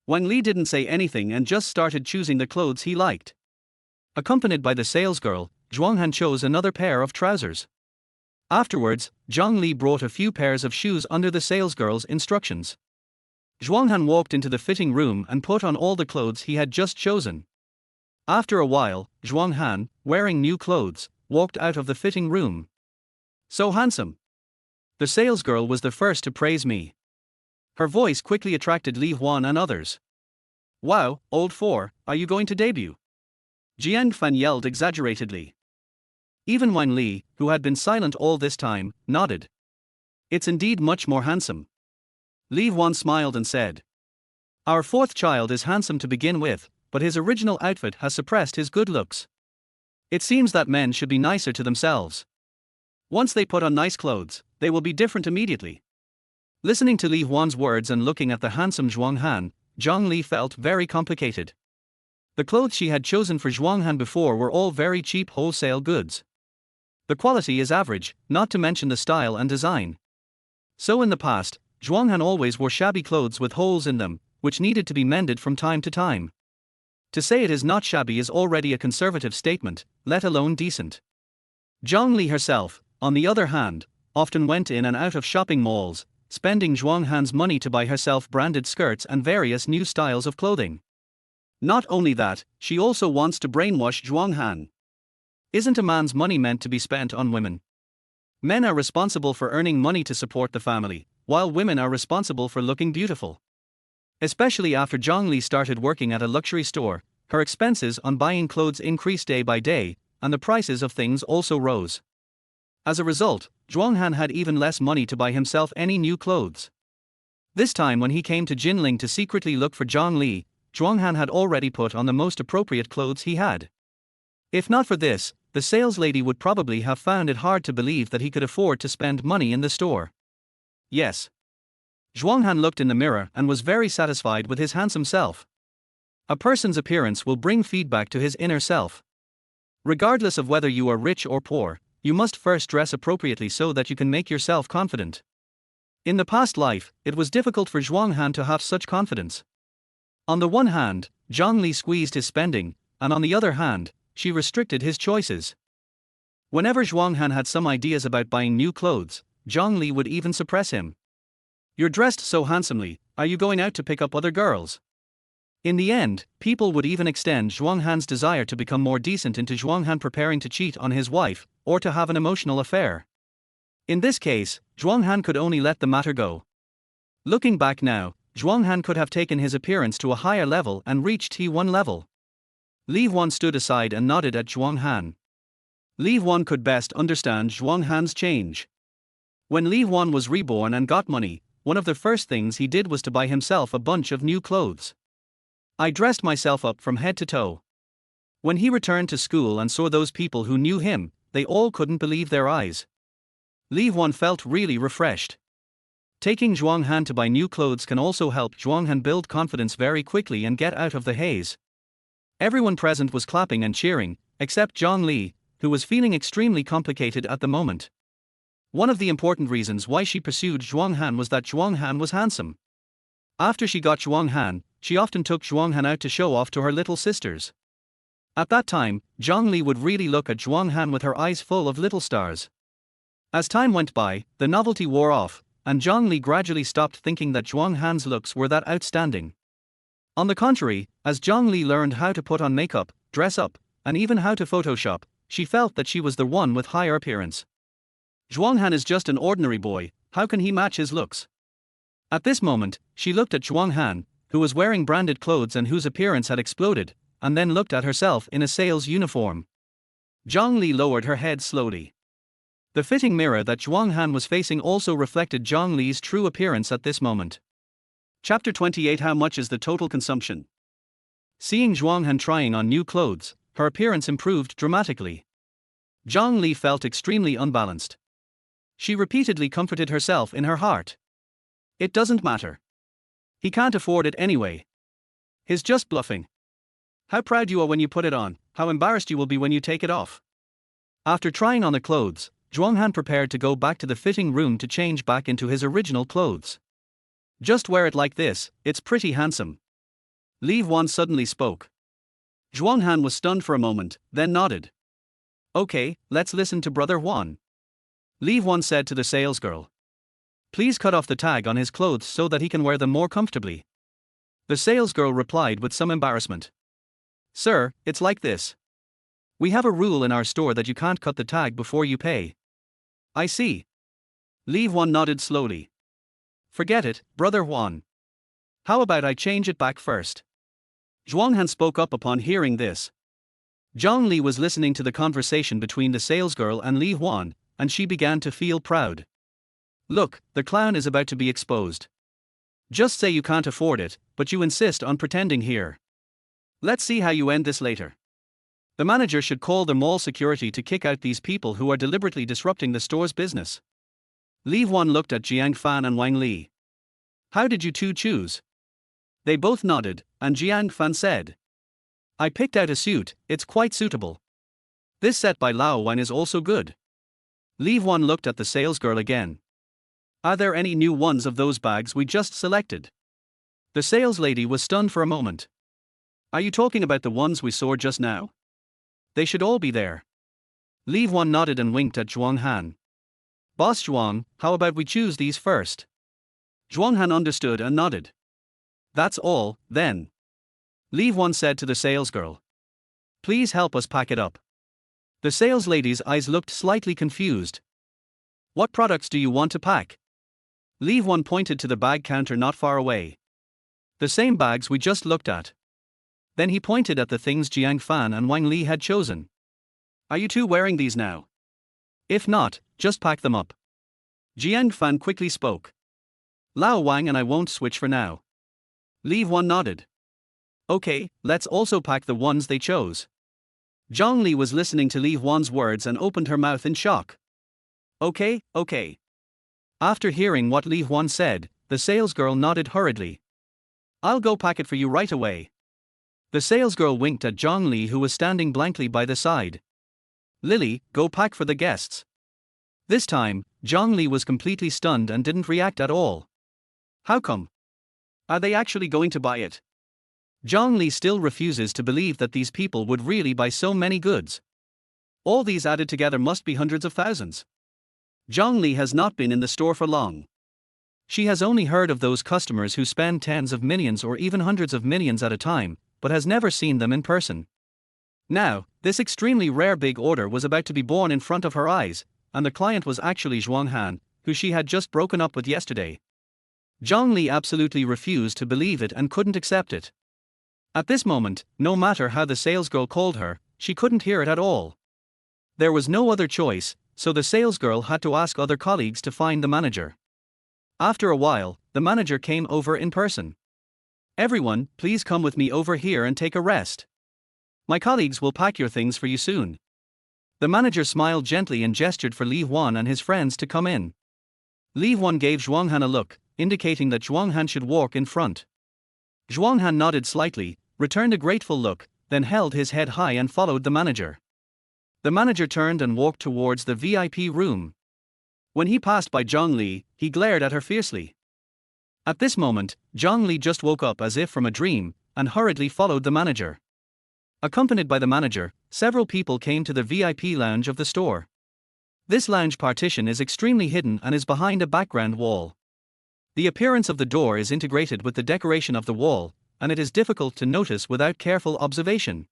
Wang Li didn't say anything and just started choosing the clothes he liked. Accompanied by the salesgirl, Zhuang Han chose another pair of trousers. Afterwards, Zhang Li brought a few pairs of shoes under the salesgirl's instructions. Zhuang Han walked into the fitting room and put on all the clothes he had just chosen. After a while, Zhuang Han, wearing new clothes, walked out of the fitting room. So handsome. The salesgirl was the first to praise me. Her voice quickly attracted Li Huan and others. Wow, old four, are you going to debut? Jiang Fan yelled exaggeratedly. Even Wang Li, who had been silent all this time, nodded. It's indeed much more handsome. Li Huan smiled and said. Our fourth child is handsome to begin with, but his original outfit has suppressed his good looks. It seems that men should be nicer to themselves. Once they put on nice clothes, they will be different immediately. Listening to Li Huan's words and looking at the handsome Zhuang Han, Zhang Li felt very complicated. The clothes she had chosen for Zhuang Han before were all very cheap wholesale goods. The quality is average, not to mention the style and design. So in the past, Zhuang Han always wore shabby clothes with holes in them, which needed to be mended from time to time. To say it is not shabby is already a conservative statement, let alone decent. Zhang Li herself, on the other hand, often went in and out of shopping malls, spending Zhuang Han's money to buy herself branded skirts and various new styles of clothing. Not only that, she also wants to brainwash Zhuang Han. Isn't a man's money meant to be spent on women? Men are responsible for earning money to support the family, while women are responsible for looking beautiful. Especially after Zhang Li started working at a luxury store, her expenses on buying clothes increased day by day, and the prices of things also rose. As a result, Zhuang Han had even less money to buy himself any new clothes. This time when he came to Jinling to secretly look for Zhang Li, Zhuang Han had already put on the most appropriate clothes he had. If not for this, the saleslady would probably have found it hard to believe that he could afford to spend money in the store. Yes. Zhuang Han looked in the mirror and was very satisfied with his handsome self. A person's appearance will bring feedback to his inner self. Regardless of whether you are rich or poor, you must first dress appropriately so that you can make yourself confident. In the past life, it was difficult for Zhuang Han to have such confidence. On the one hand, Zhang Li squeezed his spending, and on the other hand, she restricted his choices. Whenever Zhuang Han had some ideas about buying new clothes, Zhang Li would even suppress him. "You're dressed so handsomely, are you going out to pick up other girls?" In the end, people would even extend Zhuang Han's desire to become more decent into Zhuang Han preparing to cheat on his wife, or to have an emotional affair. In this case, Zhuang Han could only let the matter go. Looking back now, Zhuang Han could have taken his appearance to a higher level and reached T1 level. Li Huan stood aside and nodded at Zhuang Han. Li Huan could best understand Zhuang Han's change. When Li Huan was reborn and got money, one of the first things he did was to buy himself a bunch of new clothes. "I dressed myself up from head to toe." When he returned to school and saw those people who knew him, they all couldn't believe their eyes. Li Huan felt really refreshed. Taking Zhuang Han to buy new clothes can also help Zhuang Han build confidence very quickly and get out of the haze. Everyone present was clapping and cheering, except Zhang Li, who was feeling extremely complicated at the moment. One of the important reasons why she pursued Zhuang Han was that Zhuang Han was handsome. After she got Zhuang Han, she often took Zhuang Han out to show off to her little sisters. At that time, Zhang Li would really look at Zhuang Han with her eyes full of little stars. As time went by, the novelty wore off, and Zhang Li gradually stopped thinking that Zhuang Han's looks were that outstanding. On the contrary, as Zhang Li learned how to put on makeup, dress up, and even how to Photoshop, she felt that she was the one with higher appearance. Zhuang Han is just an ordinary boy, how can he match his looks? At this moment, she looked at Zhuang Han, who was wearing branded clothes and whose appearance had exploded, and then looked at herself in a sales uniform. Zhang Li lowered her head slowly. The fitting mirror that Zhuang Han was facing also reflected Zhang Li's true appearance at this moment. Chapter 28. How much is the total consumption? Seeing Zhuang Han trying on new clothes, her appearance improved dramatically. Zhang Li felt extremely unbalanced. She repeatedly comforted herself in her heart. It doesn't matter. He can't afford it anyway. He's just bluffing. How proud you are when you put it on, how embarrassed you will be when you take it off. After trying on the clothes, Zhuang Han prepared to go back to the fitting room to change back into his original clothes. "Just wear it like this, it's pretty handsome." Li Huan suddenly spoke. Zhuang Han was stunned for a moment, then nodded. "Okay, let's listen to Brother Huan." Li Huan said to the salesgirl. "Please cut off the tag on his clothes so that he can wear them more comfortably." The salesgirl replied with some embarrassment. "Sir, it's like this. We have a rule in our store that you can't cut the tag before you pay." "I see." Li Huan nodded slowly. "Forget it, Brother Huan. How about I change it back first?" Zhuang Han spoke up upon hearing this. Zhang Li was listening to the conversation between the salesgirl and Li Huan, and she began to feel proud. Look, the clown is about to be exposed. Just say you can't afford it, but you insist on pretending here. Let's see how you end this later. The manager should call the mall security to kick out these people who are deliberately disrupting the store's business. Li Huan looked at Jiang Fan and Wang Li. "How did you two choose?" They both nodded, and Jiang Fan said, "I picked out a suit, it's quite suitable. This set by Lao Wan is also good." Li Huan looked at the salesgirl again. "Are there any new ones of those bags we just selected?" The saleslady was stunned for a moment. "Are you talking about the ones we saw just now? They should all be there." Li Huan nodded and winked at Zhuang Han. "Boss Zhuang, how about we choose these first?" Zhuang Han understood and nodded. "That's all, then." Li Huan said to the salesgirl. "Please help us pack it up." The saleslady's eyes looked slightly confused. "What products do you want to pack?" Li Huan pointed to the bag counter not far away. "The same bags we just looked at." Then he pointed at the things Jiang Fan and Wang Li had chosen. "Are you two wearing these now? If not, just pack them up." Jiang Fan quickly spoke. Lao Wang and I won't switch for now. Li Huan nodded. Okay, let's also pack the ones they chose. Zhang Li was listening to Li Huan's words and opened her mouth in shock. Okay. After hearing what Li Huan said, the salesgirl nodded hurriedly. I'll go pack it for you right away. The salesgirl winked at Zhang Li, who was standing blankly by the side. Lily, go pack for the guests. This time, Zhang Li was completely stunned and didn't react at all. How come? Are they actually going to buy it? Zhang Li still refuses to believe that these people would really buy so many goods. All these added together must be hundreds of thousands. Zhang Li has not been in the store for long. She has only heard of those customers who spend tens of millions or even hundreds of millions at a time, but has never seen them in person. Now, this extremely rare big order was about to be born in front of her eyes, and the client was actually Zhuang Han, who she had just broken up with yesterday. Zhang Li absolutely refused to believe it and couldn't accept it. At this moment, no matter how the salesgirl called her, she couldn't hear it at all. There was no other choice, so the salesgirl had to ask other colleagues to find the manager. After a while, the manager came over in person. Everyone, please come with me over here and take a rest. My colleagues will pack your things for you soon. The manager smiled gently and gestured for Li Huan and his friends to come in. Li Huan gave Zhuang Han a look, indicating that Zhuang Han should walk in front. Zhuang Han nodded slightly, returned a grateful look, then held his head high and followed the manager. The manager turned and walked towards the VIP room. When he passed by Zhang Li, he glared at her fiercely. At this moment, Zhang Li just woke up as if from a dream, and hurriedly followed the manager. Accompanied by the manager, several people came to the VIP lounge of the store. This lounge partition is extremely hidden and is behind a background wall. The appearance of the door is integrated with the decoration of the wall, and it is difficult to notice without careful observation.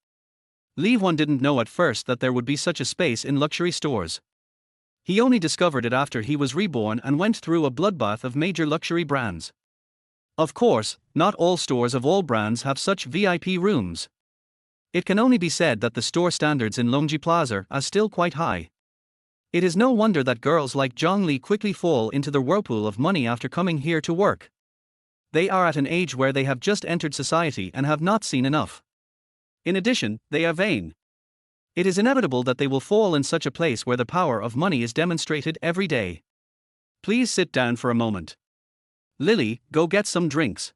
Li Huan didn't know at first that there would be such a space in luxury stores. He only discovered it after he was reborn and went through a bloodbath of major luxury brands. Of course, not all stores of all brands have such VIP rooms. It can only be said that the store standards in Longji Plaza are still quite high. It is no wonder that girls like Zhang Li quickly fall into the whirlpool of money after coming here to work. They are at an age where they have just entered society and have not seen enough. In addition, they are vain. It is inevitable that they will fall in such a place where the power of money is demonstrated every day. Please sit down for a moment. Lily, go get some drinks.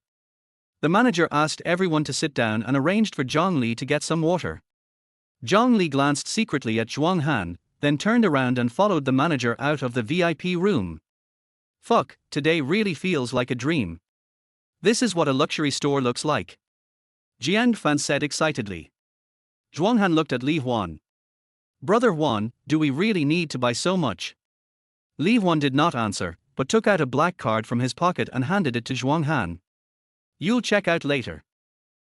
The manager asked everyone to sit down and arranged for Zhang Li to get some water. Zhang Li glanced secretly at Zhuang Han, then turned around and followed the manager out of the VIP room. Fuck, today really feels like a dream. This is what a luxury store looks like. Jiang Fan said excitedly. Zhuang Han looked at Li Huan. Brother Huan, do we really need to buy so much? Li Huan did not answer, but took out a black card from his pocket and handed it to Zhuang Han. You'll check out later.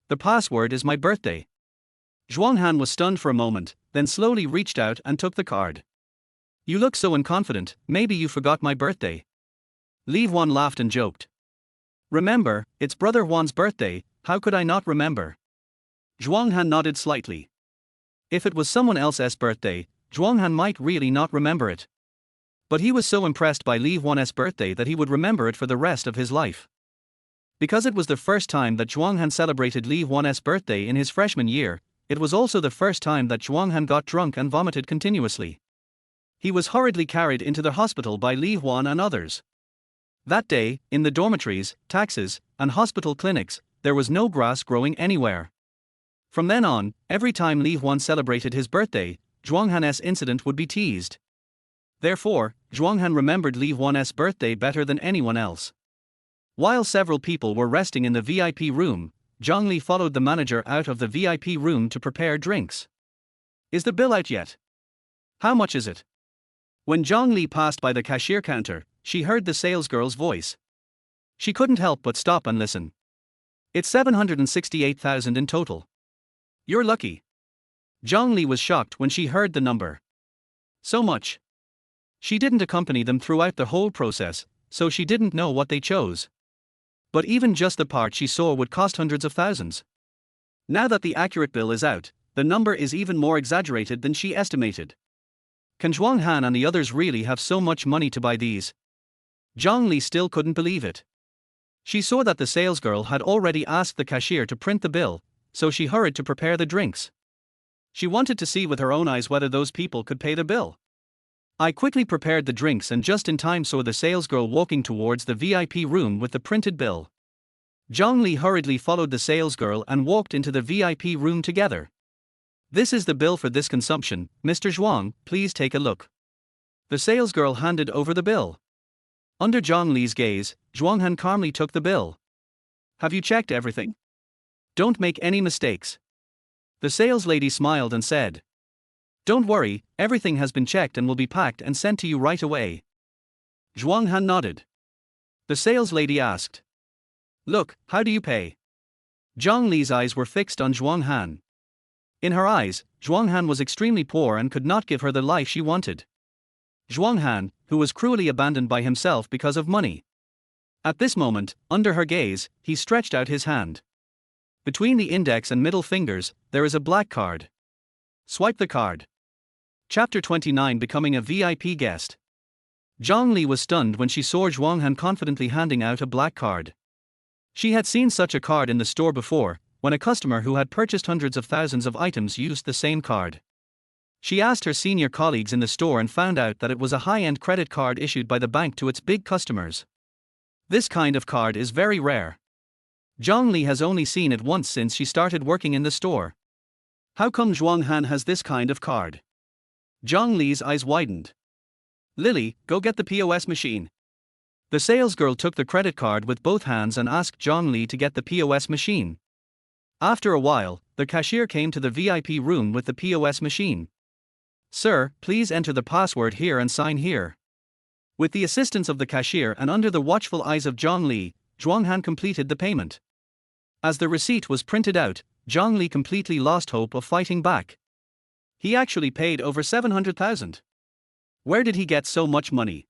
The password is my birthday. Zhuang Han was stunned for a moment, then slowly reached out and took the card. You look so unconfident, maybe you forgot my birthday. Li Huan laughed and joked. Remember, it's Brother Huan's birthday, how could I not remember? Zhuang Han nodded slightly. If it was someone else's birthday, Zhuang Han might really not remember it. But he was so impressed by Li Huan's birthday that he would remember it for the rest of his life. Because it was the first time that Zhuang Han celebrated Li Huan's birthday in his freshman year, it was also the first time that Zhuang Han got drunk and vomited continuously. He was hurriedly carried into the hospital by Li Huan and others. That day, in the dormitories, taxis, and hospital clinics, there was no grass growing anywhere. From then on, every time Li Huan celebrated his birthday, Zhuang Han's incident would be teased. Therefore, Zhuang Han remembered Li Huan's birthday better than anyone else. While several people were resting in the VIP room, Zhang Li followed the manager out of the VIP room to prepare drinks. Is the bill out yet? How much is it? When Zhang Li passed by the cashier counter, she heard the salesgirl's voice. She couldn't help but stop and listen. It's 768,000 in total. You're lucky. Zhang Li was shocked when she heard the number. So much. She didn't accompany them throughout the whole process, so she didn't know what they chose. But even just the part she saw would cost hundreds of thousands. Now that the accurate bill is out, the number is even more exaggerated than she estimated. Can Zhuang Han and the others really have so much money to buy these? Zhang Li still couldn't believe it. She saw that the salesgirl had already asked the cashier to print the bill, so she hurried to prepare the drinks. She wanted to see with her own eyes whether those people could pay the bill. I quickly prepared the drinks and just in time saw the salesgirl walking towards the VIP room with the printed bill. Zhang Li hurriedly followed the salesgirl and walked into the VIP room together. This is the bill for this consumption, Mr. Zhuang, please take a look. The salesgirl handed over the bill. Under Zhang Li's gaze, Zhuang Han calmly took the bill. Have you checked everything? Don't make any mistakes. The saleslady smiled and said. Don't worry, everything has been checked and will be packed and sent to you right away. Zhuang Han nodded. The saleslady asked. Look, how do you pay? Zhang Li's eyes were fixed on Zhuang Han. In her eyes, Zhuang Han was extremely poor and could not give her the life she wanted. Zhuang Han, who was cruelly abandoned by himself because of money. At this moment, under her gaze, he stretched out his hand. Between the index and middle fingers, there is a black card. Swipe the card. Chapter 29 Becoming a VIP Guest. Zhang Li was stunned when she saw Zhuang Han confidently handing out a black card. She had seen such a card in the store before, when a customer who had purchased hundreds of thousands of items used the same card. She asked her senior colleagues in the store and found out that it was a high-end credit card issued by the bank to its big customers. This kind of card is very rare. Zhang Li has only seen it once since she started working in the store. How come Zhuang Han has this kind of card? Zhang Li's eyes widened. Lily, go get the POS machine. The salesgirl took the credit card with both hands and asked Zhang Li to get the POS machine. After a while, the cashier came to the VIP room with the POS machine. Sir, please enter the password here and sign here. With the assistance of the cashier and under the watchful eyes of Zhang Li, Zhuang Han completed the payment. As the receipt was printed out, Zhang Li completely lost hope of fighting back. He actually paid over 700,000. Where did he get so much money?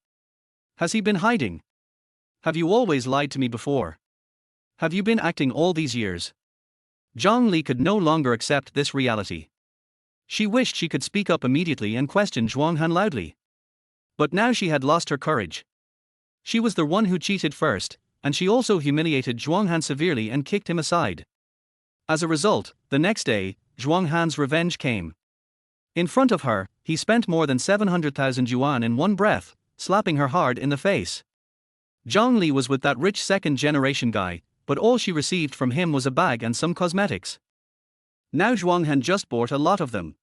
Has he been hiding? Have you always lied to me before? Have you been acting all these years? Zhang Li could no longer accept this reality. She wished she could speak up immediately and question Zhuang Han loudly. But now she had lost her courage. She was the one who cheated first, and she also humiliated Zhuang Han severely and kicked him aside. As a result, the next day, Zhuang Han's revenge came. In front of her, he spent more than 700,000 yuan in one breath, slapping her hard in the face. Zhang Li was with that rich second-generation guy, but all she received from him was a bag and some cosmetics. Now Zhuang Han just bought a lot of them.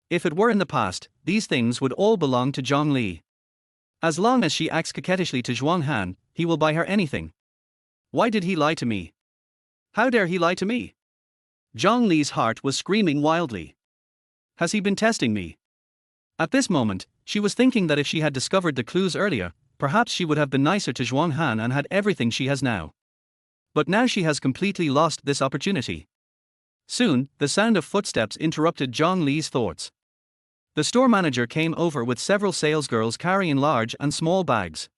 If it were in the past, these things would all belong to Zhang Li. As long as she acts coquettishly to Zhuang Han, he will buy her anything. Why did he lie to me? How dare he lie to me? Zhang Li's heart was screaming wildly. Has he been testing me? At this moment, she was thinking that if she had discovered the clues earlier, perhaps she would have been nicer to Zhuang Han and had everything she has now. But now she has completely lost this opportunity. Soon, the sound of footsteps interrupted Zhang Li's thoughts. The store manager came over with several salesgirls carrying large and small bags.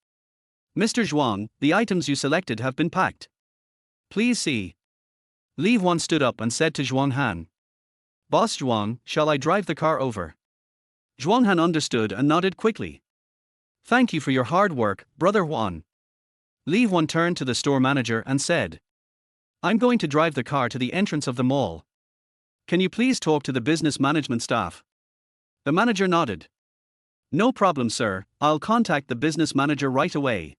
Mr. Zhuang, the items you selected have been packed. Please see. Li Huan stood up and said to Zhuang Han. Boss Zhuang, shall I drive the car over? Zhuang Han understood and nodded quickly. Thank you for your hard work, Brother Huan. Li Huan turned to the store manager and said. I'm going to drive the car to the entrance of the mall. Can you please talk to the business management staff? The manager nodded. No problem, sir, I'll contact the business manager right away.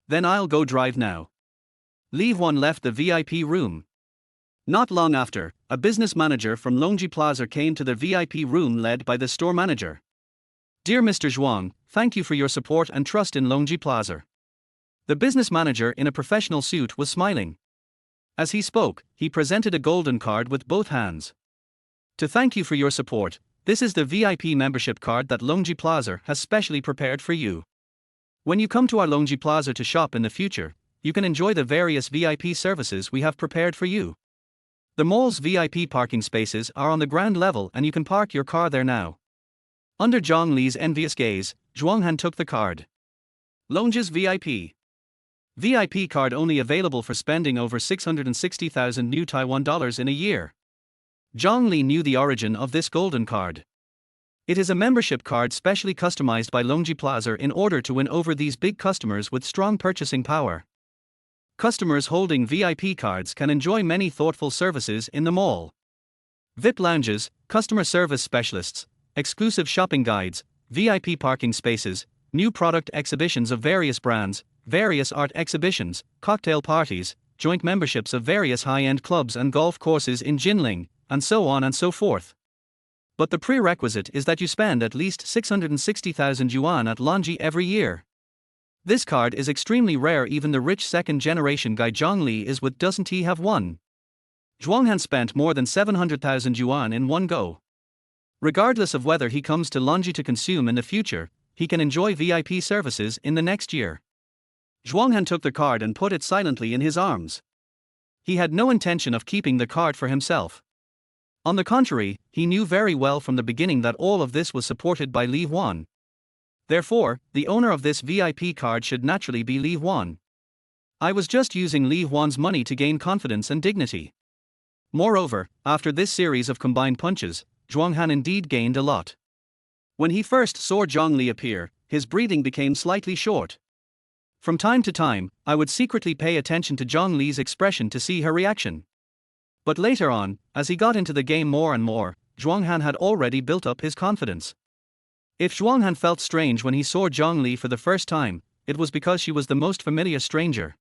Then I'll go drive now. Li Huan left the VIP room. Not long after, a business manager from Longji Plaza came to the VIP room led by the store manager. Dear Mr. Zhuang, thank you for your support and trust in Longji Plaza. The business manager in a professional suit was smiling. As he spoke, he presented a golden card with both hands. To thank you for your support, this is the VIP membership card that Longji Plaza has specially prepared for you. When you come to our Longji Plaza to shop in the future, you can enjoy the various VIP services we have prepared for you. The mall's VIP parking spaces are on the ground level and you can park your car there now. Under Zhang Li's envious gaze, Zhuang Han took the card. Longji's VIP card only available for spending over 660,000 new Taiwan dollars in a year. Zhang Li knew the origin of this golden card. It is a membership card specially customized by Longji Plaza in order to win over these big customers with strong purchasing power. customers holding VIP cards can enjoy many thoughtful services in the mall. VIP lounges, customer service specialists, exclusive shopping guides, VIP parking spaces, new product exhibitions of various brands, various art exhibitions, cocktail parties, joint memberships of various high-end clubs and golf courses in Jinling, and so on and so forth. But the prerequisite is that you spend at least 660,000 yuan at Longji every year. This card is extremely rare. Even the rich second-generation guy Zhang Li is with. Doesn't he have one? Zhuanghan spent more than 700,000 yuan in one go. Regardless of whether he comes to Longji to consume in the future, he can enjoy VIP services in the next year. Zhuanghan took the card and put it silently in his arms. He had no intention of keeping the card for himself. On the contrary, he knew very well from the beginning that all of this was supported by Li Huan. Therefore, the owner of this VIP card should naturally be Li Huan. I was just using Li Huan's money to gain confidence and dignity. Moreover, after this series of combined punches, Zhuanghan indeed gained a lot. When he first saw Zhang Li appear, his breathing became slightly short. From time to time, I would secretly pay attention to Zhang Li's expression to see her reaction. But later on, as he got into the game more and more, Zhuanghan had already built up his confidence. If Zhuanghan felt strange when he saw Zhang Li for the first time, it was because she was the most familiar stranger.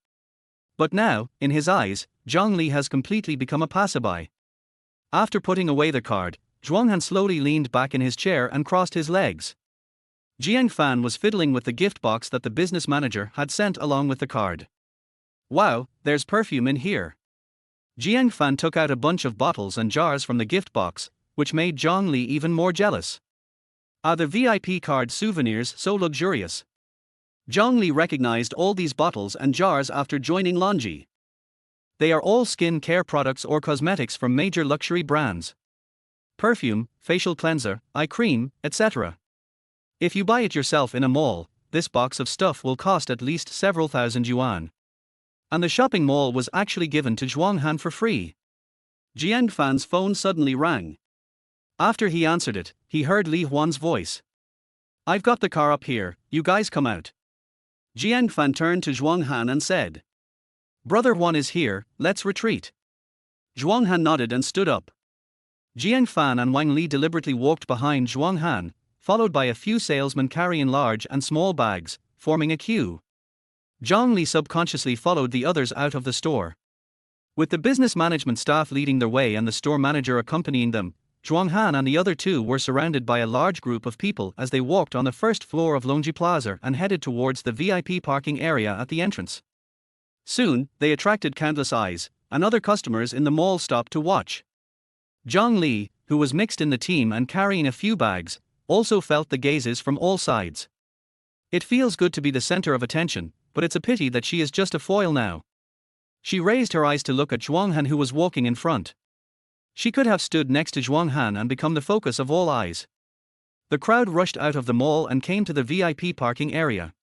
But now, in his eyes, Zhang Li has completely become a passerby. After putting away the card, Zhuanghan slowly leaned back in his chair and crossed his legs. Jiang Fan was fiddling with the gift box that the business manager had sent along with the card. Wow, there's perfume in here. Jiang Fan took out a bunch of bottles and jars from the gift box, which made Zhang Li even more jealous. Are the VIP card souvenirs so luxurious? Zhang Li recognized all these bottles and jars after joining Longji. They are all skin care products or cosmetics from major luxury brands. Perfume, facial cleanser, eye cream, etc. If you buy it yourself in a mall, this box of stuff will cost at least several thousand yuan. And the shopping mall was actually given to Zhuanghan for free. Jiang Fan's phone suddenly rang. After he answered it, he heard Li Huan's voice. I've got the car up here, you guys come out. Jiang Fan turned to Zhuanghan and said. Brother Huan is here, let's retreat. Zhuanghan nodded and stood up. Jiang Fan and Wang Li deliberately walked behind Zhuanghan, followed by a few salesmen carrying large and small bags, forming a queue. Zhang Li subconsciously followed the others out of the store. With the business management staff leading their way and the store manager accompanying them, Zhuanghan and the other two were surrounded by a large group of people as they walked on the first floor of Longji Plaza and headed towards the VIP parking area at the entrance. Soon, they attracted countless eyes, and other customers in the mall stopped to watch. Zhang Li, who was mixed in the team and carrying a few bags, also felt the gazes from all sides. It feels good to be the center of attention, but it's a pity that she is just a foil now. She raised her eyes to look at Zhuanghan, who was walking in front. She could have stood next to Zhuanghan and become the focus of all eyes. The crowd rushed out of the mall and came to the VIP parking area.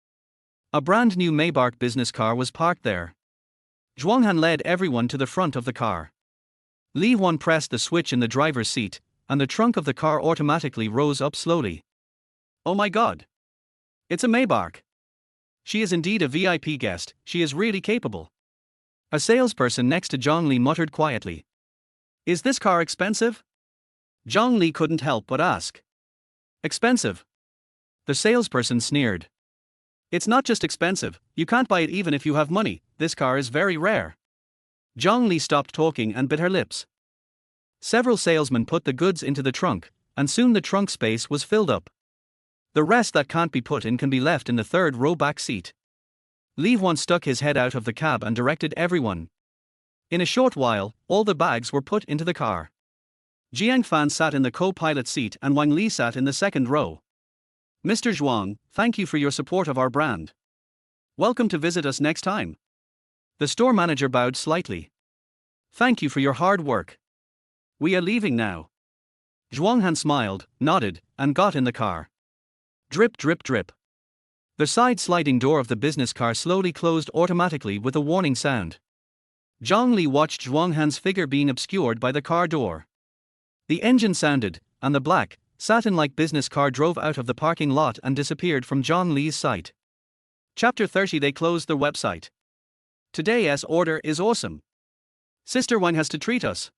A brand new Maybach business car was parked there. Zhuanghan led everyone to the front of the car. Li Huan pressed the switch in the driver's seat, and the trunk of the car automatically rose up slowly. Oh my god! It's a Maybach! She is indeed a VIP guest, she is really capable. A salesperson next to Zhang Li muttered quietly. Is this car expensive? Zhang Li couldn't help but ask. Expensive? The salesperson sneered. It's not just expensive, you can't buy it even if you have money, this car is very rare. Zhang Li stopped talking and bit her lips. Several salesmen put the goods into the trunk, and soon the trunk space was filled up. The rest that can't be put in can be left in the third row back seat. Li Huan stuck his head out of the cab and directed everyone. In a short while, all the bags were put into the car. Jiang Fan sat in the co-pilot seat and Wang Li sat in the second row. Mr. Zhuang, thank you for your support of our brand. Welcome to visit us next time. The store manager bowed slightly. Thank you for your hard work. We are leaving now. Zhuanghan smiled, nodded, and got in the car. Drip drip drip. The side sliding door of the business car slowly closed automatically with a warning sound. Zhang Li watched Zhuanghan's figure being obscured by the car door. The engine sounded, and the black, satin-like business car drove out of the parking lot and disappeared from Zhang Li's sight. Chapter 30. They closed the website. Today's order is awesome. Sister Wang has to treat us.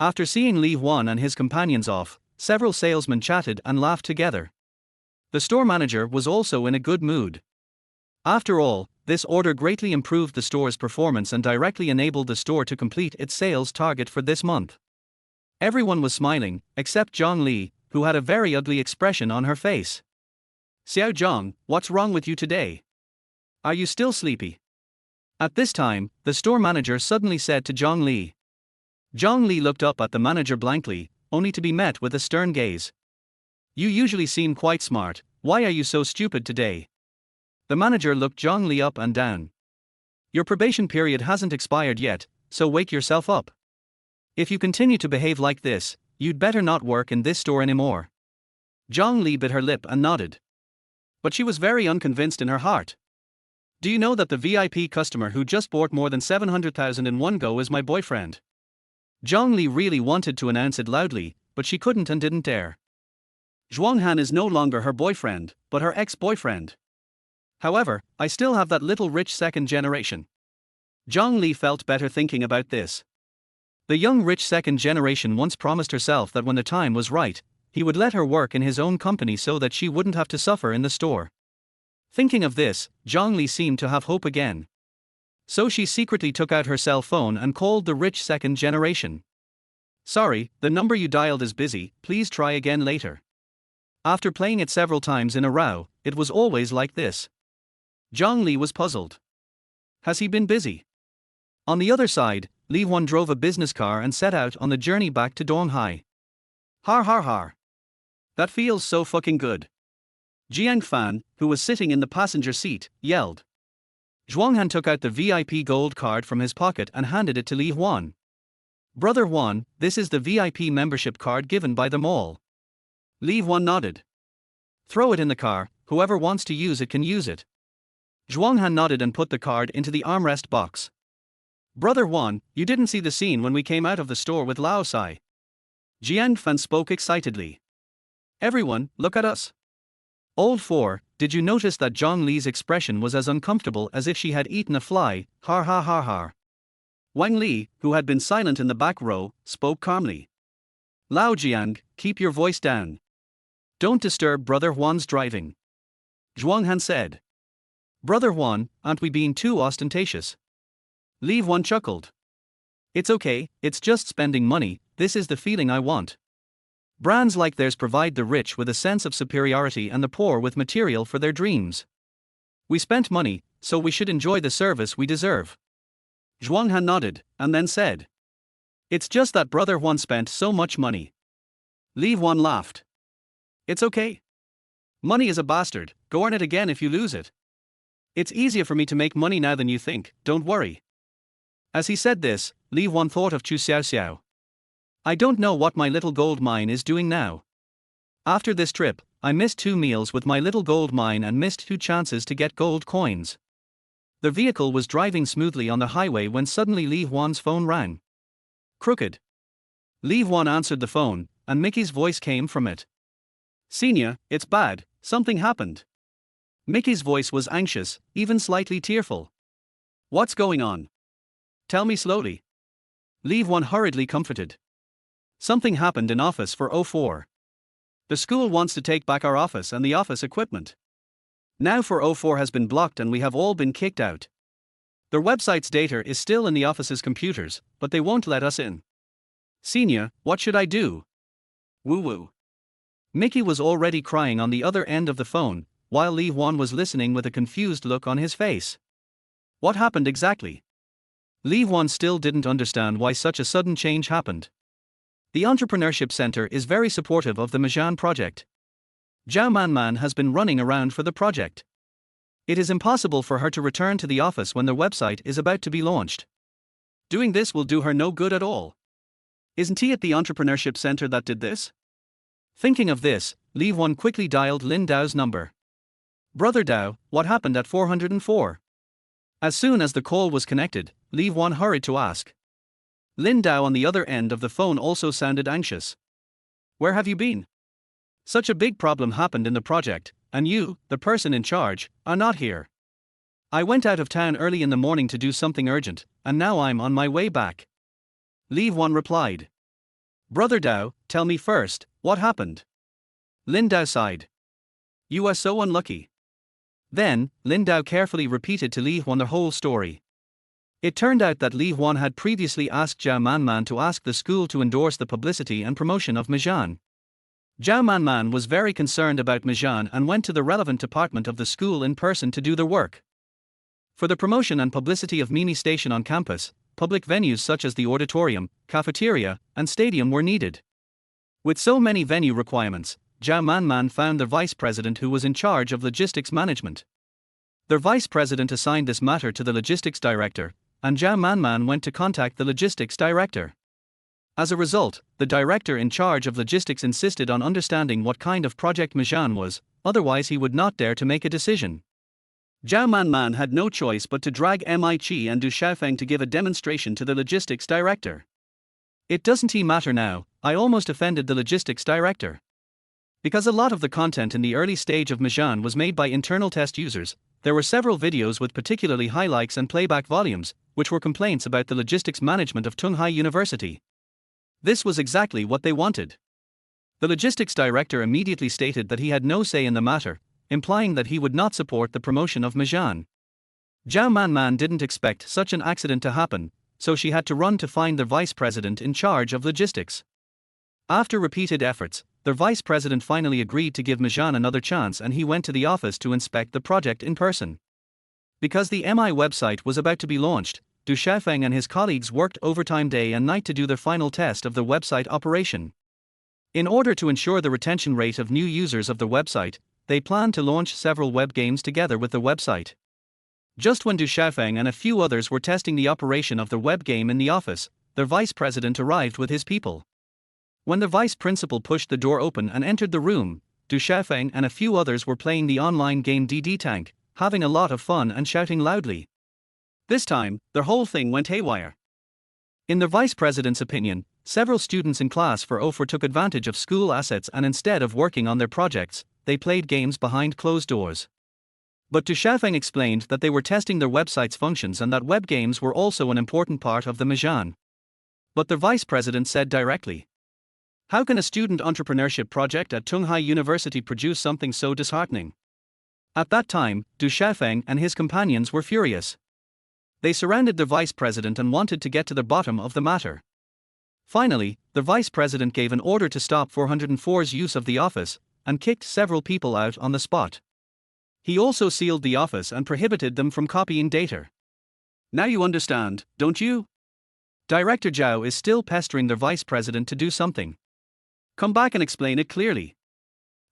After seeing Li Huan and his companions off, several salesmen chatted and laughed together. The store manager was also in a good mood. After all, this order greatly improved the store's performance and directly enabled the store to complete its sales target for this month. Everyone was smiling, except Zhang Li, who had a very ugly expression on her face. Xiao Zhang, what's wrong with you today? Are you still sleepy? At this time, the store manager suddenly said to Zhang Li. Zhang Li looked up at the manager blankly, only to be met with a stern gaze. You usually seem quite smart, why are you so stupid today? The manager looked Zhang Li up and down. Your probation period hasn't expired yet, so wake yourself up. If you continue to behave like this, you'd better not work in this store anymore. Zhang Li bit her lip and nodded. But she was very unconvinced in her heart. Do you know that the VIP customer who just bought more than 700,000 in one go is my boyfriend? Zhang Li really wanted to announce it loudly, but she couldn't and didn't dare. Zhuang Han is no longer her boyfriend, but her ex-boyfriend. However, I still have that little rich second generation. Zhang Li felt better thinking about this. The young rich second generation once promised herself that when the time was right, he would let her work in his own company so that she wouldn't have to suffer in the store. Thinking of this, Zhang Li seemed to have hope again. So she secretly took out her cell phone and called the rich second generation. Sorry, the number you dialed is busy, please try again later. After playing it several times in a row, it was always like this. Zhang Li was puzzled. Has he been busy? On the other side, Li Huan drove a business car and set out on the journey back to Donghai. Har har har. That feels so fucking good. Jiang Fan, who was sitting in the passenger seat, yelled. Zhuang Han took out the VIP gold card from his pocket and handed it to Li Huan. Brother Huan, this is the VIP membership card given by them all. Li Huan nodded. Throw it in the car, whoever wants to use it can use it. Zhuang Han nodded and put the card into the armrest box. Brother Huan, you didn't see the scene when we came out of the store with Lao Sai. Jiang Fan spoke excitedly. Everyone, look at us. Old 4, did you notice that Zhang Li's expression was as uncomfortable as if she had eaten a fly, har har har har. Wang Li, who had been silent in the back row, spoke calmly. Lao Jiang, keep your voice down. Don't disturb Brother Huan's driving. Zhuang Han said. Brother Huan, aren't we being too ostentatious? Li Huan chuckled. It's okay, it's just spending money, this is the feeling I want. Brands like theirs provide the rich with a sense of superiority and the poor with material for their dreams. We spent money, so we should enjoy the service we deserve. Zhuang Han nodded, and then said. It's just that Brother Huan spent so much money. Li Huan laughed. It's okay. Money is a bastard, go earn it again if you lose it. It's easier for me to make money now than you think, don't worry. As he said this, Li Huan thought of Chu Xiaoxiao. I don't know what my little gold mine is doing now. After this trip, I missed 2 meals with my little gold mine and missed 2 chances to get gold coins. The vehicle was driving smoothly on the highway when suddenly Li Huan's phone rang. Crooked. Li Huan answered the phone, and Mickey's voice came from it. Senior, it's bad, something happened. Mickey's voice was anxious, even slightly tearful. What's going on? Tell me slowly. Li Huan hurriedly comforted. Something happened in office for 04. The school wants to take back our office and the office equipment. Now for 04 has been blocked and we have all been kicked out. Their website's data is still in the office's computers, but they won't let us in. Senior, what should I do? Woo-woo. Mickey was already crying on the other end of the phone, while Li Huan was listening with a confused look on his face. What happened exactly? Li Huan still didn't understand why such a sudden change happened. The Entrepreneurship Center is very supportive of the Majan project. Zhao Manman has been running around for the project. It is impossible for her to return to the office when the website is about to be launched. Doing this will do her no good at all. Isn't he at the Entrepreneurship Center that did this? Thinking of this, Li Huan quickly dialed Lin Dao's number. Brother Dao, what happened at 404? As soon as the call was connected, Li Huan hurried to ask. Lin Dao on the other end of the phone also sounded anxious. Where have you been? Such a big problem happened in the project, and you, the person in charge, are not here. I went out of town early in the morning to do something urgent, and now I'm on my way back. Li Huan replied. Brother Dao, tell me first, what happened? Lin Dao sighed. You are so unlucky. Then, Lin Dao carefully repeated to Li Huan the whole story. It turned out that Li Huan had previously asked Zhao Manman to ask the school to endorse the publicity and promotion of Mijan. Zhao Manman was very concerned about Mijan and went to the relevant department of the school in person to do the work. For the promotion and publicity of Mimi Station on campus, public venues such as the auditorium, cafeteria, and stadium were needed. With so many venue requirements, Zhao Manman found the vice president who was in charge of logistics management. The vice president assigned this matter to the logistics director, and Zhao Manman went to contact the logistics director. As a result, the director in charge of logistics insisted on understanding what kind of project Mijan was, otherwise he would not dare to make a decision. Zhao Manman had no choice but to drag Mi Qi and Du Xiaofeng to give a demonstration to the logistics director. It doesn't matter now, I almost offended the logistics director. Because a lot of the content in the early stage of Mijan was made by internal test users, there were several videos with particularly high likes and playback volumes, which were complaints about the logistics management of Tunghai University. This was exactly what they wanted. The logistics director immediately stated that he had no say in the matter, implying that he would not support the promotion of Mijan. Zhao Manman didn't expect such an accident to happen, so she had to run to find the vice president in charge of logistics. After repeated efforts, the vice president finally agreed to give Mijan another chance and he went to the office to inspect the project in person. Because the MI website was about to be launched, Du Xiaofeng and his colleagues worked overtime day and night to do the final test of the website operation. In order to ensure the retention rate of new users of the website, they planned to launch several web games together with the website. Just when Du Xiaofeng and a few others were testing the operation of the web game in the office, the vice president arrived with his people. When the vice principal pushed the door open and entered the room, Du Xiaofeng and a few others were playing the online game DD Tank, having a lot of fun and shouting loudly. This time, the whole thing went haywire. In the vice president's opinion, several students in class for OFR took advantage of school assets and instead of working on their projects, they played games behind closed doors. But Du Xiaofeng explained that they were testing their website's functions and that web games were also an important part of the Mijan. But the vice president said directly, how can a student entrepreneurship project at Tunghai University produce something so disheartening? At that time, Du Xiaofeng and his companions were furious. They surrounded the vice president and wanted to get to the bottom of the matter. Finally, the vice president gave an order to stop 404's use of the office, and kicked several people out on the spot. He also sealed the office and prohibited them from copying data. Now you understand, don't you? Director Zhao is still pestering the vice president to do something. Come back and explain it clearly.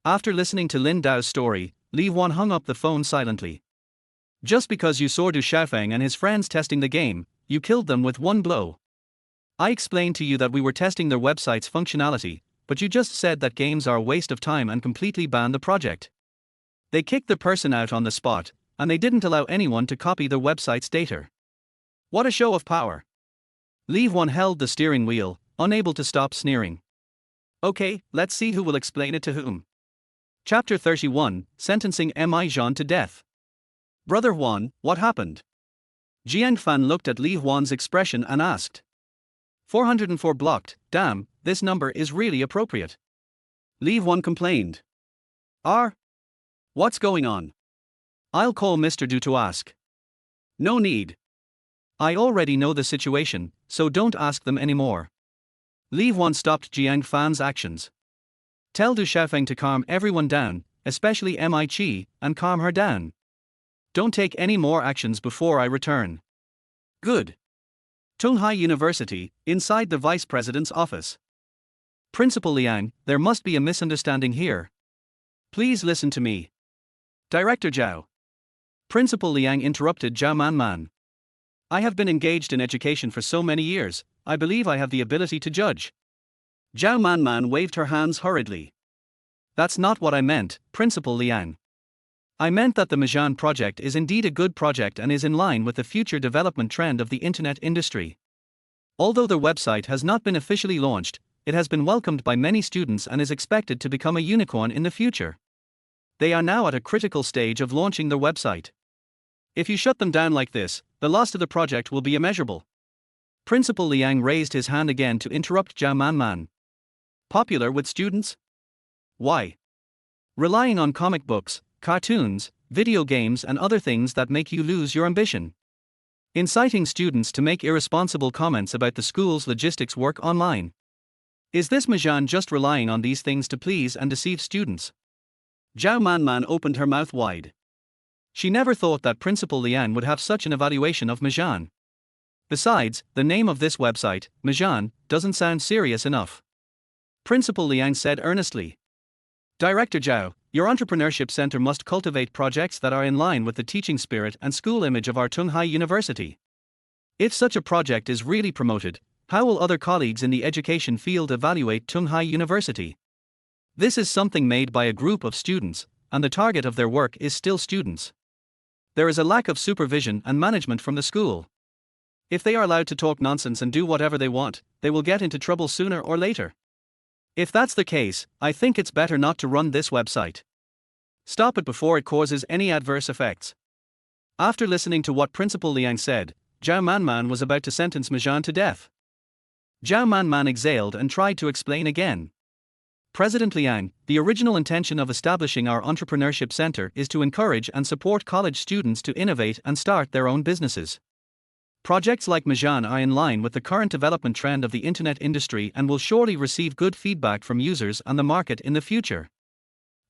After listening to Lin Dao's story, Li Huan hung up the phone silently. Just because you saw Du Xiaofeng and his friends testing the game, you killed them with one blow. I explained to you that we were testing their website's functionality, but you just said that games are a waste of time and completely banned the project. They kicked the person out on the spot, and they didn't allow anyone to copy the website's data. What a show of power! Li Huan held the steering wheel, unable to stop sneering. Okay, let's see who will explain it to whom. Chapter 31, Sentencing Mi Zhan to Death. Brother Huan, what happened? Jiang Fan looked at Li Huan's expression and asked. 404 blocked, damn, this number is really appropriate. Li Huan complained. What's going on? I'll call Mr. Du to ask. No need. I already know the situation, so don't ask them anymore. Li Huan stopped Jiang Fan's actions. Tell Du Xiaofeng to calm everyone down, especially Mi Qi, and calm her down. Don't take any more actions before I return. Good. Tunghai University, inside the vice president's office. Principal Liang, there must be a misunderstanding here. Please listen to me. Director Zhao. Principal Liang interrupted Zhao Manman. I have been engaged in education for so many years, I believe I have the ability to judge. Zhao Manman waved her hands hurriedly. That's not what I meant, Principal Liang. I meant that the Mijan project is indeed a good project and is in line with the future development trend of the internet industry. Although the website has not been officially launched, it has been welcomed by many students and is expected to become a unicorn in the future. They are now at a critical stage of launching the website. If you shut them down like this, the loss to the project will be immeasurable. Principal Liang raised his hand again to interrupt Zhao Manman. Popular with students? Why? Relying on comic books, cartoons, video games and other things that make you lose your ambition. Inciting students to make irresponsible comments about the school's logistics work online. Is this Majan just relying on these things to please and deceive students? Zhao Manman opened her mouth wide. She never thought that Principal Liang would have such an evaluation of Majan. Besides, the name of this website, Majan, doesn't sound serious enough. Principal Liang said earnestly. Director Zhao, your entrepreneurship center must cultivate projects that are in line with the teaching spirit and school image of our Tunghai University. If such a project is really promoted, how will other colleagues in the education field evaluate Tunghai University? This is something made by a group of students, and the target of their work is still students. There is a lack of supervision and management from the school. If they are allowed to talk nonsense and do whatever they want, they will get into trouble sooner or later. If that's the case, I think it's better not to run this website. Stop it before it causes any adverse effects. After listening to what Principal Liang said, Zhao Manman was about to sentence Majan to death. Zhao Manman exhaled and tried to explain again. President Liang, the original intention of establishing our entrepreneurship center is to encourage and support college students to innovate and start their own businesses. Projects like Majan are in line with the current development trend of the internet industry and will surely receive good feedback from users and the market in the future.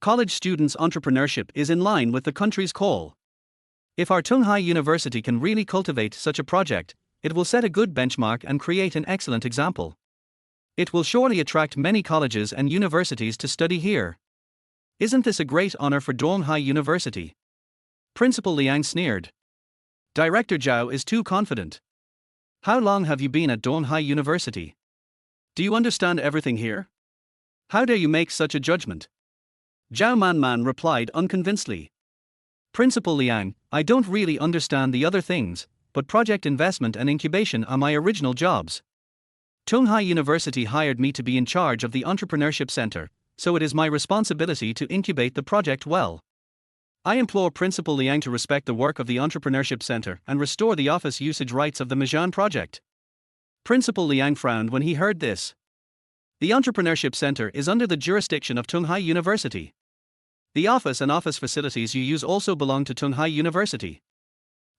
College students' entrepreneurship is in line with the country's call. If our Tunghai University can really cultivate such a project, it will set a good benchmark and create an excellent example. It will surely attract many colleges and universities to study here. Isn't this a great honor for Donghai University? Principal Liang sneered. Director Zhao is too confident. How long have you been at Donghai University? Do you understand everything here? How dare you make such a judgment? Zhao Manman replied unconvincedly. Principal Liang, I don't really understand the other things, but project investment and incubation are my original jobs. Tunghai University hired me to be in charge of the entrepreneurship center, so it is my responsibility to incubate the project well. I implore Principal Liang to respect the work of the Entrepreneurship Center and restore the office usage rights of the Majan project. Principal Liang frowned when he heard this. The Entrepreneurship Center is under the jurisdiction of Tunghai University. The office and office facilities you use also belong to Tunghai University.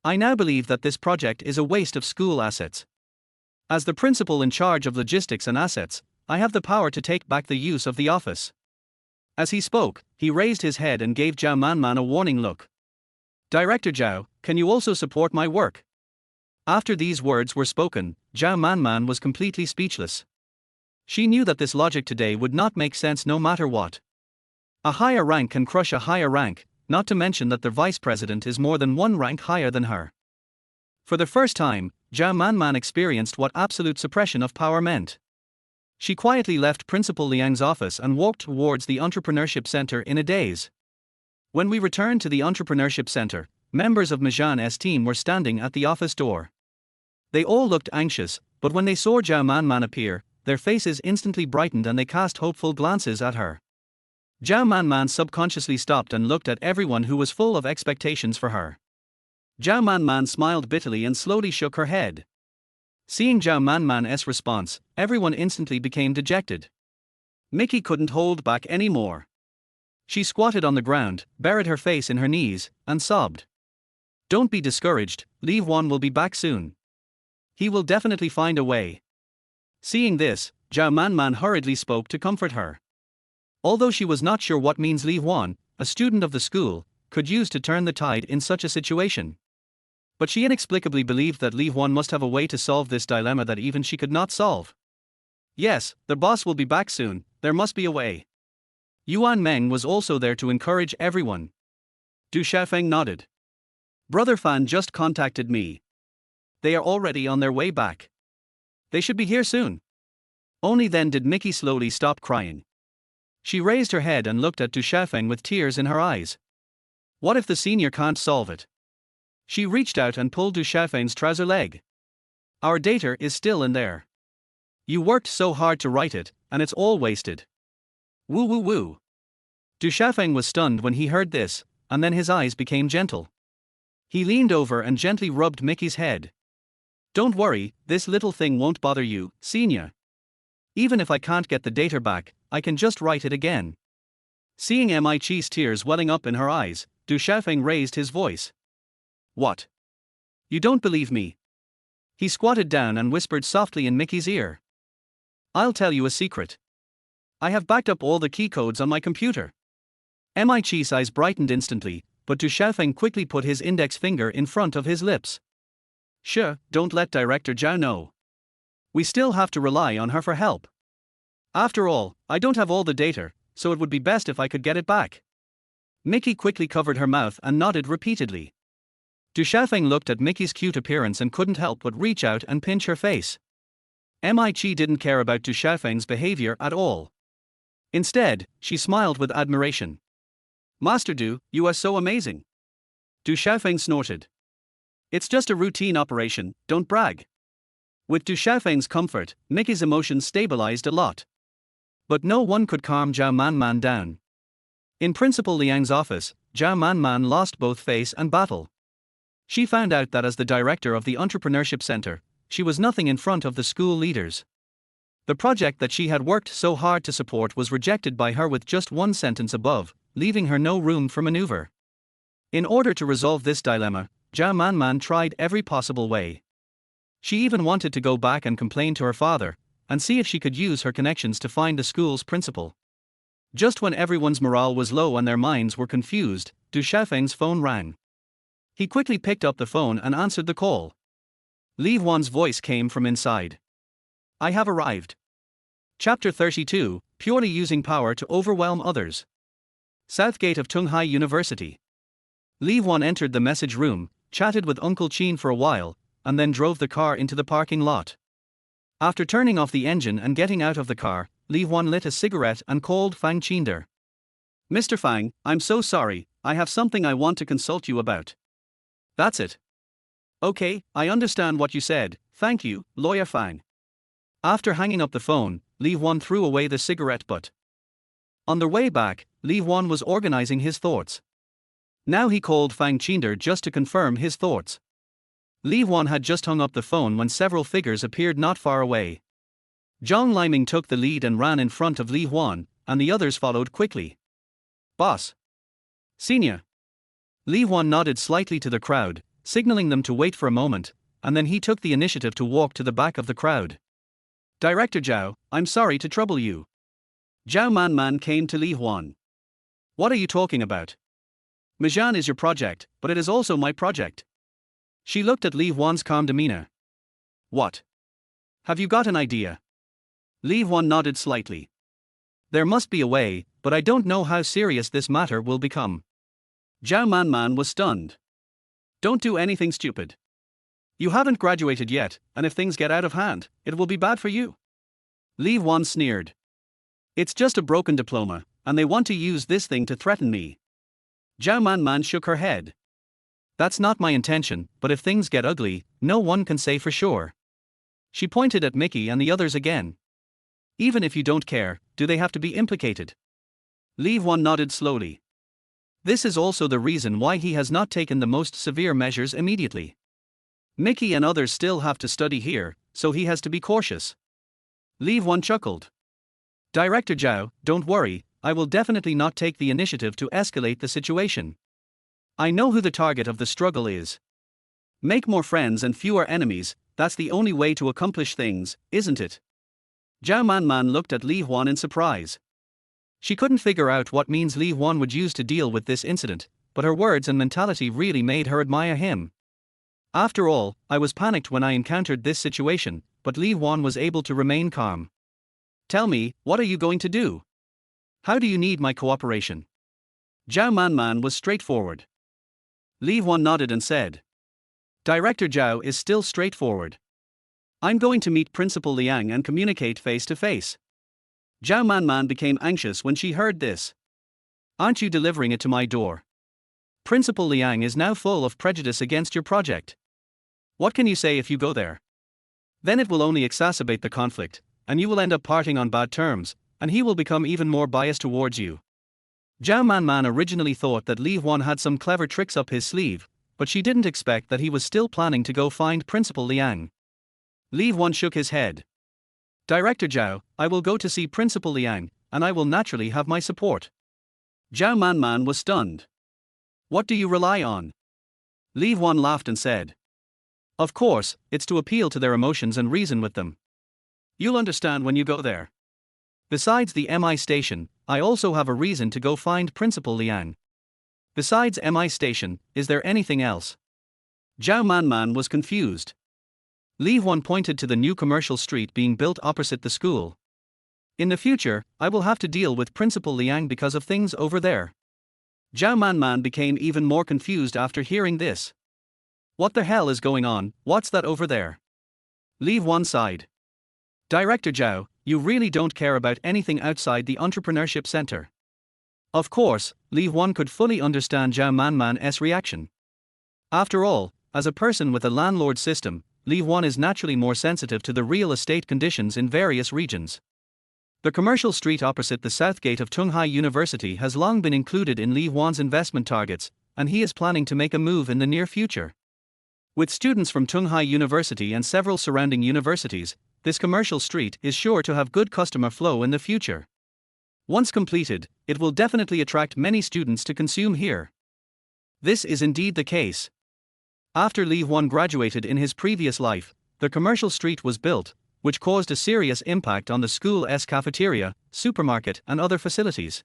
I now believe that this project is a waste of school assets. As the principal in charge of logistics and assets, I have the power to take back the use of the office. As he spoke, he raised his head and gave Zhao Manman a warning look. Director Zhao, can you also support my work? After these words were spoken, Zhao Manman was completely speechless. She knew that this logic today would not make sense no matter what. A higher rank can crush a higher rank, not to mention that the vice president is more than one rank higher than her. For the first time, Zhao Manman experienced what absolute suppression of power meant. She quietly left Principal Liang's office and walked towards the Entrepreneurship Center in a daze. When we returned to the Entrepreneurship Center, members of Majan's team were standing at the office door. They all looked anxious, but when they saw Zhao Manman appear, their faces instantly brightened and they cast hopeful glances at her. Zhao Manman subconsciously stopped and looked at everyone who was full of expectations for her. Zhao Manman smiled bitterly and slowly shook her head. Seeing Zhao Manman's response, everyone instantly became dejected. Mickey couldn't hold back anymore. She squatted on the ground, buried her face in her knees, and sobbed. Don't be discouraged, Li Huan will be back soon. He will definitely find a way. Seeing this, Zhao Manman hurriedly spoke to comfort her. Although she was not sure what means Li Huan, a student of the school, could use to turn the tide in such a situation. But she inexplicably believed that Li Huan must have a way to solve this dilemma that even she could not solve. Yes, the boss will be back soon, there must be a way. Yuan Meng was also there to encourage everyone. Du Xiaofeng nodded. Brother Fan just contacted me. They are already on their way back. They should be here soon. Only then did Mickey slowly stop crying. She raised her head and looked at Du Xiaofeng with tears in her eyes. What if the senior can't solve it? She reached out and pulled Du Xiaofeng's trouser leg. Our data is still in there. You worked so hard to write it, and it's all wasted. Woo woo woo. Du Xiaofeng was stunned when he heard this, and then his eyes became gentle. He leaned over and gently rubbed Mickey's head. Don't worry, this little thing won't bother you, senior. Even if I can't get the data back, I can just write it again. Seeing Michi's tears welling up in her eyes, Du Xiaofeng raised his voice. What? You don't believe me? He squatted down and whispered softly in Mickey's ear. I'll tell you a secret. I have backed up all the key codes on my computer. Michi's eyes brightened instantly, but Du Xiaofeng quickly put his index finger in front of his lips. Sure, don't let Director Zhao know. We still have to rely on her for help. After all, I don't have all the data, so it would be best if I could get it back. Mickey quickly covered her mouth and nodded repeatedly. Du Xiaofeng looked at Mickey's cute appearance and couldn't help but reach out and pinch her face. Michi didn't care about Du Xiaofeng's behavior at all. Instead, she smiled with admiration. Master Du, you are so amazing. Du Xiaofeng snorted. It's just a routine operation, don't brag. With Du Xiaofeng's comfort, Mickey's emotions stabilized a lot. But no one could calm Zhao Manman down. In Principal Liang's office, Zhao Manman lost both face and battle. She found out that as the director of the Entrepreneurship Center, she was nothing in front of the school leaders. The project that she had worked so hard to support was rejected by her with just one sentence above, leaving her no room for maneuver. In order to resolve this dilemma, Zhao Manman tried every possible way. She even wanted to go back and complain to her father, and see if she could use her connections to find the school's principal. Just when everyone's morale was low and their minds were confused, Du Xiaofeng's phone rang. He quickly picked up the phone and answered the call. Li Huan's voice came from inside. I have arrived. Chapter 32, Purely Using Power to Overwhelm Others. South Gate of Tunghai University. Li Huan entered the message room, chatted with Uncle Qin for a while, and then drove the car into the parking lot. After turning off the engine and getting out of the car, Li Huan lit a cigarette and called Fang Qinder. Mr. Fang, I'm so sorry, I have something I want to consult you about. That's it. Okay, I understand what you said, thank you, Lawyer Fang. After hanging up the phone, Li Huan threw away the cigarette butt. On their way back, Li Huan was organizing his thoughts. Now he called Fang Qinder just to confirm his thoughts. Li Huan had just hung up the phone when several figures appeared not far away. Zhang Liming took the lead and ran in front of Li Huan, and the others followed quickly. Boss. Senior. Li Huan nodded slightly to the crowd, signaling them to wait for a moment, and then he took the initiative to walk to the back of the crowd. Director Zhao, I'm sorry to trouble you. Zhao Manman came to Li Huan. What are you talking about? Mijan is your project, but it is also my project. She looked at Li Huan's calm demeanor. What? Have you got an idea? Li Huan nodded slightly. There must be a way, but I don't know how serious this matter will become. Zhao Manman was stunned. Don't do anything stupid. You haven't graduated yet, and if things get out of hand, it will be bad for you. Li Huan sneered. It's just a broken diploma, and they want to use this thing to threaten me. Zhao Manman shook her head. That's not my intention, but if things get ugly, no one can say for sure. She pointed at Mickey and the others again. Even if you don't care, do they have to be implicated? Li Huan nodded slowly. This is also the reason why he has not taken the most severe measures immediately. Mickey and others still have to study here, so he has to be cautious. Li Huan chuckled. Director Zhao, don't worry, I will definitely not take the initiative to escalate the situation. I know who the target of the struggle is. Make more friends and fewer enemies, that's the only way to accomplish things, isn't it? Zhao Manman looked at Li Huan in surprise. She couldn't figure out what means Li Huan would use to deal with this incident, but her words and mentality really made her admire him. After all, I was panicked when I encountered this situation, but Li Huan was able to remain calm. Tell me, what are you going to do? How do you need my cooperation? Zhao Manman was straightforward. Li Huan nodded and said. Director Zhao is still straightforward. I'm going to meet Principal Liang and communicate face to face. Zhao Manman became anxious when she heard this. Aren't you delivering it to my door? Principal Liang is now full of prejudice against your project. What can you say if you go there? Then it will only exacerbate the conflict, and you will end up parting on bad terms, and he will become even more biased towards you. Zhao Manman originally thought that Li Huan had some clever tricks up his sleeve, but she didn't expect that he was still planning to go find Principal Liang. Li Huan shook his head. Director Zhao, I will go to see Principal Liang, and I will naturally have my support. Zhao Manman was stunned. What do you rely on? Li Huan laughed and said. Of course, it's to appeal to their emotions and reason with them. You'll understand when you go there. Besides the MI station, I also have a reason to go find Principal Liang. Besides MI station, is there anything else? Zhao Manman was confused. Li Huan pointed to the new commercial street being built opposite the school. In the future, I will have to deal with Principal Liang because of things over there. Zhao Manman became even more confused after hearing this. What the hell is going on? What's that over there? Li Huan sighed. Director Zhao, you really don't care about anything outside the entrepreneurship center. Of course, Li Huan could fully understand Zhao Manman's reaction. After all, as a person with a landlord system, Li Huan is naturally more sensitive to the real estate conditions in various regions. The commercial street opposite the south gate of Tunghai University has long been included in Li Huan's investment targets, and he is planning to make a move in the near future. With students from Tunghai University and several surrounding universities, this commercial street is sure to have good customer flow in the future. Once completed, it will definitely attract many students to consume here. This is indeed the case. After Li Huan graduated in his previous life, the commercial street was built, which caused a serious impact on the school's cafeteria, supermarket, and other facilities.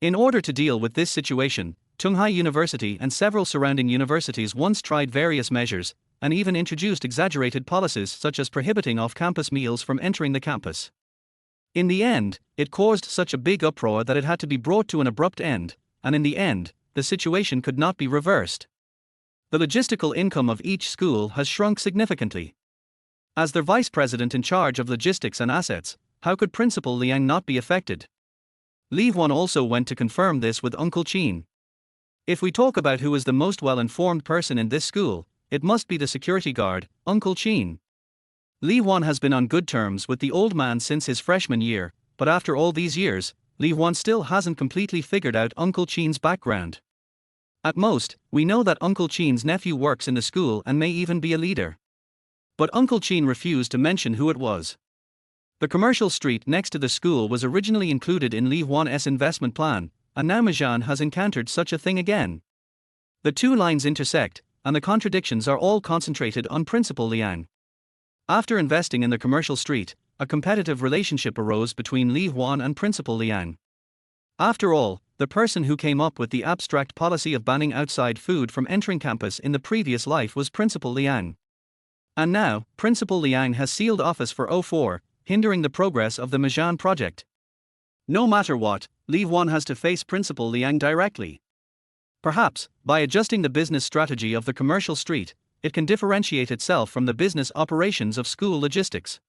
In order to deal with this situation, Tunghai University and several surrounding universities once tried various measures, and even introduced exaggerated policies such as prohibiting off-campus meals from entering the campus. In the end, it caused such a big uproar that it had to be brought to an abrupt end, and in the end, the situation could not be reversed. The logistical income of each school has shrunk significantly. As their vice president in charge of logistics and assets, how could Principal Liang not be affected? Li Huan also went to confirm this with Uncle Qin. If we talk about who is the most well-informed person in this school, it must be the security guard, Uncle Qin. Li Huan has been on good terms with the old man since his freshman year, but after all these years, Li Huan still hasn't completely figured out Uncle Qin's background. At most, we know that Uncle Qin's nephew works in the school and may even be a leader. But Uncle Qin refused to mention who it was. The commercial street next to the school was originally included in Li Huan's investment plan, and now Majan has encountered such a thing again. The two lines intersect, and the contradictions are all concentrated on Principal Liang. After investing in the commercial street, a competitive relationship arose between Li Huan and Principal Liang. After all, the person who came up with the abstract policy of banning outside food from entering campus in the previous life was Principal Liang. And now, Principal Liang has sealed office for 04, hindering the progress of the Majan project. No matter what, Li Huan has to face Principal Liang directly. Perhaps, by adjusting the business strategy of the commercial street, it can differentiate itself from the business operations of school logistics.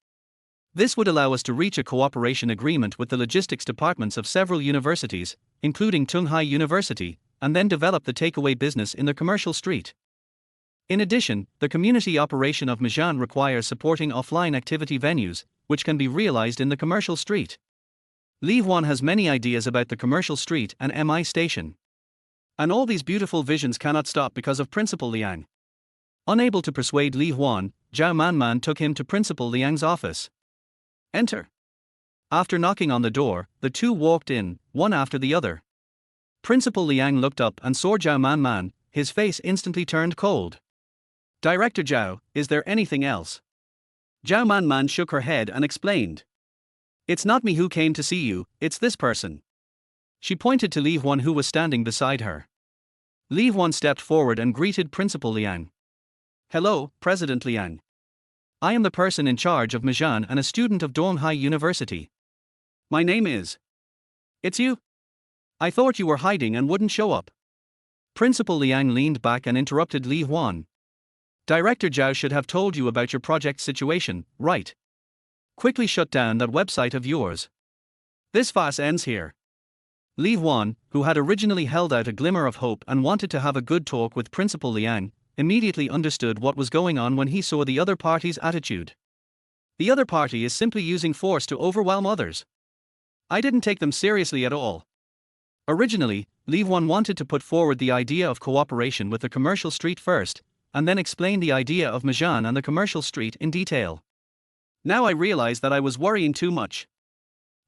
This would allow us to reach a cooperation agreement with the logistics departments of several universities, including Tunghai University, and then develop the takeaway business in the commercial street. In addition, the community operation of Majan requires supporting offline activity venues, which can be realized in the commercial street. Li Huan has many ideas about the commercial street and MI station. And all these beautiful visions cannot stop because of Principal Liang. Unable to persuade Li Huan, Zhao Manman took him to Principal Liang's office. Enter. After knocking on the door, the two walked in, one after the other. Principal Liang looked up and saw Zhao Manman, his face instantly turned cold. Director Zhao, is there anything else? Zhao Manman shook her head and explained. It's not me who came to see you, it's this person. She pointed to Li Huan who was standing beside her. Li Huan stepped forward and greeted Principal Liang. Hello, President Liang. I am the person in charge of Majan and a student of Donghai University. My name is. It's you? I thought you were hiding and wouldn't show up. Principal Liang leaned back and interrupted Li Huan. Director Zhao should have told you about your project situation, right? Quickly shut down that website of yours. This farce ends here. Li Huan, who had originally held out a glimmer of hope and wanted to have a good talk with Principal Liang, immediately understood what was going on when he saw the other party's attitude. The other party is simply using force to overwhelm others. I didn't take them seriously at all. Originally, Li Huan wanted to put forward the idea of cooperation with the commercial street first, and then explain the idea of Majan and the commercial street in detail. Now I realize that I was worrying too much.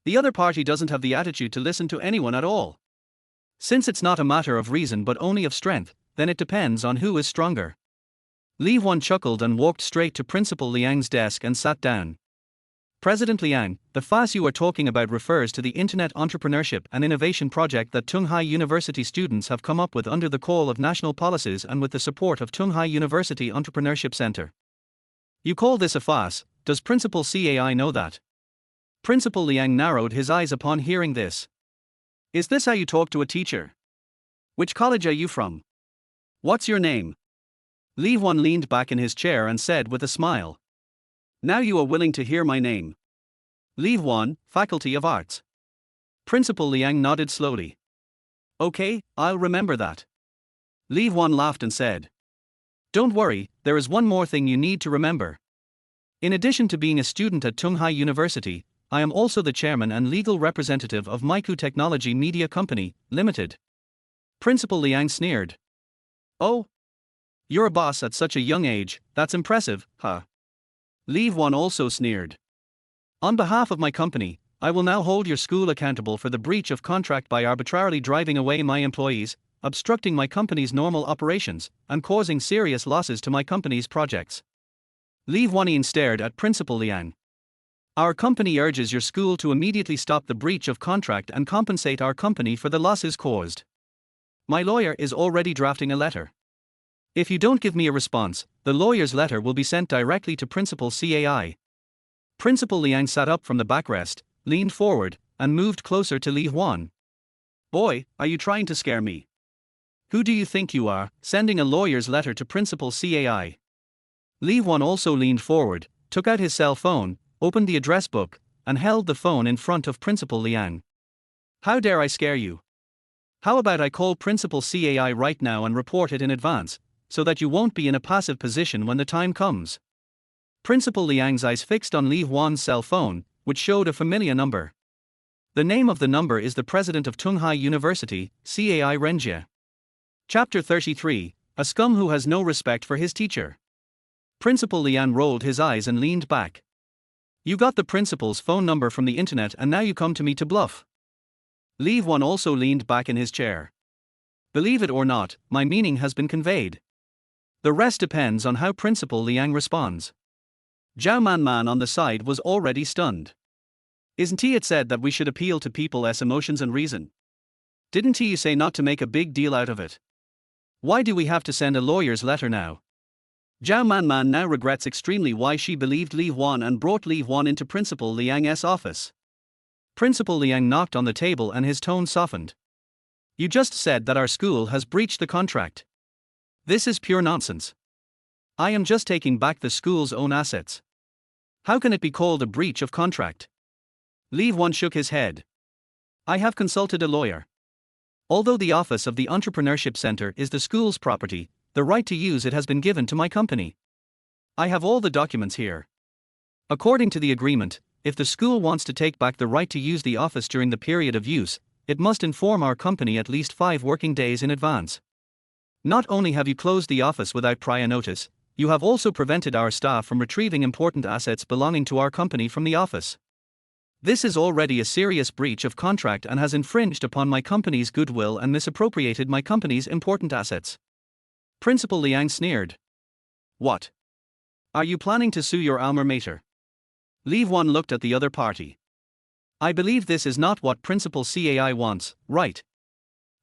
The other party doesn't have the attitude to listen to anyone at all. Since it's not a matter of reason but only of strength, then it depends on who is stronger. Li Huan chuckled and walked straight to Principal Liang's desk and sat down. President Liang, the FAS you are talking about refers to the Internet Entrepreneurship and Innovation Project that Tunghai University students have come up with under the call of national policies and with the support of Tunghai University Entrepreneurship Center. You call this a FAS, does Principal CAI know that? Principal Liang narrowed his eyes upon hearing this. Is this how you talk to a teacher? Which college are you from? What's your name? Li Huan leaned back in his chair and said with a smile. Now you are willing to hear my name. Li Huan, Faculty of Arts. Principal Liang nodded slowly. Okay, I'll remember that. Li Huan laughed and said. Don't worry, there is one more thing you need to remember. In addition to being a student at Tunghai University, I am also the chairman and legal representative of Maiku Technology Media Company, Limited. Principal Liang sneered. Oh? You're a boss at such a young age, that's impressive, huh? Li Huan also sneered. On behalf of my company, I will now hold your school accountable for the breach of contract by arbitrarily driving away my employees, obstructing my company's normal operations, and causing serious losses to my company's projects. Li Huan stared at Principal Liang. Our company urges your school to immediately stop the breach of contract and compensate our company for the losses caused. My lawyer is already drafting a letter. If you don't give me a response, the lawyer's letter will be sent directly to Principal CAI. Principal Liang sat up from the backrest, leaned forward, and moved closer to Li Huan. Boy, are you trying to scare me? Who do you think you are, sending a lawyer's letter to Principal CAI? Li Huan also leaned forward, took out his cell phone, opened the address book, and held the phone in front of Principal Liang. How dare I scare you? How about I call Principal CAI right now and report it in advance, so that you won't be in a passive position when the time comes? Principal Liang's eyes fixed on Li Huan's cell phone, which showed a familiar number. The name of the number is the president of Tunghai University, CAI Renjie. Chapter 33, A Scum Who Has No Respect for His Teacher. Principal Liang rolled his eyes and leaned back. You got the principal's phone number from the internet and now you come to me to bluff. Li Huan also leaned back in his chair. Believe it or not, my meaning has been conveyed. The rest depends on how Principal Liang responds. Zhao Manman on the side was already stunned. Isn't it said that we should appeal to people's emotions and reason? Didn't he say not to make a big deal out of it? Why do we have to send a lawyer's letter now? Zhao Manman now regrets extremely why she believed Li Huan and brought Li Huan into Principal Liang's office. Principal Liang knocked on the table and his tone softened. You just said that our school has breached the contract. This is pure nonsense. I am just taking back the school's own assets. How can it be called a breach of contract? Li Huan shook his head. I have consulted a lawyer. Although the office of the Entrepreneurship Center is the school's property, the right to use it has been given to my company. I have all the documents here. According to the agreement, if the school wants to take back the right to use the office during the period of use, it must inform our company at least 5 working days in advance. Not only have you closed the office without prior notice, you have also prevented our staff from retrieving important assets belonging to our company from the office. This is already a serious breach of contract and has infringed upon my company's goodwill and misappropriated my company's important assets. Principal Liang sneered. What? Are you planning to sue your alma mater? Li Huan looked at the other party. I believe this is not what Principal CAI wants, right?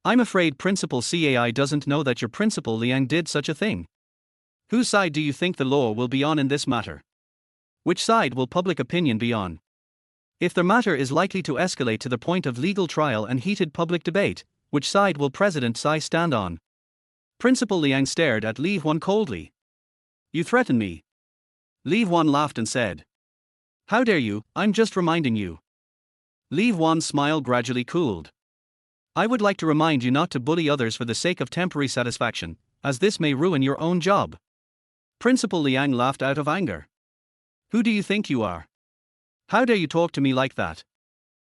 I'm afraid Principal CAI doesn't know that your Principal Liang did such a thing. Whose side do you think the law will be on in this matter? Which side will public opinion be on? If the matter is likely to escalate to the point of legal trial and heated public debate, which side will President Tsai stand on? Principal Liang stared at Li Huan coldly. You threaten me. Li Huan laughed and said. How dare you, I'm just reminding you. Li Huan's smile gradually cooled. I would like to remind you not to bully others for the sake of temporary satisfaction, as this may ruin your own job. Principal Liang laughed out of anger. Who do you think you are? How dare you talk to me like that?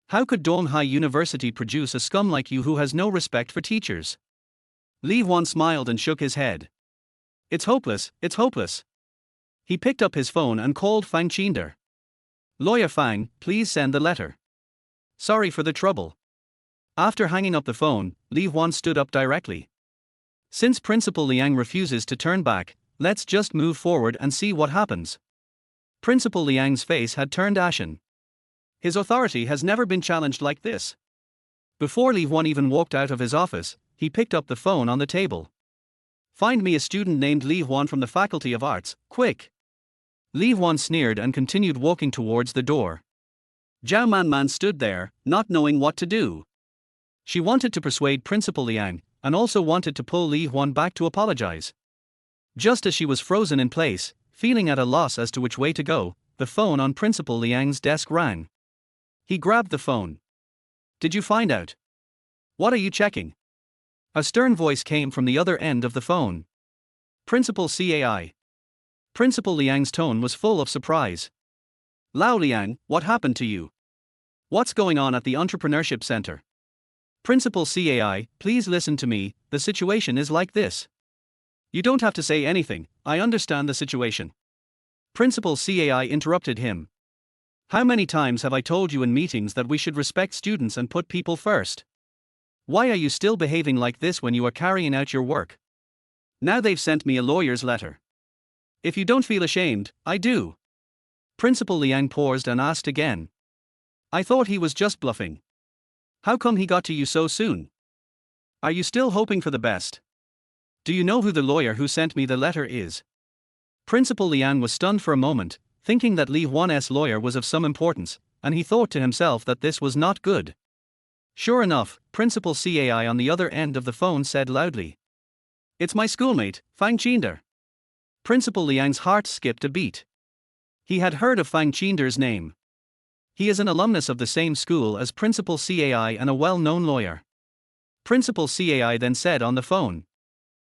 How could Donghai University produce a scum like you who has no respect for teachers? Li Huan smiled and shook his head. It's hopeless, it's hopeless. He picked up his phone and called Fang Qinder. Lawyer Fang, please send the letter. Sorry for the trouble. After hanging up the phone, Li Huan stood up directly. Since Principal Liang refuses to turn back, let's just move forward and see what happens. Principal Liang's face had turned ashen. His authority has never been challenged like this. Before Li Huan even walked out of his office, he picked up the phone on the table. Find me a student named Li Huan from the Faculty of Arts, quick. Li Huan sneered and continued walking towards the door. Zhao Manman stood there, not knowing what to do. She wanted to persuade Principal Liang, and also wanted to pull Li Huan back to apologize. Just as she was frozen in place, feeling at a loss as to which way to go, the phone on Principal Liang's desk rang. He grabbed the phone. Did you find out? What are you checking? A stern voice came from the other end of the phone. Principal Cai. Principal Liang's tone was full of surprise. Lao Liang, what happened to you? What's going on at the Entrepreneurship Center? Principal Cai, please listen to me, the situation is like this. You don't have to say anything, I understand the situation. Principal Cai interrupted him. How many times have I told you in meetings that we should respect students and put people first? Why are you still behaving like this when you are carrying out your work? Now they've sent me a lawyer's letter. If you don't feel ashamed, I do. Principal Liang paused and asked again. I thought he was just bluffing. How come he got to you so soon? Are you still hoping for the best? Do you know who the lawyer who sent me the letter is? Principal Liang was stunned for a moment, thinking that Li Huan's lawyer was of some importance, and he thought to himself that this was not good. Sure enough, Principal Cai on the other end of the phone said loudly. It's my schoolmate, Fang Qinder. Principal Liang's heart skipped a beat. He had heard of Fang Qinder's name. He is an alumnus of the same school as Principal Cai and a well-known lawyer. Principal Cai then said on the phone.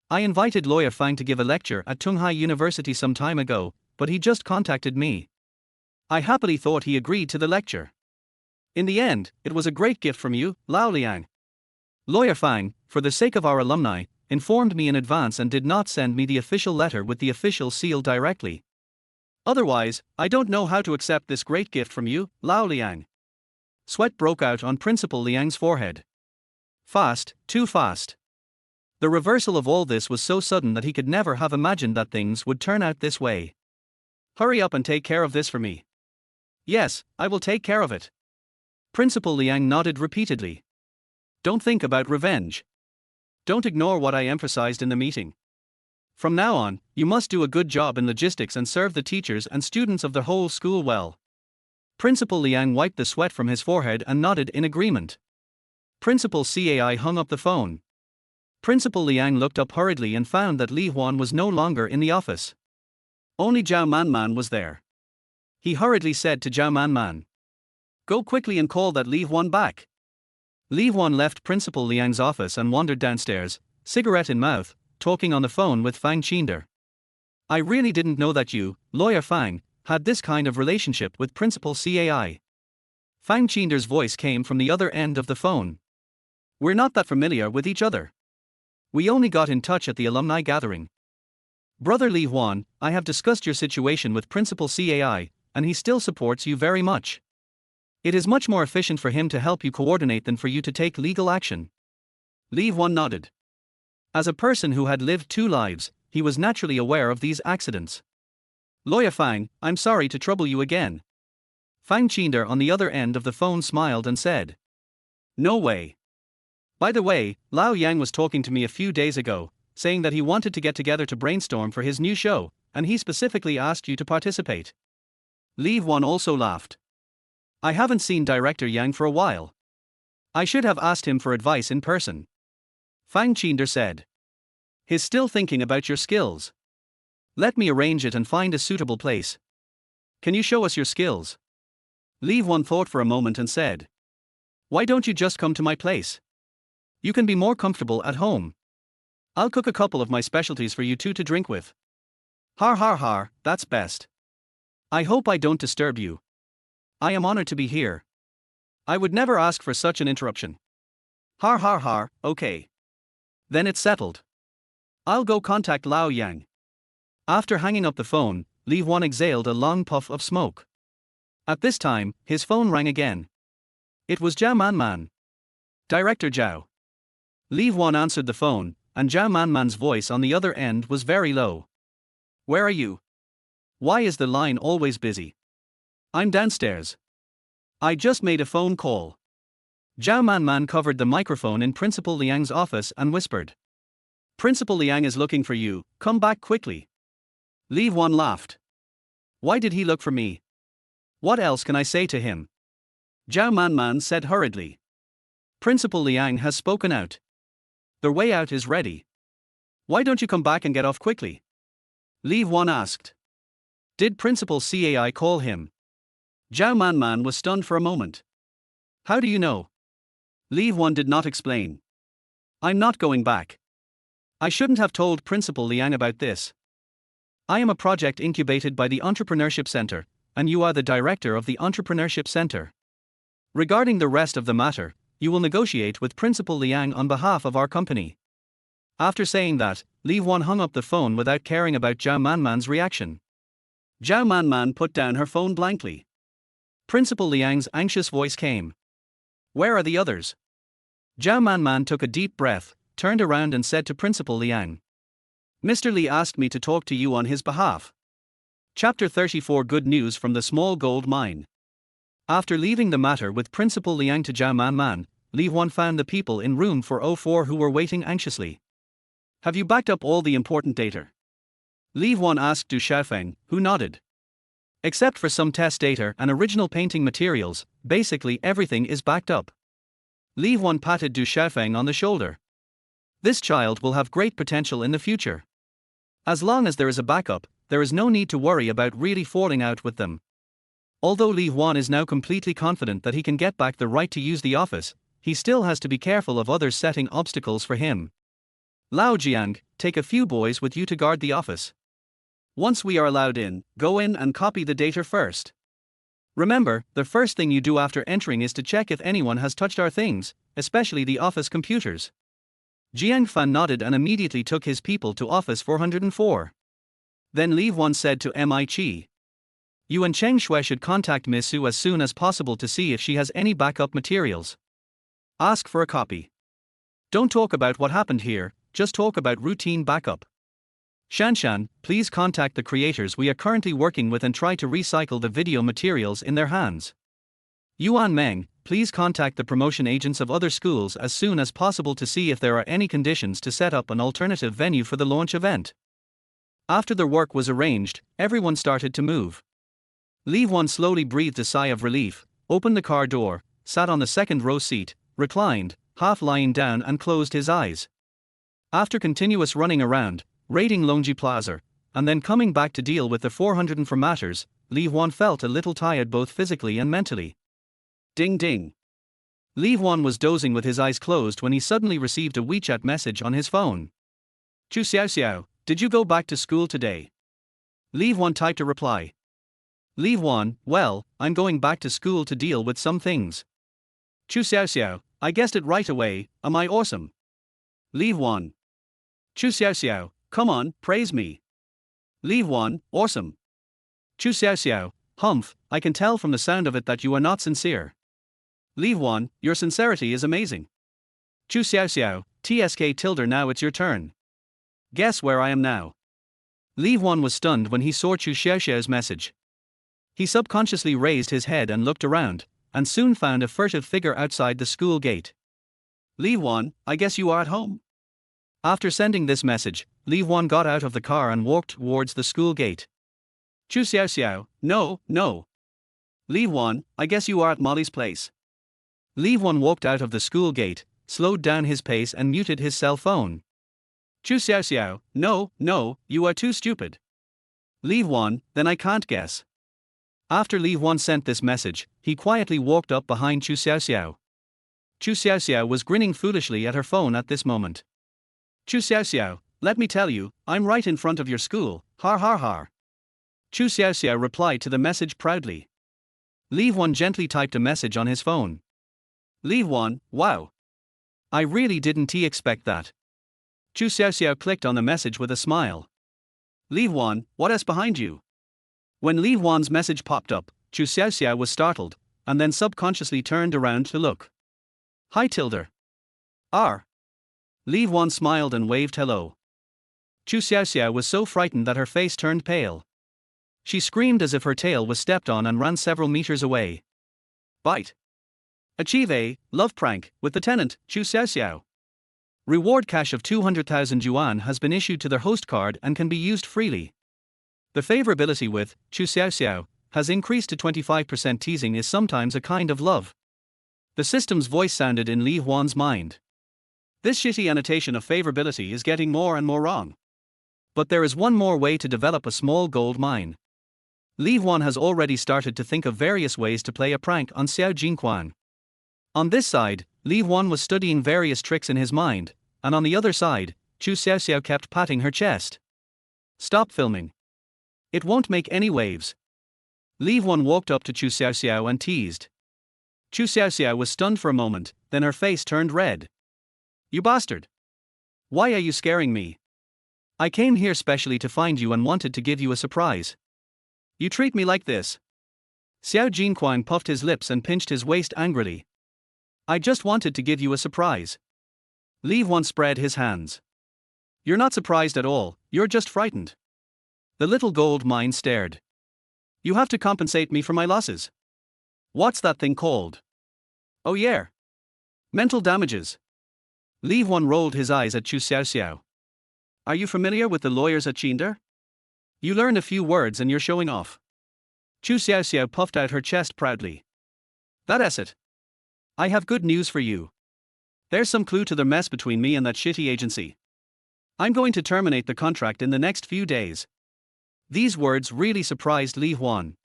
I invited Lawyer Fang to give a lecture at Donghai University some time ago, but he just contacted me. I happily thought he agreed to the lecture. In the end, it was a great gift from you, Lao Liang. Lawyer Fang, for the sake of our alumni, informed me in advance and did not send me the official letter with the official seal directly. Otherwise, I don't know how to accept this great gift from you, Lao Liang. Sweat broke out on Principal Liang's forehead. Fast, too fast. The reversal of all this was so sudden that he could never have imagined that things would turn out this way. Hurry up and take care of this for me. Yes, I will take care of it. Principal Liang nodded repeatedly. Don't think about revenge. Don't ignore what I emphasized in the meeting. From now on, you must do a good job in logistics and serve the teachers and students of the whole school well. Principal Liang wiped the sweat from his forehead and nodded in agreement. Principal Cai hung up the phone. Principal Liang looked up hurriedly and found that Li Huan was no longer in the office. Only Zhao Manman was there. He hurriedly said to Zhao Manman, go quickly and call that Li Huan back. Li Huan left Principal Liang's office and wandered downstairs, cigarette in mouth, talking on the phone with Fang Qinder. I really didn't know that you, Lawyer Fang, had this kind of relationship with Principal Cai. Fang Qinder's voice came from the other end of the phone. We're not that familiar with each other. We only got in touch at the alumni gathering. Brother Li Huan, I have discussed your situation with Principal Cai, and he still supports you very much. It is much more efficient for him to help you coordinate than for you to take legal action. Li Huan nodded. As a person who had lived two lives, he was naturally aware of these accidents. Lawyer Fang, I'm sorry to trouble you again. Fang Qinder on the other end of the phone smiled and said. No way. By the way, Lao Yang was talking to me a few days ago, saying that he wanted to get together to brainstorm for his new show, and he specifically asked you to participate. Li Huan also laughed. I haven't seen Director Yang for a while. I should have asked him for advice in person. Fang Qinder said. He's still thinking about your skills. Let me arrange it and find a suitable place. Can you show us your skills? Li Huan thought for a moment and said. Why don't you just come to my place? You can be more comfortable at home. I'll cook a couple of my specialties for you two to drink with. Har har har, that's best. I hope I don't disturb you. I am honored to be here. I would never ask for such an interruption. Har har har, okay. Then it's settled. I'll go contact Lao Yang. After hanging up the phone, Li Huan exhaled a long puff of smoke. At this time, his phone rang again. It was Zhao Manman. Director Zhao. Li Huan answered the phone, and Zhao Manman's voice on the other end was very low. Where are you? Why is the line always busy? I'm downstairs. I just made a phone call. Zhao Manman covered the microphone in Principal Liang's office and whispered. Principal Liang is looking for you, come back quickly. Li Huan laughed. Why did he look for me? What else can I say to him? Zhao Manman said hurriedly. Principal Liang has spoken out. The way out is ready. Why don't you come back and get off quickly? Li Huan asked. Did Principal Cai call him? Zhao Manman was stunned for a moment. How do you know? Li Huan did not explain. I'm not going back. I shouldn't have told Principal Liang about this. I am a project incubated by the Entrepreneurship Center, and you are the director of the Entrepreneurship Center. Regarding the rest of the matter, you will negotiate with Principal Liang on behalf of our company. After saying that, Li Huan hung up the phone without caring about Zhao Manman's reaction. Zhao Manman put down her phone blankly. Principal Liang's anxious voice came. Where are the others? Zhao Manman took a deep breath, turned around and said to Principal Liang. Mr. Li asked me to talk to you on his behalf. Chapter 34 Good News from the Small Gold Mine. After leaving the matter with Principal Liang to Zhao Manman, Li Huan found the people in room 404 who were waiting anxiously. Have you backed up all the important data? Li Huan asked Du Xiaofeng, who nodded. Except for some test data and original painting materials, basically everything is backed up. Li Huan patted Du Xiaofeng on the shoulder. This child will have great potential in the future. As long as there is a backup, there is no need to worry about really falling out with them. Although Li Huan is now completely confident that he can get back the right to use the office, he still has to be careful of others setting obstacles for him. Lao Jiang, take a few boys with you to guard the office. Once we are allowed in, go in and copy the data first. Remember, the first thing you do after entering is to check if anyone has touched our things, especially the office computers. Jiang Fan nodded and immediately took his people to office 404. Then Li Huan said to Mi Qi. You and Cheng Shui should contact Miss Su as soon as possible to see if she has any backup materials. Ask for a copy. Don't talk about what happened here, just talk about routine backup. Shanshan, please contact the creators we are currently working with and try to recycle the video materials in their hands. Yuan Meng, please contact the promotion agents of other schools as soon as possible to see if there are any conditions to set up an alternative venue for the launch event. After the work was arranged, everyone started to move. Li Huan slowly breathed a sigh of relief, opened the car door, sat on the second row seat, reclined, half lying down and closed his eyes. After continuous running around, raiding Longji Plaza, and then coming back to deal with the 404 matters, Li Huan felt a little tired both physically and mentally. Ding ding. Li Huan was dozing with his eyes closed when he suddenly received a WeChat message on his phone. Chu Xiaoxiao, did you go back to school today? Li Huan typed a reply. Li Huan, well, I'm going back to school to deal with some things. Chu Xiaoxiao, I guessed it right away, am I awesome? Li Huan. Chu Xiaoxiao, come on, praise me. Li Huan, awesome. Chu Xiaoxiao, humph, I can tell from the sound of it that you are not sincere. Li Huan, your sincerity is amazing. Chu Xiaoxiao, TSK tilde now it's your turn. Guess where I am now. Li Huan was stunned when he saw Chu Xiaoxiao's message. He subconsciously raised his head and looked around, and soon found a furtive figure outside the school gate. Li Huan, I guess you are at home. After sending this message, Li Huan got out of the car and walked towards the school gate. Chu Xiaoxiao, no. Li Huan, I guess you are at Molly's place. Li Huan walked out of the school gate, slowed down his pace and muted his cell phone. Chu Xiaoxiao, no, you are too stupid. Li Huan, then I can't guess. After Li Huan sent this message, he quietly walked up behind Chu Xiaoxiao. Chu Xiaoxiao was grinning foolishly at her phone at this moment. Chu Xiaoxiao, let me tell you, I'm right in front of your school, har har har. Chu Xiaoxiao replied to the message proudly. Li Huan gently typed a message on his phone. Li Huan, wow. I really didn't expect that. Chu Xiaoxiao clicked on the message with a smile. Li Huan, what is behind you? When Li Huan's message popped up, Chu Xiaoxiao was startled, and then subconsciously turned around to look. Hi Tilder. R. Li Huan smiled and waved hello. Chu Xiaoxiao was so frightened that her face turned pale. She screamed as if her tail was stepped on and ran several meters away. Bite. Achieve a love prank with the tenant, Chu Xiaoxiao. Reward cash of 200,000 yuan has been issued to their host card and can be used freely. The favorability with Chu Xiaoxiao has increased to 25%. Teasing is sometimes a kind of love. The system's voice sounded in Li Huan's mind. This shitty annotation of favorability is getting more and more wrong. But there is one more way to develop a small gold mine. Li Huan has already started to think of various ways to play a prank on Xiao Jinquan. On this side, Li Huan was studying various tricks in his mind, and on the other side, Chu Xiaoxiao kept patting her chest. Stop filming. It won't make any waves. Li Huan walked up to Chu Xiaoxiao and teased. Chu Xiaoxiao was stunned for a moment, then her face turned red. You bastard! Why are you scaring me? I came here specially to find you and wanted to give you a surprise. You treat me like this. Xiao Jinquan puffed his lips and pinched his waist angrily. I just wanted to give you a surprise. Li Huan spread his hands. You're not surprised at all, you're just frightened. The little gold mine stared. You have to compensate me for my losses. What's that thing called? Oh yeah. Mental damages. Li Huan rolled his eyes at Chu Xiaoxiao. Are you familiar with the lawyers at Qinder? You learned a few words and you're showing off. Chu Xiaoxiao puffed out her chest proudly. That's it. I have good news for you. There's some clue to the mess between me and that shitty agency. I'm going to terminate the contract in the next few days. These words really surprised Li Huan.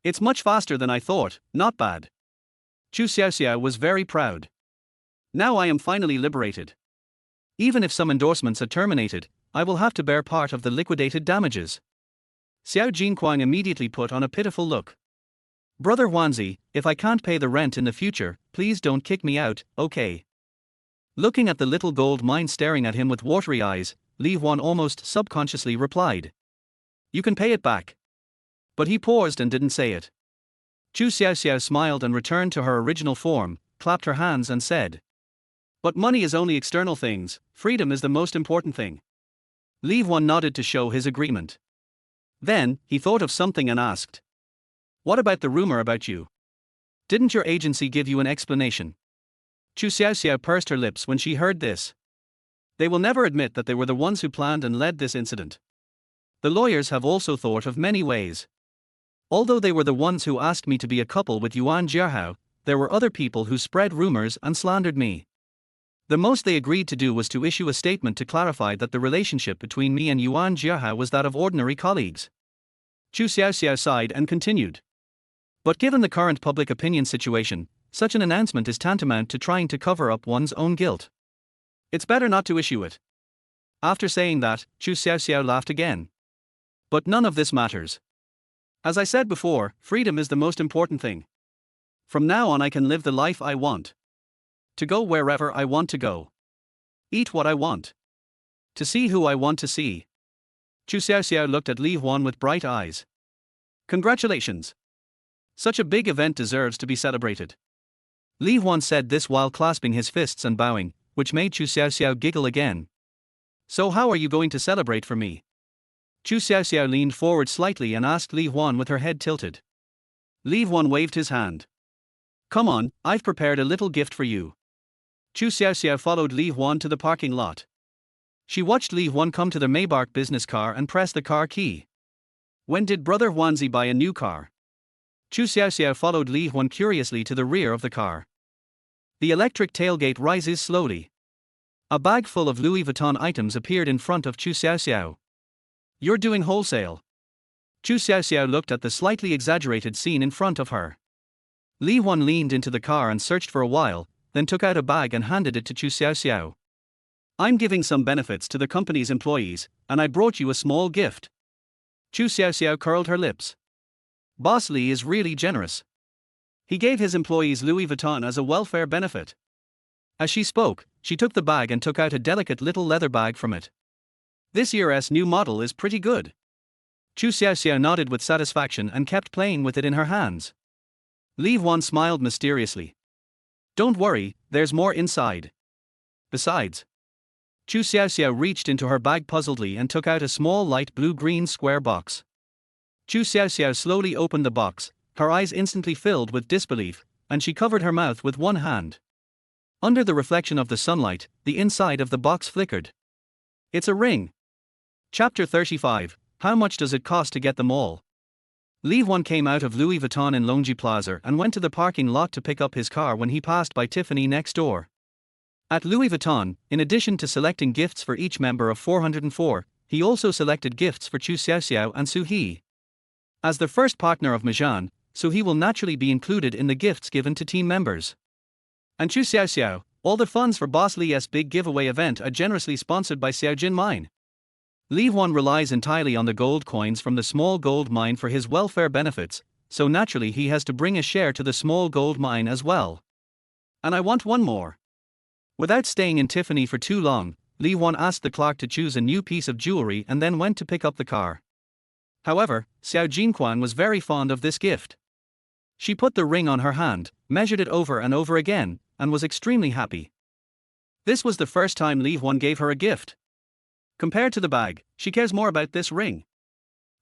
It's much faster than I thought, not bad. Chu Xiaoxiao was very proud. Now I am finally liberated. Even if some endorsements are terminated, I will have to bear part of the liquidated damages. Xiao Jinquan immediately put on a pitiful look. Brother Huanzi, if I can't pay the rent in the future, please don't kick me out, okay? Looking at the little gold mine staring at him with watery eyes, Li Huan almost subconsciously replied. You can pay it back. But he paused and didn't say it. Chu Xiaoxiao smiled and returned to her original form, clapped her hands and said. But money is only external things, freedom is the most important thing. Li Huan nodded to show his agreement. Then, he thought of something and asked. What about the rumor about you? Didn't your agency give you an explanation? Chu Xiaoxiao pursed her lips when she heard this. They will never admit that they were the ones who planned and led this incident. The lawyers have also thought of many ways. Although they were the ones who asked me to be a couple with Yuan Jiahao, there were other people who spread rumors and slandered me. The most they agreed to do was to issue a statement to clarify that the relationship between me and Yuan Jiahao was that of ordinary colleagues. Chu Xiaoxiao sighed and continued. But given the current public opinion situation, such an announcement is tantamount to trying to cover up one's own guilt. It's better not to issue it. After saying that, Chu Xiaoxiao laughed again. But none of this matters. As I said before, freedom is the most important thing. From now on I can live the life I want. To go wherever I want to go. Eat what I want. To see who I want to see. Chu Xiaoxiao looked at Li Huan with bright eyes. Congratulations. Such a big event deserves to be celebrated. Li Huan said this while clasping his fists and bowing, which made Chu Xiaoxiao giggle again. So how are you going to celebrate for me? Chu Xiaoxiao leaned forward slightly and asked Li Huan with her head tilted. Li Huan waved his hand. Come on, I've prepared a little gift for you. Chu Xiaoxiao followed Li Huan to the parking lot. She watched Li Huan come to the Maybach business car and press the car key. When did Brother Huanzi buy a new car? Chu Xiaoxiao followed Li Huan curiously to the rear of the car. The electric tailgate rises slowly. A bag full of Louis Vuitton items appeared in front of Chu Xiaoxiao. You're doing wholesale. Chu Xiaoxiao looked at the slightly exaggerated scene in front of her. Li Huan leaned into the car and searched for a while, then took out a bag and handed it to Chu Xiaoxiao. I'm giving some benefits to the company's employees, and I brought you a small gift. Chu Xiaoxiao curled her lips. Boss Li is really generous. He gave his employees Louis Vuitton as a welfare benefit. As she spoke, she took the bag and took out a delicate little leather bag from it. This year's new model is pretty good. Chu Xiaoxiao nodded with satisfaction and kept playing with it in her hands. Li Huan smiled mysteriously. Don't worry, there's more inside. Besides. Chu Xiaoxiao reached into her bag puzzledly and took out a small light blue-green square box. Chu Xiaoxiao slowly opened the box, her eyes instantly filled with disbelief, and she covered her mouth with one hand. Under the reflection of the sunlight, the inside of the box flickered. It's a ring. Chapter 35, How much does it cost to get them all? Li Huan came out of Louis Vuitton in Longji Plaza and went to the parking lot to pick up his car when he passed by Tiffany next door. At Louis Vuitton, in addition to selecting gifts for each member of 404, he also selected gifts for Chu Xiaoxiao and Su He. As the first partner of Majan, Su He will naturally be included in the gifts given to team members. And Chu Xiaoxiao, all the funds for Boss Li's big giveaway event are generously sponsored by Xiaojin Mine. Li Huan relies entirely on the gold coins from the small gold mine for his welfare benefits, so naturally he has to bring a share to the small gold mine as well. And I want one more. Without staying in Tiffany for too long, Li Huan asked the clerk to choose a new piece of jewelry and then went to pick up the car. However, Xiao Jinquan was very fond of this gift. She put the ring on her hand, measured it over and over again, and was extremely happy. This was the first time Li Huan gave her a gift. Compared to the bag, she cares more about this ring.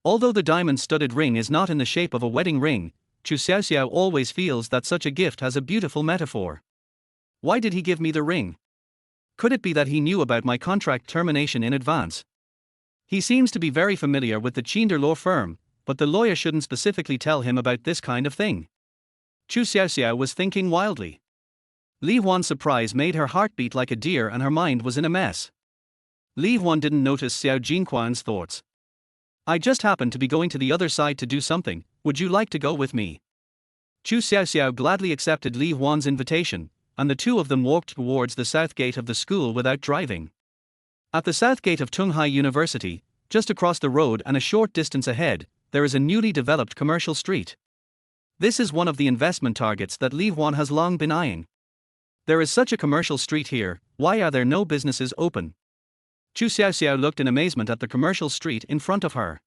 Although the diamond-studded ring is not in the shape of a wedding ring, Chu Xiaoxiao always feels that such a gift has a beautiful metaphor. Why did he give me the ring? Could it be that he knew about my contract termination in advance? He seems to be very familiar with the Chinder law firm, but the lawyer shouldn't specifically tell him about this kind of thing. Chu Xiaoxiao was thinking wildly. Li Huan's surprise made her heart beat like a deer and her mind was in a mess. Li Huan didn't notice Xiao Jinquan's thoughts. I just happened to be going to the other side to do something, would you like to go with me? Chu Xiaoxiao gladly accepted Li Huan's invitation, and the two of them walked towards the south gate of the school without driving. At the south gate of Tunghai University, just across the road and a short distance ahead, there is a newly developed commercial street. This is one of the investment targets that Li Huan has long been eyeing. There is such a commercial street here, why are there no businesses open? Chu Xiaoxiao looked in amazement at the commercial street in front of her.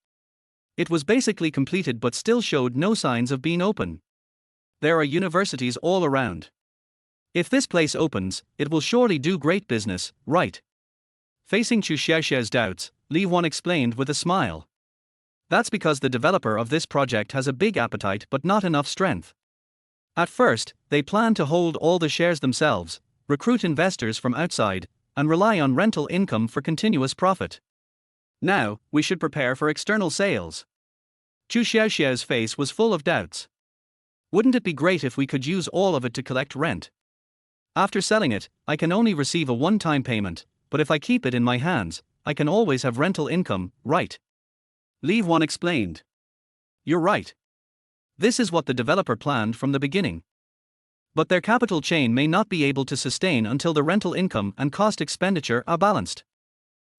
It was basically completed but still showed no signs of being open. There are universities all around. If this place opens, it will surely do great business, right? Facing Chu Xiaoxiao's doubts, Li Huan explained with a smile. That's because the developer of this project has a big appetite but not enough strength. At first, they plan to hold all the shares themselves, recruit investors from outside, and rely on rental income for continuous profit. Now, we should prepare for external sales. Chu Xiaoxiao's face was full of doubts. Wouldn't it be great if we could use all of it to collect rent? After selling it, I can only receive a one-time payment, but if I keep it in my hands, I can always have rental income, right? Li Huan explained. You're right. This is what the developer planned from the beginning. But their capital chain may not be able to sustain until the rental income and cost expenditure are balanced.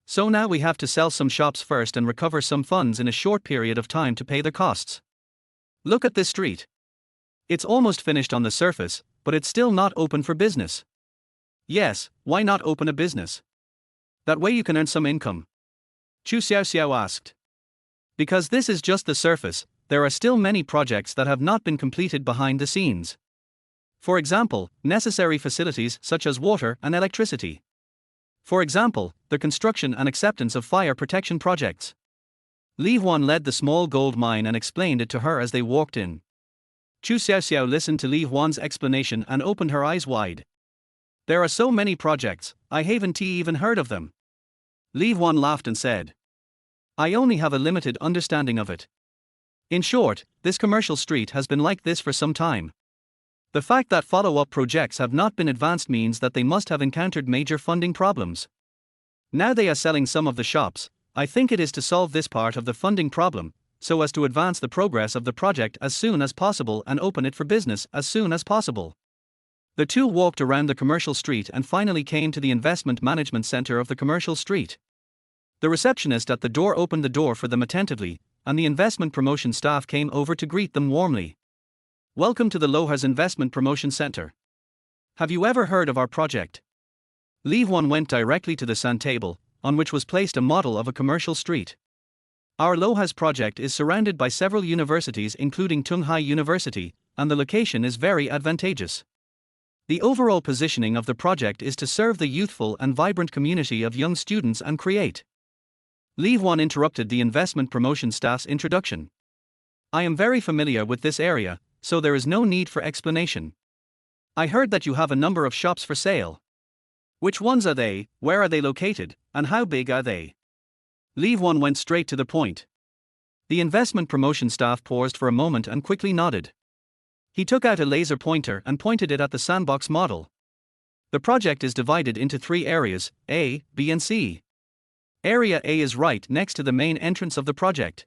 So now we have to sell some shops first and recover some funds in a short period of time to pay the costs. Look at this street. It's almost finished on the surface, but it's still not open for business. Yes, why not open a business? That way you can earn some income. Chu Xiaoxiao asked. Because this is just the surface, there are still many projects that have not been completed behind the scenes. For example, necessary facilities such as water and electricity. For example, the construction and acceptance of fire protection projects. Li Huan led the small gold mine and explained it to her as they walked in. Chu Xiaoxiao listened to Li Huan's explanation and opened her eyes wide. There are so many projects, I haven't even heard of them. Li Huan laughed and said. I only have a limited understanding of it. In short, this commercial street has been like this for some time. The fact that follow-up projects have not been advanced means that they must have encountered major funding problems. Now they are selling some of the shops. I think it is to solve this part of the funding problem, so as to advance the progress of the project as soon as possible and open it for business as soon as possible. The two walked around the commercial street and finally came to the investment management center of the commercial street. The receptionist at the door opened the door for them attentively, and the investment promotion staff came over to greet them warmly. Welcome to the Loha's Investment Promotion Center. Have you ever heard of our project? Li Huan went directly to the sand table, on which was placed a model of a commercial street. Our Loha's project is surrounded by several universities including Tunghai University, and the location is very advantageous. The overall positioning of the project is to serve the youthful and vibrant community of young students and create. Li Huan interrupted the investment promotion staff's introduction. I am very familiar with this area, so there is no need for explanation. I heard that you have a number of shops for sale. Which ones are they, where are they located, and how big are they? Li Huan went straight to the point. The investment promotion staff paused for a moment and quickly nodded. He took out a laser pointer and pointed it at the sandbox model. The project is divided into 3 areas, A, B and C. Area A is right next to the main entrance of the project.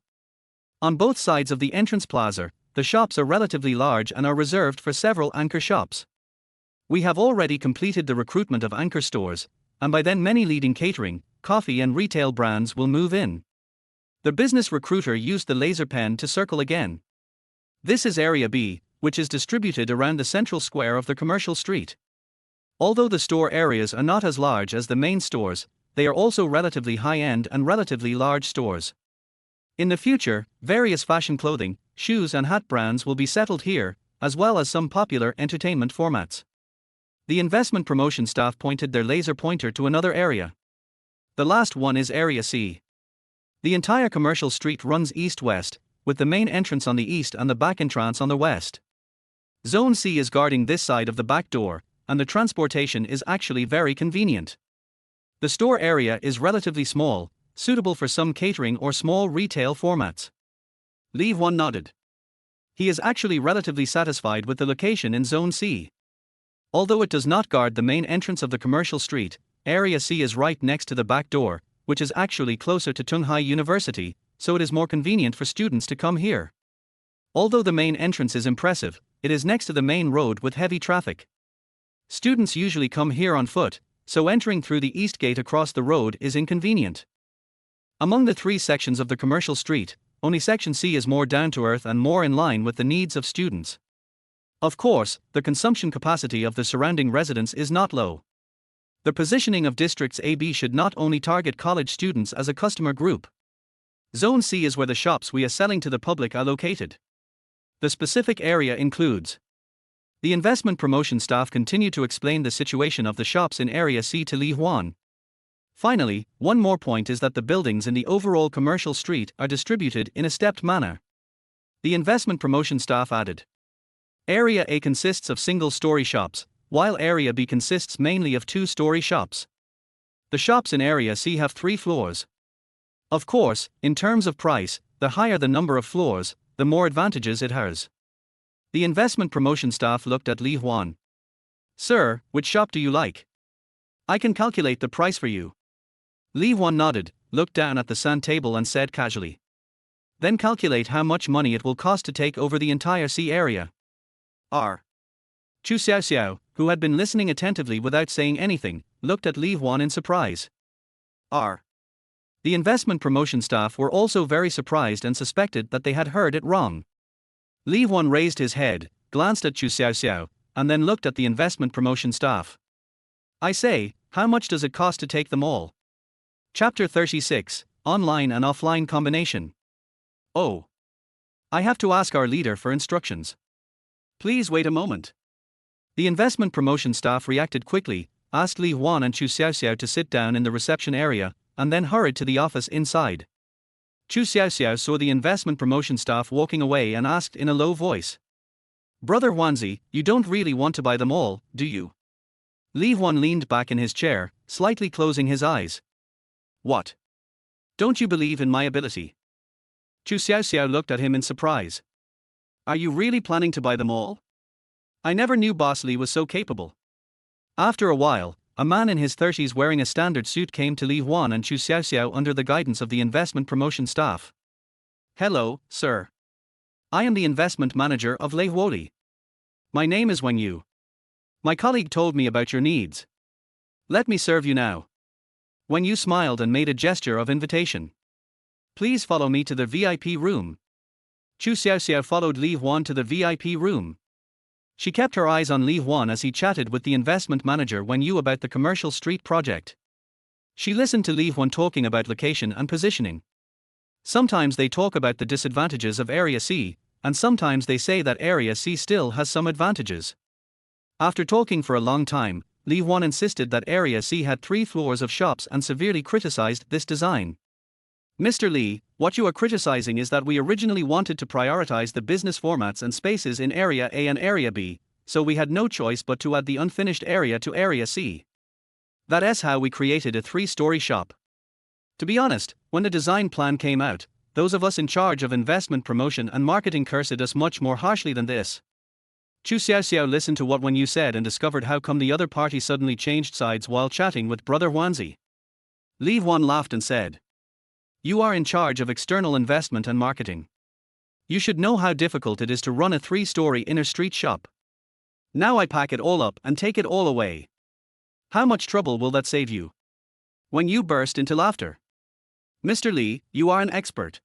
On both sides of the entrance plaza, the shops are relatively large and are reserved for several anchor shops. We have already completed the recruitment of anchor stores, and by then many leading catering, coffee and retail brands will move in. The business recruiter used the laser pen to circle again. This is Area B, which is distributed around the central square of the commercial street. Although the store areas are not as large as the main stores, they are also relatively high-end and relatively large stores. In the future, various fashion clothing, shoes and hat brands will be settled here, as well as some popular entertainment formats. The investment promotion staff pointed their laser pointer to another area. The last one is Area C. The entire commercial street runs east-west, with the main entrance on the east and the back entrance on the west. Zone C is guarding this side of the back door, and the transportation is actually very convenient. The store area is relatively small, suitable for some catering or small retail formats. Li Huan nodded. He is actually relatively satisfied with the location in Zone C. Although it does not guard the main entrance of the commercial street, Area C is right next to the back door, which is actually closer to Tunghai University, so it is more convenient for students to come here. Although the main entrance is impressive, it is next to the main road with heavy traffic. Students usually come here on foot, so entering through the east gate across the road is inconvenient. Among the 3 sections of the commercial street, only Section C is more down-to-earth and more in line with the needs of students. Of course, the consumption capacity of the surrounding residents is not low. The positioning of districts AB should not only target college students as a customer group. Zone C is where the shops we are selling to the public are located. The specific area includes. The investment promotion staff continue to explain the situation of the shops in Area C to Li Huan. Finally, one more point is that the buildings in the overall commercial street are distributed in a stepped manner. The investment promotion staff added. Area A consists of single-story shops, while Area B consists mainly of 2-story shops. The shops in Area C have 3 floors. Of course, in terms of price, the higher the number of floors, the more advantages it has. The investment promotion staff looked at Li Huan. Sir, which shop do you like? I can calculate the price for you. Li Huan nodded, looked down at the sand table and said casually. Then calculate how much money it will cost to take over the entire C area. Chu Xiaoxiao, who had been listening attentively without saying anything, looked at Li Huan in surprise. The investment promotion staff were also very surprised and suspected that they had heard it wrong. Li Huan raised his head, glanced at Chu Xiaoxiao, and then looked at the investment promotion staff. I say, how much does it cost to take them all? Chapter 36, Online and Offline Combination. Oh. I have to ask our leader for instructions. Please wait a moment. The investment promotion staff reacted quickly, asked Li Huan and Chu Xiaoxiao to sit down in the reception area, and then hurried to the office inside. Chu Xiaoxiao saw the investment promotion staff walking away and asked in a low voice. Brother Huanzi, you don't really want to buy them all, do you? Li Huan leaned back in his chair, slightly closing his eyes. What? Don't you believe in my ability? Chu Xiaoxiao looked at him in surprise. Are you really planning to buy them all? I never knew Boss Li was so capable. After a while, a man in his 30s wearing a standard suit came to Li Huan and Chu Xiaoxiao under the guidance of the investment promotion staff. Hello, sir. I am the investment manager of Li Huoli. My name is Wang Yu. My colleague told me about your needs. Let me serve you now. Wang Yu smiled and made a gesture of invitation. Please follow me to the VIP room. Chu Xiaoxiao followed Li Huan to the VIP room. She kept her eyes on Li Huan as he chatted with the investment manager Wen Yu about the commercial street project. She listened to Li Huan talking about location and positioning. Sometimes they talk about the disadvantages of Area C, and sometimes they say that Area C still has some advantages. After talking for a long time, Li Huan insisted that Area C had 3 floors of shops and severely criticized this design. Mr. Li, what you are criticizing is that we originally wanted to prioritize the business formats and spaces in Area A and Area B, so we had no choice but to add the unfinished area to Area C. That's how we created a 3-story shop. To be honest, when the design plan came out, those of us in charge of investment promotion and marketing cursed us much more harshly than this. Chu Xiaoxiao listened to what Wen Yu said and discovered how come the other party suddenly changed sides while chatting with brother Huanzi. Li Huan laughed and said, "You are in charge of external investment and marketing. You should know how difficult it is to run a 3-story inner street shop. Now I pack it all up and take it all away. How much trouble will that save you?" Wen Yu burst into laughter. "Mr. Li, you are an expert.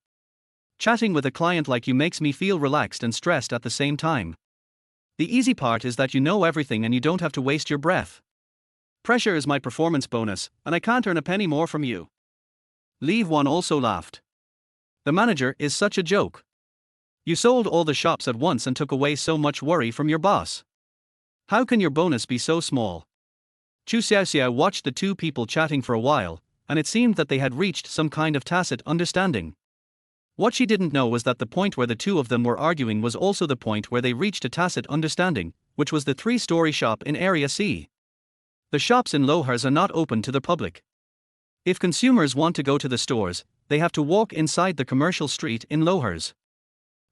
Chatting with a client like you makes me feel relaxed and stressed at the same time. The easy part is that you know everything and you don't have to waste your breath. Pressure is my performance bonus, and I can't earn a penny more from you." Li Huan also laughed. "The manager is such a joke. You sold all the shops at once and took away so much worry from your boss. How can your bonus be so small?" Chu Xiaoxiao watched the two people chatting for a while, and it seemed that they had reached some kind of tacit understanding. What she didn't know was that the point where the two of them were arguing was also the point where they reached a tacit understanding, which was the 3-story shop in Area C. The shops in Lohars are not open to the public. If consumers want to go to the stores, they have to walk inside the commercial street in Lohars.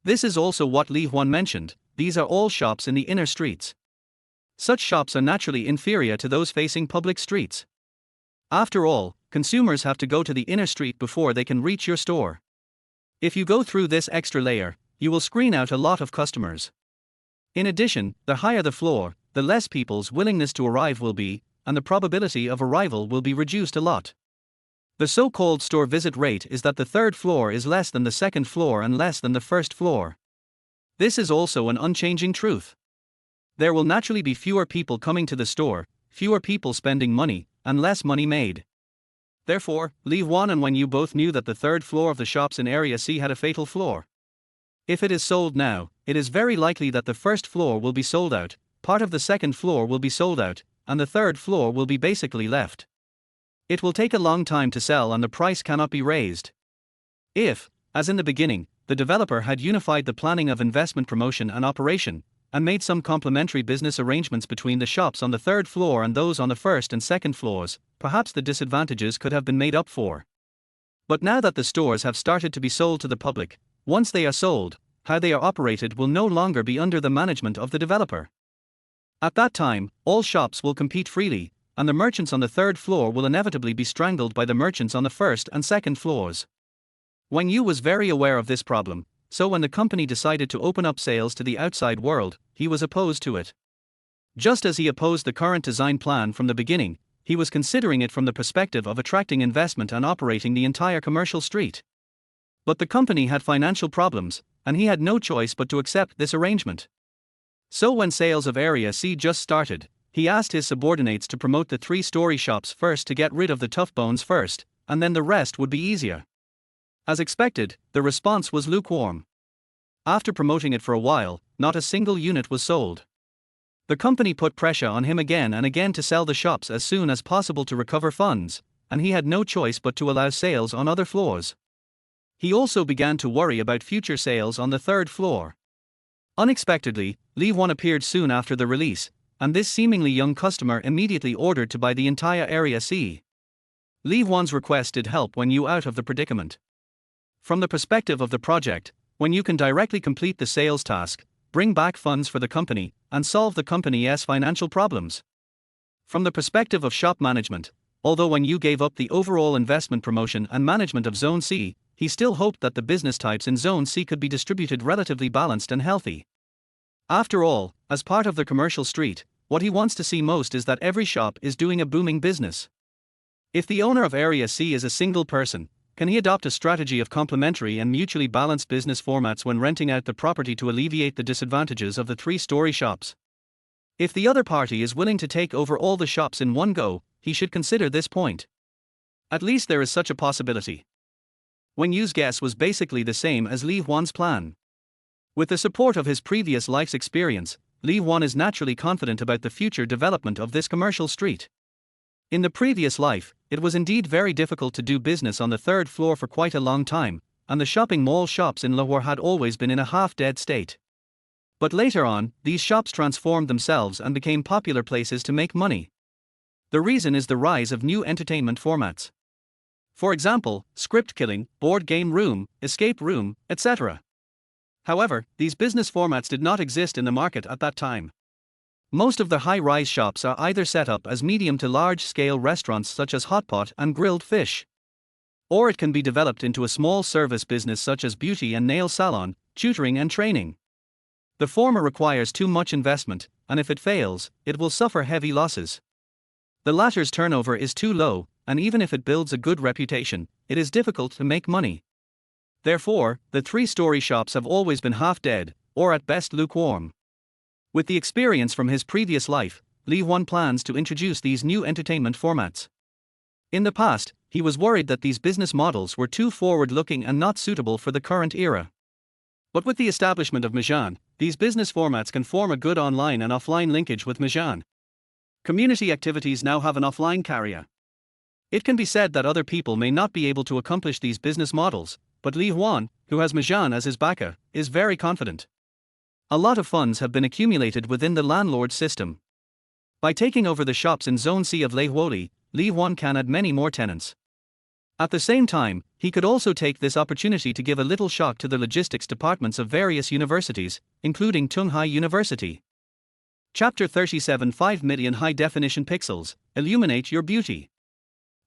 This is also what Li Huan mentioned, these are all shops in the inner streets. Such shops are naturally inferior to those facing public streets. After all, consumers have to go to the inner street before they can reach your store. If you go through this extra layer, you will screen out a lot of customers. In addition, the higher the floor, the less people's willingness to arrive will be, and the probability of arrival will be reduced a lot. The so-called store visit rate is that the 3rd floor is less than the 2nd floor and less than the 1st floor. This is also an unchanging truth. There will naturally be fewer people coming to the store, fewer people spending money, and less money made. Therefore, Li Huan and Wen Yu both knew that the 3rd floor of the shops in Area C had a fatal flaw. If it is sold now, it is very likely that the 1st floor will be sold out, part of the 2nd floor will be sold out, and the 3rd floor will be basically left. It will take a long time to sell and the price cannot be raised. If, as in the beginning, the developer had unified the planning of investment promotion and operation, and made some complementary business arrangements between the shops on the 3rd floor and those on the 1st and 2nd floors, perhaps the disadvantages could have been made up for. But now that the stores have started to be sold to the public, once they are sold, how they are operated will no longer be under the management of the developer. At that time, all shops will compete freely, and the merchants on the 3rd floor will inevitably be strangled by the merchants on the 1st and 2nd floors. Wen Yu was very aware of this problem, so when the company decided to open up sales to the outside world, he was opposed to it. Just as he opposed the current design plan from the beginning, he was considering it from the perspective of attracting investment and operating the entire commercial street. But the company had financial problems, and he had no choice but to accept this arrangement. So when sales of Area C just started, he asked his subordinates to promote the 3-story shops first to get rid of the tough bones first, and then the rest would be easier. As expected, the response was lukewarm. After promoting it for a while, not a single unit was sold. The company put pressure on him again and again to sell the shops as soon as possible to recover funds, and he had no choice but to allow sales on other floors. He also began to worry about future sales on the 3rd floor. Unexpectedly, Li Huan appeared soon after the release, and this seemingly young customer immediately ordered to buy the entire Area C. Li Huan's request did help Wen Yu out of the predicament. From the perspective of the project, Wen Yu can directly complete the sales task, bring back funds for the company, and solve the company's financial problems. From the perspective of shop management, although Wen Yu gave up the overall investment promotion and management of Zone C, he still hoped that the business types in Zone C could be distributed relatively balanced and healthy. After all, as part of the commercial street, what he wants to see most is that every shop is doing a booming business. If the owner of Area C is a single person, can he adopt a strategy of complementary and mutually balanced business formats when renting out the property to alleviate the disadvantages of the 3-story shops? If the other party is willing to take over all the shops in one go, he should consider this point. At least there is such a possibility. Wen Yu's guess was basically the same as Li Huan's plan. With the support of his previous life's experience, Li Huan is naturally confident about the future development of this commercial street. In the previous life, it was indeed very difficult to do business on the third floor for quite a long time, and the shopping mall shops in Lahore had always been in a half-dead state. But later on, these shops transformed themselves and became popular places to make money. The reason is the rise of new entertainment formats. For example, script killing, board game room, escape room, etc. However, these business formats did not exist in the market at that time. Most of the high-rise shops are either set up as medium to large-scale restaurants such as hot pot and grilled fish. Or it can be developed into a small service business such as beauty and nail salon, tutoring and training. The former requires too much investment, and if it fails, it will suffer heavy losses. The latter's turnover is too low, and even if it builds a good reputation, it is difficult to make money. Therefore, the three-story shops have always been half-dead, or at best lukewarm. With the experience from his previous life, Li Huan plans to introduce these new entertainment formats. In the past, he was worried that these business models were too forward-looking and not suitable for the current era. But with the establishment of Mahjong, these business formats can form a good online and offline linkage with Mahjong. Community activities now have an offline carrier. It can be said that other people may not be able to accomplish these business models, but Li Huan, who has Mahjong as his backer, is very confident. A lot of funds have been accumulated within the landlord system. By taking over the shops in Zone C of Lahore, Li Huan can add many more tenants. At the same time, he could also take this opportunity to give a little shock to the logistics departments of various universities, including Tunghai University. Chapter 37 5 million high-definition pixels, illuminate your beauty.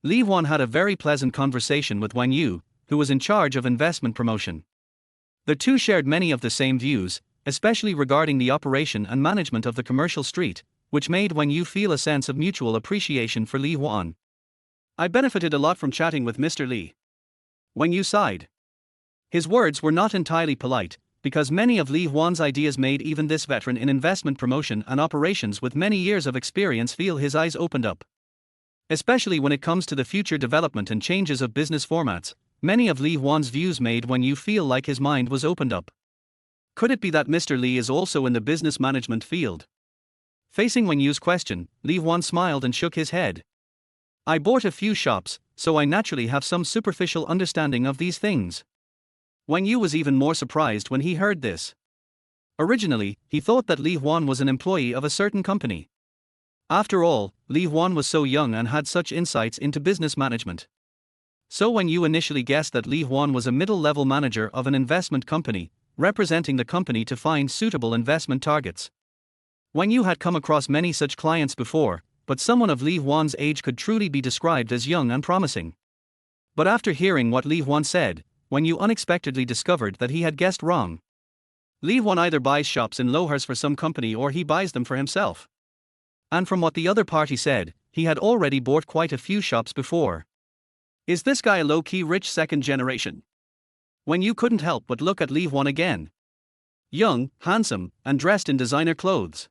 Li Huan had a very pleasant conversation with Wen Yu, who was in charge of investment promotion. The two shared many of the same views, especially regarding the operation and management of the commercial street, which made Wen Yu feel a sense of mutual appreciation for Li Huan. I benefited a lot from chatting with Mr. Li. Wen Yu sighed. His words were not entirely polite, because many of Li Huan's ideas made even this veteran in investment promotion and operations with many years of experience feel his eyes opened up. Especially when it comes to the future development and changes of business formats, many of Li Huan's views made Wen Yu feel like his mind was opened up. Could it be that Mr. Li is also in the business management field? Facing Wen Yu's question, Li Huan smiled and shook his head. I bought a few shops, so I naturally have some superficial understanding of these things. Wen Yu was even more surprised when he heard this. Originally, he thought that Li Huan was an employee of a certain company. After all, Li Huan was so young and had such insights into business management. So Wen Yu initially guessed that Li Huan was a middle-level manager of an investment company, representing the company to find suitable investment targets. Wen Yu had come across many such clients before, but someone of Li Huan's age could truly be described as young and promising. But after hearing what Li Huan said, Wen Yu unexpectedly discovered that he had guessed wrong. Li Huan either buys shops in Lahore for some company or he buys them for himself. And from what the other party said, he had already bought quite a few shops before. Is this guy a low-key rich second generation? Wen Yu couldn't help but look at Li Huan again. Young, handsome, and dressed in designer clothes.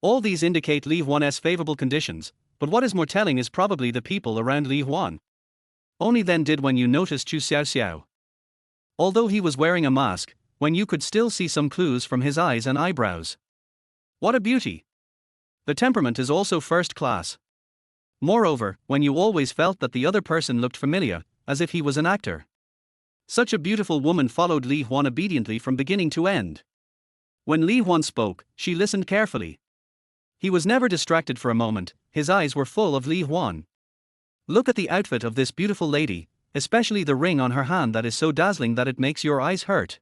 All these indicate Li Huan's favorable conditions, but what is more telling is probably the people around Li Huan. Only then did Wen Yu notice Chu Xiaoxiao. Although he was wearing a mask, Wen Yu could still see some clues from his eyes and eyebrows. What a beauty! The temperament is also first class. Moreover, Wen Yu always felt that the other person looked familiar, as if he was an actor. Such a beautiful woman followed Li Huan obediently from beginning to end. When Li Huan spoke, she listened carefully. He was never distracted for a moment, his eyes were full of Li Huan. Look at the outfit of this beautiful lady, especially the ring on her hand that is so dazzling that it makes your eyes hurt.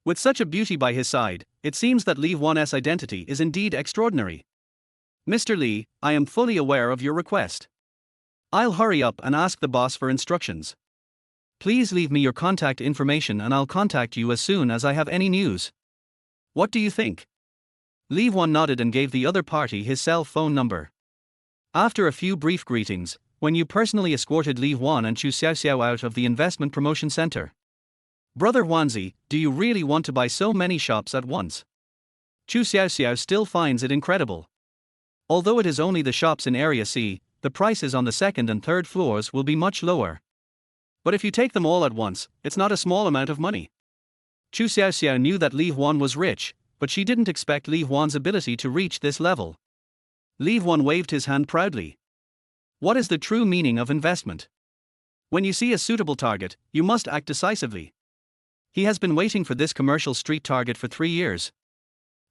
With such a beauty by his side, it seems that Li Huan's identity is indeed extraordinary. Mr. Li, I am fully aware of your request. I'll hurry up and ask the boss for instructions. Please leave me your contact information and I'll contact you as soon as I have any news. What do you think? Li Huan nodded and gave the other party his cell phone number. After a few brief greetings, Wen Yu personally escorted Li Huan and Chu Xiaoxiao out of the investment promotion center. Brother Huanzi, do you really want to buy so many shops at once? Chu Xiaoxiao still finds it incredible. Although it is only the shops in Area C, the prices on the second and third floors will be much lower. But if you take them all at once, it's not a small amount of money. Chu Xiaoxiao knew that Li Huan was rich, but she didn't expect Li Huan's ability to reach this level. Li Huan waved his hand proudly. What is the true meaning of investment? When you see a suitable target, you must act decisively. He has been waiting for this commercial street target for 3 years.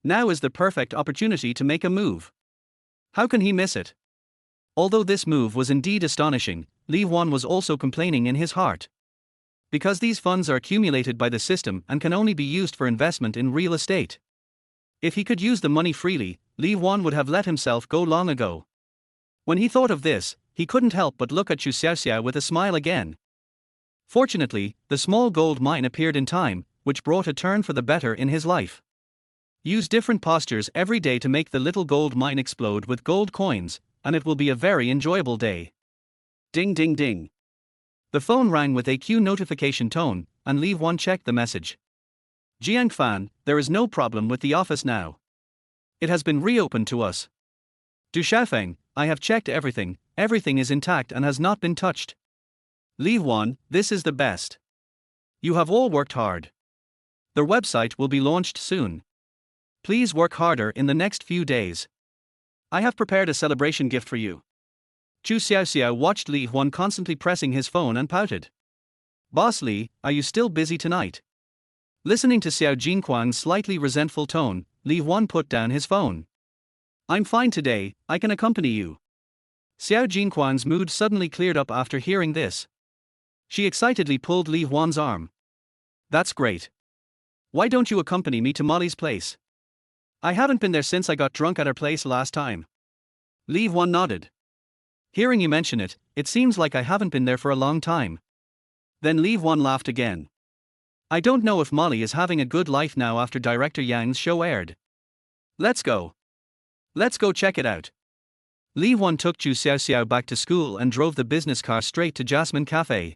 Now is the perfect opportunity to make a move. How can he miss it? Although this move was indeed astonishing, Li Huan was also complaining in his heart. Because these funds are accumulated by the system and can only be used for investment in real estate. If he could use the money freely, Li Huan would have let himself go long ago. When he thought of this, he couldn't help but look at Chu Xiaoxiao with a smile again. Fortunately, the small gold mine appeared in time, which brought a turn for the better in his life. Use different postures every day to make the little gold mine explode with gold coins, and it will be a very enjoyable day. Ding ding ding. The phone rang with a Q notification tone, and Li Huan checked the message. Jiang Fan, there is no problem with the office now. It has been reopened to us. Du Xiaofeng, I have checked everything, everything is intact and has not been touched. Li Huan, this is the best. You have all worked hard. The website will be launched soon. Please work harder in the next few days. I have prepared a celebration gift for you. Chu Xiaoxiao watched Li Huan constantly pressing his phone and pouted. Boss Li, are you still busy tonight? Listening to Xiao Jinquang's slightly resentful tone, Li Huan put down his phone. I'm fine today, I can accompany you. Xiao Jinquang's mood suddenly cleared up after hearing this. She excitedly pulled Li Huan's arm. That's great. Why don't you accompany me to Molly's place? I haven't been there since I got drunk at her place last time. Li Huan nodded. Hearing you mention it, it seems like I haven't been there for a long time. Then Li Huan laughed again. I don't know if Molly is having a good life now after Director Yang's show aired. Let's go. Let's go check it out. Li Huan took Chu Xiaoxiao back to school and drove the business car straight to Jasmine Café.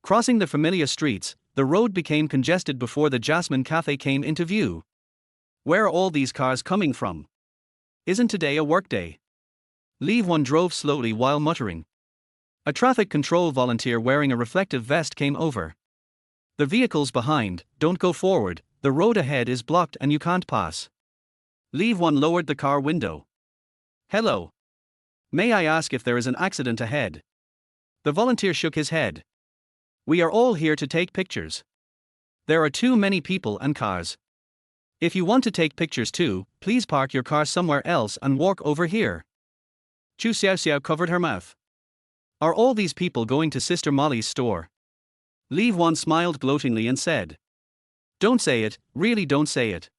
Crossing the familiar streets, the road became congested before the Jasmine Café came into view. Where are all these cars coming from? Isn't today a workday? Li Huan drove slowly while muttering. A traffic control volunteer wearing a reflective vest came over. The vehicles behind, don't go forward, the road ahead is blocked and you can't pass. Li Huan lowered the car window. Hello. May I ask if there is an accident ahead? The volunteer shook his head. We are all here to take pictures. There are too many people and cars. If you want to take pictures too, please park your car somewhere else and walk over here. Chu Xiaoxiao covered her mouth. Are all these people going to Sister Molly's store? Li Huan smiled gloatingly and said. Don't say it, really don't say it.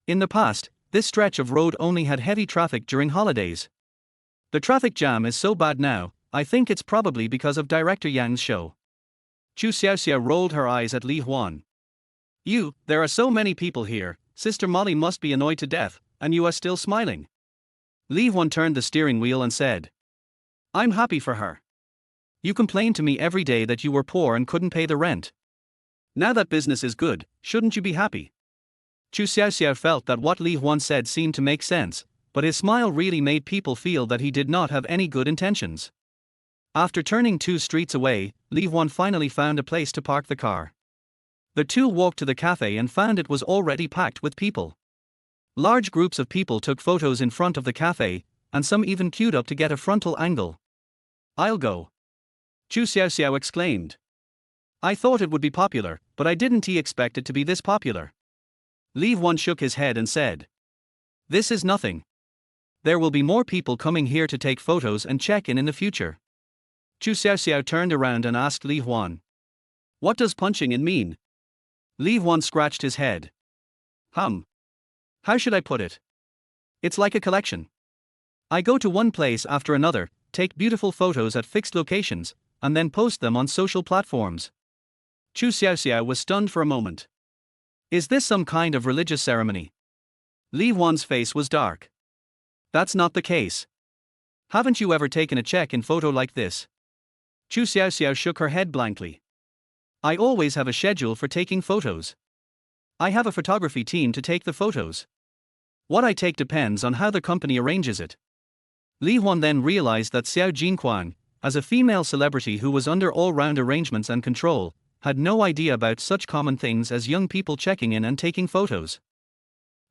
In the past, this stretch of road only had heavy traffic during holidays. The traffic jam is so bad now, I think it's probably because of Director Yang's show. Chu Xiaoxiao rolled her eyes at Li Huan. There are so many people here, Sister Molly must be annoyed to death, and you are still smiling. Li Huan turned the steering wheel and said. I'm happy for her. You complained to me every day that you were poor and couldn't pay the rent. Now that business is good, shouldn't you be happy? Chu Xiaoxiao felt that what Li Huan said seemed to make sense, but his smile really made people feel that he did not have any good intentions. After turning 2 streets away, Li Huan finally found a place to park the car. The two walked to the cafe and found it was already packed with people. Large groups of people took photos in front of the cafe, and some even queued up to get a frontal angle. I'll go. Chu Xiaoxiao exclaimed. I thought it would be popular, but I didn't expect it to be this popular. Li Huan shook his head and said. This is nothing. There will be more people coming here to take photos and check in the future. Chu Xiaoxiao turned around and asked Li Huan. What does punching in mean? Li Huan scratched his head. How should I put it? It's like a collection. I go to one place after another, take beautiful photos at fixed locations, and then post them on social platforms. Chu Xiaoxiao was stunned for a moment. Is this some kind of religious ceremony? Li Huan's face was dark. That's not the case. Haven't you ever taken a check-in photo like this? Chu Xiaoxiao shook her head blankly. I always have a schedule for taking photos. I have a photography team to take the photos. What I take depends on how the company arranges it. Li Huan then realized that Xiao Jinquang, as a female celebrity who was under all-round arrangements and control, had no idea about such common things as young people checking in and taking photos.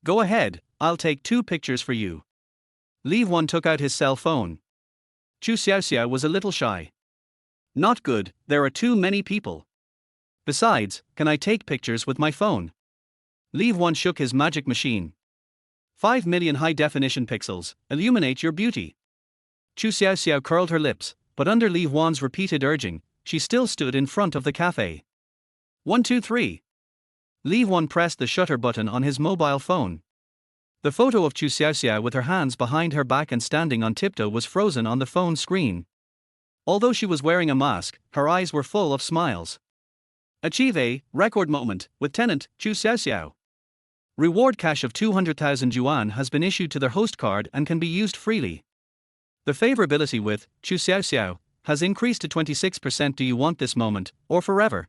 Go ahead, I'll take 2 pictures for you. Li Huan took out his cell phone. Chu Xiaoxiao was a little shy. Not good, there are too many people. Besides, can I take pictures with my phone? Li Huan shook his magic machine. 5 million high-definition pixels, illuminate your beauty. Chu Xiaoxiao curled her lips, but under Li Huan's repeated urging, she still stood in front of the café. 1 2 3. Li Huan pressed the shutter button on his mobile phone. The photo of Chu Xiaoxiao with her hands behind her back and standing on tiptoe was frozen on the phone screen. Although she was wearing a mask, her eyes were full of smiles. Achieve a record moment with tenant Chu Xiaoxiao. Reward cash of 200,000 yuan has been issued to their host card and can be used freely. The favorability with Chu Xiaoxiao has increased to 26%. Do you want this moment, or forever?